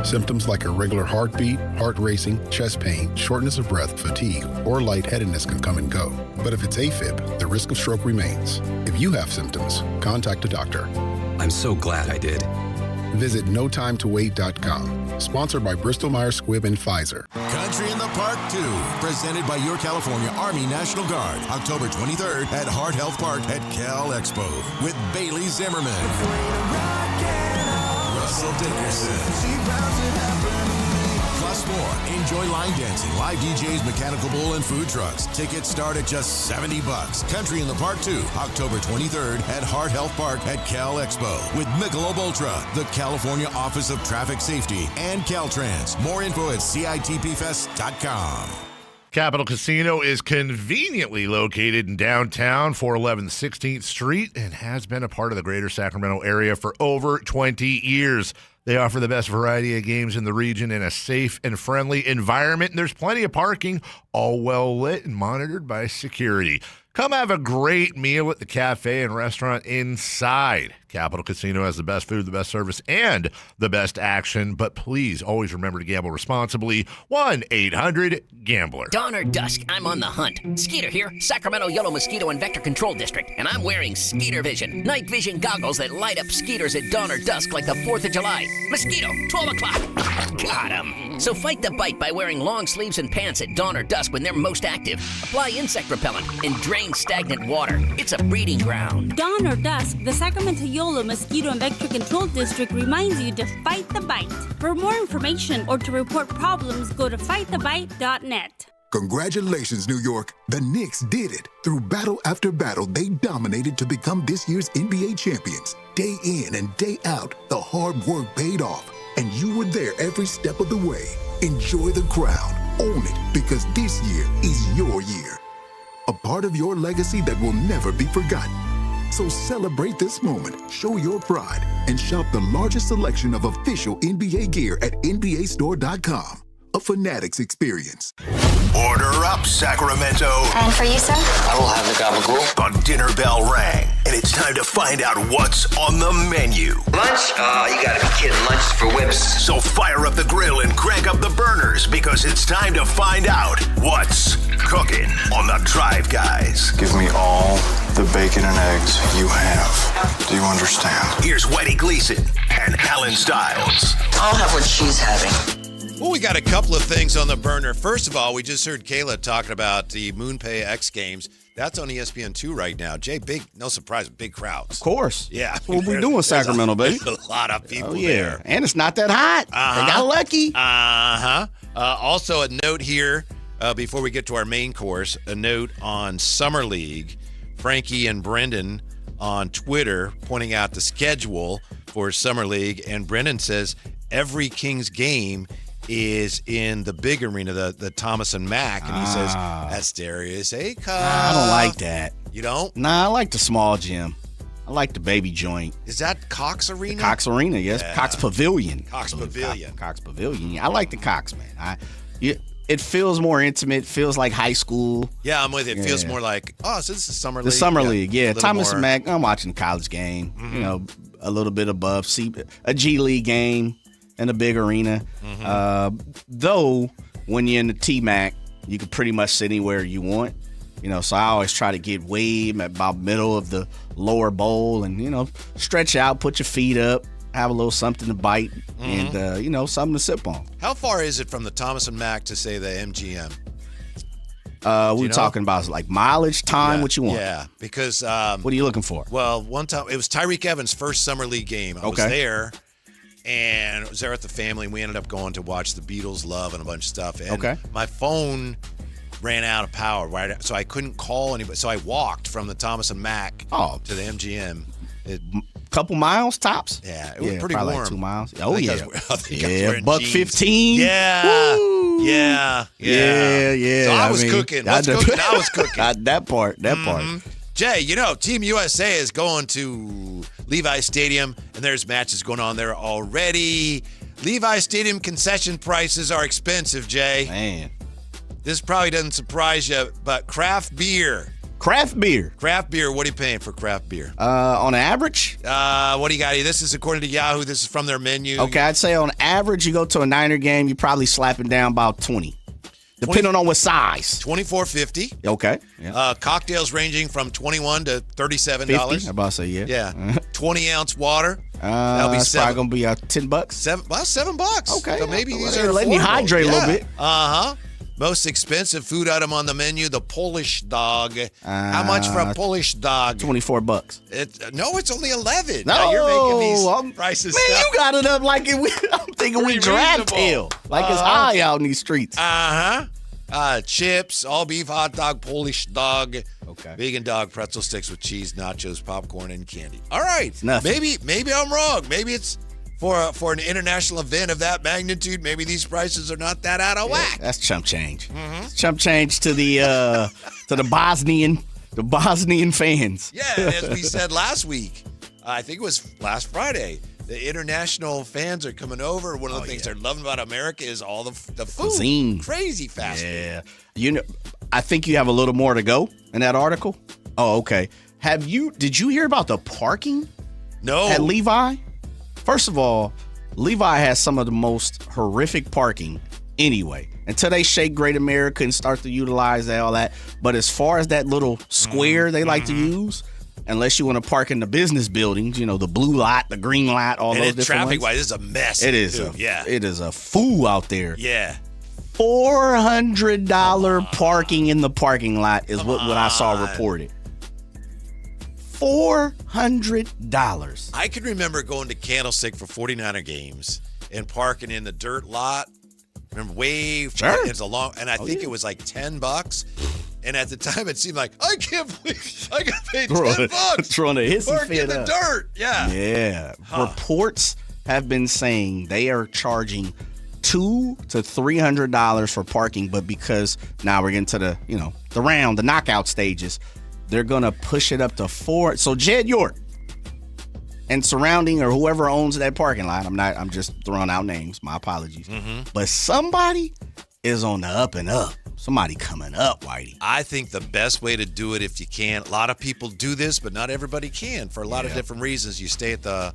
Symptoms like irregular heartbeat, heart racing, chest pain, shortness of breath, fatigue, or lightheadedness can come and go. But if it's AFib, the risk of stroke remains. If you have symptoms, contact a doctor. I'm so glad I did. Visit notimetowait.com. Sponsored by Bristol-Myers Squibb and Pfizer. Country in the Park 2, presented by your California Army National Guard, October 23rd at Heart Health Park at Cal Expo with Bailey Zimmerman, Russell Dickerson, plus more. Enjoy line dancing, live DJs, mechanical bull, and food trucks. Tickets start at just $70. Country in the Park 2, October 23rd at Heart Health Park at Cal Expo with Michelob Ultra, the California Office of Traffic Safety, and Caltrans. More info at CITPFest.com. Capital Casino is conveniently located in downtown, 411 16th Street, and has been a part of the greater Sacramento area for over 20 years. They offer the best variety of games in the region in a safe and friendly environment, and there's plenty of parking, all well lit and monitored by security. Come have a great meal at the cafe and restaurant inside. Capital Casino has the best food, the best service, and the best action. But please always remember to gamble responsibly. 1-800-GAMBLER. Dawn or dusk, I'm on the hunt. Skeeter here, Sacramento Yellow Mosquito and Vector Control District, and I'm wearing Skeeter Vision, night vision goggles that light up skeeters at dawn or dusk like the 4th of July. Mosquito, 12 o'clock. Got him. So fight the bite by wearing long sleeves and pants at dawn or dusk when they're most active. Apply insect repellent and drain stagnant water. It's a breeding ground. Dawn or dusk, the Sacramento Yolo Mosquito and Vector Control District reminds you to fight the bite. For more information or to report problems, go to fightthebite.net. Congratulations, New York. The Knicks did it. Through battle after battle, they dominated to become this year's NBA champions. Day in and day out, the hard work paid off, and you were there every step of the way. Enjoy the crown. Own it, because this year is your year. A part of your legacy that will never be forgotten. So celebrate this moment, show your pride, and shop the largest selection of official NBA gear at NBAstore.com. A Fanatics experience. Order up, Sacramento. And for you, sir? I will have the gabagool. The dinner bell rang, and it's time to find out what's on the menu. Lunch? Oh, you gotta be kidding. Lunch is for whips. So fire up the grill and crank up the burners, because it's time to find out what's cooking on the Drive Guys. Give me all the bacon and eggs you have. Do you understand? Here's Whitey Gleason and Alan Stiles. I'll have what she's having. Well, we got a couple of things on the burner. First of all, we just heard Kayla talking about the MoonPay X Games. That's on ESPN2 right now. Jay, no surprise, big crowds. Of course. Yeah. What we doing, Sacramento, baby? A lot of people yeah. there. And it's not that hot. They got lucky. Also, a note here, before we get to our main course, a note on Summer League. Frankie and Brendan on Twitter pointing out the schedule for Summer League. And Brendan says every Kings game is in the big arena, the Thomas and Mack, and he says, that's Darius Acuff. I don't like that. You don't? Nah, I like the small gym. I like the baby joint. Is that Cox Arena? The Cox Arena, yes. Yeah. Cox Pavilion. Cox Pavilion. Cox Pavilion. I like the Cox, man. It feels more intimate, feels like high school. Yeah, I'm with you. It feels more like, so this is Summer League. The Summer League, yeah. Thomas more... and Mack, I'm watching a college game, Mm-hmm. A little bit above. A G League game. In a big arena. Though, when you're in the T-Mac, you can pretty much sit anywhere you want. So I always try to get way about middle of the lower bowl and, stretch out, put your feet up, have a little something to bite, and, something to sip on. How far is it from the Thomas and Mack to, say, the MGM? We're talking about like mileage, time, what you want. Yeah, because... what are you looking for? Well, one time, it was Tyreek Evans' first Summer League game. I was there. And I was there at the family, and we ended up going to watch the Beatles, Love, and a bunch of stuff. And my phone ran out of power, right? So I couldn't call anybody. So I walked from the Thomas and Mack to the MGM. Couple miles tops? Yeah, it was pretty warm. Like 2 miles. Oh, yeah. $1.15. Yeah. Woo. Yeah. So I was cooking. What's cooking? I was cooking. That part. Jay, Team USA is going to Levi Stadium, and there's matches going on there already. Levi Stadium concession prices are expensive, Jay. Man. This probably doesn't surprise you, but craft beer. Craft beer, what are you paying for craft beer? On average? What do you got here? This is according to Yahoo. This is from their menu. Okay, I'd say on average, you go to a Niner game, you're probably slapping down about 20. Depending on what size. $24.50. Okay. Yeah. Cocktails ranging from $21 to $37. 50? I'm about to say, yeah. Yeah. 20-ounce water. That'll be it's probably going to be $10. $7. Okay. So maybe these are letting you hydrate a little bit. Most expensive food item on the menu, the Polish dog. How much for a Polish dog? $24. No, it's only $11. No, now you're making these prices. Man, you got it up like I'm thinking we draft hill. Like it's high out in these streets. Chips, all beef hot dog, Polish dog. Okay. Vegan dog, pretzel sticks with cheese, nachos, popcorn, and candy. All right. Nothing. Maybe I'm wrong. Maybe it's for an international event of that magnitude. Maybe these prices are not that out of whack. That's chump change. Chump change to the Bosnian fans. Yeah, and as we said last week, I think it was last Friday, the international fans are coming over. One of the things they're loving about America is all the food. Cuisine. Crazy fast food. Yeah. I think you have a little more to go in that article. Oh, okay. Did you hear about the parking No. At Levi? First of all, Levi has some of the most horrific parking anyway. Until they shake Great America and start to utilize all that. But as far as that little square they like to use, unless you want to park in the business buildings, the blue lot, the green lot, all those different traffic-wise, this is a mess. It is. It is a fool out there. Yeah. $400 parking in the parking lot is what I saw reported. $400. I can remember going to Candlestick for 49er games and parking in the dirt lot. Remember, it's a long, and I think it was like $10. And at the time, it seemed like I can't believe I got paid $10 throwing a hissy park fit in the up. dirt. Yeah. Yeah. Reports have been saying they are charging $200 to $300 for parking, but because now we're getting to the the knockout stages, they're gonna push it up to $4. So Jed York and surrounding or whoever owns that parking lot, I'm just throwing out names. My apologies. But somebody is on the up and up. Somebody coming up, Whitey. I think the best way to do it, if you can, a lot of people do this, but not everybody can for a lot of different reasons. You stay at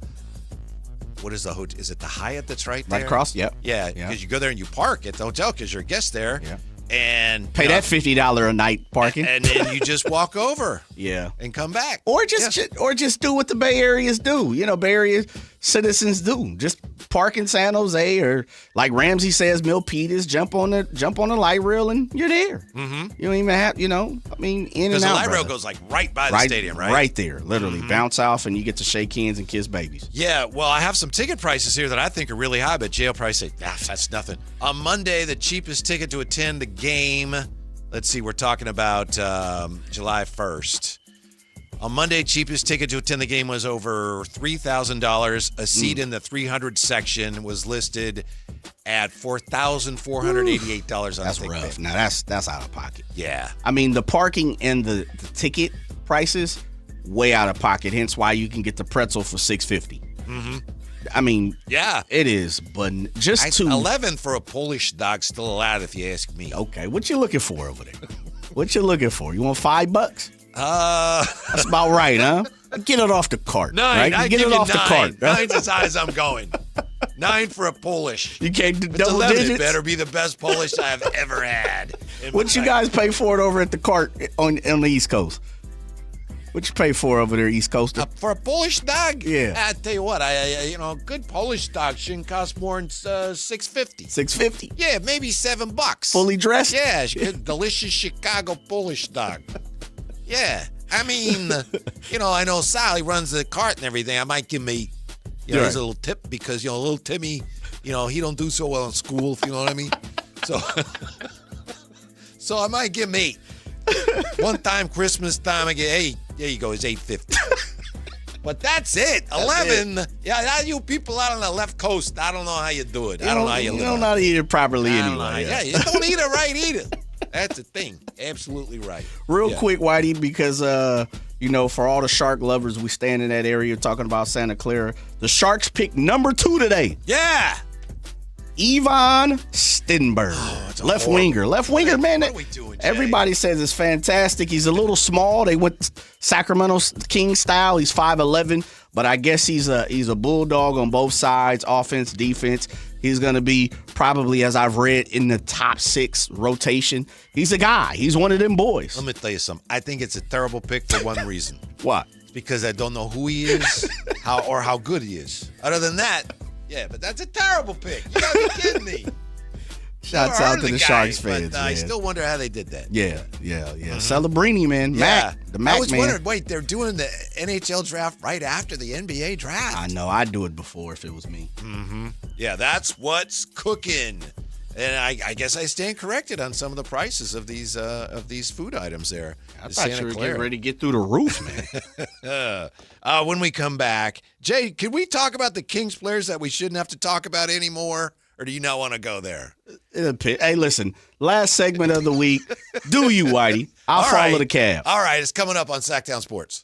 what is the hotel? Is it the Hyatt that's right there? Right across? Yep. Yeah, because you go there and you park at the hotel because you're a guest there. Yeah. And pay that $50 a night parking. And then you just walk over. Yeah. And come back. Or just do what the Bay Areas do. Bay Area citizens do. Just park in San Jose, or like Ramsey says, Milpitas, jump on the light rail and you're there. You don't even have, in and out. Because the light rail goes like right by the stadium, right? Right there, literally. Bounce off and you get to shake hands and kiss babies. Yeah, well, I have some ticket prices here that I think are really high, but Jay will probably say, that's nothing. On Monday, the cheapest ticket to attend the game, let's see, we're talking about July 1st. On Monday, cheapest ticket to attend the game was over $3,000. A seat in the 300 section was listed at $4,488. That's rough. Now that's out of pocket. Yeah. The parking and the ticket prices way out of pocket. Hence why you can get the pretzel for $6.50. Yeah, it is. But just $11 for a Polish dog, still allowed if you ask me. Okay, what you looking for over there? What you looking for? You want $5? That's about right, huh? Get it off the cart. 9. Right? I Get give it you off 9. the cart. 9's as high as I'm going. 9 for a Polish. You can't do It's double 11. digits. It better be the best Polish I've ever had. What you guys pay for it over at the cart on the East Coast? What you pay for over there, East Coaster? For a Polish dog? Yeah. I tell you what, a good Polish dog shouldn't cost more than $6.50. $6.50? Yeah, maybe $7. Fully dressed? Yeah, good, delicious Chicago Polish dog. Yeah. I know Sally runs the cart and everything. I might give him his little tip because, little Timmy, he don't do so well in school, if you know what I mean. So I might give him 8. One time, Christmas time, I get, hey, there you go, it's $8.50. But that's it. 11. Yeah, you people out on the left coast, I don't know how you do it. I don't know how you live. You don't know how to eat it properly anyway. Yeah, you don't eat it right either. That's the thing. Absolutely right. Real quick, Whitey, because, for all the shark lovers, we stand in that area talking about Santa Clara. The Sharks picked number 2 today. Yeah. Ivan Stenberg. Left winger, man. What are we doing, Jay? Everybody says it's fantastic. He's a little small. They went Sacramento Kings style. He's 5'11", but I guess he's a bulldog on both sides, offense, defense. He's going to be probably, as I've read, in the top 6 rotation. He's a guy. He's one of them boys. Let me tell you something. I think it's a terrible pick for one reason. What? Because I don't know who he is, how good he is. Other than that, yeah, but that's a terrible pick. You gotta be kidding me. Shouts out to the Sharks fans, but, I still wonder how they did that. Yeah. Celebrini, man. Yeah. Mac I was man. wondering, wait, they're doing the NHL draft right after the NBA draft. I know. I'd do it before if it was me. Yeah, that's what's cooking. And I guess I stand corrected on some of the prices of these food items there. I thought you were getting ready to get through the roof, man. When we come back, Jay, could we talk about the Kings players that we shouldn't have to talk about anymore? Or do you not want to go there? Hey, listen, last segment of the week. Do you, Whitey? I'll follow the cab. All right, it's coming up on Sacktown Sports.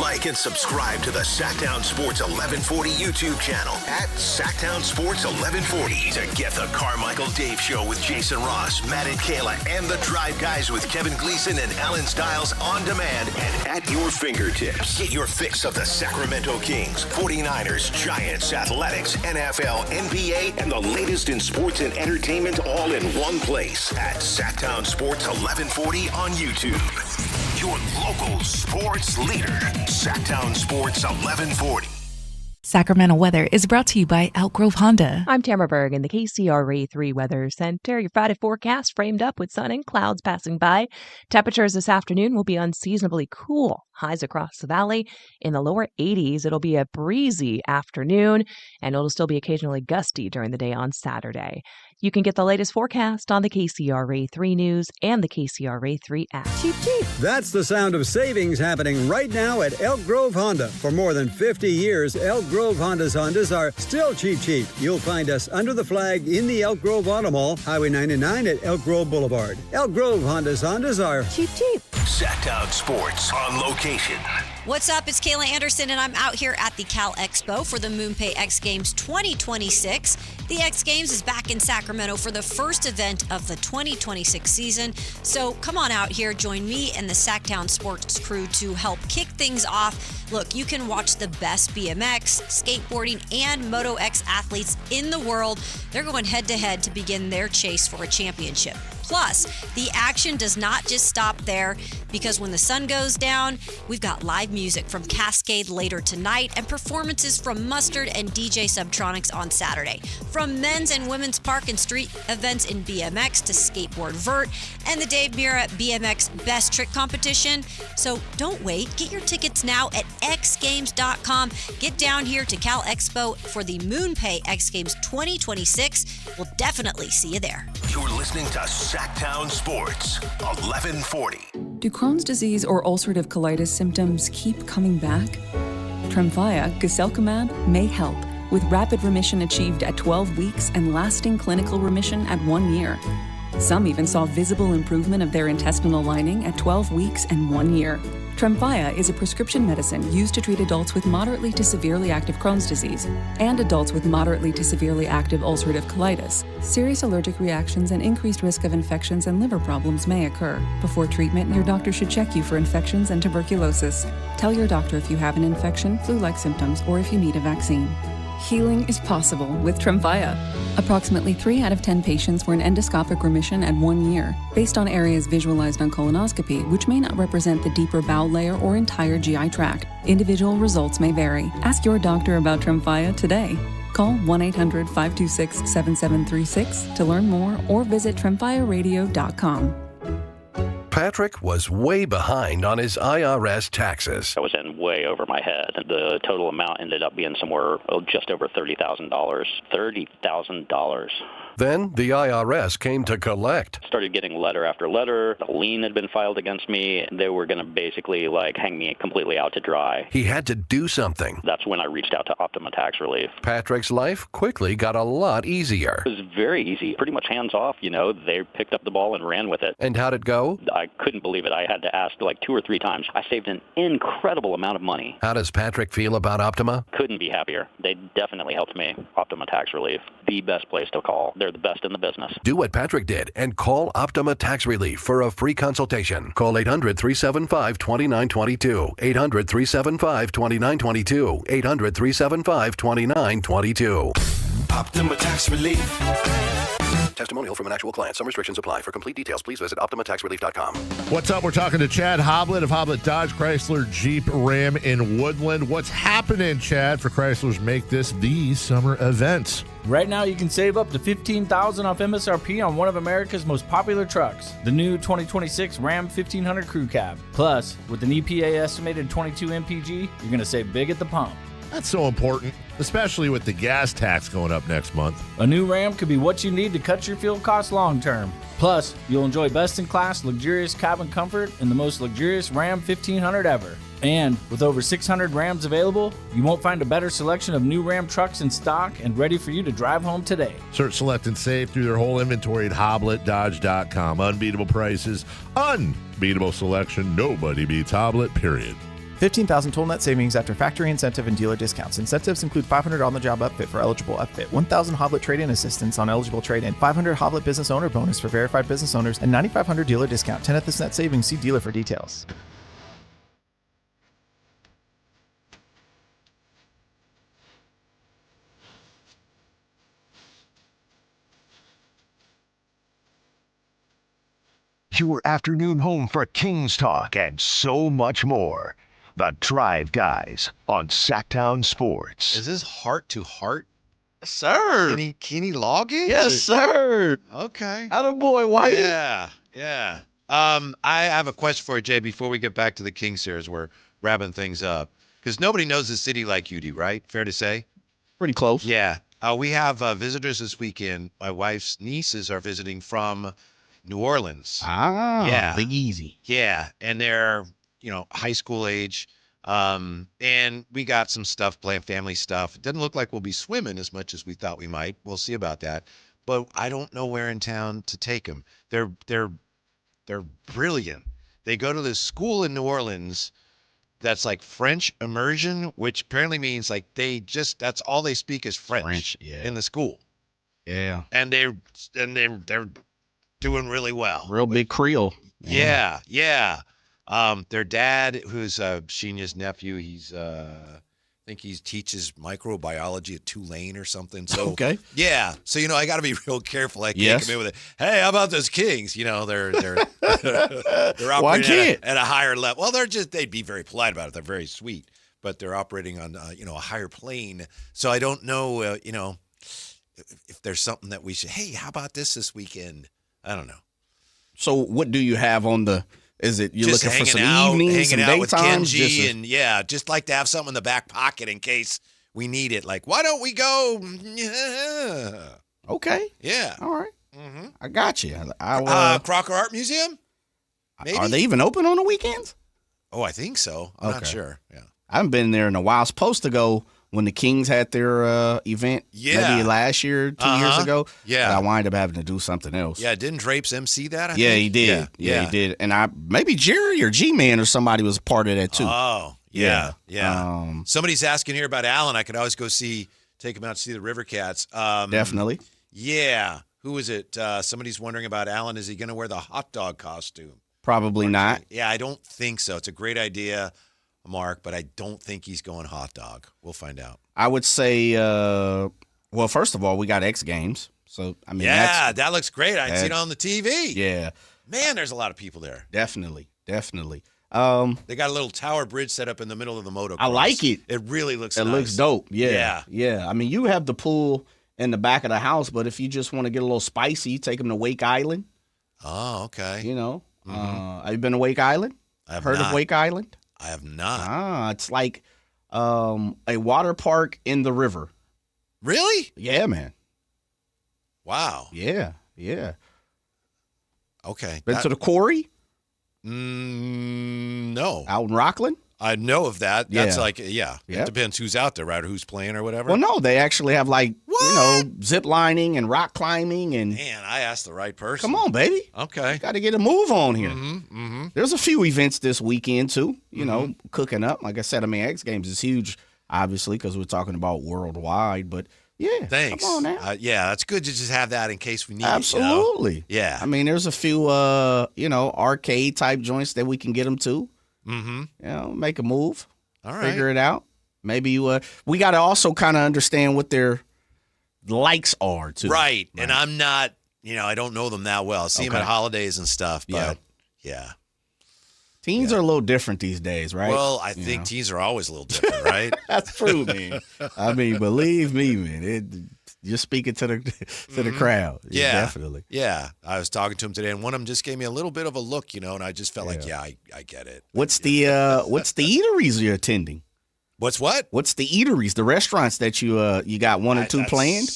Like and subscribe to the Sacktown Sports 1140 YouTube channel at Sacktown Sports 1140 to get the Carmichael Dave Show with Jason Ross, Matt and Kayla, and the Drive Guys with Kevin Gleason and Alan Stiles on demand and at your fingertips. Get your fix of the Sacramento Kings, 49ers, Giants, Athletics, NFL, NBA, and the latest in sports and entertainment all in one place at Sacktown Sports 1140 on YouTube. Your local sports leader, Sacktown Sports 1140. Sacramento weather is brought to you by Elk Grove Honda. I'm Tamara Berg in the KCRA 3 Weather Center. Your Friday forecast framed up with sun and clouds passing by. Temperatures this afternoon will be unseasonably cool. Highs across the valley in the lower 80s. It'll be a breezy afternoon, and it'll still be occasionally gusty during the day on Saturday. You can get the latest forecast on the KCRA 3 News and the KCRA 3 app. Cheap, cheap. That's the sound of savings happening right now at Elk Grove Honda. For more than 50 years, Elk Grove Hondas are still cheap, cheap. You'll find us under the flag in the Elk Grove Auto Mall, Highway 99 at Elk Grove Boulevard. Elk Grove Hondas are cheap, cheap. Sacktown Sports on location. What's up? It's Kayla Anderson, and I'm out here at the Cal Expo for the MoonPay X Games 2026. The X Games is back in Sacramento for the first event of the 2026 season. So come on out here, join me and the Sacktown Sports crew to help kick things off. Look, you can watch the best BMX, skateboarding, and Moto X athletes in the world. They're going head-to-head to begin their chase for a championship. Plus, the action does not just stop there, because when the sun goes down, we've got live music from Cascade later tonight and performances from Mustard and DJ Subtronics on Saturday. From men's and women's park and street events in BMX to skateboard vert and the Dave Mira BMX Best Trick Competition. So don't wait. Get your tickets now at xgames.com. Get down here to Cal Expo for the MoonPay X Games 2026. We'll definitely see you there. You're listening to Sacktown Sports 1140. Do Crohn's disease or ulcerative colitis symptoms keep coming back? Tremfya, guselkumab, may help, with rapid remission achieved at 12 weeks and lasting clinical remission at 1 year. Some even saw visible improvement of their intestinal lining at 12 weeks and 1 year. Tremfya is a prescription medicine used to treat adults with moderately to severely active Crohn's disease and adults with moderately to severely active ulcerative colitis. Serious allergic reactions and increased risk of infections and liver problems may occur. Before treatment, your doctor should check you for infections and tuberculosis. Tell your doctor if you have an infection, flu-like symptoms, or if you need a vaccine. Healing is possible with Tremfya. Approximately 3 out of 10 patients were in endoscopic remission at 1 year, based on areas visualized on colonoscopy, which may not represent the deeper bowel layer or entire GI tract. Individual results may vary. Ask your doctor about Tremfya today. Call 1-800-526-7736 to learn more or visit tremfyaradio.com. Patrick was way behind on his IRS taxes. I was in way over my head. The total amount ended up being somewhere just over $30,000. $30,000. Then the IRS came to collect. Started getting letter after letter. A lien had been filed against me. They were going to basically hang me completely out to dry. He had to do something. That's when I reached out to Optima Tax Relief. Patrick's life quickly got a lot easier. It was very easy, pretty much hands off. They picked up the ball and ran with it. And how'd it go? I couldn't believe it. I had to ask 2 or 3 times. I saved an incredible amount of money. How does Patrick feel about Optima? Couldn't be happier. They definitely helped me. Optima Tax Relief, the best place to call. They're the best in the business. Do what Patrick did and call Optima Tax Relief for a free consultation. Call 800-375-2922. 800-375-2922. 800-375-2922. Optima Tax Relief. Testimonial from an actual client. Some restrictions apply. For complete details, please visit OptimaTaxRelief.com. What's up? We're talking to Chad Hoblet of Hoblet Dodge, Chrysler, Jeep, Ram in Woodland. What's happening, Chad, for Chrysler's Make This the Summer event? Right now, you can save up to $15,000 off MSRP on one of America's most popular trucks, the new 2026 Ram 1500 Crew Cab. Plus, with an EPA estimated 22 mpg, you're going to save big at the pump. That's so important, especially with the gas tax going up next month. A new Ram could be what you need to cut your fuel costs long term. Plus, you'll enjoy best-in-class luxurious cabin comfort in the most luxurious Ram 1500 ever. And with over 600 Rams available, you won't find a better selection of new Ram trucks in stock and ready for you to drive home today. Search, select, and save through their whole inventory at HobletDodge.com. Unbeatable prices, unbeatable selection. Nobody beats Hoblet, period. 15,000 total net savings after factory incentive and dealer discounts. Incentives include $500 on-the-job upfit for eligible upfit, 1,000 Hoblet trade-in assistance on eligible trade-in, 500 Hoblet business owner bonus for verified business owners, and 9,500 dealer discount. 10th is net savings. See dealer for details. Your afternoon home for Kings talk and so much more. The Drive Guys on Sacktown Sports. Is this heart to heart? Yes, sir. Can he log in? Yes, sir. Okay. Attaboy, White. Yeah. I have a question for you, Jay, before we get back to the Kings series. We're wrapping things up. Because nobody knows the city like you do, right? Fair to say? Pretty close. Yeah. We have visitors this weekend. My wife's nieces are visiting from New Orleans. Yeah. Big Easy. Yeah. And they're, high school age. And we got some stuff planned, family stuff. It doesn't look like we'll be swimming as much as we thought we might. We'll see about that. But I don't know where in town to take them. They're brilliant. They go to this school in New Orleans that's like French immersion, which apparently means like that's all they speak is French in the school. Yeah. And they're doing really well. Real big Creole. Yeah. Their dad, who's Sheena's nephew, I think he teaches microbiology at Tulane or something. So okay. Yeah. So I got to be real careful. I can't come in with it. Hey, how about those Kings? They're operating at a higher level. Well, they'd be very polite about it. They're very sweet, but they're operating on a higher plane. So I don't know if there's something that we should. Hey, how about this weekend? I don't know. So what do you have on the? Is it you're just looking for some out, evenings, some hanging out with daytimes? Kenji, and just like to have something in the back pocket in case we need it. Like, why don't we go? Yeah. Okay. Yeah. All right. Mm-hmm. I got you. Crocker Art Museum? Maybe? Are they even open on the weekends? Oh, I think so. I'm not sure. Yeah. I haven't been there in a while. I was supposed to go when the Kings had their event maybe last year, 2 years ago. Yeah. But I wind up having to do something else. Yeah, didn't Drapes MC that? I Yeah, think? he did. Yeah, he did. And maybe Jerry or G-Man or somebody was a part of that too. Oh, yeah. Somebody's asking here about Allen. I could always go take him out to see the River Cats. Definitely. Yeah. Who is it? Somebody's wondering about Allen. Is he going to wear the hot dog costume? Probably not. Yeah, I don't think so. It's a great idea, Mark, but I don't think he's going hot dog. We'll find out. I would say, well, first of all, we got X Games. So, I mean, that looks great. I see it on the TV. Yeah. Man, there's a lot of people there. Definitely. They got a little tower bridge set up in the middle of the motocross. I like it. It really looks nice. It looks dope. Yeah. I mean, you have the pool in the back of the house, but if you just want to get a little spicy, you take them to Wake Island. Oh, okay. Have you been to Wake Island? I have heard not. of Wake Island? I have not. It's like a water park in the river. Really? Yeah, man. Wow. Yeah. Okay. Been to the quarry? No. Out in Rockland? I know of that. That's Yep. It depends who's out there, right? Or who's playing or whatever. Well, no, they actually have zip lining and rock climbing and. Man, I asked the right person. Come on, baby. Okay. Got to get a move on here. Mm-hmm. There's a few events this weekend too. Cooking up. Like I said, I mean, X Games is huge, obviously, because we're talking about worldwide. But yeah, thanks. Come on now. That's good to just have that in case we need Absolutely. it. Yeah. I mean, there's a few, arcade type joints that we can get them to. Mm-hmm. Make a move. All right. Figure it out. Maybe we got to also kind of understand what their likes are too. Right. And I'm not, I don't know them that well. I see them at holidays and stuff, but yeah. Teens are a little different these days, right? Well, I think teens are always a little different, right? That's true, man. I mean, believe me, man. You're speaking to the crowd. Yeah, definitely. Yeah, I was talking to him today, and one of them just gave me a little bit of a look, and I just felt like, I get it. What's the eateries you're attending? What's what? What's the eateries, the restaurants that you got one or two planned?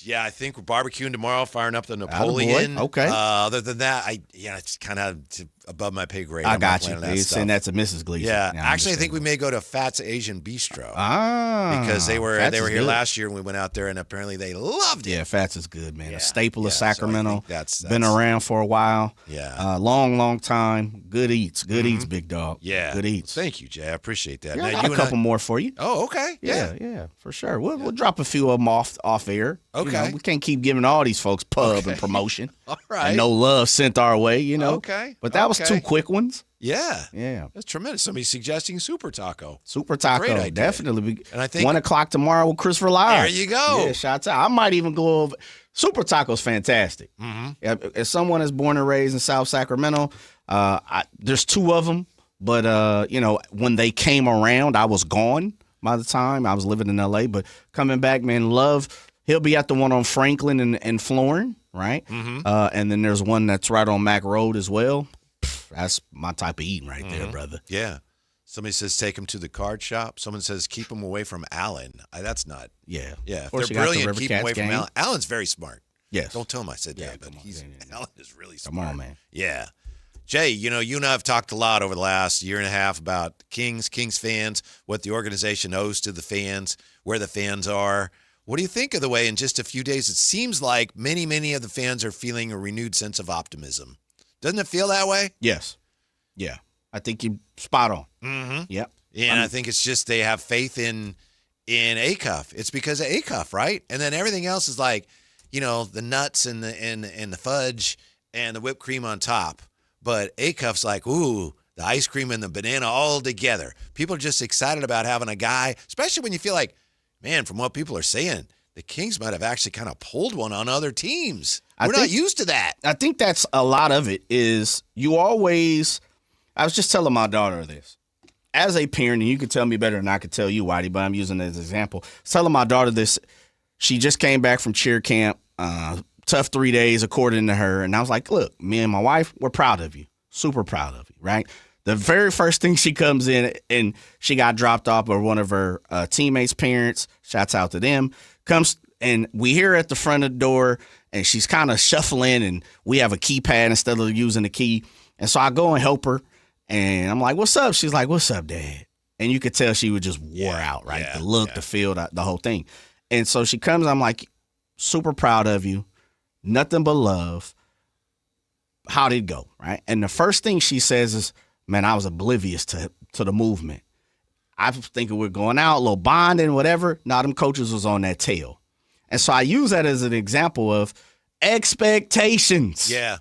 Yeah, I think we're barbecuing tomorrow, firing up the Napoleon. Okay. Other than that, it's kind of above my pay grade. I got you. You send that to Mrs. Gleason. Yeah, I actually, I think understand. we may go to Fat's Asian Bistro. Because they were Fats is here good. last year and we went out there and apparently they loved it. Yeah, Fats is good, man. A staple of Sacramento. So I think that's been around for a while. Yeah. Long time. Good eats. Good eats, big dog. Yeah. Good eats. Thank you, Jay. I appreciate that. Yeah, Now, I got you a and couple more for you. Oh, okay. Yeah, for sure. We'll drop a few of them off air. Okay. We can't keep giving all these folks pub and promotion. All right. And no love sent our way, Okay. But that was two quick ones. Yeah. Yeah. That's tremendous. Somebody's suggesting Super Taco. Super Taco. Great idea. Definitely. And I think 1 o'clock tomorrow with Christopher Live. There you go. Yeah, shots out. I might even go over. Super Taco's fantastic. As someone that's born and raised in South Sacramento, there's 2 of them. But, when they came around, I was gone by the time. I was living in L.A. But coming back, man, he'll be at the one on Franklin and Florin, right? And then there's one that's right on Mac Road as well. That's my type of eating right there, brother. Yeah. Somebody says take him to the card shop. Someone says keep him away from Allen. That's not. Yeah. Yeah. If course, they're you got the brilliant, River keep him Cats away from game. Allen. Allen's very smart. Yes. Don't tell him I said that, but Allen is really smart. Come on, man. Yeah. Jay, you and I have talked a lot over the last year and a half about Kings fans, what the organization owes to the fans, where the fans are. What do you think of the way in just a few days it seems like many of the fans are feeling a renewed sense of optimism? Doesn't it feel that way? Yes. Yeah. I think you're spot on. Mm-hmm. Yep. And I think it's just they have faith in Acuff. It's because of Acuff, right? And then everything else is like, the nuts and the fudge and the whipped cream on top. But Acuff's like, ooh, the ice cream and the banana all together. People are just excited about having a guy, especially when you feel like, man, from what people are saying, the Kings might have actually kind of pulled one on other teams. We're not used to that. I think that's a lot of it is I was just telling my daughter this. As a parent, and you can tell me better than I could tell you, Whitey, but I'm using it as an example. I was telling my daughter this. She just came back from cheer camp. Tough 3 days, according to her. And I was like, look, me and my wife, we're proud of you. Super proud of you, right? The very first thing she comes in and she got dropped off by one of her teammates' parents. Shouts out to them. Comes and we hear her at the front of the door and she's kind of shuffling and we have a keypad instead of using the key. And so I go and help her and I'm like, what's up? She's like, what's up, Dad? And you could tell she was just wore out, right? Yeah, the look, the feel, the whole thing. And so she comes, I'm like, super proud of you. Nothing but love. How did it go, right? And the first thing she says is, man, I was oblivious to the movement. I was thinking we're going out, a little bonding, whatever. Now them coaches was on that tail. And so I use that as an example of expectations. Yeah.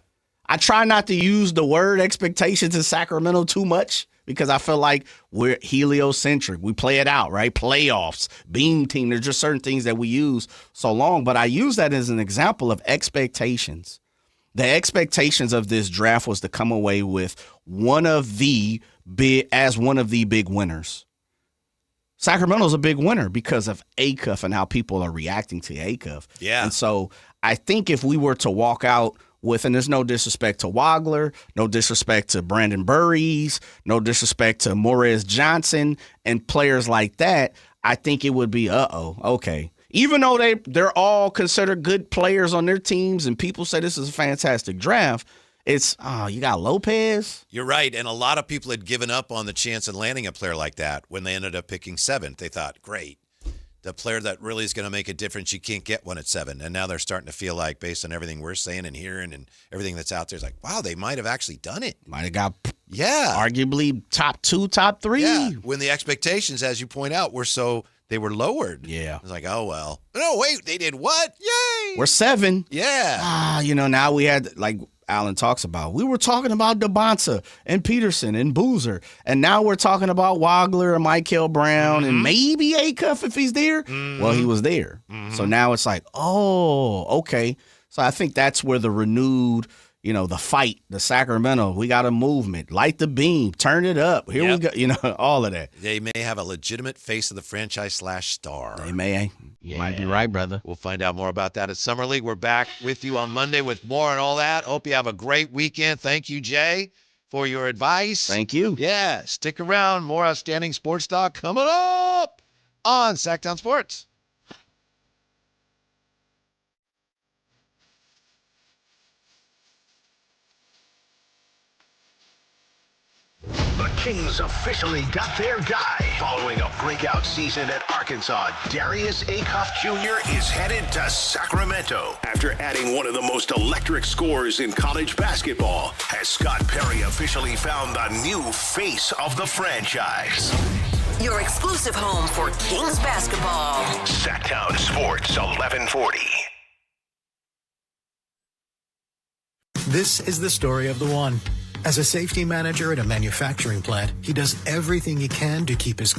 I try not to use the word expectations in Sacramento too much because I feel like we're heliocentric. We play it out, right? Playoffs, beam team. There's just certain things that we use so long. But I use that as an example of expectations. The expectations of this draft was to come away with one of the big winners. Sacramento's a big winner because of Acuff and how people are reacting to Acuff. Yeah. And so I think if we were to walk out with, and there's no disrespect to Wagler, no disrespect to Brandon Burries, no disrespect to Morez Johnson and players like that, I think it would be, okay. Even though they're all considered good players on their teams and people say this is a fantastic draft, it's, you got Lopez. You're right. And a lot of people had given up on the chance of landing a player like that when they ended up picking 7th. They thought, great. The player that really is going to make a difference, you can't get one at 7. And now they're starting to feel like, based on everything we're saying and hearing and everything that's out there, it's like, wow, they might have actually done it. Might have got, arguably top 2, top 3. Yeah, when the expectations, as you point out, they were lowered. Yeah. It's like, oh, well. No, wait, they did what? Yay! We're 7. Yeah. Now we had, like Alan talks about, we were talking about DeBonta and Peterson and Boozer, and now we're talking about Wagler and Michael Brown and maybe Acuff if he's there. Well, he was there. So now it's like, oh, okay. So I think that's where the renewed, the fight, the Sacramento, we got a movement, light the beam, turn it up. Here we go, all of that. They may have a legitimate face of the franchise /star. They may. You might be right, brother. We'll find out more about that at Summer League. We're back with you on Monday with more and all that. Hope you have a great weekend. Thank you, Jay, for your advice. Thank you. Yeah, stick around. More outstanding sports talk coming up on Sacktown Sports. Kings officially got their guy. Following a breakout season at Arkansas, Darius Acuff Jr. is headed to Sacramento. After adding one of the most electric scores in college basketball, has Scott Perry officially found the new face of the franchise. Your exclusive home for Kings basketball. Sacktown Sports 1140. This is the story of the one. As a safety manager at a manufacturing plant, he does everything he can to keep his